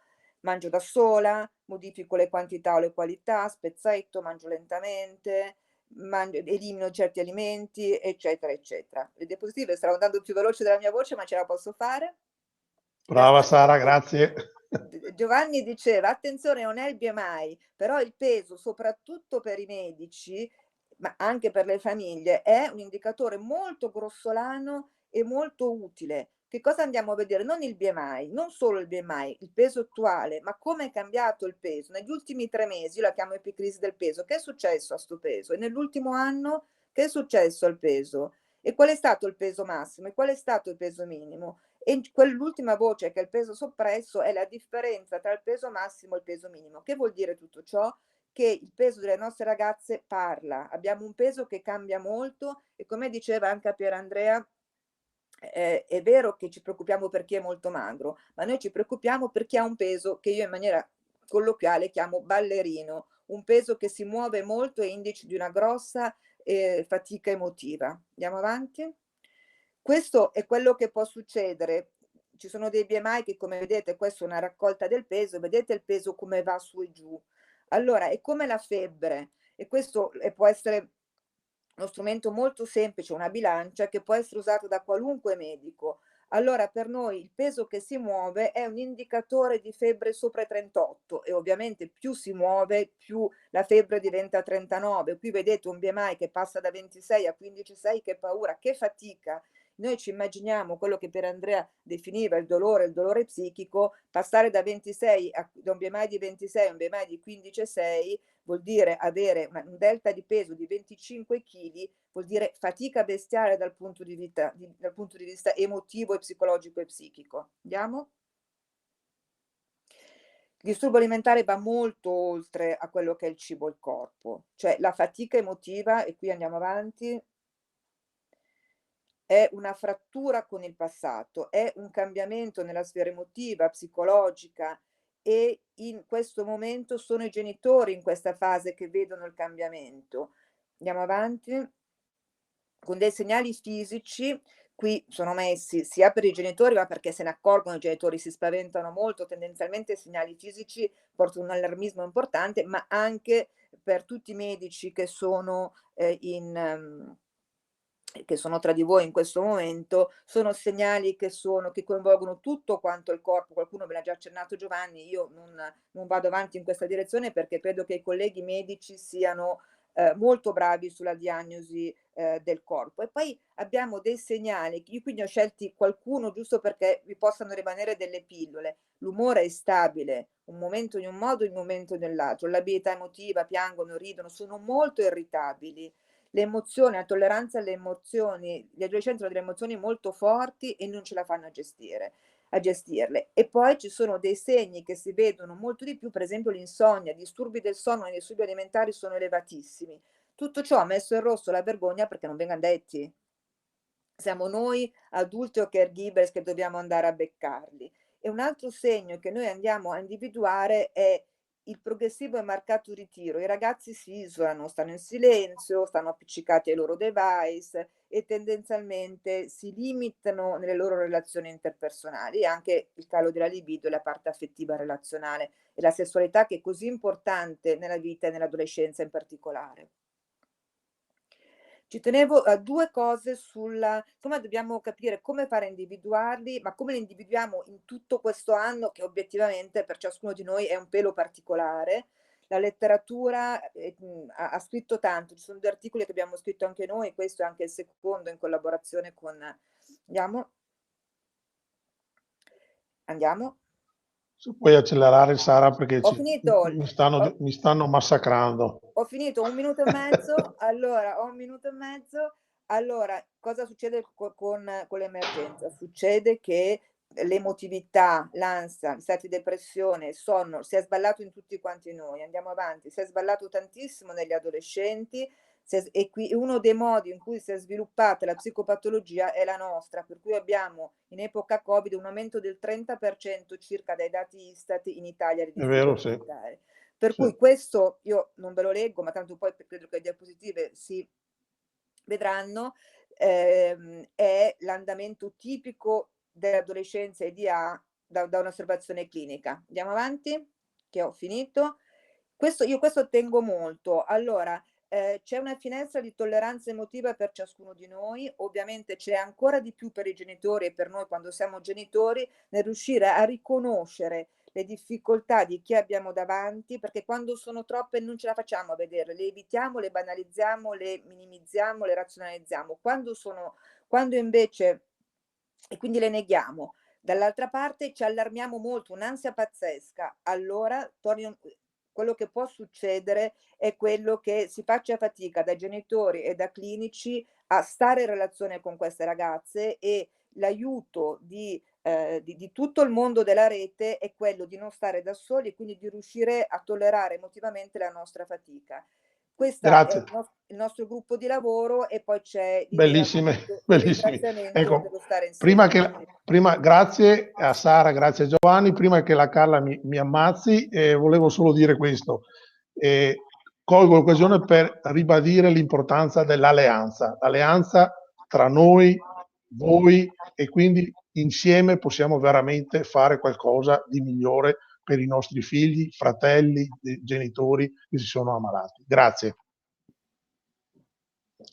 Mangio da sola, modifico le quantità o le qualità, spezzetto, mangio lentamente, elimino certi alimenti, eccetera, eccetera. Le diapositive stanno andando più veloce della mia voce, ma ce la posso fare. Brava Sara, grazie. Giovanni diceva, attenzione, non è il BMI, però il peso, soprattutto per i medici, ma anche per le famiglie, è un indicatore molto grossolano e molto utile. Che cosa andiamo a vedere? Non il BMI, non solo il BMI, il peso attuale, ma come è cambiato il peso. Negli ultimi 3 mesi, io la chiamo epicrisi del peso, che è successo a sto peso? E nell'ultimo anno, che è successo al peso? E qual è stato il peso massimo? E qual è stato il peso minimo? E quell'ultima voce, che è il peso soppresso, è la differenza tra il peso massimo e il peso minimo. Che vuol dire tutto ciò? Che il peso delle nostre ragazze parla, abbiamo un peso che cambia molto, e come diceva anche Pier Andrea, è vero che ci preoccupiamo per chi è molto magro, ma noi ci preoccupiamo per chi ha un peso che io in maniera colloquiale chiamo ballerino, un peso che si muove molto e indice di una grossa fatica emotiva. Andiamo avanti? Questo è quello che può succedere. Ci sono dei BMI che, come vedete, questa è una raccolta del peso, vedete il peso come va su e giù. Allora, è come la febbre, e questo può essere uno strumento molto semplice, una bilancia che può essere usata da qualunque medico. Allora, per noi il peso che si muove è un indicatore di febbre sopra i 38, e ovviamente più si muove, più la febbre diventa 39. Qui vedete un BMI che passa da 26 a 15,6, che paura, che fatica. noi ci immaginiamo quello che per Andrea definiva il dolore psichico, passare da 26 da un BMI di 26 a un BMI di 15,6 vuol dire avere un delta di peso di 25 kg, vuol dire fatica bestiale dal punto di vista emotivo e psicologico e psichico. Andiamo? Il disturbo alimentare va molto oltre a quello che è il cibo e il corpo, cioè la fatica emotiva, e qui andiamo avanti, è una frattura con il passato, è un cambiamento nella sfera emotiva, psicologica, e in questo momento sono i genitori in questa fase che vedono il cambiamento. Andiamo avanti. Con dei segnali fisici, qui sono messi sia per i genitori, ma perché se ne accorgono i genitori, si spaventano molto, tendenzialmente i segnali fisici portano un allarmismo importante, ma anche per tutti i medici che sono che sono tra di voi in questo momento, sono segnali che coinvolgono tutto quanto il corpo. Qualcuno me l'ha già accennato, Giovanni, io non vado avanti in questa direzione perché credo che i colleghi medici siano molto bravi sulla diagnosi del corpo. E poi abbiamo dei segnali, io quindi ho scelti qualcuno giusto perché vi possano rimanere delle pillole. L'umore è stabile, un momento in un modo, un momento nell'altro, l'abilità emotiva, piangono, ridono, sono molto irritabili. Le emozioni, la tolleranza alle emozioni, gli adolescenti hanno delle emozioni molto forti e non ce la fanno a gestirle. E poi ci sono dei segni che si vedono molto di più, per esempio l'insonnia, disturbi del sonno e i disturbi alimentari sono elevatissimi. Tutto ciò ha messo in rosso la vergogna perché non vengono detti. Siamo noi adulti o caregivers che dobbiamo andare a beccarli. E un altro segno che noi andiamo a individuare è il progressivo e marcato ritiro. I ragazzi si isolano, stanno in silenzio, stanno appiccicati ai loro device e tendenzialmente si limitano nelle loro relazioni interpersonali, e anche il calo della libido e la parte affettiva relazionale e la sessualità, che è così importante nella vita e nell'adolescenza in particolare. Ci tenevo a due cose insomma, dobbiamo capire come fare a individuarli, ma come li individuiamo in tutto questo anno che obiettivamente per ciascuno di noi è un pelo particolare. La letteratura ha scritto tanto, ci sono due articoli che abbiamo scritto anche noi, questo è anche il secondo in collaborazione con... Andiamo? Se puoi accelerare, Sara, perché Ho finito. mi stanno massacrando. Ho finito, 1 minuto e mezzo. Allora, ho 1 minuto e mezzo. Allora, cosa succede con l'emergenza? Succede che l'emotività, l'ansia, gli stati di depressione, il sonno, si è sballato in tutti quanti noi. Andiamo avanti, si è sballato tantissimo negli adolescenti, e qui uno dei modi in cui si è sviluppata la psicopatologia è la nostra, per cui abbiamo in epoca Covid un aumento del 30% circa dai dati Istat in Italia. È vero, sì. Per cui questo io non ve lo leggo, ma tanto poi credo che le diapositive si vedranno, è l'andamento tipico dell'adolescenza EDA da un'osservazione clinica. Andiamo avanti, che ho finito. Io questo tengo molto. Allora, c'è una finestra di tolleranza emotiva per ciascuno di noi, ovviamente c'è ancora di più per i genitori e per noi quando siamo genitori, nel riuscire a riconoscere le difficoltà di chi abbiamo davanti, perché quando sono troppe non ce la facciamo a vedere, le evitiamo, le banalizziamo, le minimizziamo, le razionalizziamo. Quando invece, e quindi le neghiamo, dall'altra parte ci allarmiamo molto, un'ansia pazzesca, allora quello che può succedere è quello che si faccia fatica da genitori e da clinici a stare in relazione con queste ragazze, e l'aiuto di tutto il mondo della rete è quello di non stare da soli e quindi di riuscire a tollerare emotivamente la nostra fatica. Questo è il nostro gruppo di lavoro, e poi c'è bellissime. Ecco, dello stare insieme. Grazie a Sara, grazie a Giovanni. Prima che la Carla mi ammazzi, volevo solo dire questo. Colgo l'occasione per ribadire l'importanza dell'alleanza, l'alleanza tra noi, voi, e quindi insieme possiamo veramente fare qualcosa di migliore per i nostri figli, fratelli, genitori che si sono ammalati. Grazie.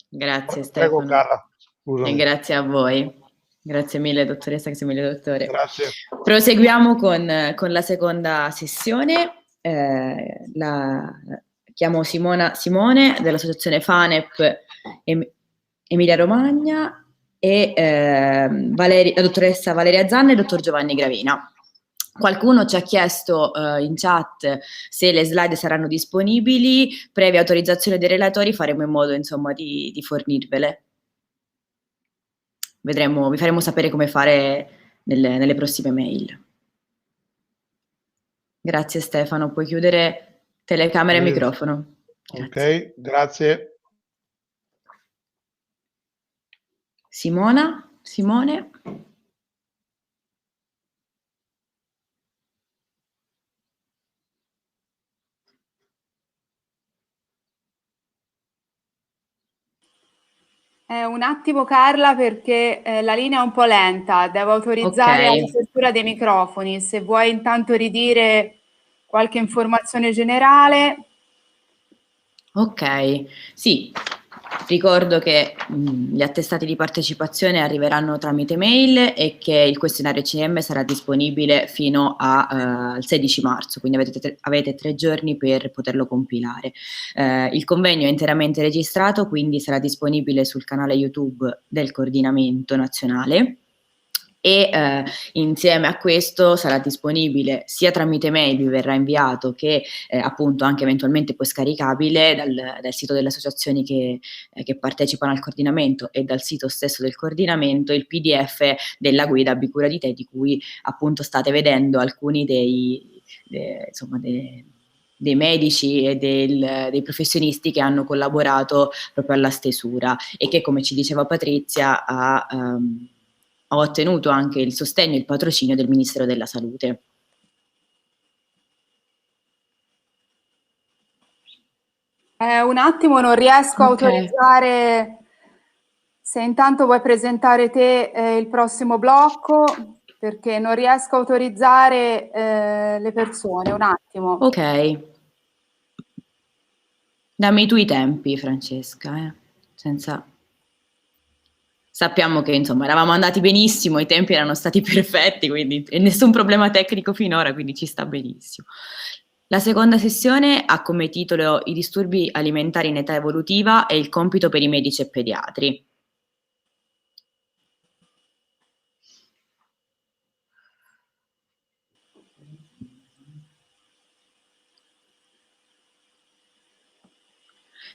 Grazie Stefano. Prego Carla, scusami. E grazie a voi. Grazie mille dottoressa, grazie mille dottore. Grazie. Proseguiamo con la seconda sessione. Chiamo Simone dell'associazione FANEP Emilia Romagna, e la dottoressa Valeria Zanna e il dottor Giovanni Gravina. Qualcuno ci ha chiesto in chat se le slide saranno disponibili. Previa autorizzazione dei relatori faremo in modo, insomma, di fornirvele. Vedremo, vi faremo sapere come fare nelle prossime mail. Grazie Stefano, puoi chiudere telecamera e microfono. Grazie. Ok, grazie. Simone? Un attimo Carla, perché la linea è un po' lenta, devo autorizzare l'apertura dei microfoni. Se vuoi intanto ridire qualche informazione generale. Ok, sì, ricordo che gli attestati di partecipazione arriveranno tramite mail e che il questionario CM sarà disponibile fino al 16 marzo, quindi avete 3 giorni per poterlo compilare. Il convegno è interamente registrato, quindi sarà disponibile sul canale YouTube del Coordinamento Nazionale. E insieme a questo sarà disponibile sia tramite mail, vi verrà inviato, che appunto anche eventualmente poi scaricabile dal sito delle associazioni che partecipano al coordinamento e dal sito stesso del coordinamento, il PDF della guida Abbi cura di te, di cui appunto state vedendo alcuni dei medici e dei professionisti che hanno collaborato proprio alla stesura e che, come ci diceva Patrizia, ha ottenuto anche il sostegno e il patrocinio del Ministero della Salute. Un attimo, non riesco a autorizzare. Se intanto vuoi presentare te il prossimo blocco, perché non riesco a autorizzare le persone. Un attimo. Ok. Dammi tu i tempi, Francesca, senza... Sappiamo che insomma eravamo andati benissimo, i tempi erano stati perfetti, quindi nessun problema tecnico finora, quindi ci sta benissimo. La seconda sessione ha come titolo I disturbi alimentari in età evolutiva e il compito per i medici e pediatri.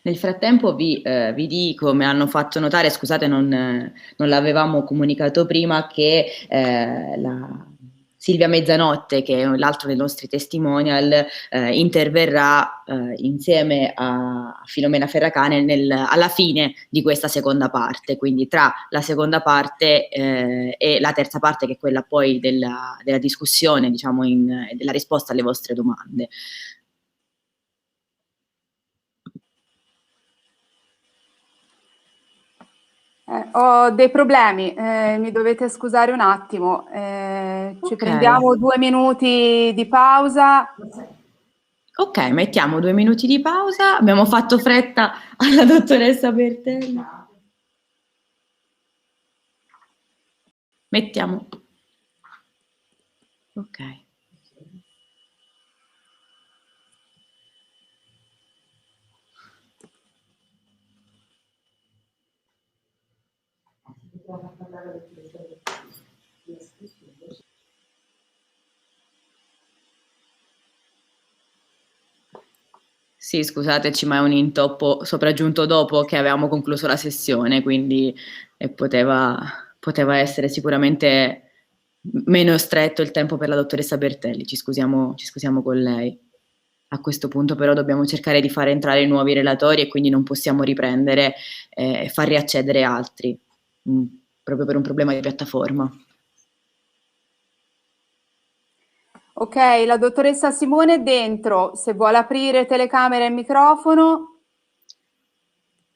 Nel frattempo vi dico, mi hanno fatto notare, scusate non l'avevamo comunicato prima, che Silvia Mezzanotte, che è l'altro dei nostri testimonial, interverrà insieme a Filomena Ferracane alla fine di questa seconda parte, quindi tra la seconda parte e la terza parte, che è quella poi della discussione, diciamo, della risposta alle vostre domande. Ho dei problemi, mi dovete scusare un attimo, ci prendiamo 2 minuti di pausa. Ok, mettiamo 2 minuti di pausa, abbiamo fatto fretta alla dottoressa Bertelli. Mettiamo. Ok. Sì, scusateci, ma è un intoppo sopraggiunto dopo che avevamo concluso la sessione, quindi poteva essere sicuramente meno stretto il tempo per la dottoressa Bertelli, ci scusiamo con lei. A questo punto però dobbiamo cercare di far entrare i nuovi relatori e quindi non possiamo riprendere e far riaccedere altri, proprio per un problema di piattaforma. Ok, la dottoressa Simone è dentro, se vuole aprire telecamera e microfono.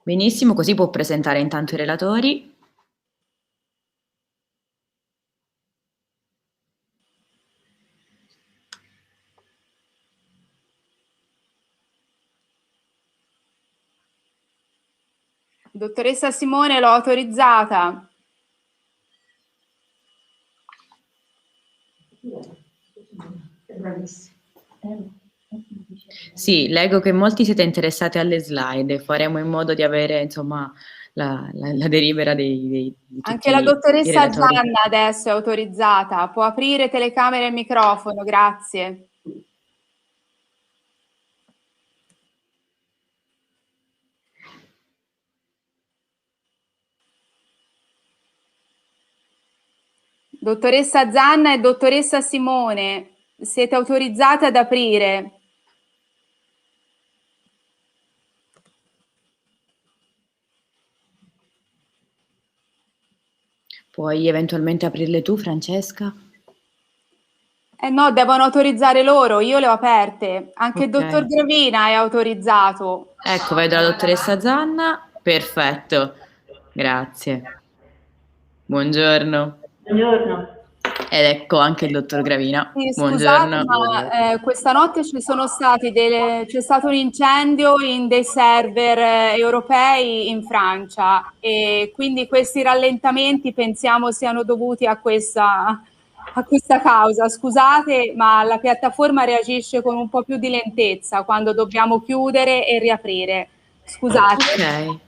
Benissimo, così può presentare intanto i relatori. Dottoressa Simone, l'ho autorizzata. Sì, leggo che molti siete interessati alle slide, faremo in modo di avere insomma la delibera di tutti Anche la i dottoressa relatori. Zanna adesso è autorizzata, può aprire telecamera e microfono, grazie. Dottoressa Zanna e dottoressa Simone, siete autorizzate ad aprire. Puoi eventualmente aprirle tu, Francesca? No, devono autorizzare loro, io le ho aperte. Anche il Ok. dottor Gravina è autorizzato. Ecco, vedo la dottoressa Zanna. Perfetto, grazie. Buongiorno. Buongiorno. Ed ecco anche il dottor Gravina. Sì, Buongiorno. scusate, ma questa notte c'è stato un incendio in dei server europei in Francia e quindi questi rallentamenti pensiamo siano dovuti a questa causa. Scusate, ma la piattaforma reagisce con un po' più di lentezza quando dobbiamo chiudere e riaprire. Scusate.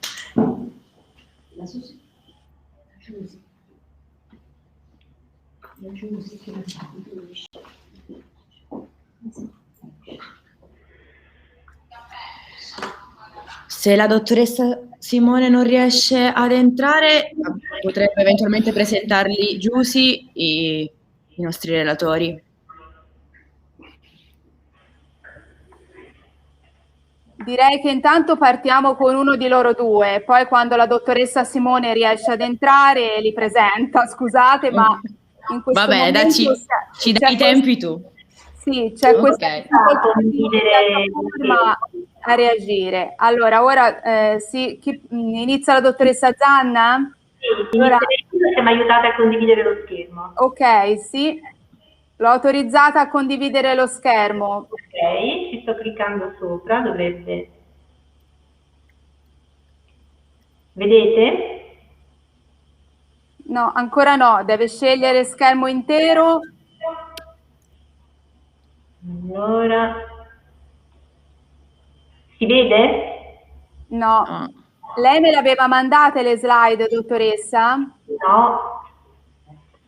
Se la dottoressa Simone non riesce ad entrare, potrebbe eventualmente presentarli Giusy, i nostri relatori. Direi che intanto partiamo con uno di loro due, poi quando la dottoressa Simone riesce ad entrare li presenta. Scusate, ma in questo Va bene, momento ci dai i tempi tu. Sì, c'è questa condividere piattaforma a reagire. Allora, ora inizia la dottoressa Zanna? Sì, allora, se mi aiutate a condividere lo schermo. Ok, sì. L'ho autorizzata a condividere lo schermo. Ok, ci sto cliccando sopra, dovrebbe... Vedete? No, ancora no, deve scegliere schermo intero. Allora... Si vede? No. Lei me le aveva mandate le slide, dottoressa? No.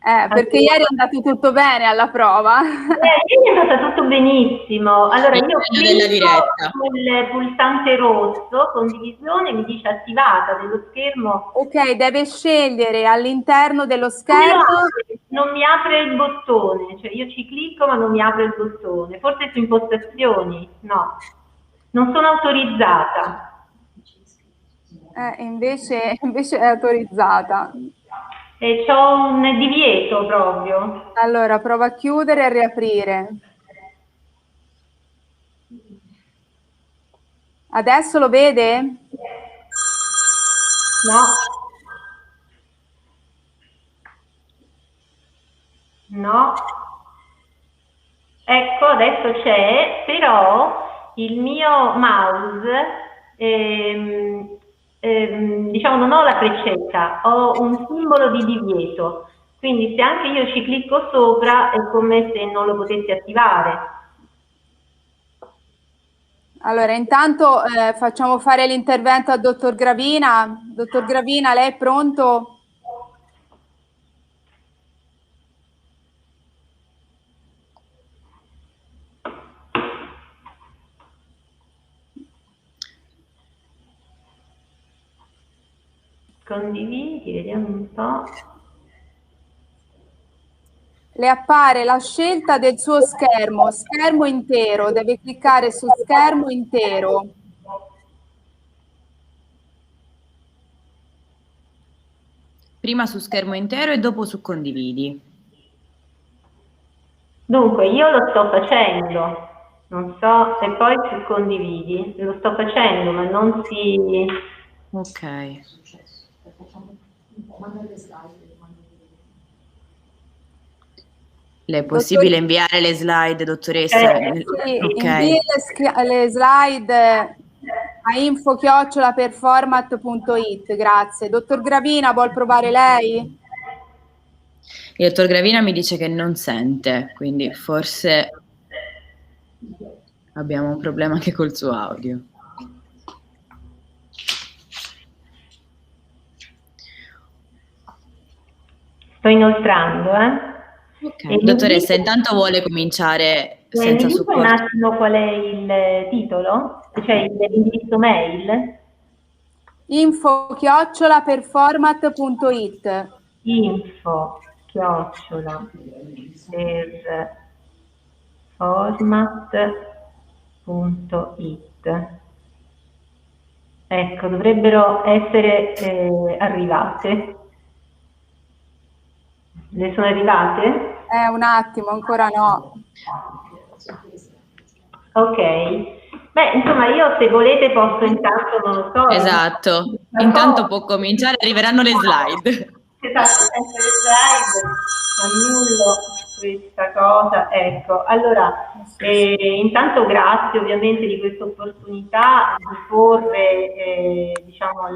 Perché ieri è andato tutto bene alla prova. Ieri è andato tutto benissimo. Allora io clicco sul pulsante rosso, condivisione, mi dice attivata dello schermo. Ok, deve scegliere all'interno dello schermo. Non mi apre il bottone, cioè io ci clicco ma non mi apre il bottone. Forse su impostazioni? No. Non sono autorizzata. Invece è autorizzata. E c'ho un divieto proprio. Allora, prova a chiudere e a riaprire. Adesso lo vede? No. No. Ecco, adesso c'è, però il mio mouse, diciamo, non ho la freccetta, ho un simbolo di divieto, quindi se anche io ci clicco sopra è come se non lo potessi attivare. Allora, intanto facciamo fare l'intervento al dottor Gravina. Dottor Gravina, lei è pronto? Condividi, vediamo un po'. Le appare la scelta del suo schermo intero, deve cliccare su schermo intero. Prima su schermo intero e dopo su condividi. Dunque, io lo sto facendo, non so, e poi su condividi, lo sto facendo, ma non si... Ok. Le è possibile inviare le slide, dottoressa? Sì, Ok. invii le slide a info@performat.it, grazie. Dottor Gravina, vuol provare lei? Il dottor Gravina mi dice che non sente, quindi forse abbiamo un problema anche col suo audio. Sto inoltrando, Ok, dottoressa, intanto vuole cominciare senza mi dico un supporto. attimo qual è il titolo? Cioè l'indirizzo mail? info@performat.it. info@performat.it. Ecco, dovrebbero essere arrivate. Le sono arrivate? Un attimo, ancora no. Ok. Beh, insomma, io se volete posso intanto, non lo so. Esatto, intanto può cominciare, arriveranno le slide. Esatto, sempre le slide, annullo questa cosa, ecco. Allora, intanto grazie ovviamente di questa opportunità di porre diciamo,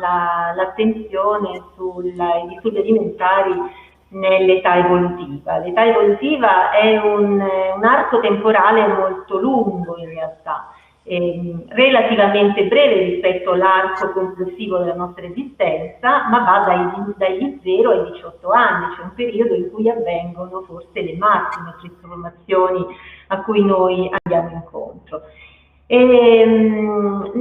l'attenzione sui disturbi alimentari nell'età evolutiva. L'età evolutiva è un arco temporale molto lungo in realtà, relativamente breve rispetto all'arco complessivo della nostra esistenza, ma va dagli 0 ai 18 anni, cioè un periodo in cui avvengono forse le massime trasformazioni a cui noi andiamo incontro. In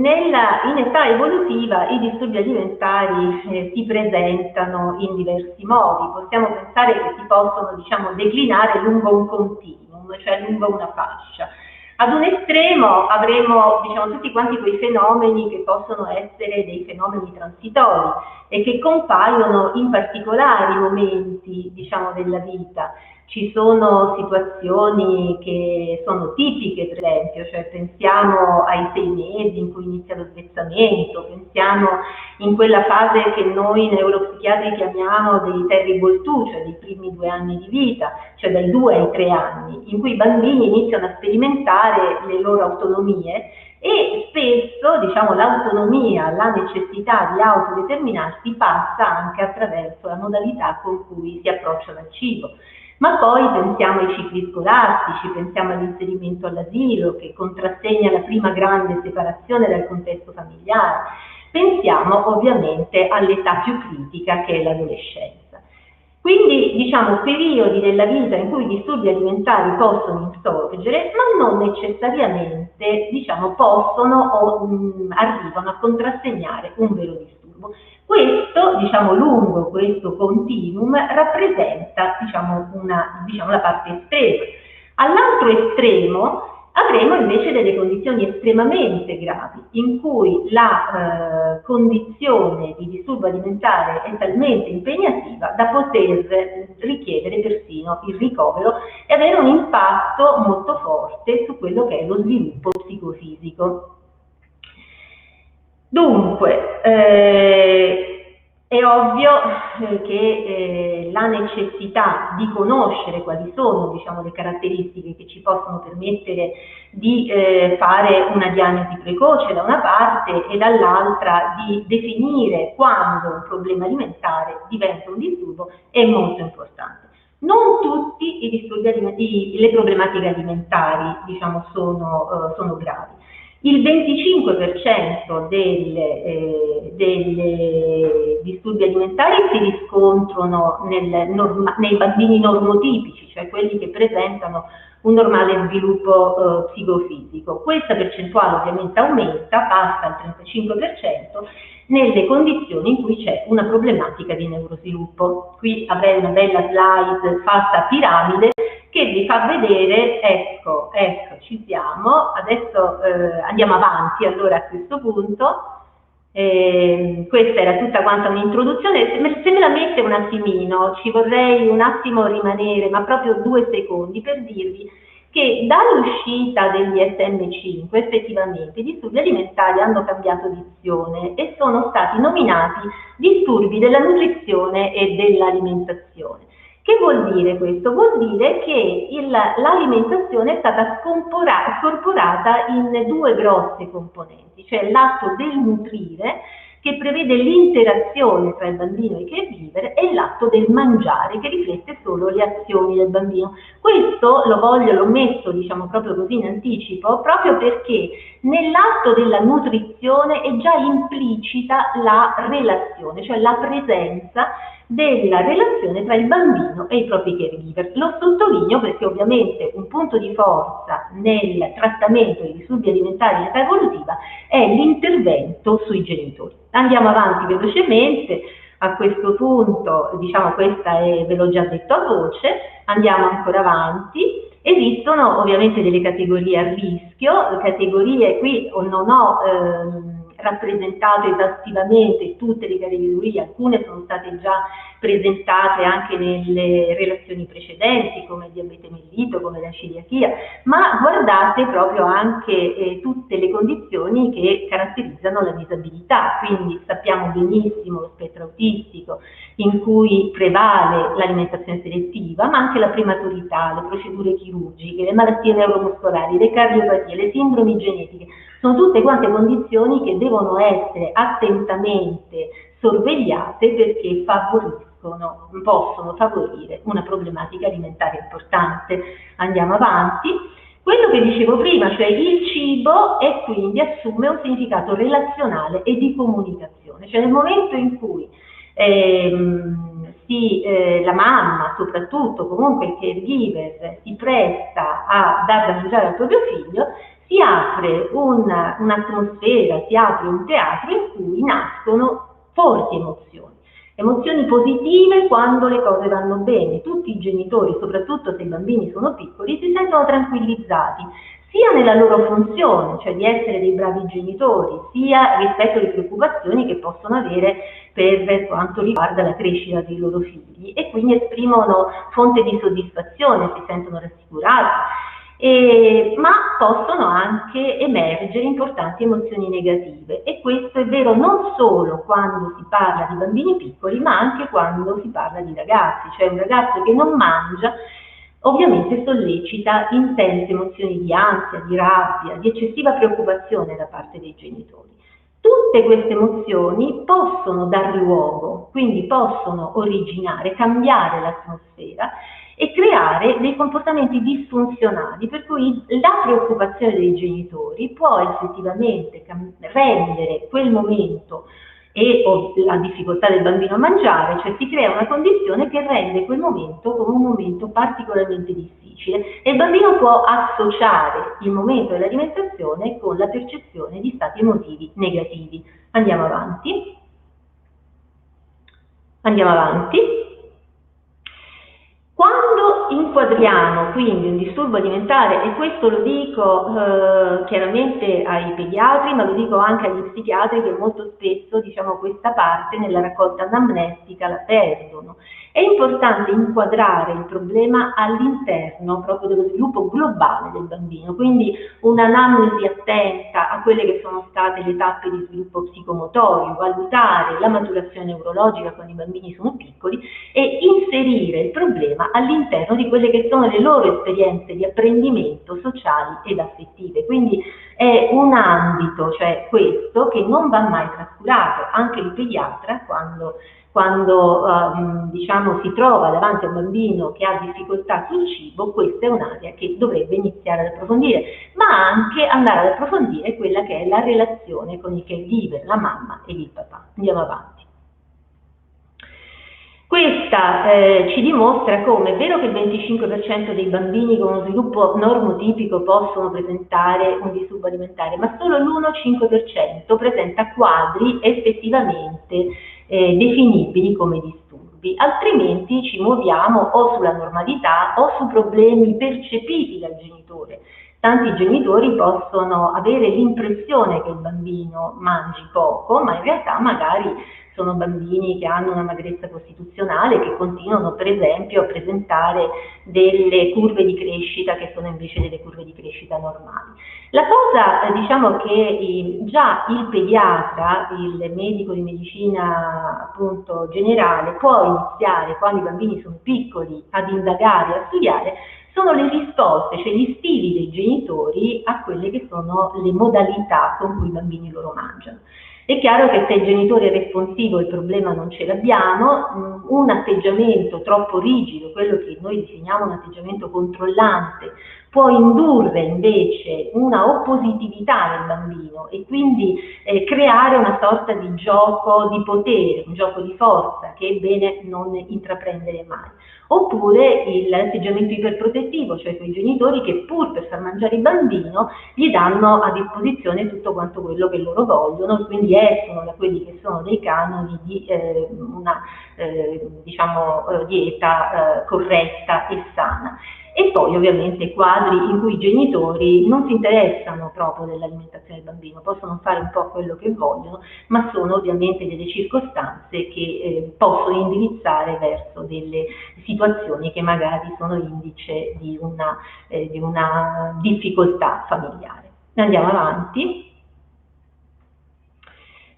età evolutiva i disturbi alimentari si presentano in diversi modi. Possiamo pensare che si possono, diciamo, declinare lungo un continuum, cioè lungo una fascia. Ad un estremo avremo, diciamo, tutti quanti quei fenomeni che possono essere dei fenomeni transitori e che compaiono in particolari momenti, diciamo, della vita. Ci sono situazioni che sono tipiche, per esempio, cioè pensiamo ai 6 mesi in cui inizia lo svezzamento, pensiamo in quella fase che noi neuropsichiatri chiamiamo dei terrible two, cioè dei primi 2 anni di vita, cioè dai 2 ai 3 anni, in cui i bambini iniziano a sperimentare le loro autonomie e spesso, diciamo, l'autonomia, la necessità di autodeterminarsi passa anche attraverso la modalità con cui si approcciano al cibo. Ma poi pensiamo ai cicli scolastici, pensiamo all'inserimento all'asilo che contrassegna la prima grande separazione dal contesto familiare, pensiamo ovviamente all'età più critica che è l'adolescenza. Quindi diciamo periodi della vita in cui i disturbi alimentari possono insorgere, ma non necessariamente diciamo, possono o arrivano a contrassegnare un vero disturbo. Questo, diciamo, lungo questo continuum rappresenta, diciamo, la parte estrema. All'altro estremo avremo invece delle condizioni estremamente gravi, in cui la condizione di disturbo alimentare è talmente impegnativa da poter richiedere persino il ricovero e avere un impatto molto forte su quello che è lo sviluppo psicofisico. Dunque, è ovvio che la necessità di conoscere quali sono, diciamo, le caratteristiche che ci possono permettere di fare una diagnosi precoce da una parte e dall'altra di definire quando un problema alimentare diventa un disturbo è molto importante. Non tutti le problematiche alimentari, diciamo, sono gravi. Il 25% dei disturbi alimentari si riscontrano nei bambini normotipici, cioè quelli che presentano un normale sviluppo psicofisico. Questa percentuale ovviamente aumenta, passa al 35% nelle condizioni in cui c'è una problematica di neurosviluppo. Qui avrei una bella slide fatta a piramide che vi fa vedere, ecco, ci siamo, adesso andiamo avanti allora a questo punto, questa era tutta quanta un'introduzione, se me la mette un attimino, ci vorrei un attimo rimanere, ma proprio 2 secondi per dirvi che dall'uscita degli DSM-5 effettivamente i disturbi alimentari hanno cambiato dizione e sono stati nominati disturbi della nutrizione e dell'alimentazione. Che vuol dire questo? Vuol dire che l'alimentazione è stata scorporata in 2 grosse componenti, cioè l'atto del nutrire, che prevede l'interazione tra il bambino e il caregiver, e l'atto del mangiare, che riflette solo le azioni del bambino. Questo l'ho messo, diciamo, proprio così in anticipo, proprio perché nell'atto della nutrizione è già implicita la relazione, cioè la presenza della relazione tra il bambino e i propri caregiver. Lo sottolineo perché ovviamente un punto di forza nel trattamento dei disturbi alimentari in età evolutiva è l'intervento sui genitori. Andiamo avanti velocemente. A questo punto, diciamo, questa ve l'ho già detto a voce, andiamo ancora avanti. Esistono ovviamente delle categorie a rischio, categorie qui non ho rappresentato esaustivamente tutte le categorie, alcune sono state già presentate anche nelle relazioni precedenti, come il diabete mellito, come la celiachia, ma guardate proprio anche tutte le condizioni che caratterizzano la disabilità, quindi sappiamo benissimo lo spettro autistico, in cui prevale l'alimentazione selettiva, ma anche la prematurità, le procedure chirurgiche, le malattie neuromuscolari, le cardiopatie, le sindromi genetiche, sono tutte quante condizioni che devono essere attentamente sorvegliate perché possono favorire una problematica alimentare importante. Andiamo avanti. Quello che dicevo prima, cioè il cibo, e quindi assume un significato relazionale e di comunicazione, cioè nel momento in cui la mamma, soprattutto comunque il caregiver, si presta a dar da mangiare al proprio figlio, si apre un'atmosfera, si apre un teatro in cui nascono forti emozioni positive quando le cose vanno bene. Tutti i genitori, soprattutto se i bambini sono piccoli, si sentono tranquillizzati, sia nella loro funzione, cioè di essere dei bravi genitori, sia rispetto alle preoccupazioni che possono avere per quanto riguarda la crescita dei loro figli, e quindi esprimono fonte di soddisfazione, si sentono rassicurati. Ma possono anche emergere importanti emozioni negative, e questo è vero non solo quando si parla di bambini piccoli, ma anche quando si parla di ragazzi, cioè un ragazzo che non mangia ovviamente sollecita intense emozioni di ansia, di rabbia, di eccessiva preoccupazione da parte dei genitori. Tutte queste emozioni possono dar luogo, quindi possono originare, cambiare l'atmosfera e creare dei comportamenti disfunzionali, per cui la preoccupazione dei genitori può effettivamente rendere quel momento o la difficoltà del bambino a mangiare, cioè si crea una condizione che rende quel momento come un momento particolarmente difficile, e il bambino può associare il momento dell'alimentazione con la percezione di stati emotivi negativi. Andiamo avanti. Andiamo avanti. Quando inquadriamo quindi un disturbo alimentare, e questo lo dico chiaramente ai pediatri, ma lo dico anche agli psichiatri che molto spesso, diciamo, questa parte nella raccolta anamnestica la perdono, è importante inquadrare il problema all'interno proprio dello sviluppo globale del bambino, quindi un'analisi attenta a quelle che sono state le tappe di sviluppo psicomotorio, valutare la maturazione neurologica quando i bambini sono piccoli e inserire il problema all'interno di quelle che sono le loro esperienze di apprendimento sociali ed affettive. Quindi è un ambito, cioè questo, che non va mai trascurato. Anche il pediatra, quando diciamo, si trova davanti a un bambino che ha difficoltà sul cibo, questa è un'area che dovrebbe iniziare ad approfondire, ma anche andare ad approfondire quella che è la relazione con il caregiver, la mamma e il papà. Andiamo avanti. Questa ci dimostra come è vero che il 25% dei bambini con uno sviluppo normotipico possono presentare un disturbo alimentare, ma solo l'1,5% presenta quadri effettivamente definibili come disturbi, altrimenti ci muoviamo o sulla normalità o su problemi percepiti dal genitore. Tanti genitori possono avere l'impressione che il bambino mangi poco, ma in realtà magari sono bambini che hanno una magrezza costituzionale, che continuano per esempio a presentare delle curve di crescita che sono invece delle curve di crescita normali. La cosa, diciamo che già il pediatra, il medico di medicina appunto generale, può iniziare quando i bambini sono piccoli ad indagare, a studiare, sono le risposte, cioè gli stili dei genitori a quelle che sono le modalità con cui i bambini loro mangiano. È chiaro che se il genitore è responsivo il problema non ce l'abbiamo, un atteggiamento troppo rigido, quello che noi definiamo un atteggiamento controllante, può indurre invece una oppositività nel bambino e quindi creare una sorta di gioco di potere, un gioco di forza che è bene non intraprendere mai. Oppure l'atteggiamento iperprotettivo, cioè quei genitori che pur per far mangiare il bambino gli danno a disposizione tutto quanto quello che loro vogliono e quindi escono da quelli che sono dei canoni di una dieta corretta e sana. E poi ovviamente quadri in cui i genitori non si interessano proprio dell'alimentazione del bambino, possono fare un po' quello che vogliono, ma sono ovviamente delle circostanze che possono indirizzare verso delle situazioni che magari sono indice di una difficoltà familiare. Andiamo avanti.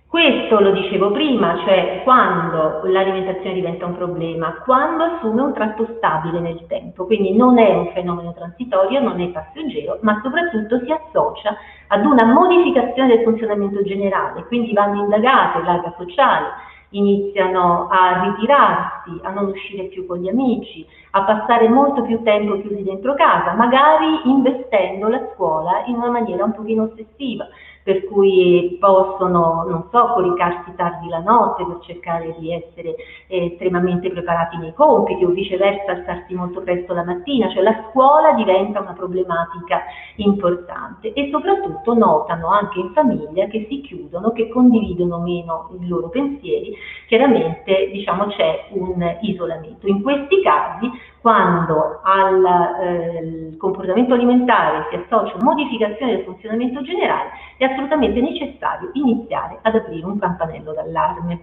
Questo lo dicevo prima, cioè quando l'alimentazione diventa un problema, quando assume un tratto stabile nel tempo, quindi non è un fenomeno transitorio, non è passeggero, ma soprattutto si associa ad una modificazione del funzionamento generale, quindi vanno indagate l'alga sociale, iniziano a ritirarsi, a non uscire più con gli amici, a passare molto più tempo chiusi dentro casa, magari investendo la scuola in una maniera un pochino ossessiva, per cui possono, non so, coricarsi tardi la notte per cercare di essere estremamente preparati nei compiti o viceversa alzarsi molto presto la mattina, cioè la scuola diventa una problematica importante e soprattutto notano anche in famiglia che si chiudono, che condividono meno i loro pensieri, chiaramente diciamo c'è un isolamento. In questi casi, quando al comportamento alimentare si associa modificazione del funzionamento generale, è assolutamente necessario iniziare ad aprire un campanello d'allarme.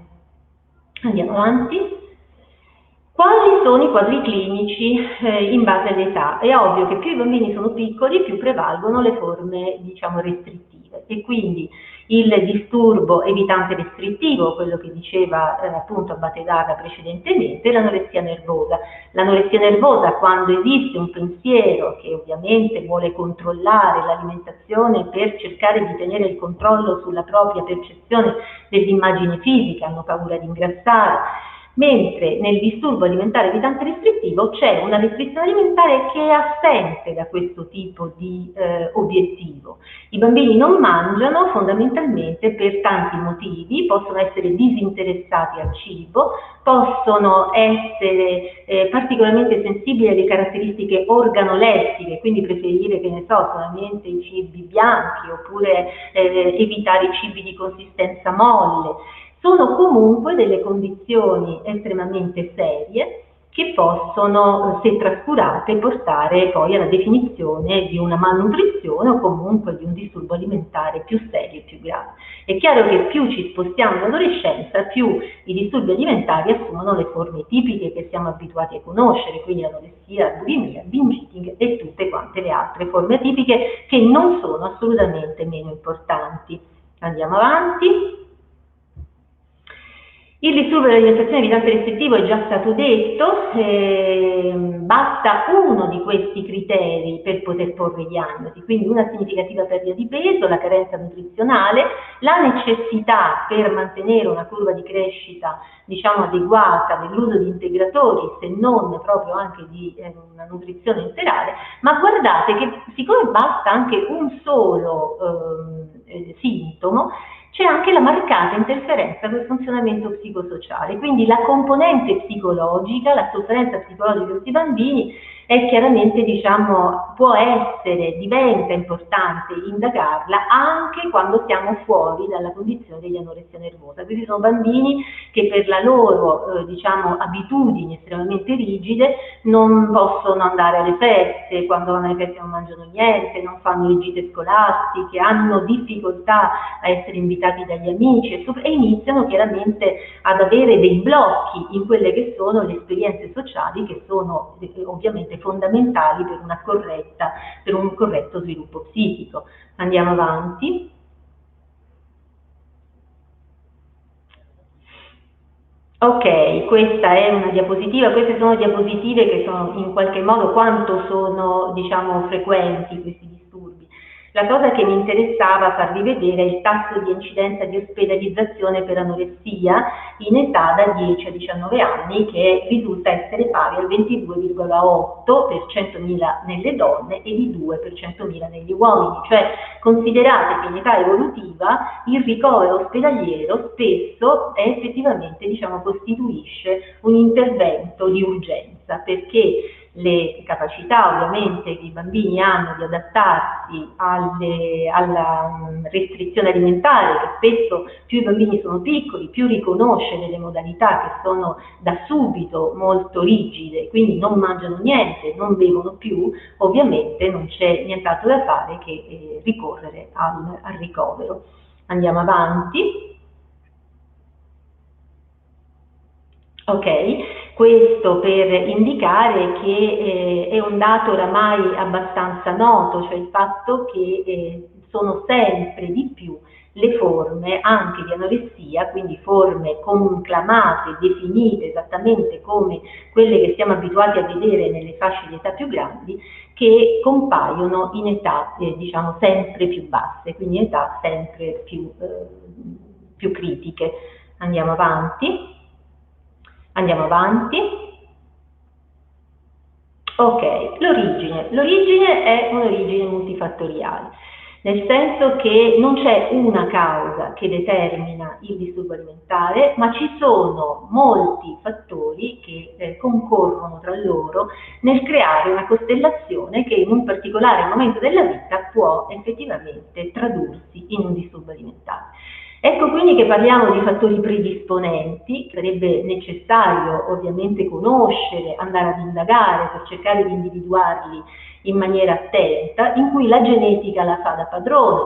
Andiamo avanti. Quali sono i quadri clinici in base all'età? È ovvio che più i bambini sono piccoli, più prevalgono le forme, diciamo, restrittive e quindi il disturbo evitante restrittivo, quello che diceva appunto Abate Gaga precedentemente, l'anoressia nervosa. L'anoressia nervosa, quando esiste un pensiero che ovviamente vuole controllare l'alimentazione per cercare di tenere il controllo sulla propria percezione dell'immagine fisica, hanno paura di ingrassare, mentre nel disturbo alimentare evitante restrittivo c'è una restrizione alimentare che è assente da questo tipo di obiettivo. I bambini non mangiano fondamentalmente per tanti motivi, possono essere disinteressati al cibo, possono essere particolarmente sensibili alle caratteristiche organolettiche, quindi preferire, che ne so, solamente i cibi bianchi oppure evitare i cibi di consistenza molle. Sono comunque delle condizioni estremamente serie che possono, se trascurate, portare poi alla definizione di una malnutrizione o comunque di un disturbo alimentare più serio e più grave. È chiaro che più ci spostiamo in adolescenza, più i disturbi alimentari assumono le forme tipiche che siamo abituati a conoscere, quindi anoressia, bulimia, binge eating e tutte quante le altre forme tipiche che non sono assolutamente meno importanti. Andiamo avanti. Il disturbo dell'alimentazione evitante restrittivo è già stato detto, basta uno di questi criteri per poter porre diagnosi, quindi una significativa perdita di peso, la carenza nutrizionale, la necessità per mantenere una curva di crescita diciamo adeguata dell'uso di integratori, se non proprio anche di una nutrizione interale, ma guardate che siccome basta anche un solo sintomo, c'è anche la marcata interferenza col funzionamento psicosociale, quindi la componente psicologica, la sofferenza psicologica di questi bambini è chiaramente, diciamo, può essere, diventa importante indagarla anche quando siamo fuori dalla condizione di anoressia nervosa. Questi sono bambini che per la loro, diciamo, abitudini estremamente rigide non possono andare alle feste, quando vanno alle feste non mangiano niente, non fanno le gite scolastiche, hanno difficoltà a essere invitati dagli amici e iniziano chiaramente ad avere dei blocchi in quelle che sono le esperienze sociali che sono ovviamente fondamentali per un corretto sviluppo psichico. Andiamo avanti. Ok, questa è una diapositiva, queste sono diapositive che sono in qualche modo quanto sono, diciamo, frequenti questi disturbi. La cosa che mi interessava farvi vedere è il tasso di incidenza di ospedalizzazione per anoressia in età da 10 a 19 anni, che risulta essere pari al 22,8 per 100.000 nelle donne e di 2 per 100.000 negli uomini. Cioè considerate che in età evolutiva il ricovero ospedaliero spesso effettivamente, diciamo, costituisce un intervento di urgenza, perché le capacità ovviamente che i bambini hanno di adattarsi alla restrizione alimentare, che spesso più i bambini sono piccoli, più riconosce delle modalità che sono da subito molto rigide, quindi non mangiano niente, non bevono più, ovviamente non c'è nient'altro da fare che ricorrere al ricovero. Andiamo avanti. Ok, questo per indicare che è un dato oramai abbastanza noto, cioè il fatto che sono sempre di più le forme anche di anoressia, quindi forme conclamate, definite esattamente come quelle che siamo abituati a vedere nelle fasce di età più grandi, che compaiono in età diciamo sempre più basse, quindi in età sempre più critiche. Andiamo avanti. Andiamo avanti. Ok, l'origine. L'origine è un'origine multifattoriale, nel senso che non c'è una causa che determina il disturbo alimentare, ma ci sono molti fattori che concorrono tra loro nel creare una costellazione che in un particolare momento della vita può effettivamente tradursi in un disturbo alimentare. Ecco quindi che parliamo di fattori predisponenti, che sarebbe necessario ovviamente conoscere, andare ad indagare per cercare di individuarli in maniera attenta, in cui la genetica la fa da padrone,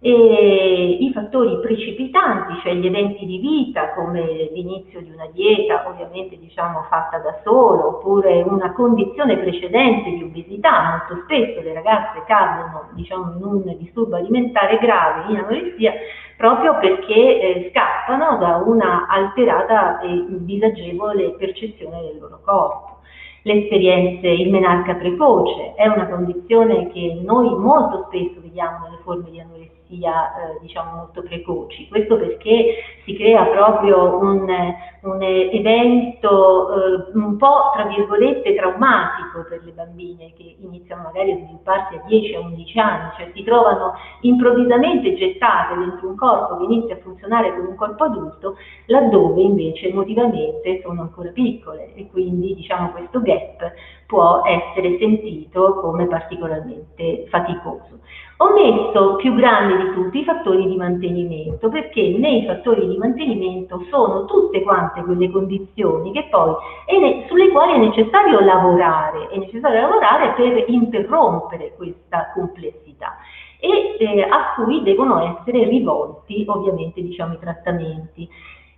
e i fattori precipitanti, cioè gli eventi di vita come l'inizio di una dieta ovviamente diciamo fatta da solo, oppure una condizione precedente di obesità. Molto spesso le ragazze cadono diciamo in un disturbo alimentare grave, in anoressia, proprio perché scappano da una alterata e disagevole percezione del loro corpo. Le esperienze, il menarca precoce è una condizione che noi molto spesso vediamo nelle forme di anoressia diciamo molto precoci. Questo perché si crea proprio un evento un po' tra virgolette traumatico per le bambine, che iniziano magari a svilupparsi a 10 a 11 anni, cioè si trovano improvvisamente gettate dentro un corpo che inizia a funzionare come un corpo adulto, laddove invece emotivamente sono ancora piccole, e quindi diciamo questo gap può essere sentito come particolarmente faticoso. Ho messo più grandi di tutti i fattori di mantenimento, perché nei fattori di mantenimento sono tutte quante quelle condizioni che poi sulle quali è necessario lavorare per interrompere questa complessità e a cui devono essere rivolti ovviamente diciamo i trattamenti.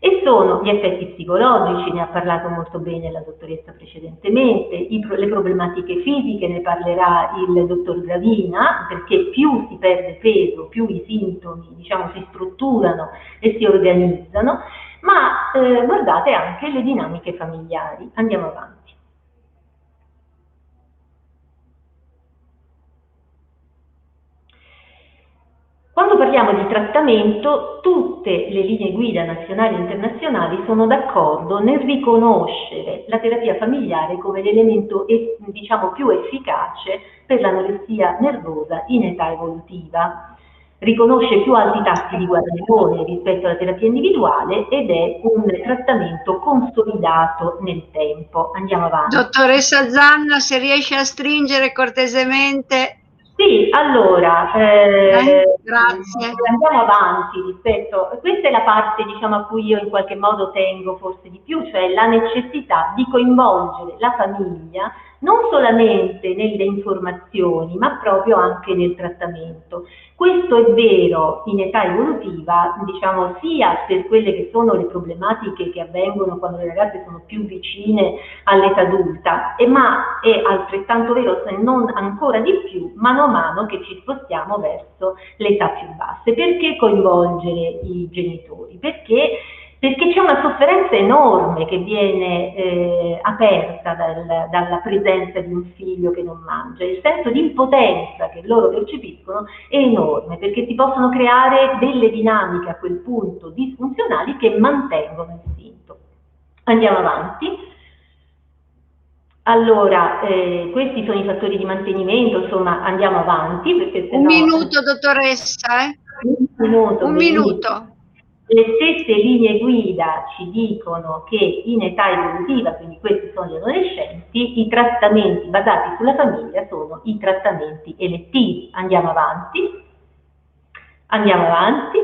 E sono gli effetti psicologici, ne ha parlato molto bene la dottoressa precedentemente, le problematiche fisiche, ne parlerà il dottor Gravina, perché più si perde peso, più i sintomi diciamo si strutturano e si organizzano, ma guardate anche le dinamiche familiari. Andiamo avanti. Quando parliamo di trattamento, tutte le linee guida nazionali e internazionali sono d'accordo nel riconoscere la terapia familiare come l'elemento diciamo più efficace per l'anoressia nervosa in età evolutiva. Riconosce più alti tassi di guarigione rispetto alla terapia individuale ed è un trattamento consolidato nel tempo. Andiamo avanti. Dottoressa Zanna, se riesce a stringere cortesemente. Sì, allora, grazie. Andiamo avanti rispetto, questa è la parte diciamo a cui io in qualche modo tengo forse di più, cioè la necessità di coinvolgere la famiglia non solamente nelle informazioni, ma proprio anche nel trattamento. Questo è vero in età evolutiva, diciamo, sia per quelle che sono le problematiche che avvengono quando le ragazze sono più vicine all'età adulta, ma è altrettanto vero, se non ancora di più, mano a mano che ci spostiamo verso le età più basse. Perché coinvolgere i genitori? Perché perché c'è una sofferenza enorme che viene aperta dalla presenza di un figlio che non mangia. Il senso di impotenza che loro percepiscono è enorme, perché si possono creare delle dinamiche a quel punto disfunzionali che mantengono l'istinto. Andiamo avanti. Allora, questi sono i fattori di mantenimento, insomma, andiamo avanti. Perché Un minuto, dottoressa. Un minuto. Le stesse linee guida ci dicono che in età evolutiva, quindi questi sono gli adolescenti, i trattamenti basati sulla famiglia sono i trattamenti elettivi. Andiamo avanti. Andiamo avanti.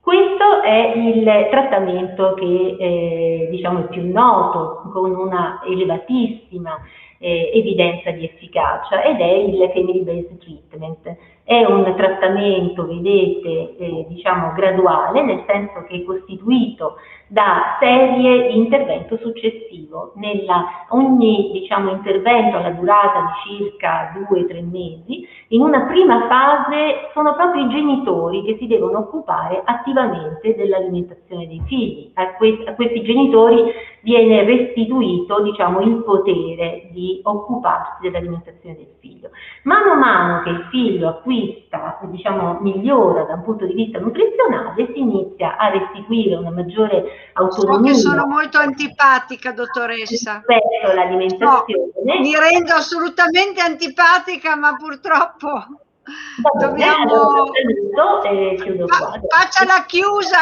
Questo è il trattamento che diciamo è più noto, con una elevatissima evidenza di efficacia, ed è il Family Based Treatment. È un trattamento, vedete, diciamo graduale, nel senso che è costituito da serie di intervento successivo. Ogni diciamo, intervento ha la durata di circa 2-3 mesi. In una prima fase sono proprio i genitori che si devono occupare attivamente dell'alimentazione dei figli. A questi genitori viene restituito diciamo, il potere di occuparsi dell'alimentazione del figlio. Mano a mano che il figlio acquista, diciamo, migliora da un punto di vista nutrizionale, si inizia a restituire una maggiore autonomia. So che sono molto antipatica, dottoressa. Rispetto all'alimentazione. No, mi rendo assolutamente antipatica, ma purtroppo dobbiamo... Faccia la chiusa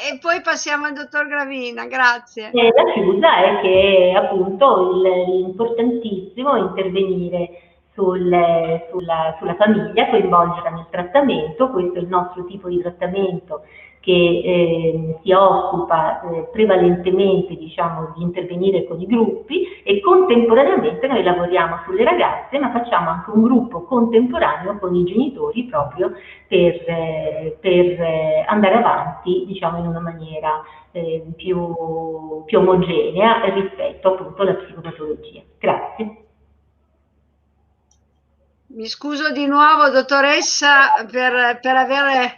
e poi passiamo al dottor Gravina, grazie. La chiusa è che appunto l'importantissimo è intervenire sulla famiglia, coinvolgerla nel trattamento. Questo è il nostro tipo di trattamento che si occupa prevalentemente diciamo, di intervenire con i gruppi, e contemporaneamente noi lavoriamo sulle ragazze, ma facciamo anche un gruppo contemporaneo con i genitori proprio per andare avanti diciamo, in una maniera più omogenea rispetto appunto alla psicopatologia. Grazie. Mi scuso di nuovo, dottoressa, per aver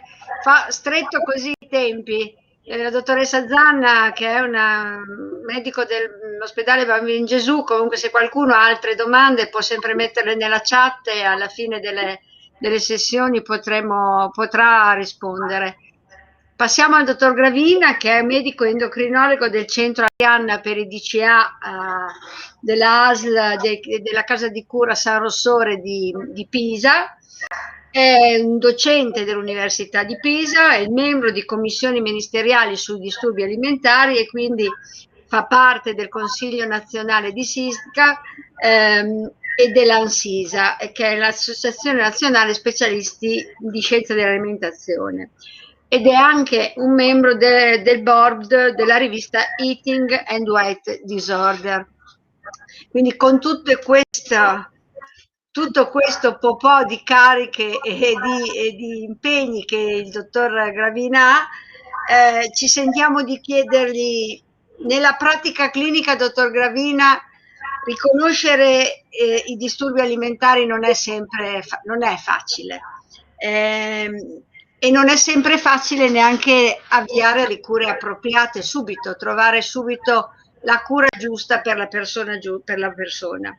stretto così i tempi. La dottoressa Zanna, che è una medico dell'ospedale Bambini Gesù, comunque se qualcuno ha altre domande può sempre metterle nella chat e alla fine delle sessioni potrà rispondere. Passiamo al dottor Gravina, che è medico endocrinologo del centro Arianna per i DCA della ASL, della casa di cura San Rossore di Pisa. È un docente dell'Università di Pisa, è membro di commissioni ministeriali sui disturbi alimentari e quindi fa parte del Consiglio Nazionale di SISCA e dell'ANSISA, che è l'Associazione Nazionale Specialisti di Scienza dell'Alimentazione. Ed è anche un membro del board della rivista Eating and Weight Disorder. Quindi con tutto questo popò di cariche e di impegni che il dottor Gravina ha, ci sentiamo di chiedergli, nella pratica clinica, dottor Gravina, riconoscere i disturbi alimentari non è facile. E non è sempre facile neanche avviare le cure appropriate subito, trovare subito la cura giusta per la persona.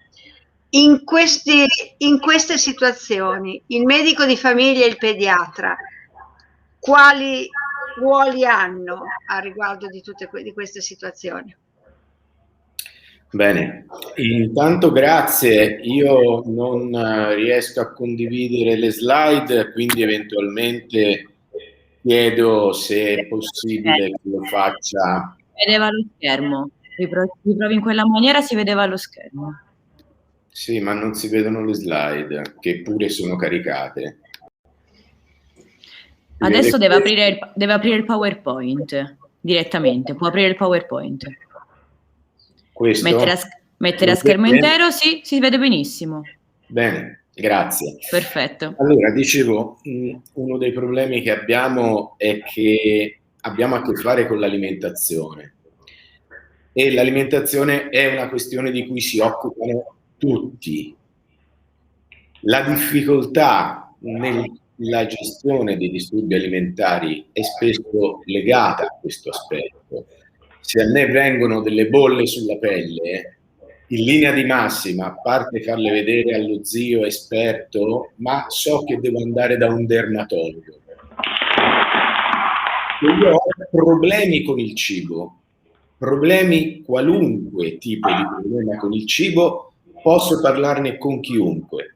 In queste situazioni, il medico di famiglia e il pediatra, quali ruoli hanno a riguardo di queste situazioni? Bene, intanto grazie. Io non riesco a condividere le slide, quindi eventualmente chiedo se è possibile che lo faccia. Vedeva lo schermo, riprovi in quella maniera, si vedeva lo schermo. Sì, ma non si vedono le slide, che pure sono caricate. Adesso deve aprire il PowerPoint direttamente, può aprire il PowerPoint. Questo? Mettere a schermo intero, sì, si vede benissimo. Bene, grazie. Perfetto. Allora, dicevo, uno dei problemi che abbiamo è che abbiamo a che fare con l'alimentazione, e l'alimentazione è una questione di cui si occupano tutti. La difficoltà nel la gestione dei disturbi alimentari è spesso legata a questo aspetto. Se a me vengono delle bolle sulla pelle, in linea di massima, a parte farle vedere allo zio esperto, ma so che devo andare da un dermatologo. Se io ho problemi con il cibo, problemi, qualunque tipo di problema con il cibo, posso parlarne con chiunque.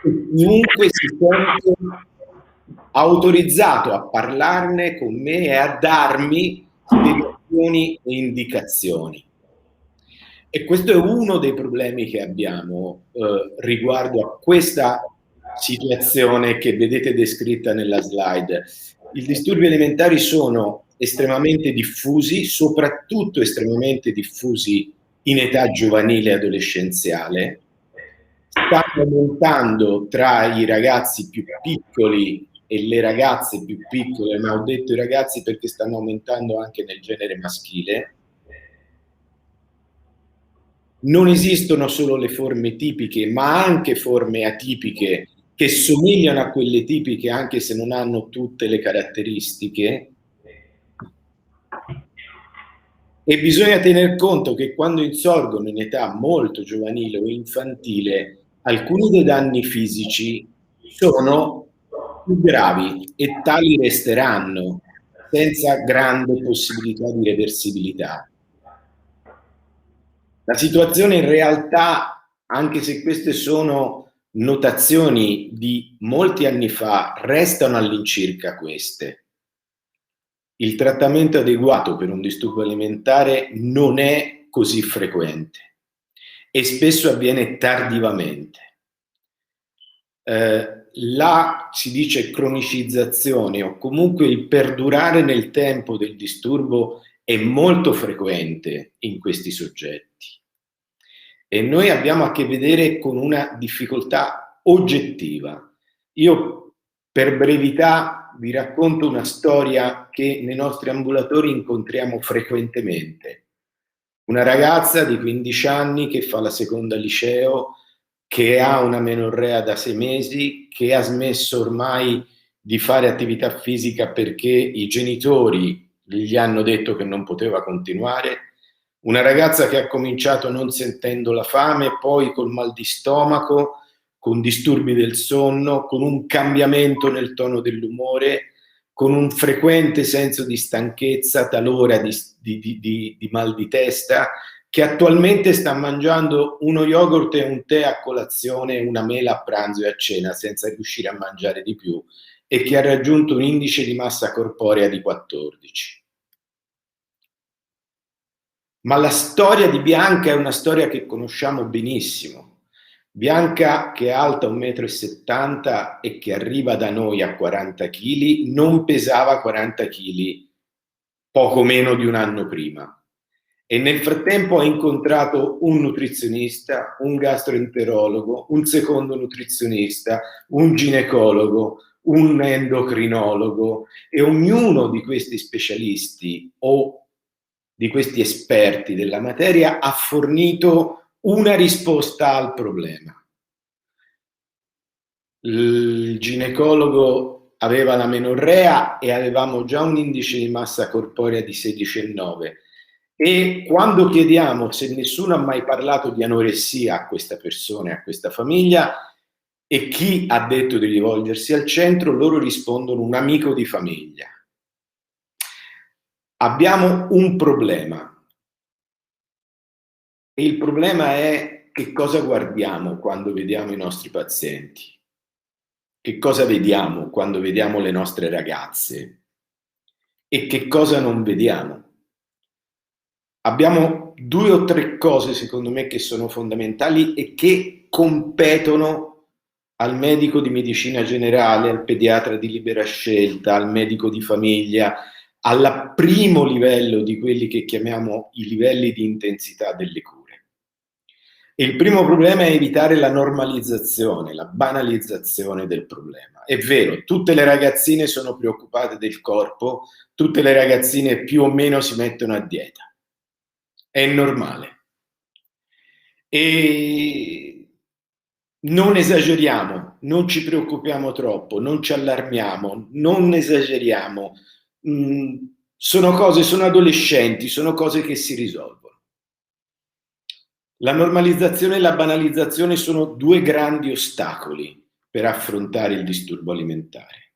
Chiunque si sente autorizzato a parlarne con me e a darmi spiegazioni e indicazioni. E questo è uno dei problemi che abbiamo riguardo a questa situazione che vedete descritta nella slide. I disturbi alimentari sono estremamente diffusi, soprattutto estremamente diffusi in età giovanile e adolescenziale. Stanno aumentando tra i ragazzi più piccoli e le ragazze più piccole, ma ho detto i ragazzi perché stanno aumentando anche nel genere maschile. Non esistono solo le forme tipiche, ma anche forme atipiche che somigliano a quelle tipiche anche se non hanno tutte le caratteristiche. E bisogna tener conto che quando insorgono in età molto giovanile o infantile, alcuni dei danni fisici sono più gravi e tali resteranno senza grande possibilità di reversibilità. La situazione in realtà, anche se queste sono notazioni di molti anni fa, restano all'incirca queste. Il trattamento adeguato per un disturbo alimentare non è così frequente e spesso avviene tardivamente. Si dice cronicizzazione o comunque il perdurare nel tempo del disturbo è molto frequente in questi soggetti. E noi abbiamo a che vedere con una difficoltà oggettiva. Io per brevità vi racconto una storia che nei nostri ambulatori incontriamo frequentemente. Una ragazza di 15 anni che fa la seconda liceo, che ha una menorrea da 6 mesi, che ha smesso ormai di fare attività fisica perché i genitori gli hanno detto che non poteva continuare. Una ragazza che ha cominciato non sentendo la fame, poi col mal di stomaco, con disturbi del sonno, con un cambiamento nel tono dell'umore, con un frequente senso di stanchezza, talora di mal di testa, che attualmente sta mangiando uno yogurt e un tè a colazione, una mela a pranzo e a cena senza riuscire a mangiare di più e che ha raggiunto un indice di massa corporea di 14. Ma la storia di Bianca è una storia che conosciamo benissimo. Bianca, che è alta 1,70 m e che arriva da noi a 40 kg, non pesava 40 kg poco meno di un anno prima. E nel frattempo ha incontrato un nutrizionista, un gastroenterologo, un secondo nutrizionista, un ginecologo, un endocrinologo, e ognuno di questi specialisti o di questi esperti della materia ha fornito una risposta al problema. Il ginecologo aveva la menorrea e avevamo già un indice di massa corporea di 16,9. E quando chiediamo se nessuno ha mai parlato di anoressia a questa persona e a questa famiglia e chi ha detto di rivolgersi al centro, loro rispondono un amico di famiglia. Abbiamo un problema e il problema è che cosa guardiamo quando vediamo i nostri pazienti, che cosa vediamo quando vediamo le nostre ragazze e che cosa non vediamo. Abbiamo 2 o 3 cose secondo me che sono fondamentali e che competono al medico di medicina generale, al pediatra di libera scelta, al medico di famiglia, al primo livello di quelli che chiamiamo i livelli di intensità delle cure. E il primo problema è evitare la normalizzazione, la banalizzazione del problema. È vero, tutte le ragazzine sono preoccupate del corpo, tutte le ragazzine più o meno si mettono a dieta. È normale. E non esageriamo non ci preoccupiamo troppo, non ci allarmiamo, non esageriamo. Sono adolescenti, sono cose che si risolvono. La normalizzazione e la banalizzazione sono due grandi ostacoli per affrontare il disturbo alimentare.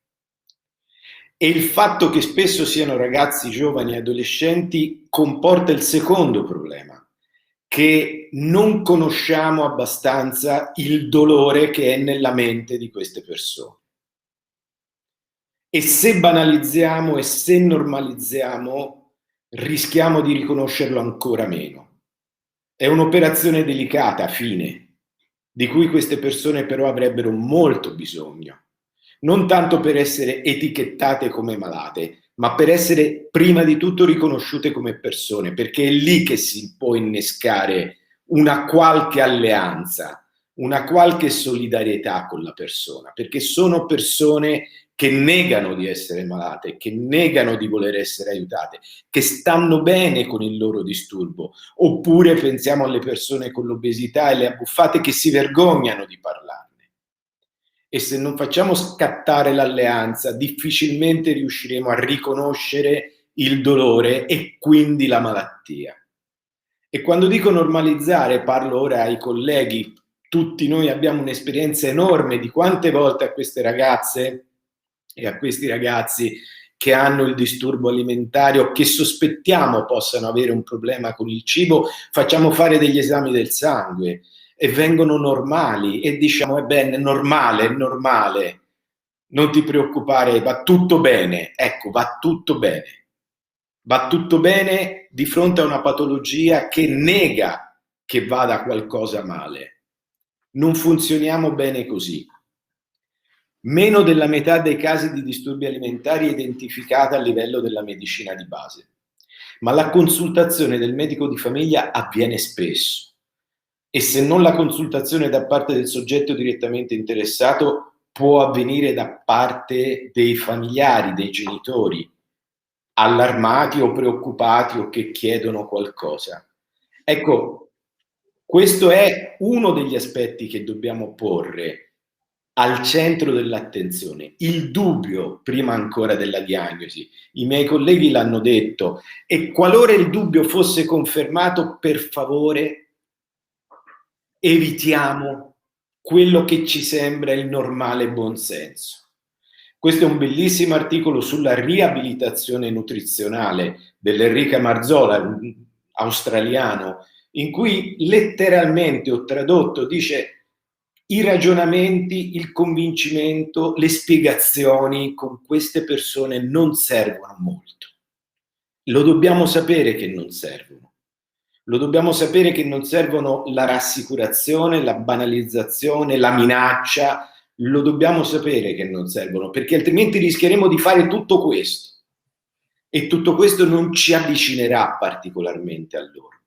E il fatto che spesso siano ragazzi, giovani e adolescenti comporta il secondo problema, che non conosciamo abbastanza il dolore che è nella mente di queste persone. E se banalizziamo e se normalizziamo, rischiamo di riconoscerlo ancora meno. È un'operazione delicata, fine, di cui queste persone però avrebbero molto bisogno. Non tanto per essere etichettate come malate, ma per essere prima di tutto riconosciute come persone, perché è lì che si può innescare una qualche alleanza, una qualche solidarietà con la persona, perché sono persone che negano di essere malate, che negano di voler essere aiutate, che stanno bene con il loro disturbo, oppure pensiamo alle persone con l'obesità e le abbuffate che si vergognano di parlarne. E se non facciamo scattare l'alleanza, difficilmente riusciremo a riconoscere il dolore e quindi la malattia. E quando dico normalizzare, parlo ora ai colleghi, tutti noi abbiamo un'esperienza enorme di quante volte a queste ragazze e a questi ragazzi che hanno il disturbo alimentare o che sospettiamo possano avere un problema con il cibo, facciamo fare degli esami del sangue e vengono normali e diciamo è normale, non ti preoccupare, va tutto bene. Ecco, va tutto bene. Va tutto bene di fronte a una patologia che nega che vada qualcosa male. Non funzioniamo bene così. Meno della metà dei casi di disturbi alimentari è identificata a livello della medicina di base, ma la consultazione del medico di famiglia avviene spesso. E se non la consultazione da parte del soggetto direttamente interessato, può avvenire da parte dei familiari, dei genitori, allarmati o preoccupati o che chiedono qualcosa. Ecco, questo è uno degli aspetti che dobbiamo porre al centro dell'attenzione, il dubbio prima ancora della diagnosi. I miei colleghi l'hanno detto, e qualora il dubbio fosse confermato, per favore evitiamo quello che ci sembra il normale buonsenso. Questo è un bellissimo articolo sulla riabilitazione nutrizionale dell'Enrica Marzola, un australiano, in cui letteralmente, ho tradotto, dice: i ragionamenti, il convincimento, le spiegazioni con queste persone non servono molto. Lo dobbiamo sapere che non servono. Lo dobbiamo sapere che non servono la rassicurazione, la banalizzazione, la minaccia. Lo dobbiamo sapere che non servono, perché altrimenti rischieremo di fare tutto questo. E tutto questo non ci avvicinerà particolarmente a loro.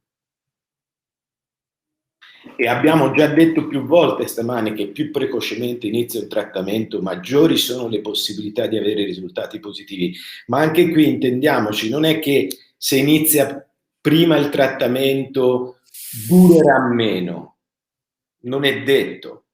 E abbiamo già detto più volte stamane che più precocemente inizia il trattamento, maggiori sono le possibilità di avere risultati positivi. Ma anche qui intendiamoci, non è che se inizia prima il trattamento durerà meno. Non è detto,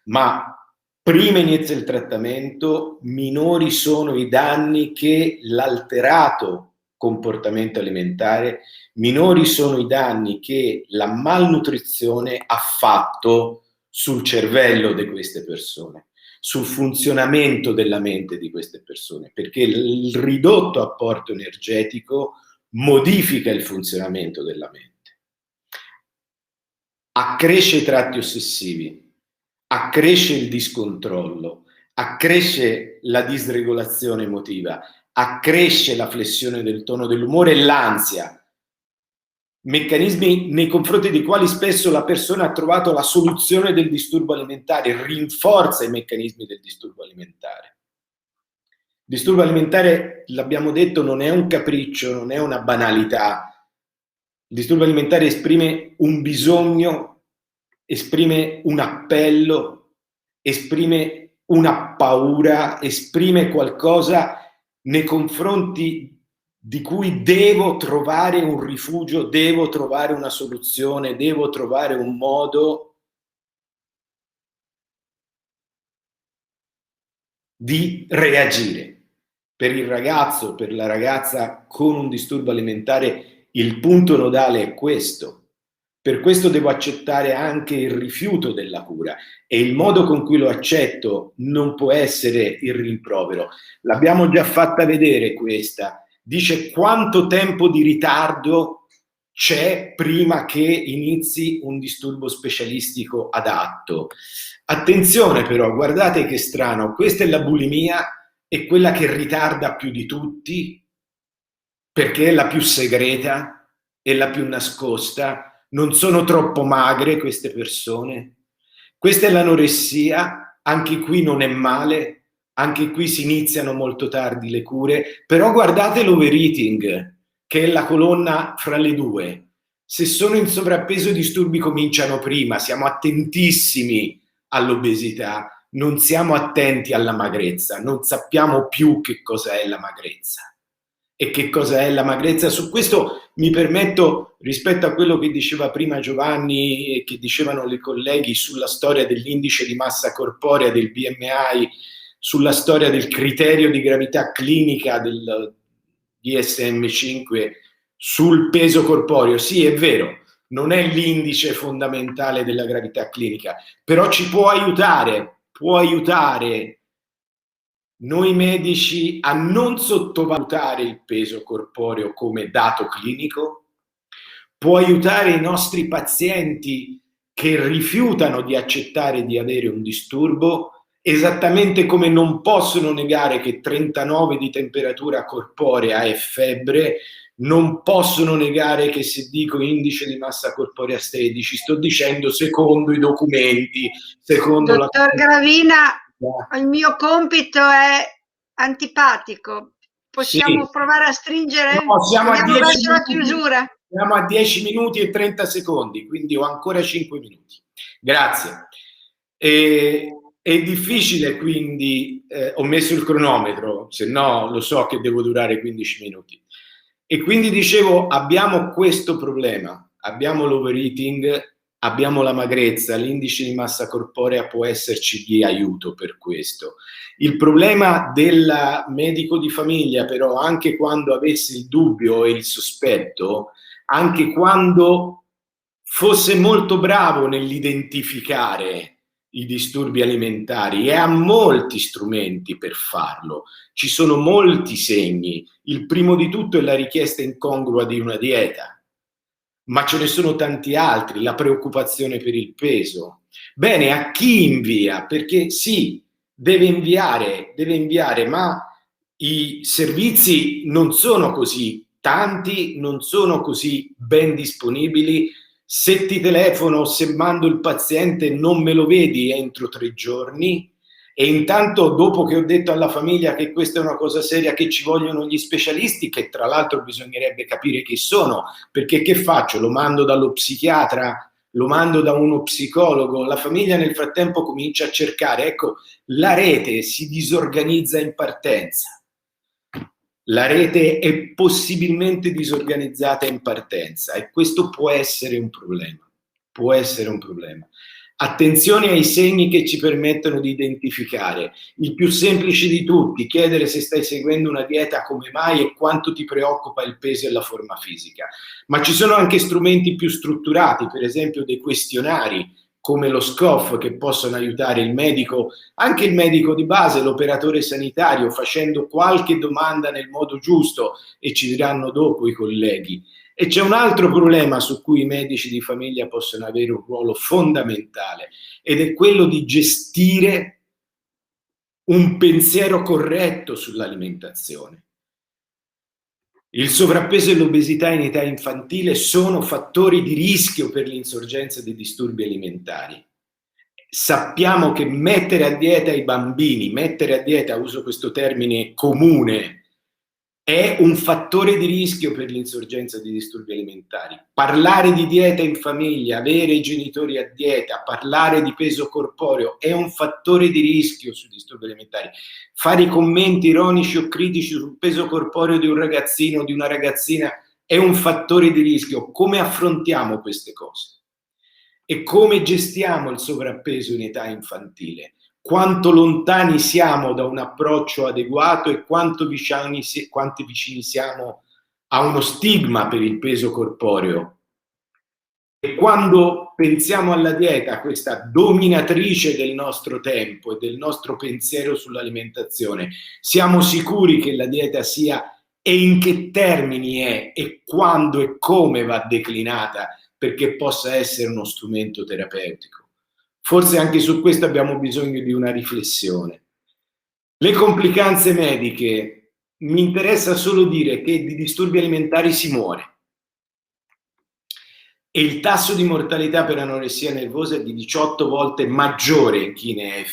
ma prima inizia il trattamento, minori sono i danni che l'alterato comportamento alimentare, minori sono i danni che la malnutrizione ha fatto sul cervello di queste persone, sul funzionamento della mente di queste persone, perché il ridotto apporto energetico modifica il funzionamento della mente. Accresce i tratti ossessivi, accresce il discontrollo, accresce la disregolazione emotiva, accresce la flessione del tono dell'umore e l'ansia, meccanismi nei confronti dei quali spesso la persona ha trovato la soluzione del disturbo alimentare, rinforza i meccanismi del disturbo alimentare. Il disturbo alimentare, l'abbiamo detto, non è un capriccio, non è una banalità. Il disturbo alimentare esprime un bisogno, esprime un appello, esprime una paura, esprime qualcosa nei confronti di cui devo trovare un rifugio, devo trovare una soluzione, devo trovare un modo di reagire. Per il ragazzo, per la ragazza con un disturbo alimentare, il punto nodale è questo. Per questo devo accettare anche il rifiuto della cura, e il modo con cui lo accetto non può essere il rimprovero. L'abbiamo già fatta vedere questa. Dice quanto tempo di ritardo c'è prima che inizi un disturbo specialistico adatto. Attenzione però, guardate che strano, questa è la bulimia, è quella che ritarda più di tutti, perché è la più segreta, è la più nascosta. Non sono troppo magre queste persone. Questa è l'anoressia, anche qui non è male, anche qui si iniziano molto tardi le cure, però guardate l'overeating, che è la colonna fra le due. Se sono in sovrappeso, i disturbi cominciano prima, siamo attentissimi all'obesità, non siamo attenti alla magrezza, non sappiamo più che cosa è la magrezza. E che cosa è la magrezza? Su questo mi permetto, rispetto a quello che diceva prima Giovanni e che dicevano i colleghi sulla storia dell'indice di massa corporea, del BMI, sulla storia del criterio di gravità clinica del DSM-5 sul peso corporeo. Sì, è vero, non è l'indice fondamentale della gravità clinica, però ci può aiutare noi medici a non sottovalutare il peso corporeo come dato clinico, può aiutare i nostri pazienti che rifiutano di accettare di avere un disturbo, esattamente come non possono negare che 39 di temperatura corporea è febbre, non possono negare che se dico indice di massa corporea 16, sto dicendo secondo i documenti, secondo Dottor Gravina, il mio compito è antipatico. Possiamo provare a stringere? No, siamo a 10 verso la minuti. chiusura. Siamo a 10 minuti e 30 secondi, quindi ho ancora 5 minuti. Grazie. È difficile, quindi ho messo il cronometro, se no lo so che devo durare 15 minuti. E quindi dicevo, abbiamo questo problema, abbiamo l'overeating, abbiamo la magrezza, l'indice di massa corporea può esserci di aiuto per questo. Il problema del medico di famiglia, però, anche quando avesse il dubbio e il sospetto, anche quando fosse molto bravo nell'identificare i disturbi alimentari, e ha molti strumenti per farlo, ci sono molti segni. Il primo di tutto è la richiesta incongrua di una dieta, ma ce ne sono tanti altri, la preoccupazione per il peso. Bene, a chi invia? Perché sì, deve inviare, ma i servizi non sono così tanti, non sono così ben disponibili. Se ti telefono, se mando il paziente, non me lo vedi entro 3 giorni. E intanto, dopo che ho detto alla famiglia che questa è una cosa seria, che ci vogliono gli specialisti, che tra l'altro bisognerebbe capire chi sono, perché che faccio? Lo mando dallo psichiatra? Lo mando da uno psicologo? La famiglia nel frattempo comincia a cercare. Ecco, la rete si disorganizza in partenza. La rete è possibilmente disorganizzata in partenza e questo può essere un problema. Può essere un problema. Attenzione ai segni che ci permettono di identificare. Il più semplice di tutti, chiedere se stai seguendo una dieta, come mai e quanto ti preoccupa il peso e la forma fisica. Ma ci sono anche strumenti più strutturati, per esempio dei questionari come lo SCOF, che possono aiutare il medico, anche il medico di base, l'operatore sanitario, facendo qualche domanda nel modo giusto, e ci diranno dopo i colleghi. E c'è un altro problema su cui i medici di famiglia possono avere un ruolo fondamentale, ed è quello di gestire un pensiero corretto sull'alimentazione. Il sovrappeso e l'obesità in età infantile sono fattori di rischio per l'insorgenza di disturbi alimentari. Sappiamo che mettere a dieta i bambini, mettere a dieta, uso questo termine comune, è un fattore di rischio per l'insorgenza di disturbi alimentari. Parlare di dieta in famiglia, avere i genitori a dieta, parlare di peso corporeo è un fattore di rischio sui disturbi alimentari. Fare i commenti ironici o critici sul peso corporeo di un ragazzino o di una ragazzina è un fattore di rischio. Come affrontiamo queste cose? E come gestiamo il sovrappeso in età infantile? quanto lontani siamo da un approccio adeguato e quanti vicini siamo a uno stigma per il peso corporeo. E quando pensiamo alla dieta, questa dominatrice del nostro tempo e del nostro pensiero sull'alimentazione, siamo sicuri che la dieta sia, e in che termini è, e quando e come va declinata perché possa essere uno strumento terapeutico? Forse anche su questo abbiamo bisogno di una riflessione. Le complicanze mediche, mi interessa solo dire che di disturbi alimentari si muore. E il tasso di mortalità per anoressia nervosa è di 18 volte maggiore in chi ne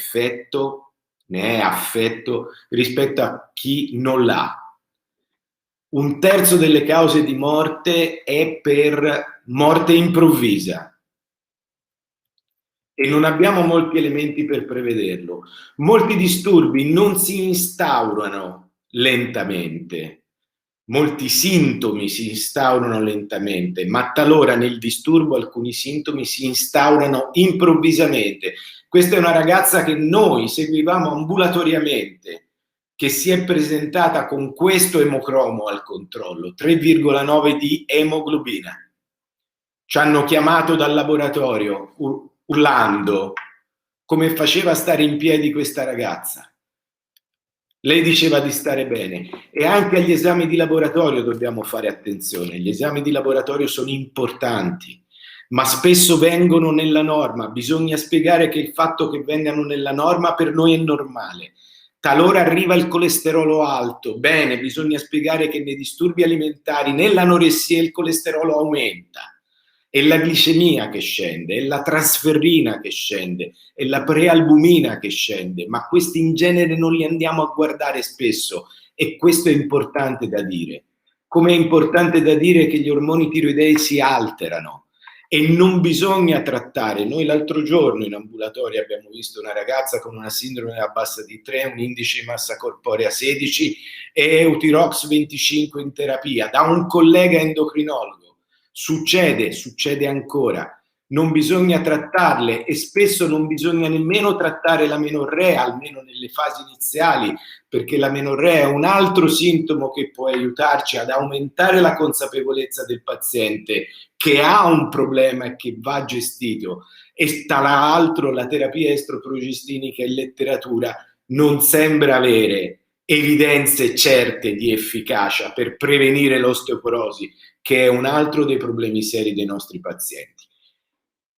è affetto rispetto a chi non l'ha. 1/3 delle cause di morte è per morte improvvisa e non abbiamo molti elementi per prevederlo. Molti disturbi non si instaurano lentamente. Molti sintomi si instaurano lentamente, ma talora nel disturbo alcuni sintomi si instaurano improvvisamente. Questa è una ragazza che noi seguivamo ambulatoriamente, che si è presentata con questo emocromo al controllo, 3,9 di emoglobina. Ci hanno chiamato dal laboratorio urlando come faceva a stare in piedi questa ragazza. Lei diceva di stare bene, e anche agli esami di laboratorio dobbiamo fare attenzione. Gli esami di laboratorio sono importanti, ma spesso vengono nella norma. Bisogna spiegare che il fatto che vengano nella norma per noi è normale. Talora arriva il colesterolo alto, bene, bisogna spiegare che nei disturbi alimentari, nell'anoressia, il colesterolo aumenta. È la glicemia che scende, è la trasferrina che scende, è la prealbumina che scende, ma questi in genere non li andiamo a guardare spesso, e questo è importante da dire. Come è importante da dire che gli ormoni tiroidei si alterano e non bisogna trattare. Noi l'altro giorno in ambulatorio abbiamo visto una ragazza con una sindrome della bassa di 3, un indice di massa corporea 16 e Eutirox 25 in terapia, da un collega endocrinologo. Succede ancora. Non bisogna trattarle, e spesso non bisogna nemmeno trattare la menorrea, almeno nelle fasi iniziali, perché la menorrea è un altro sintomo che può aiutarci ad aumentare la consapevolezza del paziente che ha un problema e che va gestito. E tra l'altro la terapia estroprogestinica in letteratura non sembra avere evidenze certe di efficacia per prevenire l'osteoporosi, che è un altro dei problemi seri dei nostri pazienti.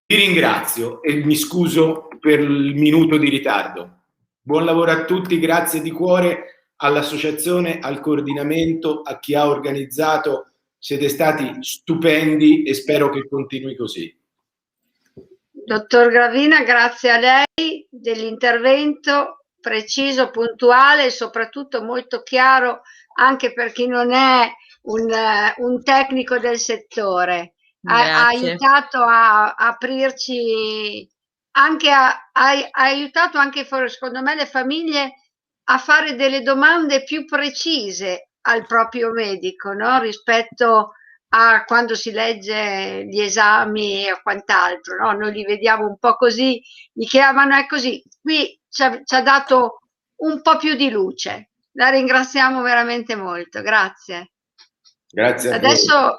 Vi ringrazio e mi scuso per il minuto di ritardo. Buon lavoro a tutti, grazie di cuore all'associazione, al coordinamento, a chi ha organizzato. Siete stati stupendi e spero che continui così. Dottor Gravina, grazie a lei dell'intervento preciso, puntuale e soprattutto molto chiaro anche per chi non è un tecnico del settore. Ha aiutato a aprirci, anche ha aiutato anche, secondo me, le famiglie a fare delle domande più precise al proprio medico, no? Rispetto a quando si legge gli esami e quant'altro, no? Noi li vediamo un po' così, gli chiamano, è così. Qui ci ha dato un po' più di luce. La ringraziamo veramente molto, grazie. Grazie a Adesso, voi.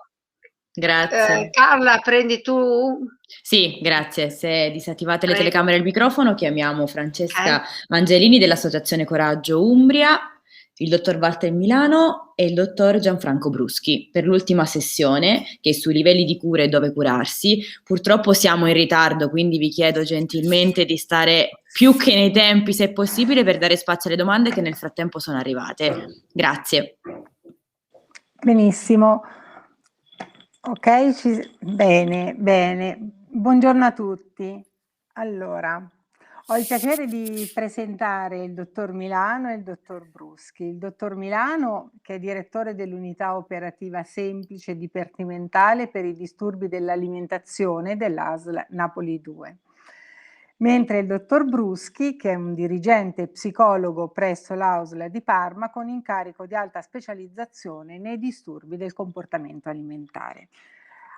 Grazie. Carla, prendi tu? Sì, grazie. Se disattivate le telecamere e il microfono, chiamiamo Francesca Angelini dell'Associazione Coraggio Umbria, il dottor Walter Milano e il dottor Gianfranco Bruschi per l'ultima sessione, che è sui livelli di cura e dove curarsi. Purtroppo siamo in ritardo, quindi vi chiedo gentilmente di stare più che nei tempi, se possibile, per dare spazio alle domande che nel frattempo sono arrivate. Grazie. Benissimo. Ok, bene. Buongiorno a tutti. Allora, ho il piacere di presentare il dottor Milano e il dottor Bruschi. Il dottor Milano, che è direttore dell'unità operativa semplice dipartimentale per i disturbi dell'alimentazione dell'ASL Napoli 2. Mentre il dottor Bruschi, che è un dirigente psicologo presso l'ASL di Parma con incarico di alta specializzazione nei disturbi del comportamento alimentare.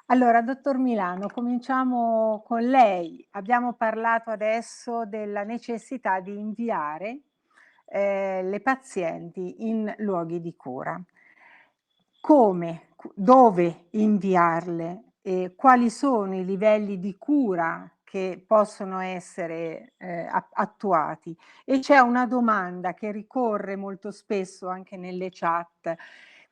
Allora, dottor Milano, cominciamo con lei. Abbiamo parlato adesso della necessità di inviare le pazienti in luoghi di cura. Come, dove inviarle e quali sono i livelli di cura che possono essere attuati? E c'è una domanda che ricorre molto spesso anche nelle chat.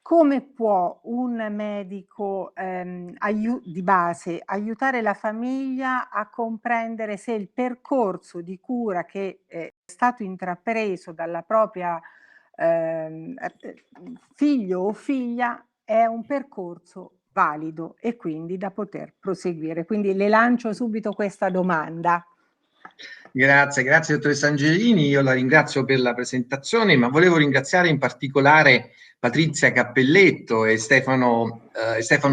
Come può un medico di base aiutare la famiglia a comprendere se il percorso di cura che è stato intrapreso dalla propria figlio o figlia è un percorso valido e quindi da poter proseguire? Quindi le lancio subito questa domanda. Grazie dottoressa Angelini, io la ringrazio per la presentazione, ma volevo ringraziare in particolare Patrizia Cappelletto e Stefano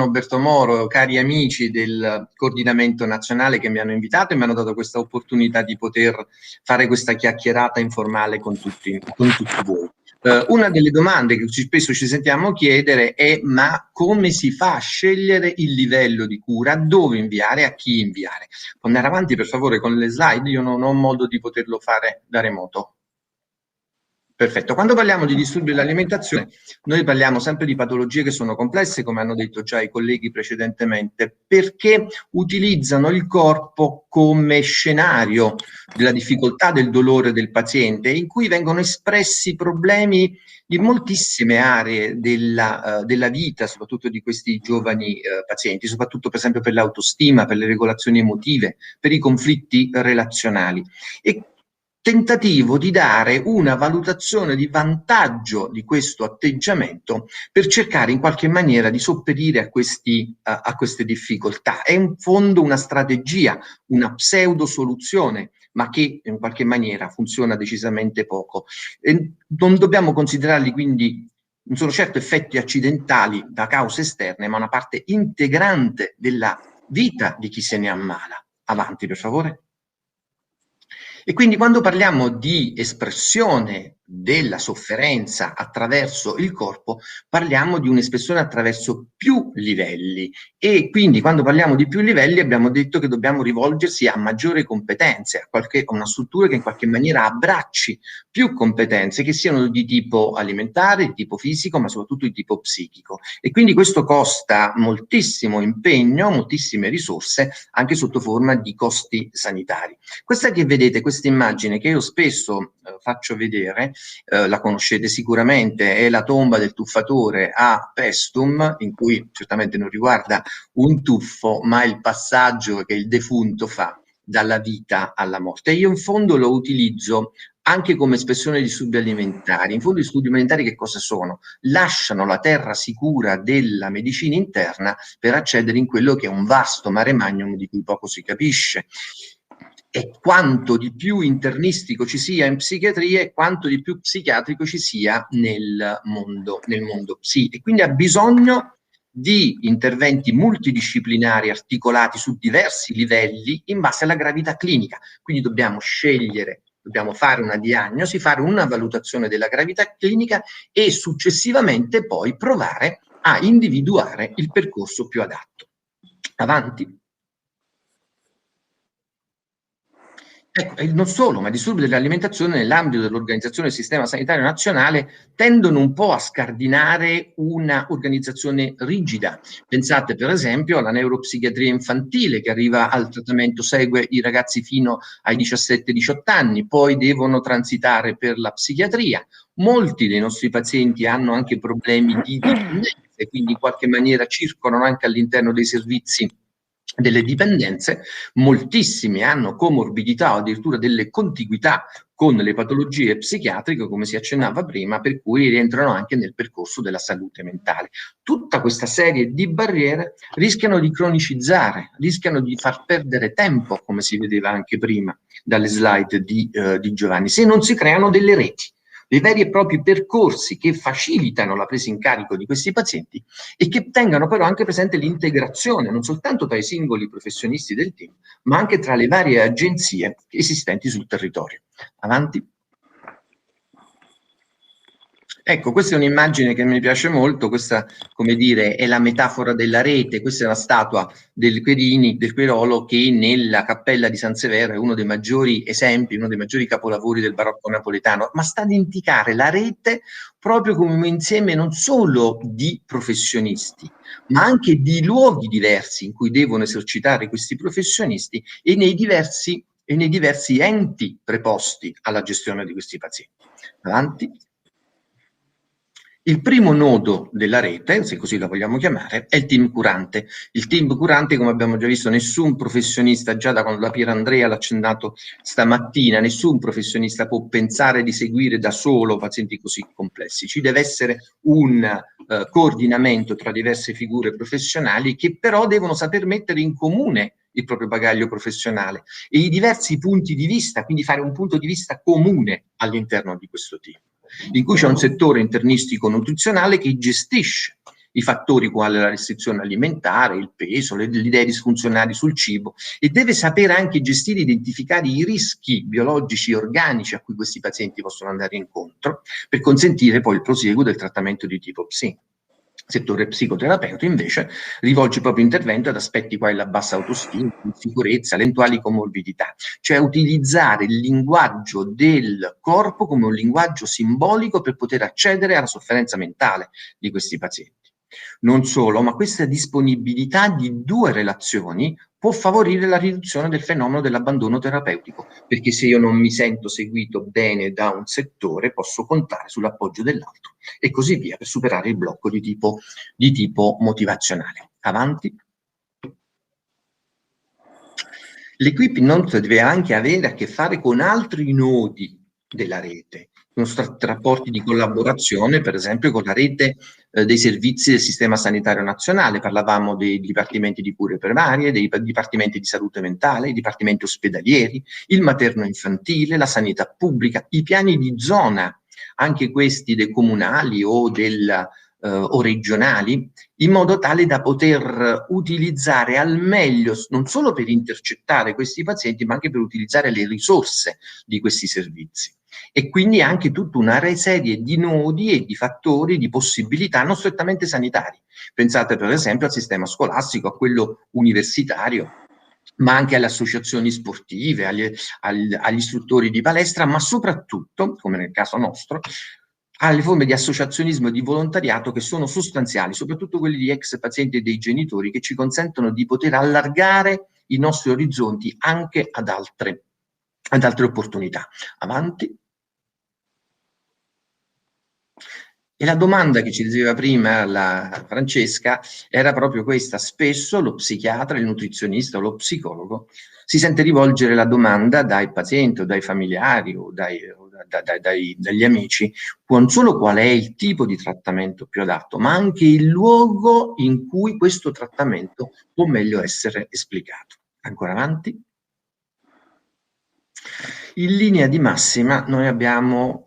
Bertomoro, cari amici del coordinamento nazionale che mi hanno invitato e mi hanno dato questa opportunità di poter fare questa chiacchierata informale con tutti voi. Una delle domande che spesso ci sentiamo chiedere è: ma come si fa a scegliere il livello di cura, dove inviare, a chi inviare? Può andare avanti per favore con le slide, io non ho modo di poterlo fare da remoto. Perfetto, quando parliamo di disturbi dell'alimentazione noi parliamo sempre di patologie che sono complesse, come hanno detto già i colleghi precedentemente, perché utilizzano il corpo come scenario della difficoltà, del dolore del paziente, in cui vengono espressi problemi in moltissime aree della vita, soprattutto di questi giovani pazienti, soprattutto per esempio per l'autostima, per le regolazioni emotive, per i conflitti relazionali. E tentativo di dare una valutazione di vantaggio di questo atteggiamento per cercare in qualche maniera di sopperire a queste difficoltà. È in fondo una strategia, una pseudo soluzione, ma che in qualche maniera funziona decisamente poco. Non dobbiamo considerarli quindi, non sono certo effetti accidentali da cause esterne, ma una parte integrante della vita di chi se ne ammala. Avanti, per favore. E quindi quando parliamo di espressione della sofferenza attraverso il corpo, parliamo di un'espressione attraverso più livelli, e quindi quando parliamo di più livelli abbiamo detto che dobbiamo rivolgersi a maggiori competenze, a una struttura che in qualche maniera abbracci più competenze, che siano di tipo alimentare, di tipo fisico, ma soprattutto di tipo psichico. E quindi questo costa moltissimo impegno, moltissime risorse, anche sotto forma di costi sanitari. Questa che vedete, questa immagine che io spesso faccio vedere, la conoscete sicuramente, è la tomba del tuffatore a Paestum, in cui certamente non riguarda un tuffo, ma il passaggio che il defunto fa dalla vita alla morte. Io in fondo lo utilizzo anche come espressione di disturbi alimentari. In fondo i disturbi alimentari che cosa sono? Lasciano la terra sicura della medicina interna per accedere in quello che è un vasto mare magnum di cui poco si capisce. E quanto di più internistico ci sia in psichiatria e quanto di più psichiatrico ci sia nel mondo psi. E quindi ha bisogno di interventi multidisciplinari articolati su diversi livelli in base alla gravità clinica. Quindi dobbiamo scegliere, dobbiamo fare una diagnosi, fare una valutazione della gravità clinica e successivamente poi provare a individuare il percorso più adatto. Avanti. Ecco, e non solo, ma i disturbi dell'alimentazione nell'ambito dell'organizzazione del sistema sanitario nazionale tendono un po' a scardinare una organizzazione rigida. Pensate per esempio alla neuropsichiatria infantile, che arriva al trattamento, segue i ragazzi fino ai 17-18 anni, poi devono transitare per la psichiatria. Molti dei nostri pazienti hanno anche problemi di dipendenza e quindi in qualche maniera circolano anche all'interno dei servizi delle dipendenze. Moltissimi hanno comorbidità o addirittura delle contiguità con le patologie psichiatriche, come si accennava prima, per cui rientrano anche nel percorso della salute mentale. Tutta questa serie di barriere rischiano di cronicizzare, rischiano di far perdere tempo, come si vedeva anche prima dalle slide di Giovanni, se non si creano delle reti, dei veri e propri percorsi che facilitano la presa in carico di questi pazienti e che tengano però anche presente l'integrazione non soltanto tra i singoli professionisti del team, ma anche tra le varie agenzie esistenti sul territorio. Avanti. Ecco, questa è un'immagine che mi piace molto, questa, come dire, è la metafora della rete, questa è la statua del Quirolo, che nella cappella di San Severo è uno dei maggiori esempi, uno dei maggiori capolavori del barocco napoletano, ma sta ad indicare la rete proprio come un insieme non solo di professionisti, ma anche di luoghi diversi in cui devono esercitare questi professionisti e nei diversi enti preposti alla gestione di questi pazienti. Avanti. Il primo nodo della rete, se così la vogliamo chiamare, è il team curante. Il team curante, come abbiamo già visto, nessun professionista, già da quando la Pierandrea l'ha accennato stamattina, nessun professionista può pensare di seguire da solo pazienti così complessi. Ci deve essere un coordinamento tra diverse figure professionali che però devono saper mettere in comune il proprio bagaglio professionale e i diversi punti di vista, quindi fare un punto di vista comune all'interno di questo team, in cui c'è un settore internistico-nutrizionale che gestisce i fattori quali la restrizione alimentare, il peso, le idee disfunzionali sul cibo, e deve sapere anche gestire e identificare i rischi biologici e organici a cui questi pazienti possono andare incontro per consentire poi il prosieguo del trattamento di tipo psi. Il settore psicoterapeuta invece rivolge il proprio intervento ad aspetti quali la bassa autostima, l'insicurezza, le eventuali comorbidità, cioè utilizzare il linguaggio del corpo come un linguaggio simbolico per poter accedere alla sofferenza mentale di questi pazienti. Non solo, ma questa disponibilità di due relazioni può favorire la riduzione del fenomeno dell'abbandono terapeutico, perché se io non mi sento seguito bene da un settore posso contare sull'appoggio dell'altro e così via per superare il blocco di tipo motivazionale. Avanti. L'equipment deve anche avere a che fare con altri nodi della rete, rapporti di collaborazione, per esempio con la rete dei servizi del Sistema Sanitario Nazionale. Parlavamo dei dipartimenti di cure primarie, dei dipartimenti di salute mentale, i dipartimenti ospedalieri, il materno infantile, la sanità pubblica, i piani di zona, anche questi dei comunali o regionali, in modo tale da poter utilizzare al meglio, non solo per intercettare questi pazienti, ma anche per utilizzare le risorse di questi servizi. E quindi anche tutta una serie di nodi e di fattori, di possibilità non strettamente sanitari. Pensate per esempio al sistema scolastico, a quello universitario, ma anche alle associazioni sportive, agli istruttori di palestra, ma soprattutto, come nel caso nostro, alle forme di associazionismo e di volontariato che sono sostanziali, soprattutto quelli di ex pazienti e dei genitori, che ci consentono di poter allargare i nostri orizzonti anche ad altre opportunità. Avanti. E la domanda che ci diceva prima la Francesca era proprio questa: spesso lo psichiatra, il nutrizionista o lo psicologo si sente rivolgere la domanda dai pazienti o dai familiari o dagli amici, non solo qual è il tipo di trattamento più adatto, ma anche il luogo in cui questo trattamento può meglio essere esplicato. Ancora avanti. In linea di massima noi dobbiamo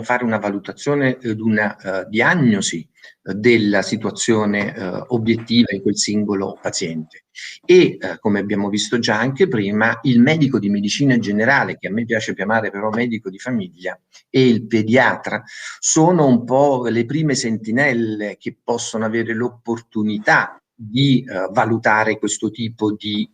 fare una valutazione ed una diagnosi della situazione obiettiva in quel singolo paziente e come abbiamo visto già anche prima, il medico di medicina generale, che a me piace chiamare però medico di famiglia, e il pediatra sono un po' le prime sentinelle che possono avere l'opportunità di valutare questo tipo di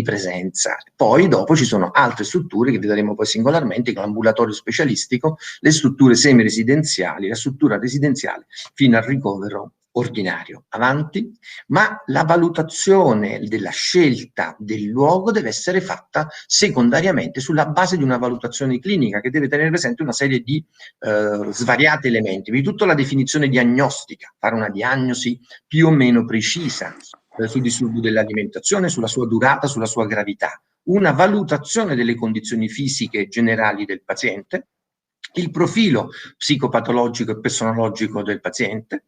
presenza. Poi dopo ci sono altre strutture che vedremo poi singolarmente, con l'ambulatorio specialistico, le strutture semiresidenziali, la struttura residenziale fino al ricovero ordinario. Avanti. Ma la valutazione della scelta del luogo deve essere fatta secondariamente sulla base di una valutazione clinica che deve tenere presente una serie di svariati elementi, di tutta la definizione diagnostica, fare una diagnosi più o meno precisa sul disturbo dell'alimentazione, sulla sua durata, sulla sua gravità, una valutazione delle condizioni fisiche generali del paziente, il profilo psicopatologico e personologico del paziente,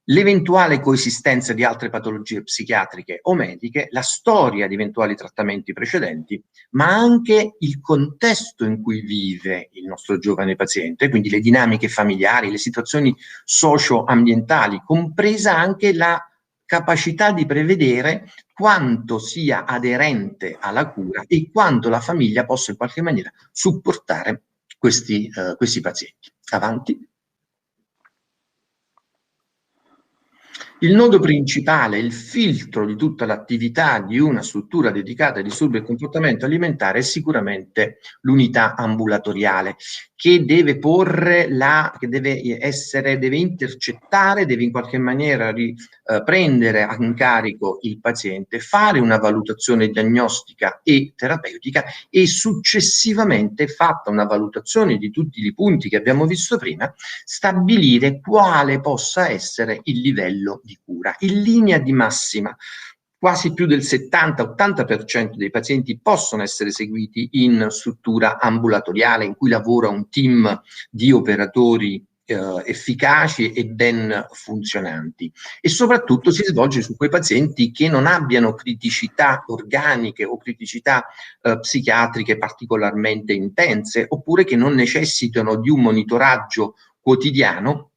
l'eventuale coesistenza di altre patologie psichiatriche o mediche, la storia di eventuali trattamenti precedenti, ma anche il contesto in cui vive il nostro giovane paziente, quindi le dinamiche familiari, le situazioni socio-ambientali, compresa anche la capacità di prevedere quanto sia aderente alla cura e quanto la famiglia possa in qualche maniera supportare questi pazienti. Avanti. Il nodo principale, il filtro di tutta l'attività di una struttura dedicata ai disturbi del comportamento alimentare è sicuramente l'unità ambulatoriale, che deve porre deve intercettare, deve in qualche maniera prendere in carico il paziente, fare una valutazione diagnostica e terapeutica e successivamente, fatta una valutazione di tutti i punti che abbiamo visto prima, stabilire quale possa essere il livello di cura. In linea di massima, quasi più del 70-80% dei pazienti possono essere seguiti in struttura ambulatoriale in cui lavora un team di operatori efficaci e ben funzionanti, e soprattutto si svolge su quei pazienti che non abbiano criticità organiche o criticità psichiatriche particolarmente intense, oppure che non necessitano di un monitoraggio quotidiano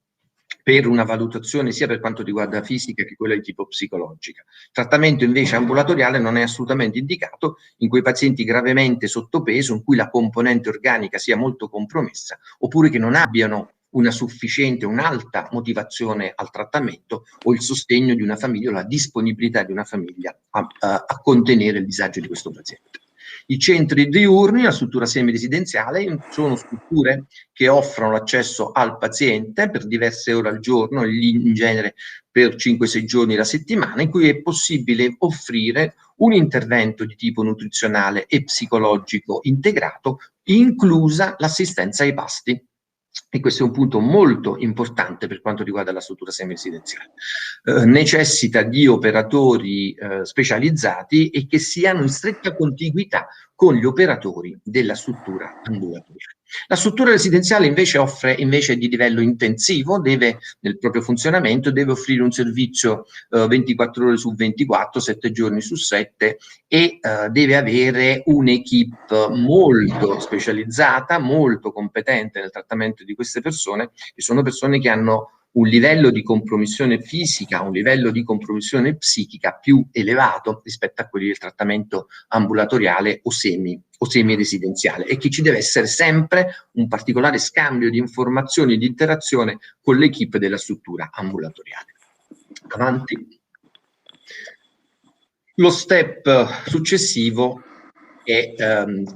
per una valutazione sia per quanto riguarda fisica che quella di tipo psicologica. Il trattamento invece ambulatoriale non è assolutamente indicato in quei pazienti gravemente sottopeso, in cui la componente organica sia molto compromessa, oppure che non abbiano una sufficiente, un'alta motivazione al trattamento o il sostegno di una famiglia o la disponibilità di una famiglia a contenere il disagio di questo paziente. I centri diurni, la struttura semiresidenziale, sono strutture che offrono l'accesso al paziente per diverse ore al giorno, in genere per 5-6 giorni la settimana, in cui è possibile offrire un intervento di tipo nutrizionale e psicologico integrato, inclusa l'assistenza ai pasti. E questo è un punto molto importante per quanto riguarda la struttura semiresidenziale. Necessita di operatori specializzati e che siano in stretta contiguità con gli operatori della struttura ambulatoriale. La struttura residenziale invece offre, invece di livello intensivo, nel proprio funzionamento, deve offrire un servizio 24 ore su 24, 7 giorni su 7, e deve avere un'equipe molto specializzata, molto competente nel trattamento di queste persone, che sono persone che hanno un livello di compromissione fisica, un livello di compromissione psichica più elevato rispetto a quelli del trattamento ambulatoriale o semiresidenziale, e che ci deve essere sempre un particolare scambio di informazioni e di interazione con l'equipe della struttura ambulatoriale. Avanti. Lo step successivo è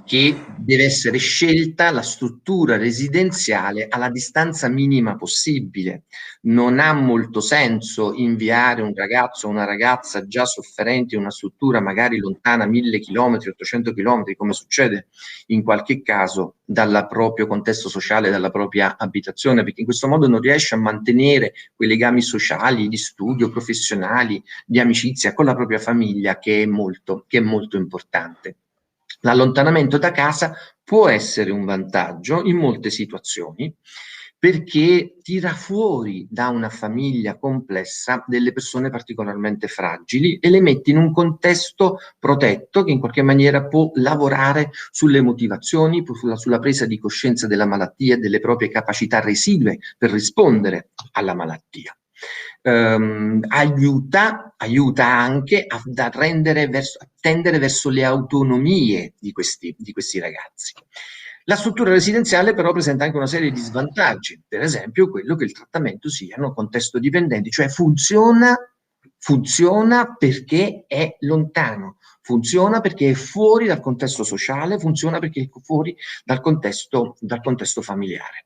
che deve essere scelta la struttura residenziale alla distanza minima possibile. Non ha molto senso inviare un ragazzo o una ragazza già sofferenti in una struttura magari lontana 1000 km, 800 km, come succede in qualche caso, dal proprio contesto sociale, dalla propria abitazione, perché in questo modo non riesce a mantenere quei legami sociali, di studio, professionali, di amicizia con la propria famiglia, che è molto importante. L'allontanamento da casa può essere un vantaggio in molte situazioni, perché tira fuori da una famiglia complessa delle persone particolarmente fragili e le mette in un contesto protetto che in qualche maniera può lavorare sulle motivazioni, sulla presa di coscienza della malattia e delle proprie capacità residue per rispondere alla malattia. Aiuta anche a tendere verso le autonomie di questi ragazzi. La struttura residenziale però presenta anche una serie di svantaggi, per esempio quello che il trattamento sia in un contesto dipendente, cioè funziona perché è lontano, funziona perché è fuori dal contesto sociale, funziona perché è fuori dal contesto familiare.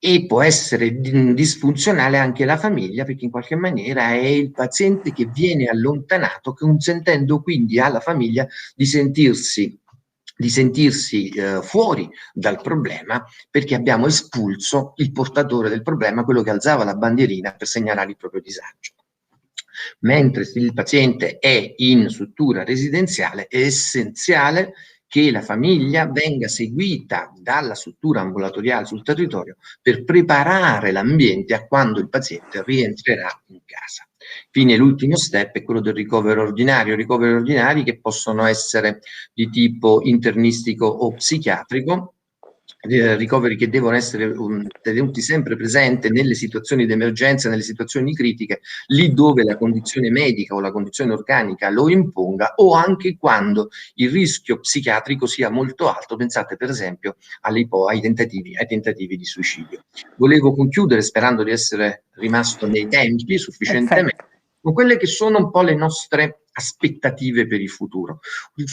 E può essere disfunzionale anche la famiglia, perché in qualche maniera è il paziente che viene allontanato, consentendo quindi alla famiglia di sentirsi fuori dal problema, perché abbiamo espulso il portatore del problema, quello che alzava la bandierina per segnalare il proprio disagio. Mentre se il paziente è in struttura residenziale, è essenziale che la famiglia venga seguita dalla struttura ambulatoriale sul territorio per preparare l'ambiente a quando il paziente rientrerà in casa. Infine, l'ultimo step è quello del ricovero ordinario, ricoveri ordinari che possono essere di tipo internistico o psichiatrico, ricoveri che devono essere tenuti sempre presenti nelle situazioni di emergenza, nelle situazioni critiche, lì dove la condizione medica o la condizione organica lo imponga, o anche quando il rischio psichiatrico sia molto alto. Pensate per esempio ai tentativi di suicidio. Volevo concludere, sperando di essere rimasto nei tempi sufficientemente, con quelle che sono un po' le nostre aspettative per il futuro.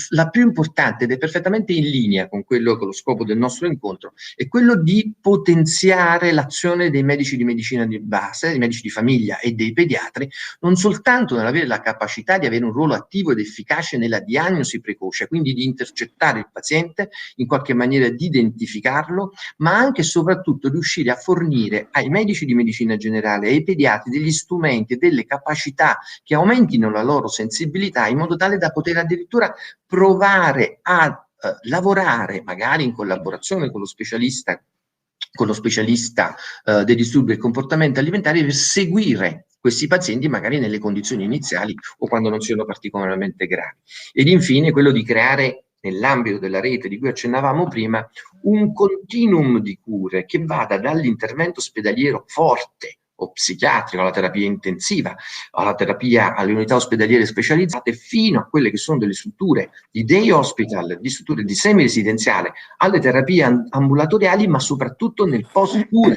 La più importante, ed è perfettamente in linea con lo scopo del nostro incontro, è quello di potenziare l'azione dei medici di medicina di base, dei medici di famiglia e dei pediatri, non soltanto nell'avere la capacità di avere un ruolo attivo ed efficace nella diagnosi precoce, quindi di intercettare il paziente, in qualche maniera di identificarlo, ma anche e soprattutto riuscire a fornire ai medici di medicina generale e ai pediatri degli strumenti e delle capacità che aumentino la loro sensibilità, in modo tale da poter addirittura provare a lavorare, magari in collaborazione con lo specialista dei disturbi del comportamento alimentare, per seguire questi pazienti magari nelle condizioni iniziali o quando non siano particolarmente gravi. Ed infine quello di creare, nell'ambito della rete di cui accennavamo prima, un continuum di cure che vada dall'intervento ospedaliero forte o psichiatrico, alla terapia intensiva, alla terapia alle unità ospedaliere specializzate, fino a quelle che sono delle strutture di day hospital, di strutture di semiresidenziale, alle terapie ambulatoriali, ma soprattutto nel post-cura,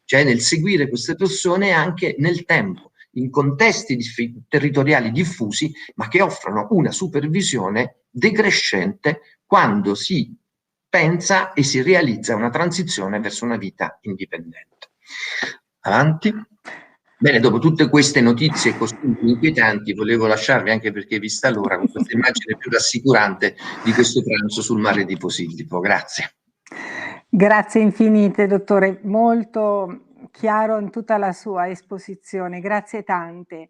cioè nel seguire queste persone anche nel tempo, in contesti territoriali diffusi, ma che offrono una supervisione decrescente quando si pensa e si realizza una transizione verso una vita indipendente. Avanti. Bene, dopo tutte queste notizie così inquietanti, volevo lasciarvi, anche perché vista l'ora, con questa immagine più rassicurante di questo pranzo sul mare di Posillipo. Grazie. Grazie infinite, dottore, molto chiaro in tutta la sua esposizione, grazie tante.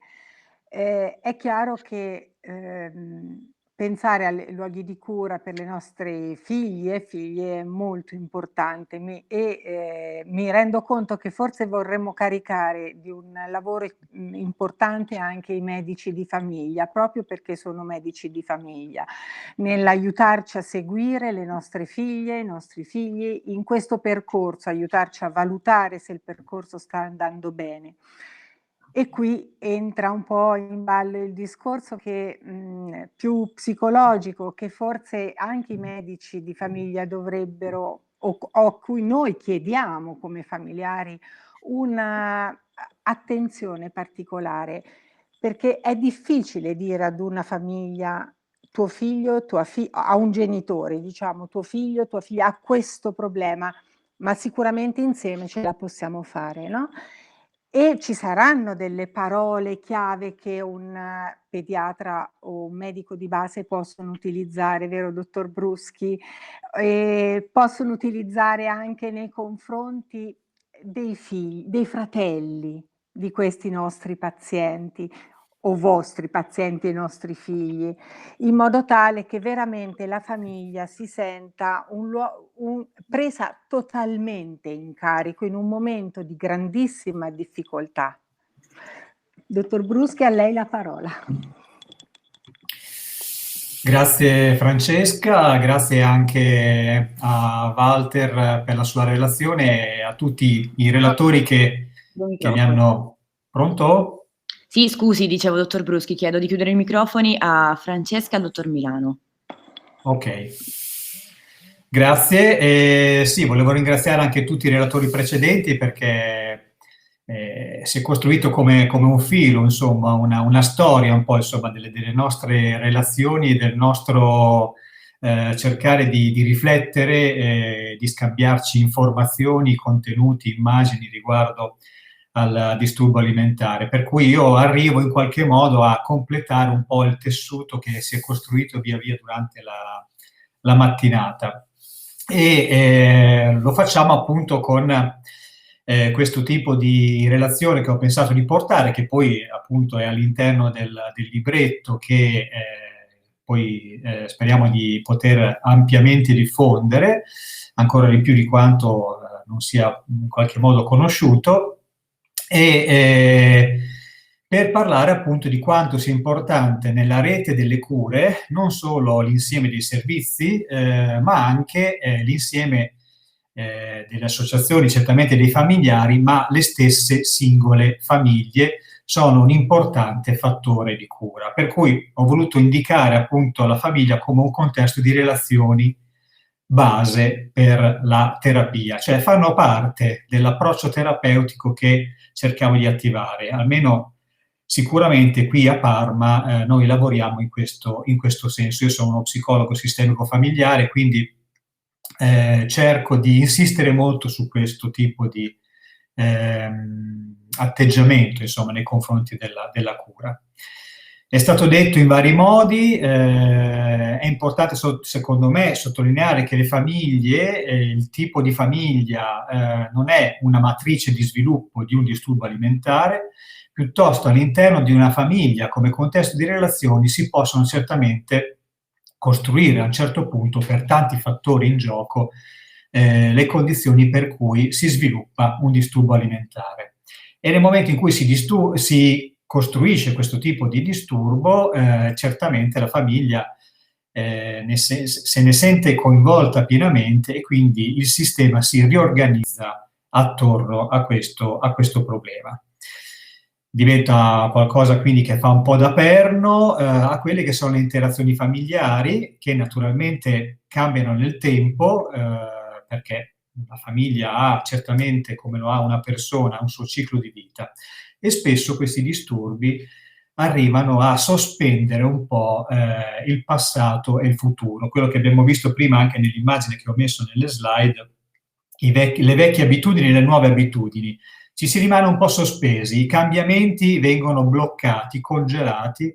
È chiaro che pensare ai luoghi di cura per le nostre figlie e figlie è molto importante mi rendo conto che forse vorremmo caricare di un lavoro importante anche i medici di famiglia, proprio perché sono medici di famiglia, nell'aiutarci a seguire le nostre figlie, i nostri figli in questo percorso, aiutarci a valutare se il percorso sta andando bene. E qui entra un po' in ballo il discorso che più psicologico, che forse anche i medici di famiglia dovrebbero, o a cui noi chiediamo come familiari, una attenzione particolare, perché è difficile dire ad una famiglia: tuo figlio, a un genitore, diciamo, tuo figlio, tua figlia ha questo problema, ma sicuramente insieme ce la possiamo fare, no? E ci saranno delle parole chiave che un pediatra o un medico di base possono utilizzare, vero dottor Bruschi? Possono utilizzare anche nei confronti dei figli, dei fratelli di questi nostri pazienti o vostri pazienti e nostri figli, in modo tale che veramente la famiglia si senta presa totalmente in carico in un momento di grandissima difficoltà. Dottor Bruschi, a lei la parola. Grazie Francesca, grazie anche a Walter per la sua relazione e a tutti i relatori che mi hanno... Pronto? Sì, scusi, dicevo dottor Bruschi, chiedo di chiudere i microfoni a Francesca e al dottor Milano. Ok, grazie. Sì, volevo ringraziare anche tutti i relatori precedenti perché si è costruito come un filo, insomma, una storia un po', insomma, delle nostre relazioni e del nostro cercare di riflettere, di scambiarci informazioni, contenuti, immagini riguardo al disturbo alimentare, per cui io arrivo in qualche modo a completare un po' il tessuto che si è costruito via via durante la mattinata e lo facciamo appunto con questo tipo di relazione che ho pensato di portare, che poi appunto è all'interno del libretto che poi speriamo di poter ampiamente diffondere, ancora di più di quanto non sia in qualche modo conosciuto, e per parlare appunto di quanto sia importante nella rete delle cure non solo l'insieme dei servizi, ma anche l'insieme delle associazioni, certamente dei familiari, ma le stesse singole famiglie sono un importante fattore di cura. Per cui ho voluto indicare appunto la famiglia come un contesto di relazioni base per la terapia, cioè fanno parte dell'approccio terapeutico che cerchiamo di attivare. Almeno sicuramente qui a Parma noi lavoriamo in questo senso. Io sono uno psicologo sistemico familiare, quindi cerco di insistere molto su questo tipo di atteggiamento, insomma, nei confronti della cura. È stato detto in vari modi, è importante secondo me sottolineare che le famiglie, il tipo di famiglia non è una matrice di sviluppo di un disturbo alimentare, piuttosto all'interno di una famiglia come contesto di relazioni si possono certamente costruire a un certo punto, per tanti fattori in gioco, le condizioni per cui si sviluppa un disturbo alimentare. E nel momento in cui si costruisce questo tipo di disturbo, certamente la famiglia se ne sente coinvolta pienamente e quindi il sistema si riorganizza attorno a questo problema. Diventa qualcosa quindi che fa un po' da perno a quelle che sono le interazioni familiari, che naturalmente cambiano nel tempo, perché la famiglia ha certamente, come lo ha una persona, un suo ciclo di vita, e spesso questi disturbi arrivano a sospendere un po' il passato e il futuro. Quello che abbiamo visto prima anche nell'immagine che ho messo nelle slide, le vecchie abitudini e le nuove abitudini. Ci si rimane un po' sospesi, i cambiamenti vengono bloccati, congelati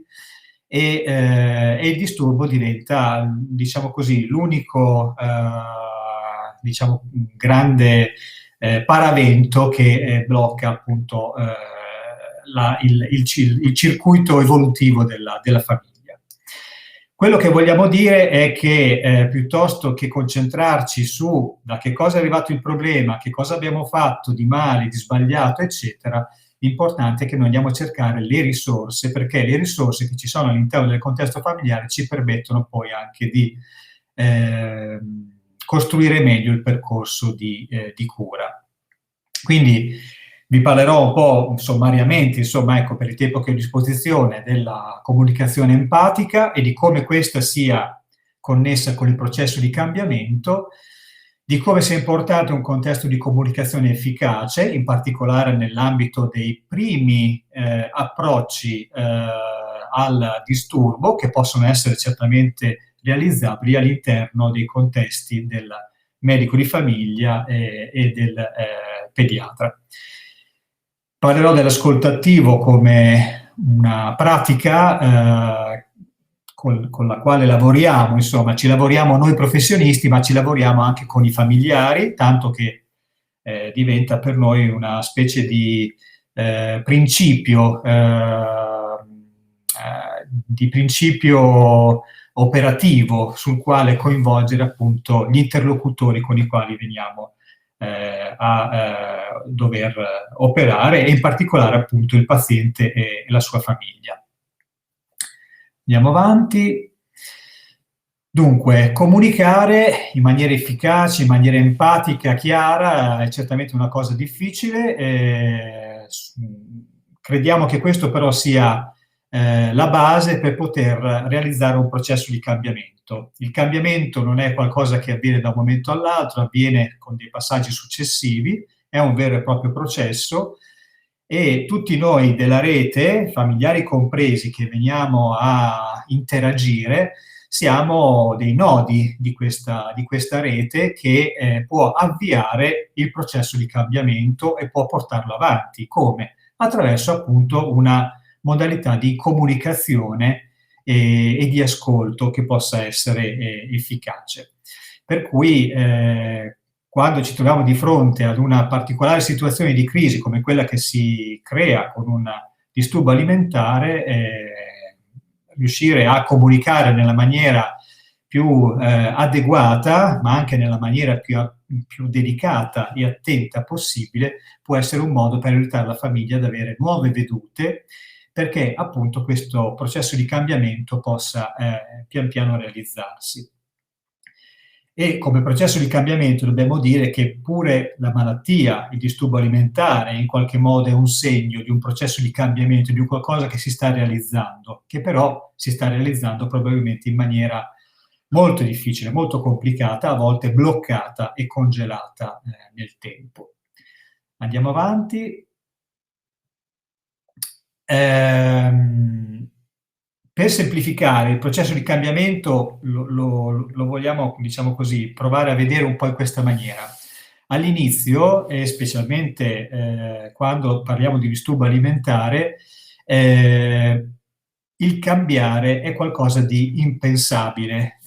e il disturbo diventa, diciamo così, l'unico grande paravento che blocca appunto il circuito evolutivo della famiglia. Quello che vogliamo dire è che piuttosto che concentrarci su da che cosa è arrivato il problema, che cosa abbiamo fatto di male, di sbagliato, eccetera, l'importante è che noi andiamo a cercare le risorse, perché le risorse che ci sono all'interno del contesto familiare ci permettono poi anche di costruire meglio il percorso di cura. Quindi vi parlerò un po' sommariamente, insomma, ecco, per il tempo che ho a disposizione, della comunicazione empatica e di come questa sia connessa con il processo di cambiamento, di come sia importante un contesto di comunicazione efficace, in particolare nell'ambito dei primi approcci al disturbo, che possono essere certamente realizzabili all'interno dei contesti del medico di famiglia e del pediatra. Parlerò dell'ascolto come una pratica con la quale lavoriamo, insomma, ci lavoriamo noi professionisti, ma ci lavoriamo anche con i familiari, tanto che diventa per noi una specie di principio operativo sul quale coinvolgere appunto gli interlocutori con i quali veniamo a dover operare, e in particolare appunto il paziente e la sua famiglia. Andiamo avanti. Dunque, comunicare in maniera efficace, in maniera empatica, chiara, è certamente una cosa difficile. Crediamo che questo però sia la base per poter realizzare un processo di cambiamento. Il cambiamento non è qualcosa che avviene da un momento all'altro, avviene con dei passaggi successivi, è un vero e proprio processo, e tutti noi della rete, familiari compresi, che veniamo a interagire, siamo dei nodi di questa rete che può avviare il processo di cambiamento e può portarlo avanti. Come? Attraverso appunto una modalità di comunicazione e di ascolto che possa essere efficace. Per cui quando ci troviamo di fronte ad una particolare situazione di crisi come quella che si crea con un disturbo alimentare, riuscire a comunicare nella maniera più adeguata, ma anche nella maniera più delicata e attenta possibile, può essere un modo per aiutare la famiglia ad avere nuove vedute, perché appunto questo processo di cambiamento possa pian piano realizzarsi. E come processo di cambiamento dobbiamo dire che pure la malattia, il disturbo alimentare, in qualche modo è un segno di un processo di cambiamento, di qualcosa che si sta realizzando, che però si sta realizzando probabilmente in maniera molto difficile, molto complicata, a volte bloccata e congelata nel tempo. Andiamo avanti. Per semplificare il processo di cambiamento lo vogliamo, diciamo così, provare a vedere un po' in questa maniera. All'inizio, e specialmente quando parliamo di disturbo alimentare, il cambiare è qualcosa di impensabile.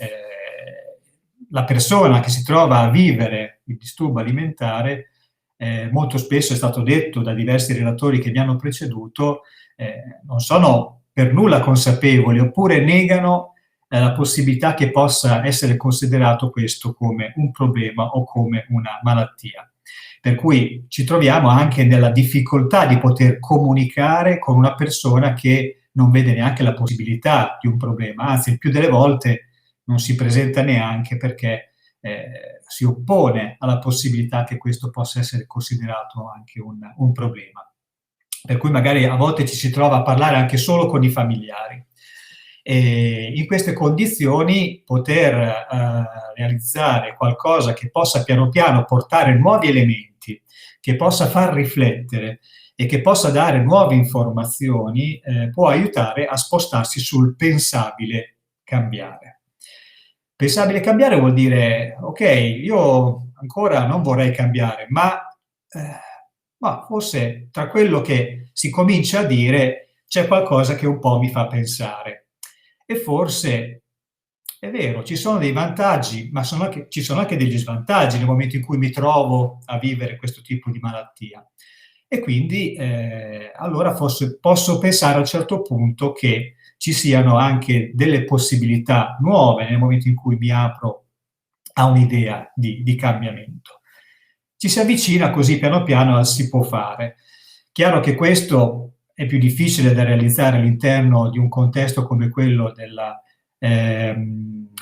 La persona che si trova a vivere il disturbo alimentare, molto spesso è stato detto da diversi relatori che mi hanno preceduto, non sono per nulla consapevoli oppure negano la possibilità che possa essere considerato questo come un problema o come una malattia. Per cui ci troviamo anche nella difficoltà di poter comunicare con una persona che non vede neanche la possibilità di un problema, anzi il più delle volte non si presenta neanche perché si oppone alla possibilità che questo possa essere considerato anche un problema. Per cui magari a volte ci si trova a parlare anche solo con i familiari. E in queste condizioni poter realizzare qualcosa che possa piano piano portare nuovi elementi, che possa far riflettere e che possa dare nuove informazioni, può aiutare a spostarsi sul pensabile cambiare. Pensabile cambiare vuol dire, ok, io ancora non vorrei cambiare, ma forse tra quello che si comincia a dire c'è qualcosa che un po' mi fa pensare. E forse è vero, ci sono dei vantaggi, ma ci sono anche degli svantaggi nel momento in cui mi trovo a vivere questo tipo di malattia. E quindi allora forse posso pensare a un certo punto che ci siano anche delle possibilità nuove nel momento in cui mi apro a un'idea di cambiamento. Ci si avvicina così piano piano al si può fare. Chiaro che questo è più difficile da realizzare all'interno di un contesto come quello del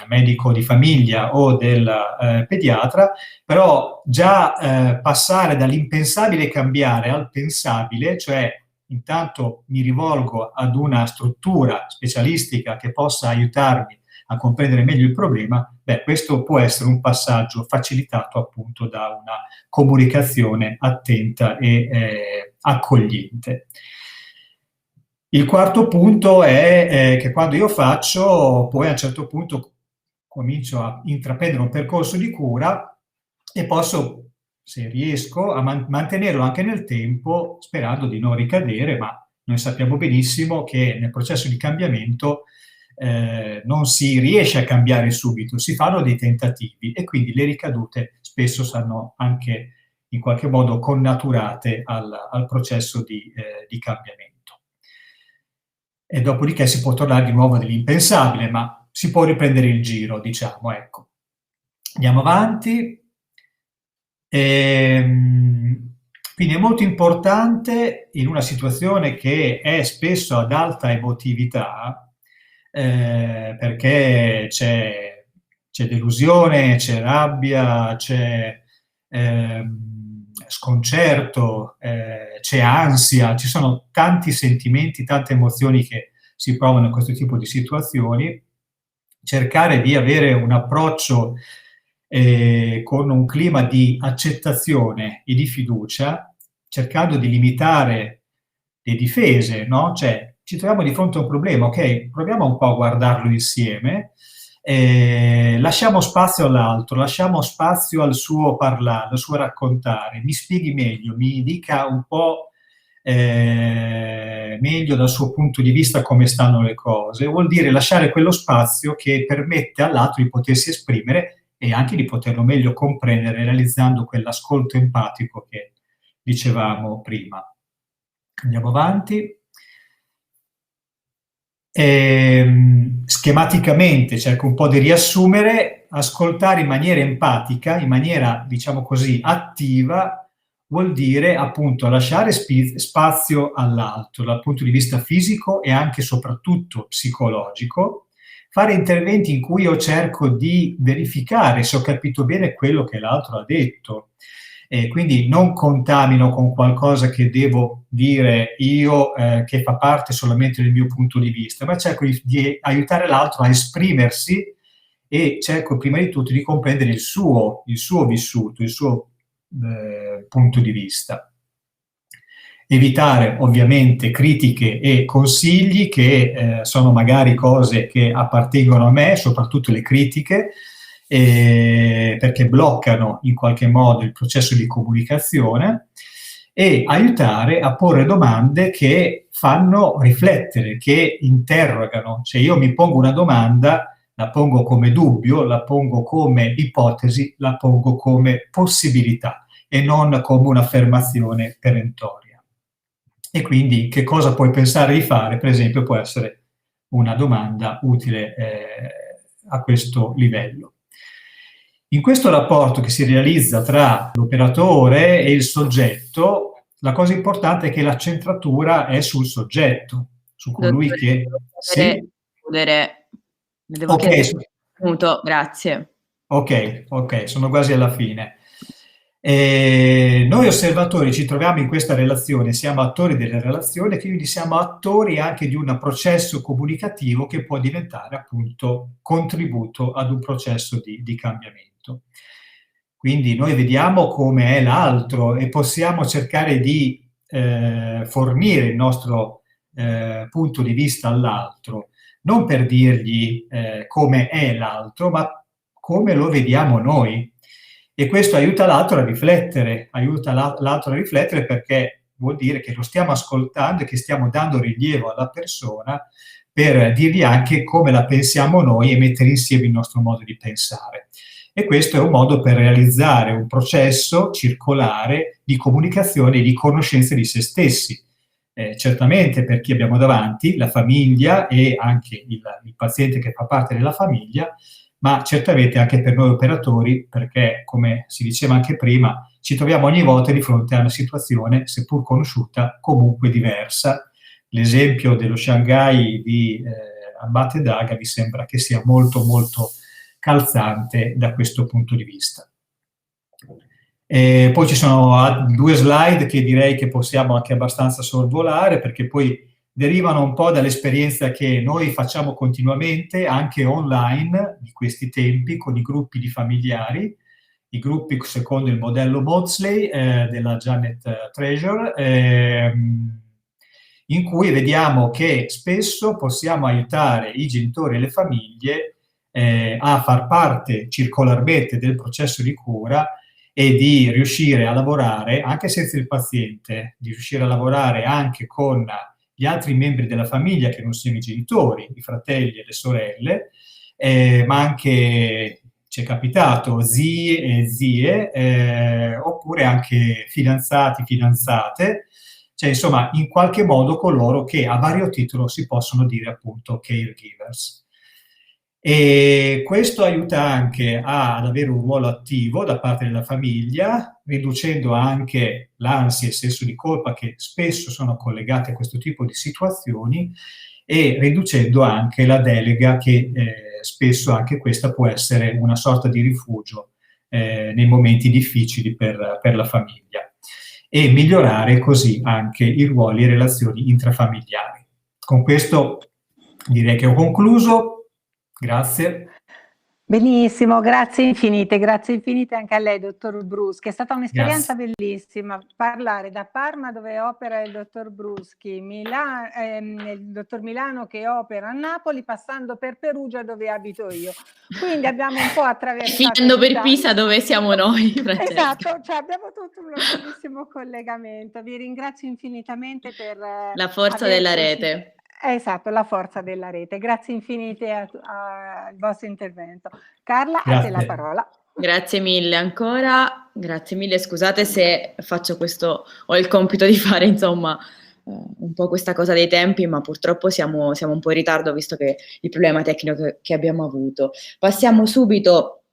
medico di famiglia o del pediatra, però già passare dall'impensabile cambiare al pensabile, cioè intanto mi rivolgo ad una struttura specialistica che possa aiutarmi a comprendere meglio il problema, questo può essere un passaggio facilitato appunto da una comunicazione attenta e accogliente. Il quarto punto è che quando io faccio, poi a un certo punto comincio a intraprendere un percorso di cura e posso, se riesco, a mantenerlo anche nel tempo, sperando di non ricadere, ma noi sappiamo benissimo che nel processo di cambiamento non si riesce a cambiare subito, si fanno dei tentativi e quindi le ricadute spesso saranno anche in qualche modo connaturate al processo di cambiamento. E dopodiché si può tornare di nuovo nell'impensabile, ma si può riprendere il giro, diciamo, ecco. Andiamo avanti. Quindi è molto importante in una situazione che è spesso ad alta emotività, perché c'è delusione, c'è rabbia, c'è sconcerto, c'è ansia, ci sono tanti sentimenti, tante emozioni che si provano in questo tipo di situazioni. Cercare di avere un approccio con un clima di accettazione e di fiducia, cercando di limitare le difese, no? Cioè, ci troviamo di fronte a un problema, ok, proviamo un po' a guardarlo insieme, lasciamo spazio all'altro, lasciamo spazio al suo parlare, al suo raccontare, mi spieghi meglio, mi dica un po' meglio dal suo punto di vista come stanno le cose. Vuol dire lasciare quello spazio che permette all'altro di potersi esprimere e anche di poterlo meglio comprendere, realizzando quell'ascolto empatico che dicevamo prima. Andiamo avanti. Schematicamente cerco un po' di riassumere: ascoltare in maniera empatica, in maniera, diciamo così, attiva, vuol dire appunto lasciare spazio all'altro dal punto di vista fisico e anche soprattutto psicologico, fare interventi in cui io cerco di verificare se ho capito bene quello che l'altro ha detto. Quindi non contamino con qualcosa che devo dire io, che fa parte solamente del mio punto di vista, ma cerco di aiutare l'altro a esprimersi e cerco prima di tutto di comprendere il suo vissuto, il suo punto di vista. Evitare ovviamente critiche e consigli che sono magari cose che appartengono a me, soprattutto le critiche, perché bloccano in qualche modo il processo di comunicazione, e aiutare a porre domande che fanno riflettere, che interrogano. Se io mi pongo una domanda, la pongo come dubbio, la pongo come ipotesi, la pongo come possibilità e non come un'affermazione perentoria. E quindi che cosa puoi pensare di fare, per esempio, può essere una domanda utile a questo livello. In questo rapporto che si realizza tra l'operatore e il soggetto, la cosa importante è che la centratura è sul soggetto, su colui che... Sì? Devo chiedere un minuto, grazie. Ok, sono quasi alla fine. Noi osservatori ci troviamo in questa relazione, siamo attori delle relazioni, quindi siamo attori anche di un processo comunicativo che può diventare appunto contributo ad un processo di cambiamento. Quindi noi vediamo come è l'altro e possiamo cercare di fornire il nostro punto di vista all'altro, non per dirgli come è l'altro, ma come lo vediamo noi. E questo aiuta l'altro a riflettere, perché vuol dire che lo stiamo ascoltando e che stiamo dando rilievo alla persona per dirgli anche come la pensiamo noi e mettere insieme il nostro modo di pensare. E questo è un modo per realizzare un processo circolare di comunicazione e di conoscenza di se stessi. Certamente per chi abbiamo davanti, la famiglia e anche il paziente che fa parte della famiglia, ma certamente anche per noi operatori, perché, come si diceva anche prima, ci troviamo ogni volta di fronte a una situazione, seppur conosciuta, comunque diversa. L'esempio dello Shanghai di Abate Daga mi sembra che sia molto, molto calzante da questo punto di vista. Poi ci sono 2 slide che direi che possiamo anche abbastanza sorvolare, perché poi derivano un po' dall'esperienza che noi facciamo continuamente, anche online, di questi tempi, con i gruppi di familiari, i gruppi secondo il modello Maudsley della Janet Treasure, in cui vediamo che spesso possiamo aiutare i genitori e le famiglie a far parte circolarmente del processo di cura e di riuscire a lavorare, anche senza il paziente, di riuscire a lavorare anche con gli altri membri della famiglia che non siano i genitori, i fratelli e le sorelle, ma anche, ci è capitato, zii e zie, oppure anche fidanzati, fidanzate, cioè insomma in qualche modo coloro che a vario titolo si possono dire appunto caregivers. E questo aiuta anche ad avere un ruolo attivo da parte della famiglia, riducendo anche l'ansia e il senso di colpa che spesso sono collegati a questo tipo di situazioni, e riducendo anche la delega che spesso anche questa può essere una sorta di rifugio nei momenti difficili per la famiglia, e migliorare così anche i ruoli e relazioni intrafamiliari. Con questo direi che ho concluso. Grazie. Benissimo, grazie infinite anche a lei, dottor Bruschi. È stata un'esperienza bellissima parlare da Parma, dove opera il dottor Bruschi, il dottor Milano che opera a Napoli, passando per Perugia dove abito io. Quindi abbiamo un po' attraversato. Finendo per Pisa dove siamo noi. Francesca. Esatto, cioè abbiamo tutto un bellissimo collegamento. Vi ringrazio infinitamente per la forza della rete. Esatto, la forza della rete. Grazie infinite al vostro intervento. Carla, a te la parola. Grazie mille ancora, grazie mille, scusate se faccio questo, ho il compito di fare insomma un po' questa cosa dei tempi, ma purtroppo siamo un po' in ritardo visto che il problema tecnico che abbiamo avuto. Passiamo subito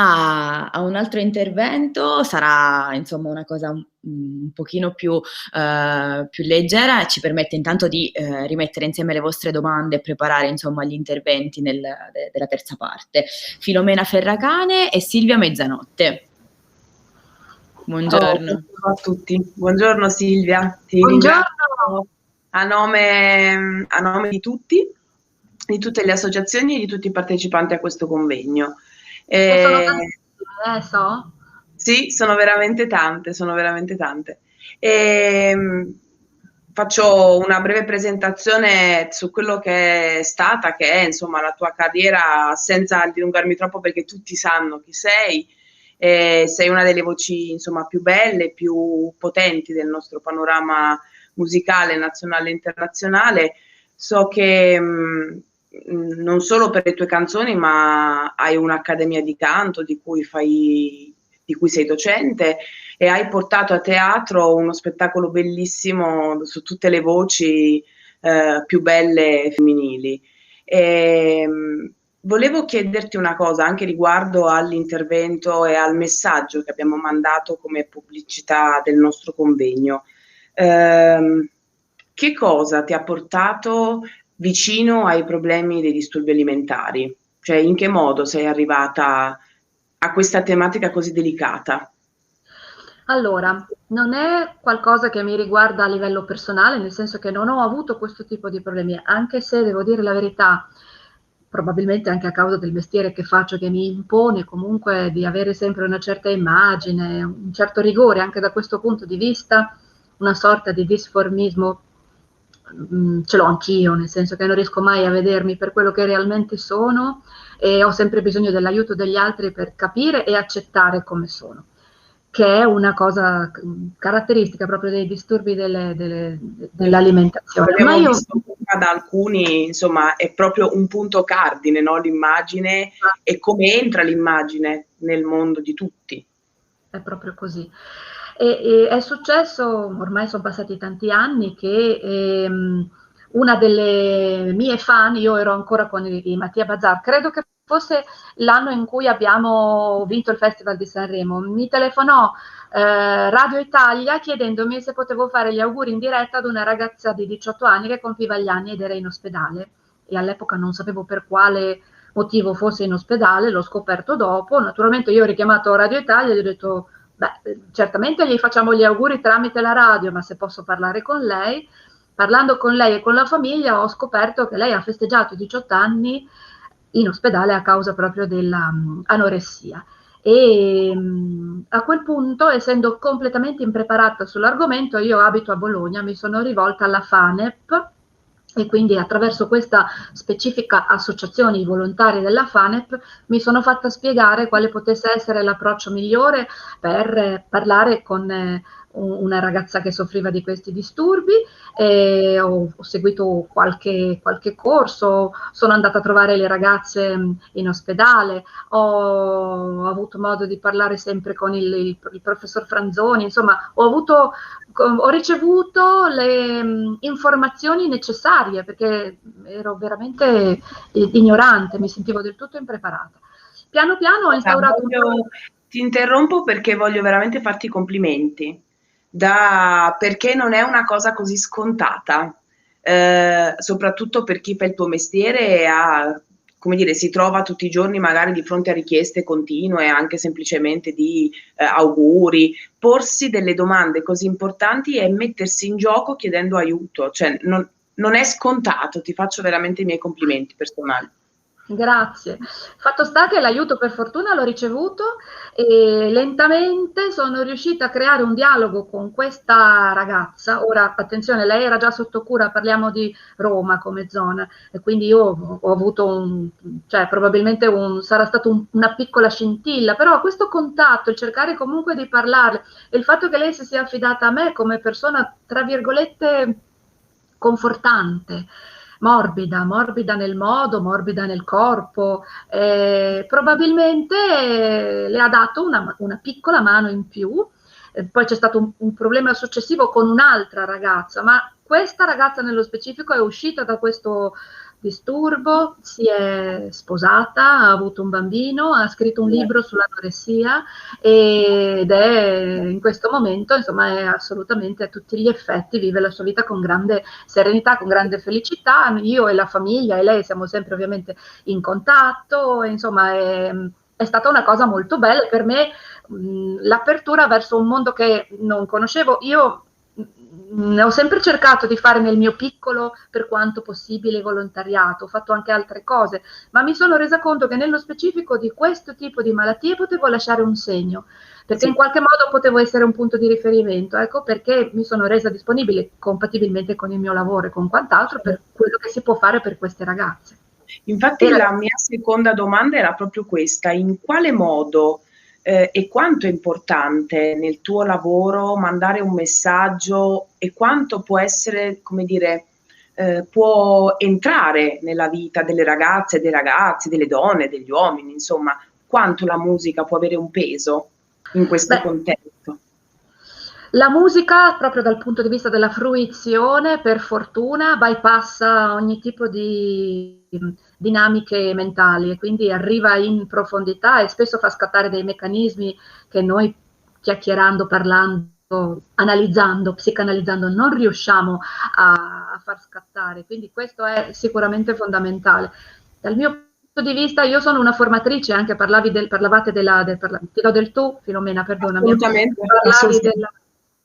a un altro intervento, sarà insomma una cosa un pochino più leggera, ci permette intanto di rimettere insieme le vostre domande e preparare insomma gli interventi della terza parte. Filomena Ferracane e Silvia Mezzanotte. Buongiorno. Buongiorno a tutti. Buongiorno Silvia. Ti Buongiorno. ringrazio a nome di tutti, di tutte le associazioni e di tutti i partecipanti a questo convegno. Sono tantissime, so. Sì, sono veramente tante. Faccio una breve presentazione su quello che è insomma la tua carriera, senza dilungarmi troppo perché tutti sanno chi sei. Sei una delle voci insomma più belle, più potenti del nostro panorama musicale nazionale e internazionale. So che non solo per le tue canzoni, ma hai un'accademia di canto di cui sei docente, e hai portato a teatro uno spettacolo bellissimo su tutte le voci più belle femminili. Volevo chiederti una cosa anche riguardo all'intervento e al messaggio che abbiamo mandato come pubblicità del nostro convegno. Che cosa ti ha portato vicino ai problemi dei disturbi alimentari? Cioè, in che modo sei arrivata a questa tematica così delicata? Allora, non è qualcosa che mi riguarda a livello personale, nel senso che non ho avuto questo tipo di problemi, anche se devo dire la verità, probabilmente anche a causa del mestiere che faccio, che mi impone comunque di avere sempre una certa immagine, un certo rigore anche da questo punto di vista, una sorta di disformismo ce l'ho anch'io, nel senso che non riesco mai a vedermi per quello che realmente sono e ho sempre bisogno dell'aiuto degli altri per capire e accettare come sono, che è una cosa caratteristica proprio dei disturbi dell'alimentazione. Abbiamo visto da alcuni, insomma, è proprio un punto cardine, no? L'immagine e come entra l'immagine nel mondo di tutti. È proprio così. E è successo, ormai sono passati tanti anni, che una delle mie fan, io ero ancora con i Mattia Bazar, credo che fosse l'anno in cui abbiamo vinto il Festival di Sanremo, mi telefonò Radio Italia chiedendomi se potevo fare gli auguri in diretta ad una ragazza di 18 anni che compiva gli anni ed era in ospedale, e all'epoca non sapevo per quale motivo fosse in ospedale, l'ho scoperto dopo. Naturalmente io ho richiamato Radio Italia e gli ho detto: beh, certamente gli facciamo gli auguri tramite la radio, ma se posso parlare con lei. Parlando con lei e con la famiglia ho scoperto che lei ha festeggiato i 18 anni in ospedale a causa proprio dell'anoressia. E a quel punto, essendo completamente impreparata sull'argomento, io abito a Bologna, mi sono rivolta alla FANEP, e quindi attraverso questa specifica associazione, i volontari della FANEP, mi sono fatta spiegare quale potesse essere l'approccio migliore per parlare con una ragazza che soffriva di questi disturbi. Ho seguito qualche corso, sono andata a trovare le ragazze in ospedale, ho avuto modo di parlare sempre con il professor Franzoni, insomma ho ricevuto le informazioni necessarie perché ero veramente ignorante, mi sentivo del tutto impreparata. Piano piano ho instaurato Ti interrompo perché voglio veramente farti i complimenti, perché non è una cosa così scontata, soprattutto per chi fa il tuo mestiere e come dire, si trova tutti i giorni magari di fronte a richieste continue, anche semplicemente di auguri. Porsi delle domande così importanti e mettersi in gioco chiedendo aiuto, cioè non è scontato. Ti faccio veramente i miei complimenti personali. Grazie. Fatto sta che l'aiuto per fortuna l'ho ricevuto e lentamente sono riuscita a creare un dialogo con questa ragazza. Ora, attenzione, lei era già sotto cura, parliamo di Roma come zona, e quindi io ho avuto probabilmente sarà stata una piccola scintilla, però questo contatto, il cercare comunque di parlarle e il fatto che lei si sia affidata a me come persona, tra virgolette, confortante, morbida nel modo, morbida nel corpo, probabilmente le ha dato una piccola mano in più. Poi c'è stato un problema successivo con un'altra ragazza, ma questa ragazza nello specifico è uscita da questo disturbo, si è sposata, ha avuto un bambino, ha scritto un libro sull'anoressia ed è in questo momento, insomma, è assolutamente a tutti gli effetti, vive la sua vita con grande serenità, con grande felicità. Io e la famiglia e lei siamo sempre ovviamente in contatto, e, insomma, è stata una cosa molto bella per me, l'apertura verso un mondo che non conoscevo. Io ho sempre cercato di fare nel mio piccolo, per quanto possibile, volontariato, ho fatto anche altre cose, ma mi sono resa conto che nello specifico di questo tipo di malattie potevo lasciare un segno, perché in qualche modo potevo essere un punto di riferimento. Ecco perché mi sono resa disponibile, compatibilmente con il mio lavoro e con quant'altro, per quello che si può fare per queste ragazze. Infatti la mia seconda domanda era proprio questa: in quale modo e quanto è importante nel tuo lavoro mandare un messaggio, e quanto può essere, come dire, può entrare nella vita delle ragazze, dei ragazzi, delle donne, degli uomini, insomma, quanto la musica può avere un peso in questo contesto? La musica, proprio dal punto di vista della fruizione, per fortuna, bypassa ogni tipo di dinamiche mentali, e quindi arriva in profondità e spesso fa scattare dei meccanismi che noi, chiacchierando, parlando, analizzando, psicanalizzando, non riusciamo a far scattare. Quindi questo è sicuramente fondamentale. Dal mio punto di vista, io sono una formatrice, anche parlavate ti do del tu, Filomena, perdonami. Assolutamente.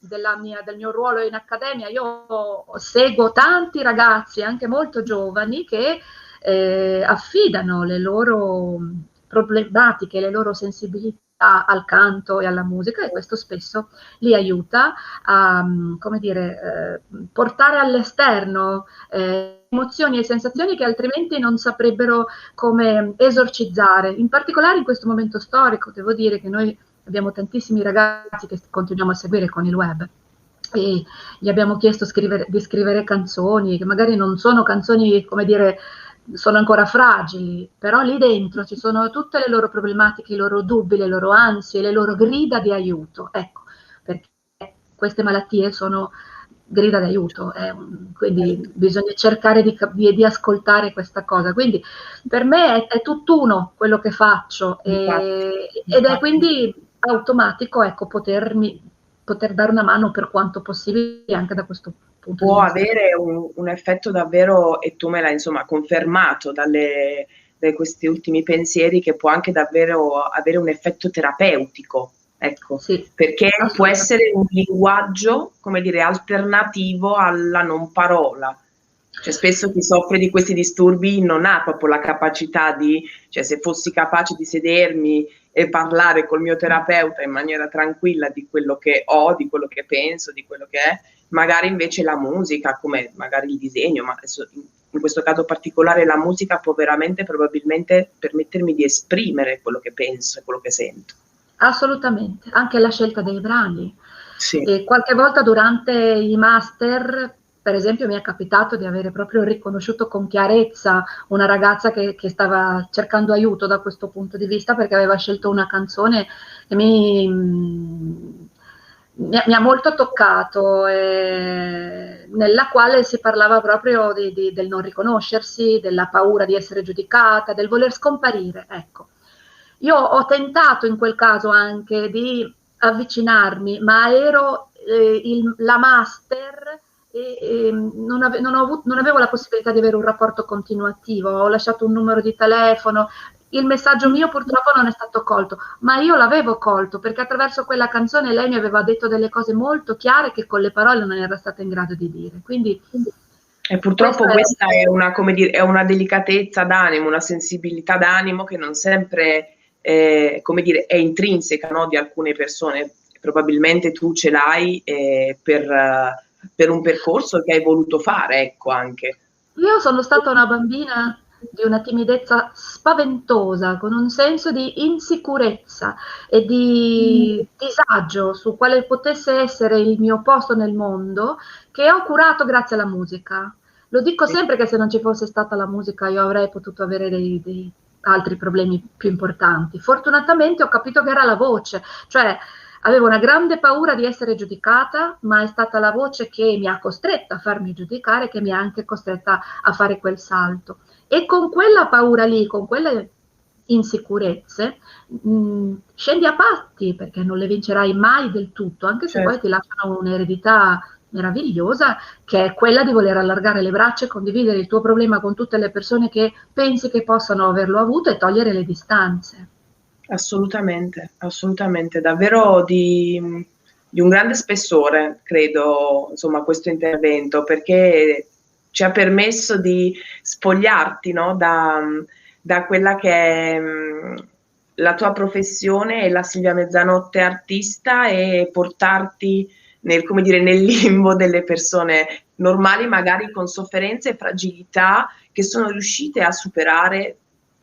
Parlavi del mio ruolo in accademia. Io seguo tanti ragazzi, anche molto giovani, che affidano le loro problematiche, le loro sensibilità al canto e alla musica, e questo spesso li aiuta a, come dire, portare all'esterno emozioni e sensazioni che altrimenti non saprebbero come esorcizzare. In particolare in questo momento storico, devo dire che noi abbiamo tantissimi ragazzi che continuiamo a seguire con il web, e gli abbiamo chiesto di scrivere canzoni che magari non sono canzoni, come dire, sono ancora fragili, però lì dentro ci sono tutte le loro problematiche, i loro dubbi, le loro ansie, le loro grida di aiuto. Ecco, perché queste malattie sono grida di aiuto, quindi bisogna cercare di ascoltare questa cosa. Quindi per me è tutt'uno quello che faccio, ed è quindi automatico, ecco, poter dare una mano per quanto possibile anche da questo punto può di vista. avere un effetto davvero, e tu me l'hai insomma confermato da questi ultimi pensieri, che può anche davvero avere un effetto terapeutico, ecco, sì, perché può essere un linguaggio, come dire, alternativo alla non parola. Cioè, spesso chi soffre di questi disturbi non ha proprio la capacità cioè, se fossi capace di sedermi e parlare col mio terapeuta in maniera tranquilla di quello che ho, di quello che penso, di quello che è, magari invece la musica, come magari il disegno, ma adesso in questo caso particolare la musica può veramente probabilmente permettermi di esprimere quello che penso e quello che sento. Assolutamente, anche la scelta dei brani. Sì. E qualche volta durante i master, per esempio, mi è capitato di avere proprio riconosciuto con chiarezza una ragazza che stava cercando aiuto da questo punto di vista, perché aveva scelto una canzone che mi ha molto toccato, nella quale si parlava proprio del non riconoscersi, della paura di essere giudicata, del voler scomparire. Ecco. Io ho tentato in quel caso anche di avvicinarmi, ma ero la master e non avevo la possibilità di avere un rapporto continuativo. Ho lasciato un numero di telefono. Il messaggio mio purtroppo non è stato colto, ma io l'avevo colto, perché attraverso quella canzone lei mi aveva detto delle cose molto chiare che con le parole non era stata in grado di dire. Quindi, e purtroppo questa è una, come dire, è una delicatezza d'animo, una sensibilità d'animo che non sempre come dire, è intrinseca, no, di alcune persone. Probabilmente tu ce l'hai per un percorso che hai voluto fare, ecco, anche. Io sono stata una bambina di una timidezza spaventosa, con un senso di insicurezza e di disagio su quale potesse essere il mio posto nel mondo, che ho curato grazie alla musica. Lo dico sempre che se non ci fosse stata la musica io avrei potuto avere dei altri problemi più importanti. Fortunatamente ho capito che era la voce, cioè avevo una grande paura di essere giudicata, ma è stata la voce che mi ha costretta a farmi giudicare, che mi ha anche costretta a fare quel salto. E con quella paura lì, con quelle insicurezze, scendi a patti, perché non le vincerai mai del tutto, anche se poi ti lasciano un'eredità meravigliosa, che è quella di voler allargare le braccia e condividere il tuo problema con tutte le persone che pensi che possano averlo avuto e togliere le distanze. Assolutamente, assolutamente, davvero di un grande spessore, credo, insomma, questo intervento, perché ci ha permesso di spogliarti, no, da quella che è la tua professione e la Silvia Mezzanotte artista, e portarti nel limbo delle persone normali, magari con sofferenze e fragilità che sono riuscite a superare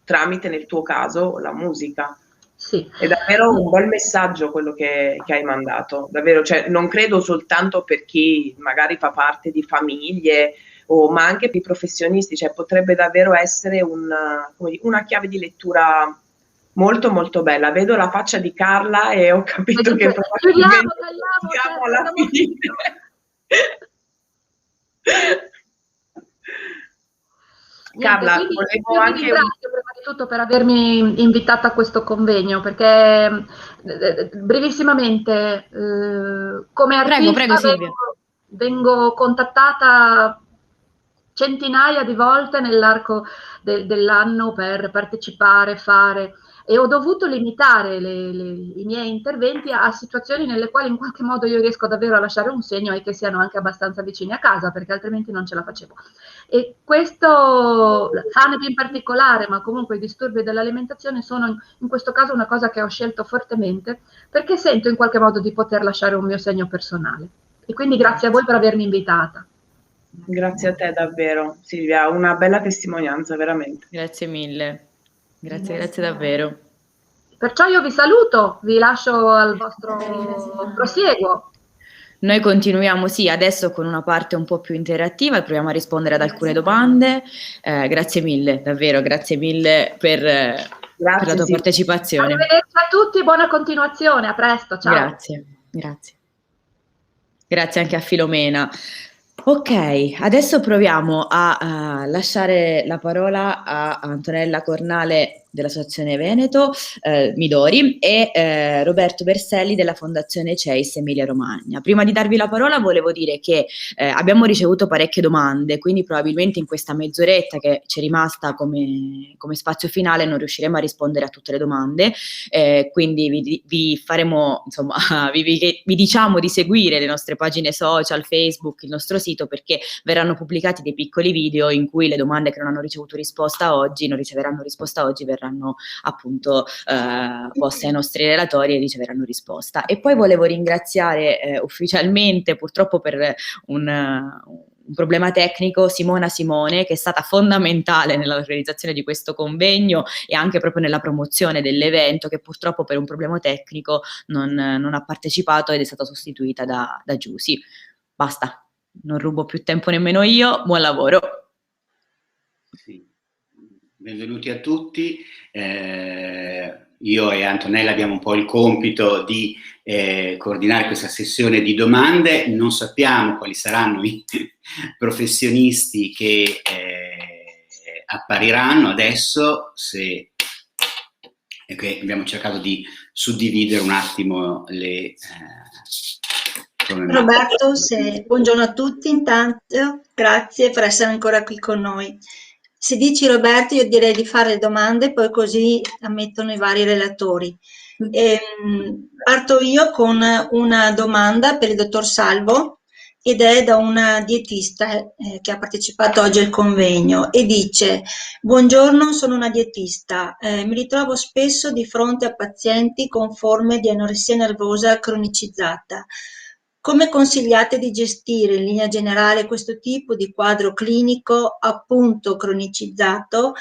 tramite, nel tuo caso, la musica. Sì. È davvero un bel messaggio quello che hai mandato, davvero, cioè, non credo soltanto per chi magari fa parte di famiglie, ma anche per i professionisti, cioè potrebbe davvero essere una chiave di lettura molto molto bella. Vedo la faccia di Carla e ho capito che probabilmente siamo alla fine. Carla, volevo anche... ringrazio prima di tutto per avermi invitata a questo convegno, perché brevissimamente, come artista prego, Silvia. vengo contattata centinaia di volte nell'arco dell'anno per partecipare, fare, e ho dovuto limitare i miei interventi a situazioni nelle quali in qualche modo io riesco davvero a lasciare un segno e che siano anche abbastanza vicini a casa, perché altrimenti non ce la facevo. E questo, Hanepi in particolare, ma comunque i disturbi dell'alimentazione sono in questo caso una cosa che ho scelto fortemente, perché sento in qualche modo di poter lasciare un mio segno personale. E quindi grazie a voi per avermi invitata. Grazie a te davvero, Silvia, una bella testimonianza, veramente. Grazie mille, grazie davvero. Perciò io vi saluto, vi lascio al vostro prosieguo. Noi continuiamo, sì, adesso con una parte un po' più interattiva e proviamo a rispondere ad alcune domande. Grazie mille, davvero, grazie mille per la tua partecipazione. Arrivederci a tutti, buona continuazione, a presto, ciao. Grazie. Grazie anche a Filomena. Ok, adesso proviamo a lasciare la parola a Antonella Cornale dell'Associazione Veneto Midori e Roberto Berselli della Fondazione CEIS Emilia Romagna. Prima di darvi la parola volevo dire che abbiamo ricevuto parecchie domande, quindi probabilmente in questa mezz'oretta che ci è rimasta come spazio finale non riusciremo a rispondere a tutte le domande, quindi vi faremo, insomma, vi diciamo di seguire le nostre pagine social, Facebook, il nostro sito, perché verranno pubblicati dei piccoli video in cui le domande che non hanno ricevuto risposta oggi, non riceveranno risposta oggi, verranno appunto poste ai nostri relatori e riceveranno risposta. E poi volevo ringraziare ufficialmente, purtroppo per un problema tecnico, Simona Simone, che è stata fondamentale nell'organizzazione di questo convegno e anche proprio nella promozione dell'evento, che purtroppo per un problema tecnico non ha partecipato ed è stata sostituita da Giusy. Basta, non rubo più tempo nemmeno io, buon lavoro. Sì. Benvenuti a tutti, io e Antonella abbiamo un po' il compito di coordinare questa sessione di domande. Non sappiamo quali saranno i professionisti che appariranno adesso, abbiamo cercato di suddividere un attimo le Roberto, buongiorno a tutti, intanto grazie per essere ancora qui con noi. Se dici Roberto, io direi di fare le domande, poi così ammettono i vari relatori. Parto io con una domanda per il dottor Salvo, ed è da una dietista che ha partecipato oggi al convegno e dice: buongiorno, sono una dietista, mi ritrovo spesso di fronte a pazienti con forme di anoressia nervosa cronicizzata. Come consigliate di gestire in linea generale questo tipo di quadro clinico appunto cronicizzato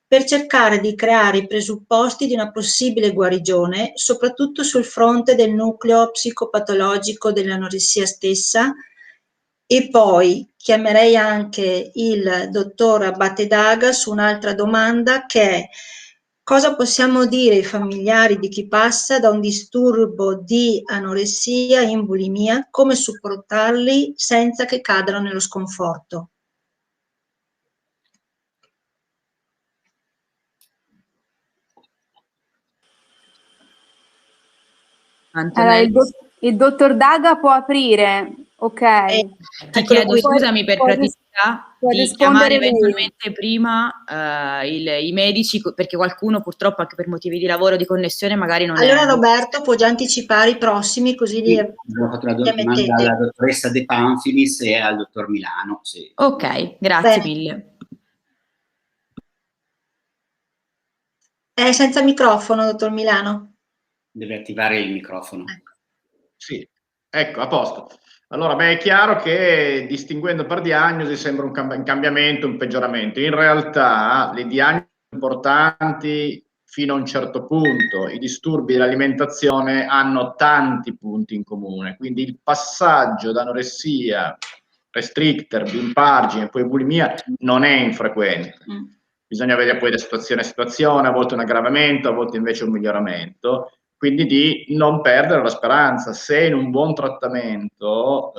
per cercare di creare i presupposti di una possibile guarigione, soprattutto sul fronte del nucleo psicopatologico dell'anoressia stessa? E poi chiamerei anche il dottor Abate Daga su un'altra domanda, che è: Cosa possiamo dire ai familiari di chi passa da un disturbo di anoressia in bulimia? Come supportarli senza che cadano nello sconforto? Allora, il dottor Daga può aprire, ok. Ti chiedo, scusami per praticità, può di rispondere chiamare lui. eventualmente prima i medici, perché qualcuno purtroppo anche per motivi di lavoro, di connessione, magari non Allora è... Roberto può già anticipare i prossimi, così li Abbiamo fatto la li domanda mettete. alla dottoressa De Panfilis e al dottor Milano. Sì. Ok, grazie Bene. mille. È senza microfono, dottor Milano. Deve attivare il microfono. Sì, ecco, a posto. Allora, beh, è chiaro che distinguendo per diagnosi sembra un cambiamento, un peggioramento. In realtà le diagnosi importanti fino a un certo punto, i disturbi dell'alimentazione hanno tanti punti in comune, quindi il passaggio da anoressia, restricter, bimpargine, poi bulimia non è infrequente. Bisogna vedere poi da situazione a situazione, a volte un aggravamento, a volte invece un miglioramento. Quindi di non perdere la speranza. Se in un buon trattamento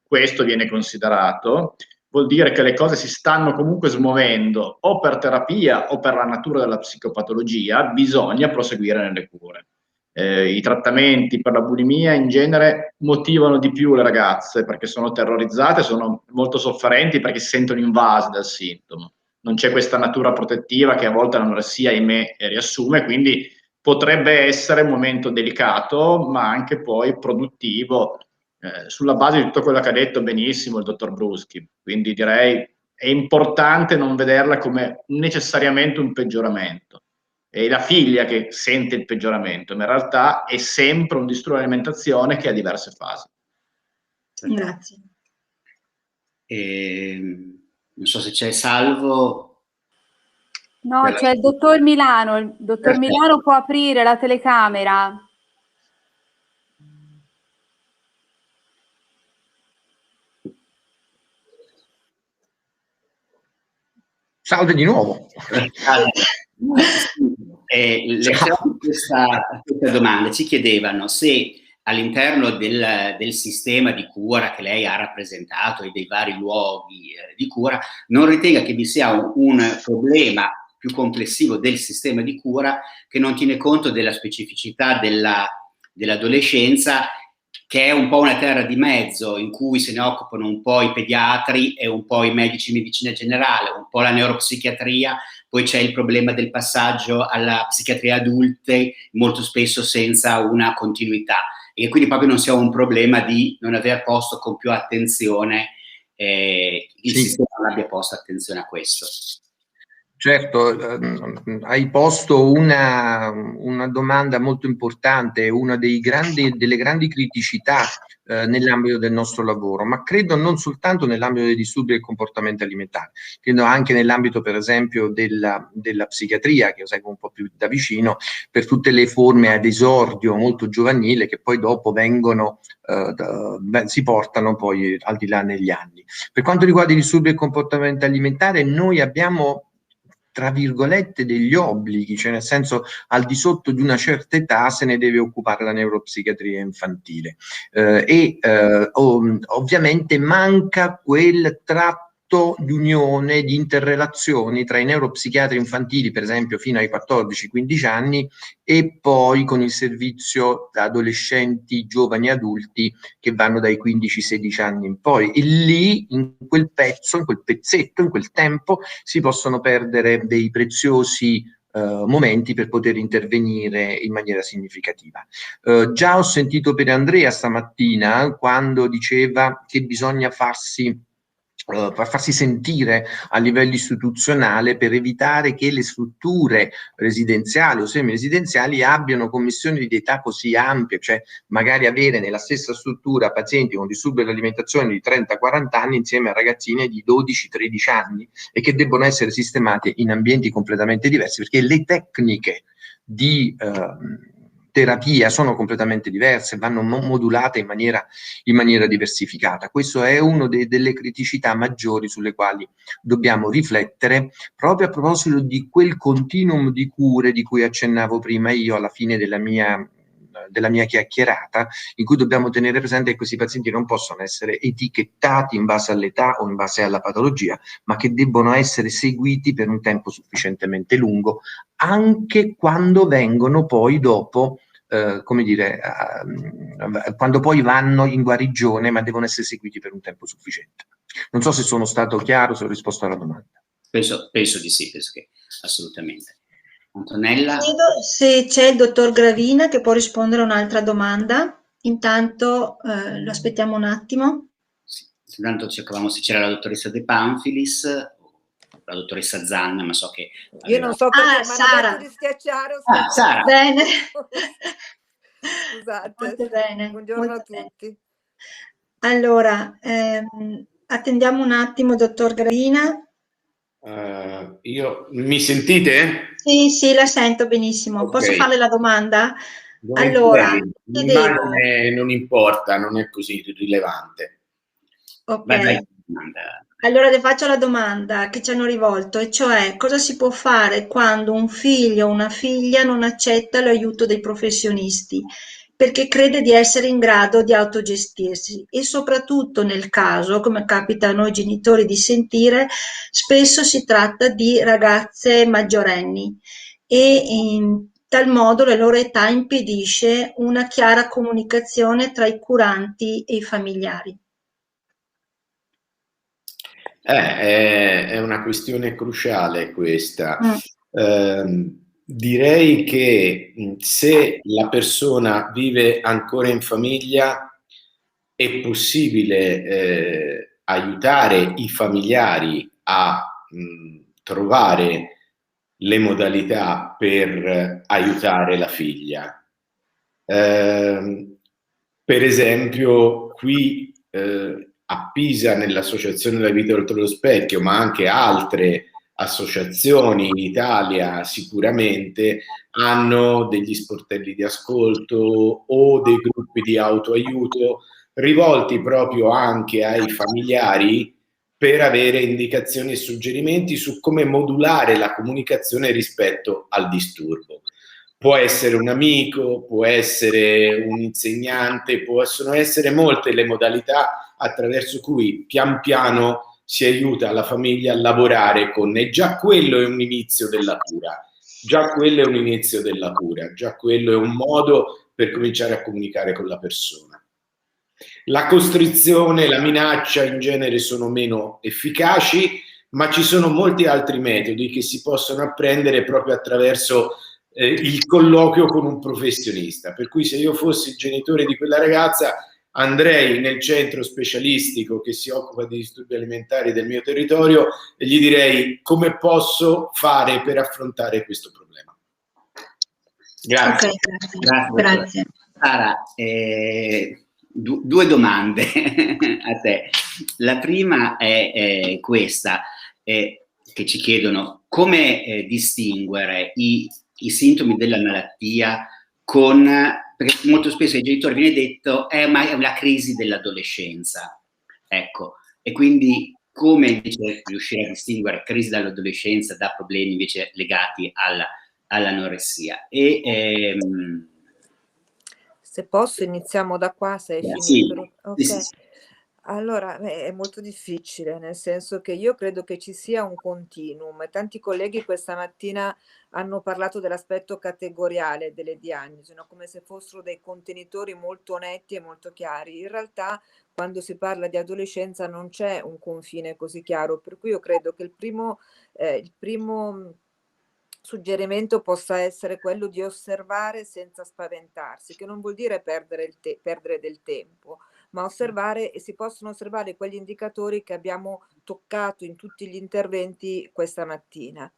questo viene considerato, vuol dire che le cose si stanno comunque smuovendo o per terapia o per la natura della psicopatologia, bisogna proseguire nelle cure. I trattamenti per la bulimia in genere motivano di più le ragazze perché sono terrorizzate, sono molto sofferenti perché si sentono invase dal sintomo. Non c'è questa natura protettiva che a volte l'anoressia, ahimè, riassume, quindi potrebbe essere un momento delicato, ma anche poi produttivo, sulla base di tutto quello che ha detto benissimo il dottor Bruschi. Quindi direi è importante non vederla come necessariamente un peggioramento. È la figlia che sente il peggioramento, ma in realtà è sempre un disturbo di alimentazione che ha diverse fasi. Grazie. Non so se c'è Salvo. No, c'è il dottor Milano. Il dottor Milano può aprire la telecamera. Salve di nuovo. Questa domanda ci chiedevano se all'interno del sistema di cura che lei ha rappresentato e dei vari luoghi di cura non ritenga che vi sia un problema più complessivo del sistema di cura che non tiene conto della specificità dell'adolescenza, che è un po' una terra di mezzo in cui se ne occupano un po' i pediatri e un po' i medici di medicina generale, un po' la neuropsichiatria, poi c'è il problema del passaggio alla psichiatria adulte, molto spesso senza una continuità, e quindi proprio non sia un problema di non aver posto con più attenzione, il sistema non abbia posto attenzione a questo. Certo, hai posto una domanda molto importante, una delle grandi criticità nell'ambito del nostro lavoro, ma credo non soltanto nell'ambito dei disturbi del comportamento alimentare, credo anche nell'ambito per esempio della psichiatria, che io seguo un po' più da vicino, per tutte le forme ad esordio molto giovanile che poi dopo vengono, si portano poi al di là negli anni. Per quanto riguarda i disturbi del comportamento alimentare, noi abbiamo tra virgolette degli obblighi, cioè nel senso al di sotto di una certa età se ne deve occupare la neuropsichiatria infantile ovviamente manca quel tratto di unione, di interrelazioni tra i neuropsichiatri infantili, per esempio fino ai 14-15 anni, e poi con il servizio da adolescenti, giovani adulti che vanno dai 15-16 anni in poi. E lì, in quel pezzo, in quel pezzetto, in quel tempo, si possono perdere dei preziosi momenti per poter intervenire in maniera significativa. Già ho sentito per Andrea stamattina quando diceva che bisogna farsi sentire a livello istituzionale per evitare che le strutture residenziali o semi-residenziali abbiano commissioni di età così ampie, cioè magari avere nella stessa struttura pazienti con disturbo dell'alimentazione di 30-40 anni insieme a ragazzine di 12-13 anni e che debbono essere sistemate in ambienti completamente diversi, perché le tecniche di terapia sono completamente diverse, vanno modulate in maniera diversificata. Questo è una delle criticità maggiori sulle quali dobbiamo riflettere, proprio a proposito di quel continuum di cure di cui accennavo prima io alla fine della mia chiacchierata, in cui dobbiamo tenere presente che questi pazienti non possono essere etichettati in base all'età o in base alla patologia, ma che debbono essere seguiti per un tempo sufficientemente lungo, anche quando vengono poi dopo, quando poi vanno in guarigione, ma devono essere seguiti per un tempo sufficiente. Non so se sono stato chiaro, se ho risposto alla domanda. Penso di sì, penso che assolutamente. Antonella? Chiedo se c'è il dottor Gravina che può rispondere a un'altra domanda. Intanto lo aspettiamo un attimo. Intanto cercavamo se c'era la dottoressa De Panfilis, la dottoressa Zanna, ma so che... Io non so perché mi Sara. hanno detto di schiacciare. Sara. Bene. Scusate. Molto bene. Buongiorno a tutti. Allora, attendiamo un attimo, dottor Gravina. Mi sentite? Sì, la sento benissimo. Okay. Posso farle la domanda? Volentieri. Allora, L'immagine non importa, non è così rilevante. ok. Vai. Allora le faccio la domanda che ci hanno rivolto, e cioè cosa si può fare quando un figlio o una figlia non accetta l'aiuto dei professionisti perché crede di essere in grado di autogestirsi, e soprattutto nel caso, come capita a noi genitori di sentire, spesso si tratta di ragazze maggiorenni e in tal modo la loro età impedisce una chiara comunicazione tra i curanti e i familiari. È una questione cruciale questa. Direi che se la persona vive ancora in famiglia è possibile aiutare i familiari a trovare le modalità per aiutare la figlia. Per esempio, qui a Pisa, nell'Associazione della vita oltre lo specchio, ma anche altre associazioni in Italia sicuramente hanno degli sportelli di ascolto o dei gruppi di autoaiuto rivolti proprio anche ai familiari per avere indicazioni e suggerimenti su come modulare la comunicazione rispetto al disturbo. Può essere un amico, può essere un insegnante, possono essere molte le modalità attraverso cui pian piano si aiuta la famiglia a lavorare con, e già quello è un inizio della cura, già quello è un inizio della cura, già quello è un modo per cominciare a comunicare con la persona. La costrizione, la minaccia in genere sono meno efficaci, ma ci sono molti altri metodi che si possono apprendere proprio attraverso il colloquio con un professionista. Per cui se io fossi il genitore di quella ragazza andrei nel centro specialistico che si occupa di disturbi alimentari del mio territorio e gli direi come posso fare per affrontare questo problema. Grazie. Okay, grazie. Sara, due domande a te. La prima è questa, che ci chiedono come distinguere i sintomi della malattia perché molto spesso ai genitori viene detto ma è una crisi dell'adolescenza, ecco, e quindi come invece riuscire a distinguere crisi dell'adolescenza da problemi invece legati all'anoressia? Se posso iniziamo da qua, se sì, okay. sì. Allora, è molto difficile, nel senso che io credo che ci sia un continuum. Tanti colleghi questa mattina hanno parlato dell'aspetto categoriale delle diagnosi, no? Come se fossero dei contenitori molto netti e molto chiari. In realtà, quando si parla di adolescenza non c'è un confine così chiaro, per cui io credo che il primo suggerimento possa essere quello di osservare senza spaventarsi, che non vuol dire perdere del tempo, ma osservare, e si possono osservare quegli indicatori che abbiamo toccato in tutti gli interventi questa mattina.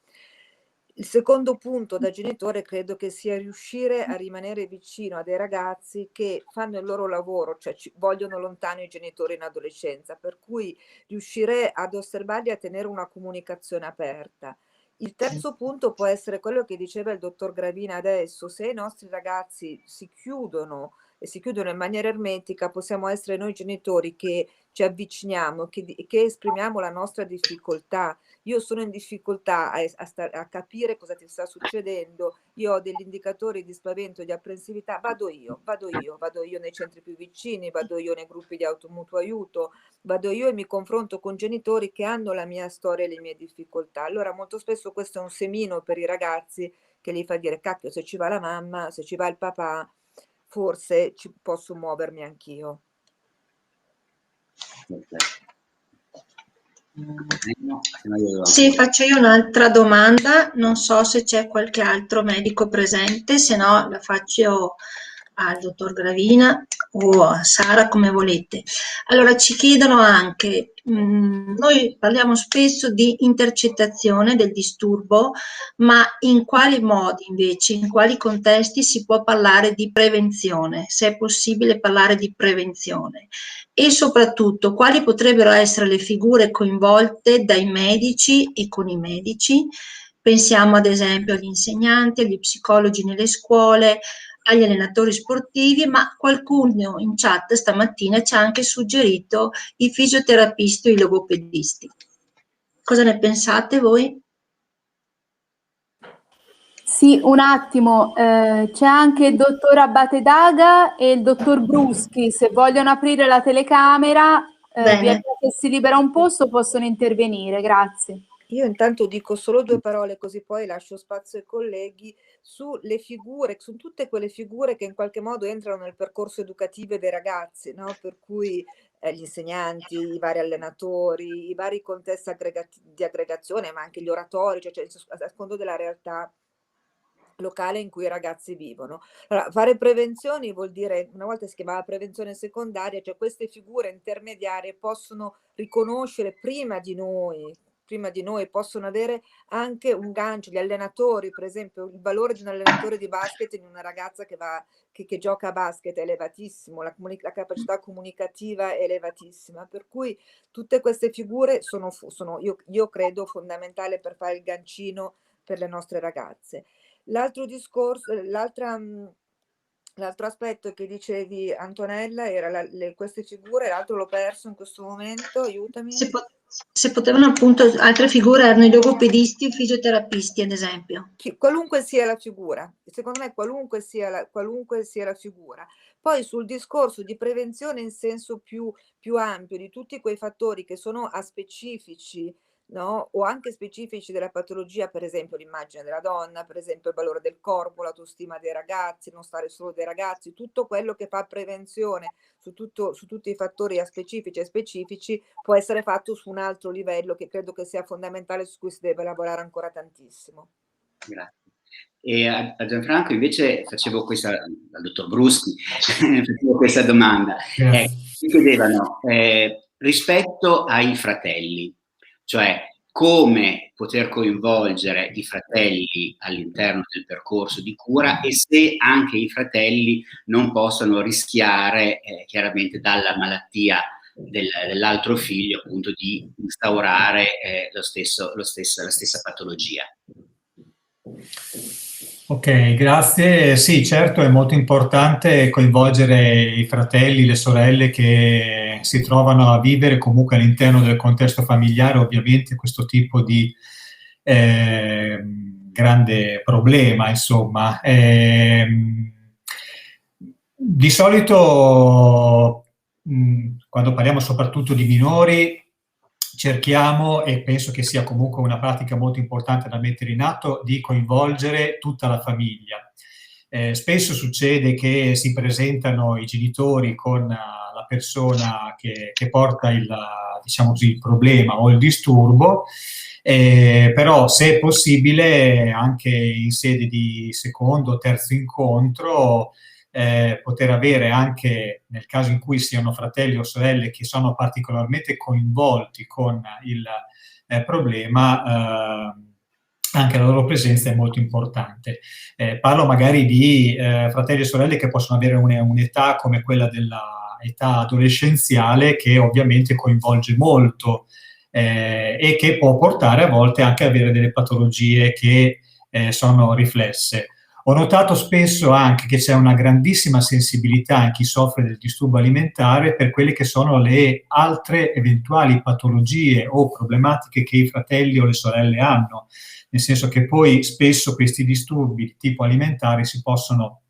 Il secondo punto da genitore credo che sia riuscire a rimanere vicino a dei ragazzi che fanno il loro lavoro, cioè vogliono lontano i genitori in adolescenza, per cui riuscire ad osservarli e a tenere una comunicazione aperta. Il terzo punto può essere quello che diceva il dottor Gravina adesso: se i nostri ragazzi si chiudono in maniera ermetica, possiamo essere noi genitori che ci avviciniamo, che esprimiamo la nostra difficoltà. Io sono in difficoltà a capire cosa ti sta succedendo, io ho degli indicatori di spavento, di apprensività, vado io nei centri più vicini, vado io nei gruppi di mutuo aiuto, vado io e mi confronto con genitori che hanno la mia storia e le mie difficoltà. Allora molto spesso questo è un semino per i ragazzi che li fa dire: cacchio, se ci va la mamma, se ci va il papà, forse posso muovermi anch'io. Sì, faccio io un'altra domanda, non so se c'è qualche altro medico presente, se no la faccio al dottor Gravina o a Sara, come volete. Allora, ci chiedono anche, noi parliamo spesso di intercettazione del disturbo, ma in quali modi invece, in quali contesti si può parlare di prevenzione, se è possibile parlare di prevenzione, e soprattutto quali potrebbero essere le figure coinvolte dai medici e con i medici. Pensiamo ad esempio agli insegnanti, agli psicologi nelle scuole, agli allenatori sportivi, ma qualcuno in chat stamattina ci ha anche suggerito i fisioterapisti o i logopedisti. Cosa ne pensate voi? Sì, un attimo, c'è anche il dottor Abate Daga e il dottor Bruschi, se vogliono aprire la telecamera, via che si libera un posto, possono intervenire, grazie. Io intanto dico solo 2 parole, così poi lascio spazio ai colleghi, sulle figure, su tutte quelle figure che in qualche modo entrano nel percorso educativo dei ragazzi, no? Per cui gli insegnanti, i vari allenatori, i vari contesti di aggregazione, ma anche gli oratori, cioè a secondo della realtà locale in cui i ragazzi vivono. Allora, fare prevenzioni vuol dire, una volta si chiamava prevenzione secondaria, cioè queste figure intermediarie possono riconoscere prima di noi, possono avere anche un gancio. Gli allenatori, per esempio, il valore di un allenatore di basket in una ragazza che gioca a basket è elevatissimo, la capacità comunicativa è elevatissima, per cui tutte queste figure sono io credo fondamentali per fare il gancino per le nostre ragazze. L'altro discorso, l'altro aspetto che dicevi, Antonella, era queste figure, l'altro l'ho perso in questo momento, aiutami. Se potevano appunto, altre figure erano i logopedisti, i fisioterapisti ad esempio. Qualunque sia la figura, secondo me qualunque sia la figura. Poi sul discorso di prevenzione in senso più ampio di tutti quei fattori che sono aspecifici, no? O anche specifici della patologia, per esempio l'immagine della donna, per esempio il valore del corpo, l'autostima dei ragazzi, non stare solo dei ragazzi, tutto quello che fa prevenzione su tutti i fattori aspecifici e specifici può essere fatto su un altro livello che credo che sia fondamentale, su cui si deve lavorare ancora tantissimo. Grazie. E a Gianfranco invece facevo questa, al dottor Bruschi, facevo questa domanda. Mi chiedevano rispetto ai fratelli, cioè come poter coinvolgere i fratelli all'interno del percorso di cura e se anche i fratelli non possono rischiare chiaramente dalla malattia dell'altro figlio appunto di instaurare la stessa patologia. Ok, grazie. Sì, certo, è molto importante coinvolgere i fratelli, le sorelle che si trovano a vivere comunque all'interno del contesto familiare, ovviamente questo tipo di grande problema, insomma. Di solito, quando parliamo soprattutto di minori, cerchiamo, e penso che sia comunque una pratica molto importante da mettere in atto, di coinvolgere tutta la famiglia. Spesso succede che si presentano i genitori con la persona che porta il problema o il disturbo, però se è possibile anche in sede di secondo o terzo incontro poter avere anche, nel caso in cui siano fratelli o sorelle che sono particolarmente coinvolti con il problema, anche la loro presenza è molto importante. Parlo magari di fratelli e sorelle che possono avere un'età come quella dell'età adolescenziale, che ovviamente coinvolge molto e che può portare a volte anche a avere delle patologie che sono riflesse. Ho notato spesso anche che c'è una grandissima sensibilità in chi soffre del disturbo alimentare per quelle che sono le altre eventuali patologie o problematiche che i fratelli o le sorelle hanno, nel senso che poi spesso questi disturbi di tipo alimentare si possono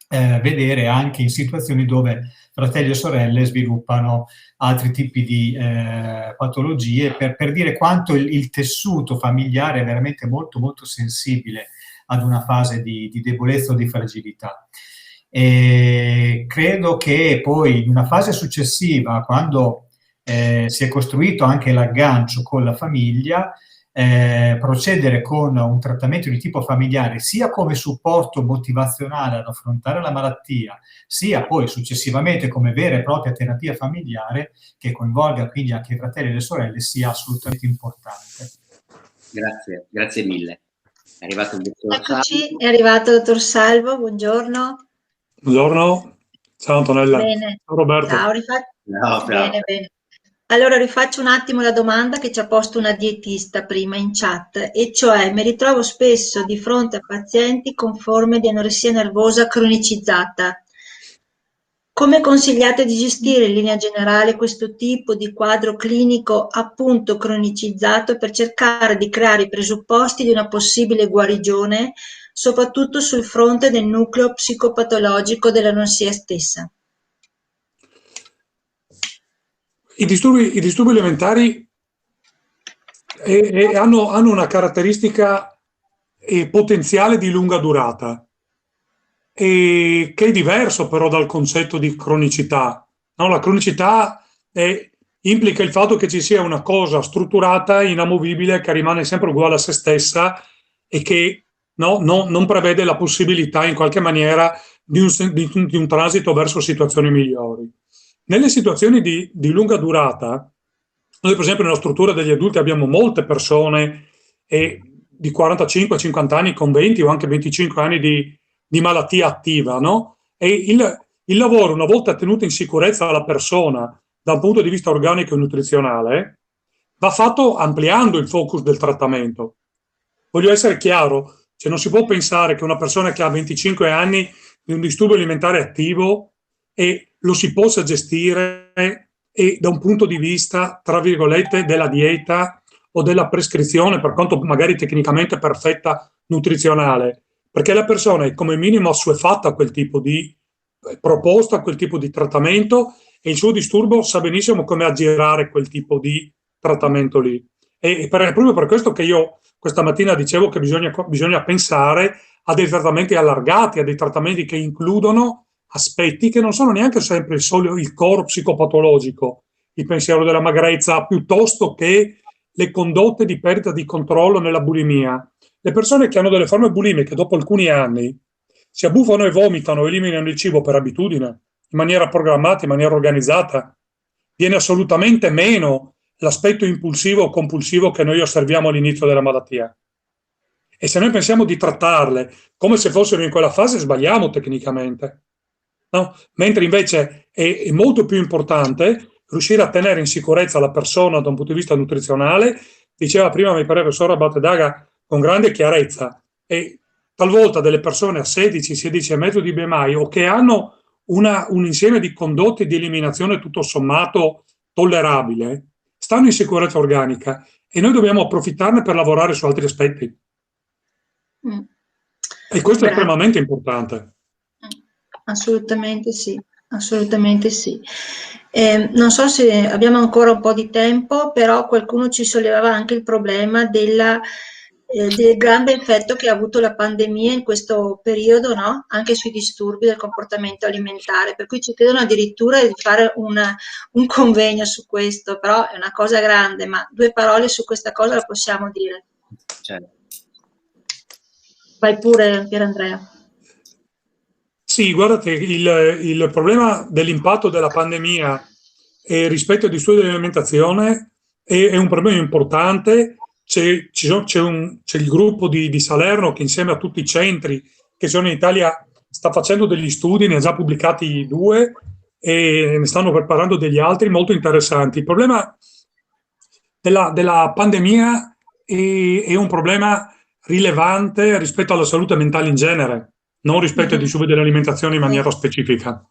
vedere anche in situazioni dove fratelli e sorelle sviluppano altri tipi di patologie, per dire quanto il tessuto familiare è veramente molto molto sensibile ad una fase di debolezza o di fragilità. E credo che poi in una fase successiva, quando si è costruito anche l'aggancio con la famiglia, procedere con un trattamento di tipo familiare sia come supporto motivazionale ad affrontare la malattia, sia poi successivamente come vera e propria terapia familiare che coinvolga quindi anche i fratelli e le sorelle, sia assolutamente importante. Grazie mille. È arrivato il dottor Eccoci, è arrivato il dottor Salvo, buongiorno. Buongiorno, ciao Antonella. Bene. Ciao Roberto. Ciao, bene, bene. Allora rifaccio un attimo la domanda che ci ha posto una dietista prima in chat, e cioè mi ritrovo spesso di fronte a pazienti con forme di anoressia nervosa cronicizzata. Come consigliate di gestire in linea generale questo tipo di quadro clinico appunto cronicizzato per cercare di creare i presupposti di una possibile guarigione, soprattutto sul fronte del nucleo psicopatologico dell'anoressia stessa? I disturbi alimentari hanno una caratteristica potenziale di lunga durata, che è diverso però dal concetto di cronicità. No, la cronicità implica il fatto che ci sia una cosa strutturata, inamovibile, che rimane sempre uguale a se stessa e che non prevede la possibilità in qualche maniera di un transito verso situazioni migliori. Nelle situazioni di lunga durata, noi per esempio nella struttura degli adulti abbiamo molte persone di 45-50 anni con 20 o anche 25 anni di malattia attiva, no? E il lavoro, una volta tenuto in sicurezza la persona da un punto di vista organico e nutrizionale, va fatto ampliando il focus del trattamento. Voglio essere chiaro, cioè non si può pensare che una persona che ha 25 anni di un disturbo alimentare attivo e lo si possa gestire da un punto di vista, tra virgolette, della dieta o della prescrizione, per quanto magari tecnicamente perfetta, nutrizionale, perché la persona è come minimo assuefatta a quel tipo di proposta, a quel tipo di trattamento, e il suo disturbo sa benissimo come aggirare quel tipo di trattamento lì. E proprio per questo che io questa mattina dicevo che bisogna pensare a dei trattamenti allargati, a dei trattamenti che includono aspetti che non sono neanche sempre solo il core psicopatologico, il pensiero della magrezza, piuttosto che le condotte di perdita di controllo nella bulimia. Le persone che hanno delle forme bulimiche dopo alcuni anni si abbuffano e vomitano, eliminano il cibo per abitudine, in maniera programmata, in maniera organizzata. Viene assolutamente meno l'aspetto impulsivo o compulsivo che noi osserviamo all'inizio della malattia. E se noi pensiamo di trattarle come se fossero in quella fase, sbagliamo tecnicamente. No? Mentre invece è molto più importante riuscire a tenere in sicurezza la persona da un punto di vista nutrizionale. Diceva prima, mi pare, il professor Abbatedaga con grande chiarezza, e talvolta delle persone a 16-16,5 di BMI o che hanno un insieme di condotte di eliminazione tutto sommato tollerabile, stanno in sicurezza organica, e noi dobbiamo approfittarne per lavorare su altri aspetti. E questo è estremamente importante. Assolutamente sì, assolutamente sì. Non so se abbiamo ancora un po' di tempo, però qualcuno ci sollevava anche il problema del grande effetto che ha avuto la pandemia in questo periodo, no? Anche sui disturbi del comportamento alimentare, per cui ci chiedono addirittura di fare un convegno su questo, però è una cosa grande, ma 2 parole su questa cosa la possiamo dire. Certo. Vai pure, Pier Andrea. Sì, guardate, il problema dell'impatto della pandemia rispetto ai disturbi dell'alimentazione è un problema importante. C'è il gruppo di Salerno che insieme a tutti i centri che sono in Italia sta facendo degli studi, ne ha già pubblicati 2 e ne stanno preparando degli altri molto interessanti. Il problema della pandemia è un problema rilevante rispetto alla salute mentale in genere, non rispetto ai disturbi dell'alimentazione in maniera specifica.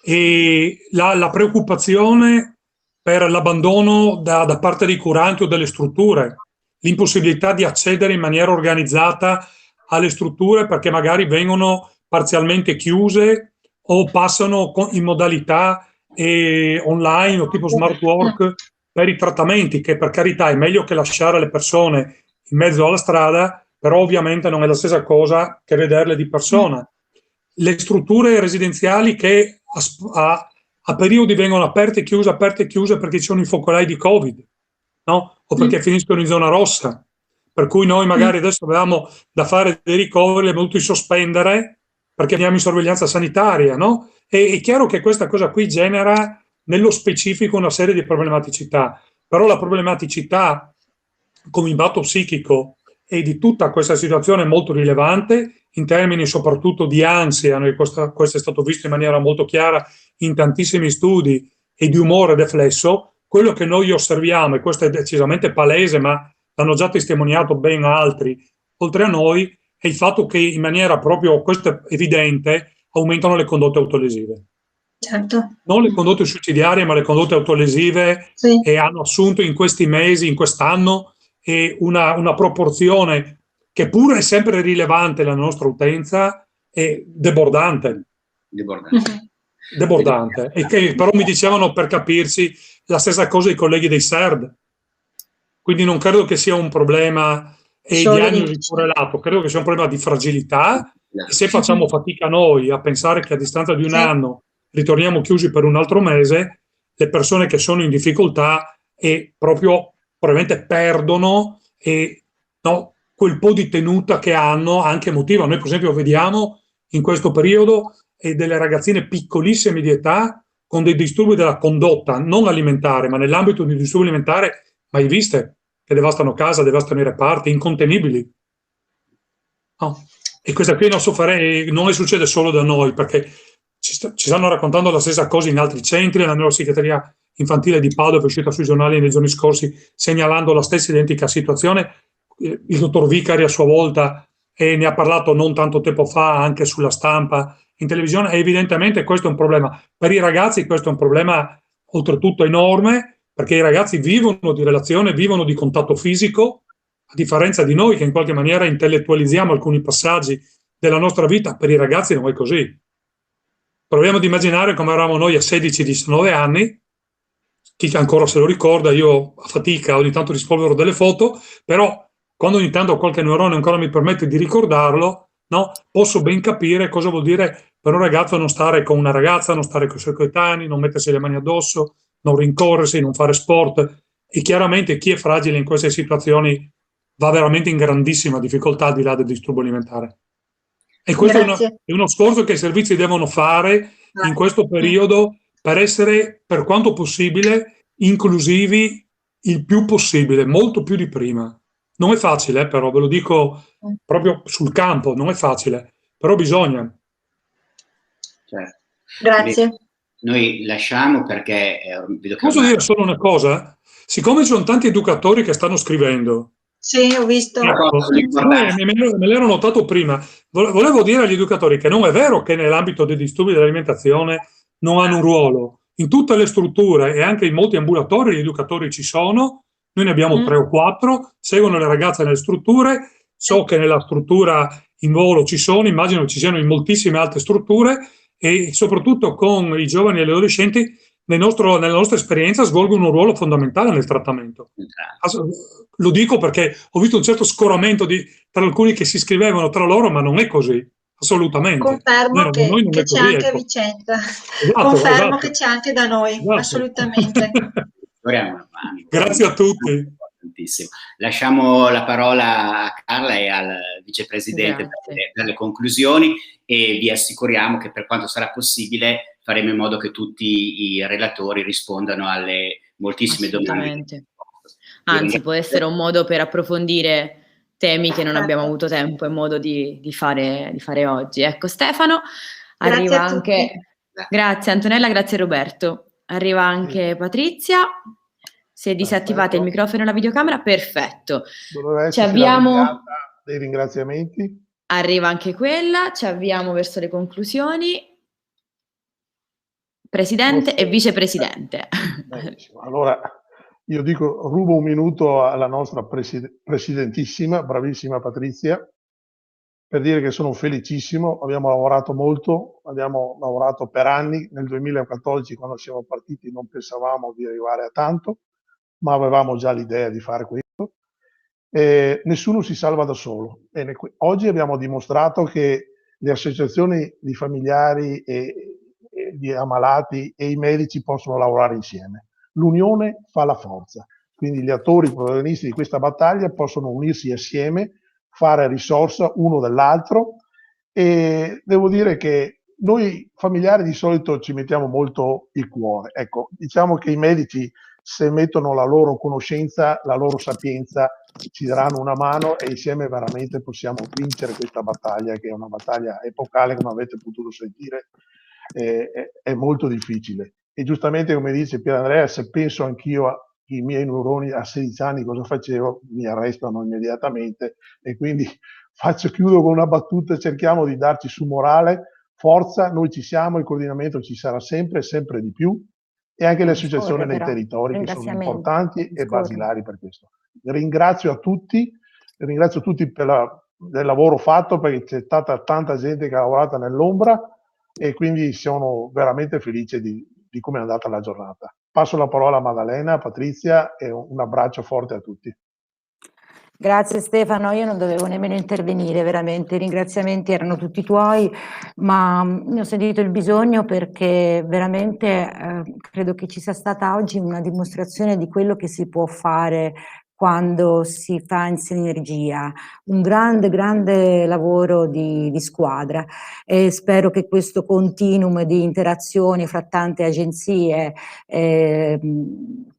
E la preoccupazione per l'abbandono da parte dei curanti o delle strutture, l'impossibilità di accedere in maniera organizzata alle strutture perché magari vengono parzialmente chiuse o passano in modalità online o tipo smart work per i trattamenti, che per carità è meglio che lasciare le persone in mezzo alla strada, però ovviamente non è la stessa cosa che vederle di persona. Le strutture residenziali che a periodi vengono aperte e chiuse perché ci sono i focolai di Covid, no? O perché finiscono in zona rossa, per cui noi magari adesso avevamo da fare dei ricoveri, li abbiamo dovuti sospendere perché andiamo in sorveglianza sanitaria, no? E è chiaro che questa cosa qui genera nello specifico una serie di problematicità, però la problematicità come impatto psichico e di tutta questa situazione è molto rilevante in termini soprattutto di ansia, questo è stato visto in maniera molto chiara in tantissimi studi, e di umore deflesso. Quello che noi osserviamo, e questo è decisamente palese, ma l'hanno già testimoniato ben altri oltre a noi, è il fatto che in maniera proprio, questo è evidente, aumentano le condotte autolesive. Certo. Non le condotte suicidarie, ma le condotte autolesive, sì. E hanno assunto in questi mesi, in quest'anno, una proporzione che pure è sempre rilevante nella nostra utenza, è debordante. Debordante. E che però mi dicevano, per capirsi, la stessa cosa i colleghi dei SERD. Quindi non credo che sia un problema diagnosi correlato, credo che sia un problema di fragilità, e se facciamo fatica noi a pensare che a distanza di un anno ritorniamo chiusi per un altro mese, le persone che sono in difficoltà e proprio probabilmente perdono quel po' di tenuta che hanno, anche emotiva. Noi per esempio vediamo in questo periodo delle ragazzine piccolissime di età con dei disturbi della condotta non alimentare, ma nell'ambito di disturbi alimentari mai viste, che devastano casa, devastano i reparti, incontenibili. No. E questa qui non succede solo da noi, perché ci stanno raccontando la stessa cosa in altri centri. La neuropsichiatria infantile di Padova è uscita sui giornali nei giorni scorsi segnalando la stessa identica situazione. Il dottor Vicari a sua volta ne ha parlato non tanto tempo fa anche sulla stampa, in televisione, e evidentemente questo è un problema. Per i ragazzi questo è un problema oltretutto enorme, perché i ragazzi vivono di relazione, vivono di contatto fisico, a differenza di noi che in qualche maniera intellettualizziamo alcuni passaggi della nostra vita. Per i ragazzi non è così. Proviamo ad immaginare come eravamo noi a 16-19 anni, chi ancora se lo ricorda, io a fatica ogni tanto rispolvero delle foto, però quando ogni tanto qualche neurone ancora mi permette di ricordarlo, no, posso ben capire cosa vuol dire per un ragazzo non stare con una ragazza, non stare con i suoi coetanei, non mettersi le mani addosso, non rincorrersi, non fare sport. E chiaramente chi è fragile in queste situazioni va veramente in grandissima difficoltà al di là del disturbo alimentare. E questo è uno sforzo che i servizi devono fare in questo periodo per essere, per quanto possibile, inclusivi il più possibile, molto più di prima. Non è facile, però ve lo dico proprio sul campo, non è facile, però bisogna. Certo. Grazie. Noi lasciamo perché vedo che posso dire solo una cosa? Siccome ci sono tanti educatori che stanno scrivendo, sì, ho visto. Me l'ero notato prima. Volevo dire agli educatori che non è vero che nell'ambito dei disturbi dell'alimentazione non hanno un ruolo. In tutte le strutture e anche in molti ambulatori gli educatori ci sono. Noi ne abbiamo 3 o 4, seguono le ragazze nelle strutture. So che nella struttura in Volo ci sono, immagino che ci siano in moltissime altre strutture, e soprattutto con i giovani e gli adolescenti nella nostra esperienza svolgono un ruolo fondamentale nel trattamento. Lo dico perché ho visto un certo scoramento tra alcuni che si scrivevano tra loro, ma non è così, assolutamente. Confermo che c'è anche a Vicenza. Confermo che c'è anche da noi, assolutamente. Grazie a tutti. Lasciamo la parola a Carla e al vicepresidente per le conclusioni, e vi assicuriamo che per quanto sarà possibile faremo in modo che tutti i relatori rispondano alle moltissime domande. Anzi, può essere un modo per approfondire temi che non abbiamo avuto tempo e modo di fare oggi. Ecco, Stefano, arriva anche... Grazie Antonella, grazie Roberto. Arriva anche Patrizia. Se disattivate il microfono e la videocamera, perfetto. Doveva Ci esserci la avviamo, ringata dei ringraziamenti. arriva anche quella, ci avviamo verso le conclusioni. Presidente e vicepresidente. Benissimo. Allora, io dico, rubo un minuto alla nostra presidentissima, bravissima Patrizia, per dire che sono felicissimo, abbiamo lavorato molto, abbiamo lavorato per anni. Nel 2014, quando siamo partiti, non pensavamo di arrivare a tanto, ma avevamo già l'idea di fare questo. Nessuno si salva da solo. Bene, oggi abbiamo dimostrato che le associazioni di familiari e di ammalati e i medici possono lavorare insieme. L'unione fa la forza. Quindi gli attori protagonisti di questa battaglia possono unirsi assieme, fare risorsa uno dell'altro, e devo dire che noi familiari di solito ci mettiamo molto il cuore. Ecco, diciamo che i medici, se mettono la loro conoscenza, la loro sapienza, ci daranno una mano e insieme veramente possiamo vincere questa battaglia, che è una battaglia epocale, come avete potuto sentire, è molto difficile. E giustamente, come dice Pier Andrea, se penso anch'io ai miei neuroni a 16 anni cosa facevo, mi arrestano immediatamente, e quindi chiudo con una battuta: cerchiamo di darci su morale, forza, noi ci siamo, il coordinamento ci sarà sempre, sempre di più, e anche le associazioni nei territori, che sono importanti e basilari per questo. Ringrazio tutti del lavoro fatto, perché c'è stata tanta gente che ha lavorato nell'ombra, e quindi sono veramente felice di come è andata la giornata. Passo la parola a Maddalena, a Patrizia, e un abbraccio forte a tutti. Grazie Stefano, io non dovevo nemmeno intervenire, veramente, i ringraziamenti erano tutti tuoi, ma ne ho sentito il bisogno perché veramente credo che ci sia stata oggi una dimostrazione di quello che si può fare quando si fa in sinergia, un grande lavoro di squadra, e spero che questo continuum di interazioni fra tante agenzie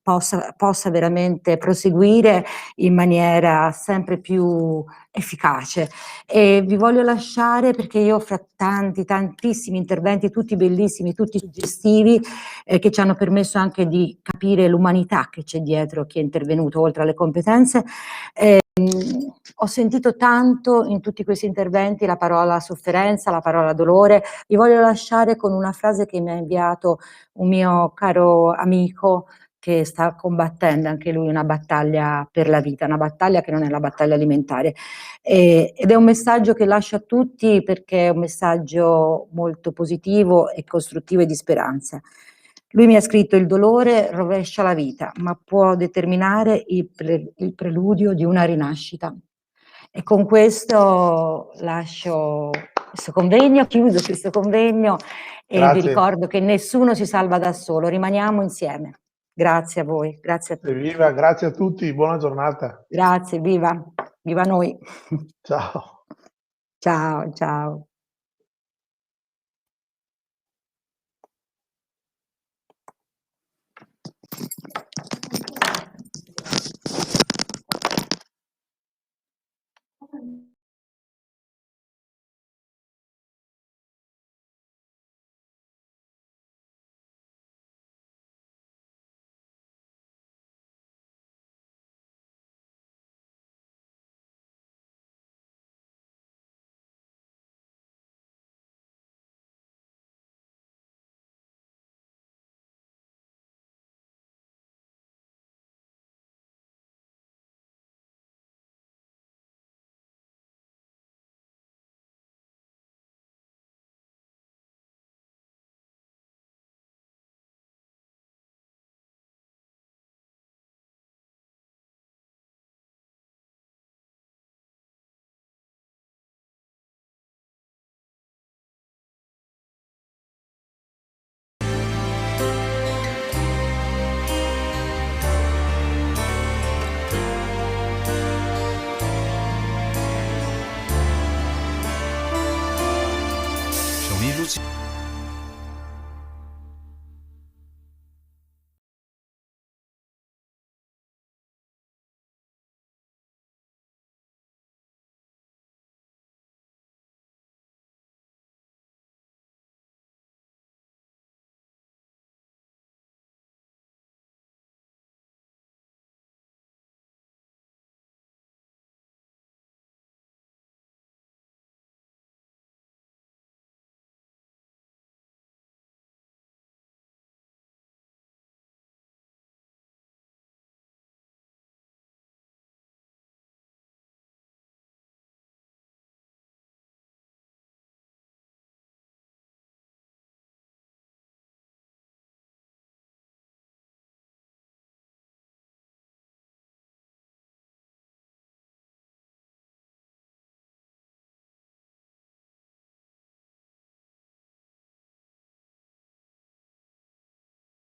possa veramente proseguire in maniera sempre più efficace. E vi voglio lasciare, perché io fra tantissimi interventi, tutti bellissimi, tutti suggestivi, che ci hanno permesso anche di capire l'umanità che c'è dietro chi è intervenuto, oltre alle competenze, ho sentito tanto in tutti questi interventi la parola sofferenza, la parola dolore. Vi voglio lasciare con una frase che mi ha inviato un mio caro amico, che sta combattendo anche lui una battaglia per la vita, una battaglia che non è la battaglia alimentare, ed è un messaggio che lascio a tutti, perché è un messaggio molto positivo e costruttivo e di speranza. Lui mi ha scritto: il dolore rovescia la vita, ma può determinare il preludio di una rinascita. E con questo lascio questo convegno, chiudo questo convegno, e Grazie. vi ricordo che nessuno si salva da solo, rimaniamo insieme. Grazie a voi, grazie a tutti. Viva, grazie a tutti, buona giornata. Grazie, viva noi. Ciao. Ciao, ciao.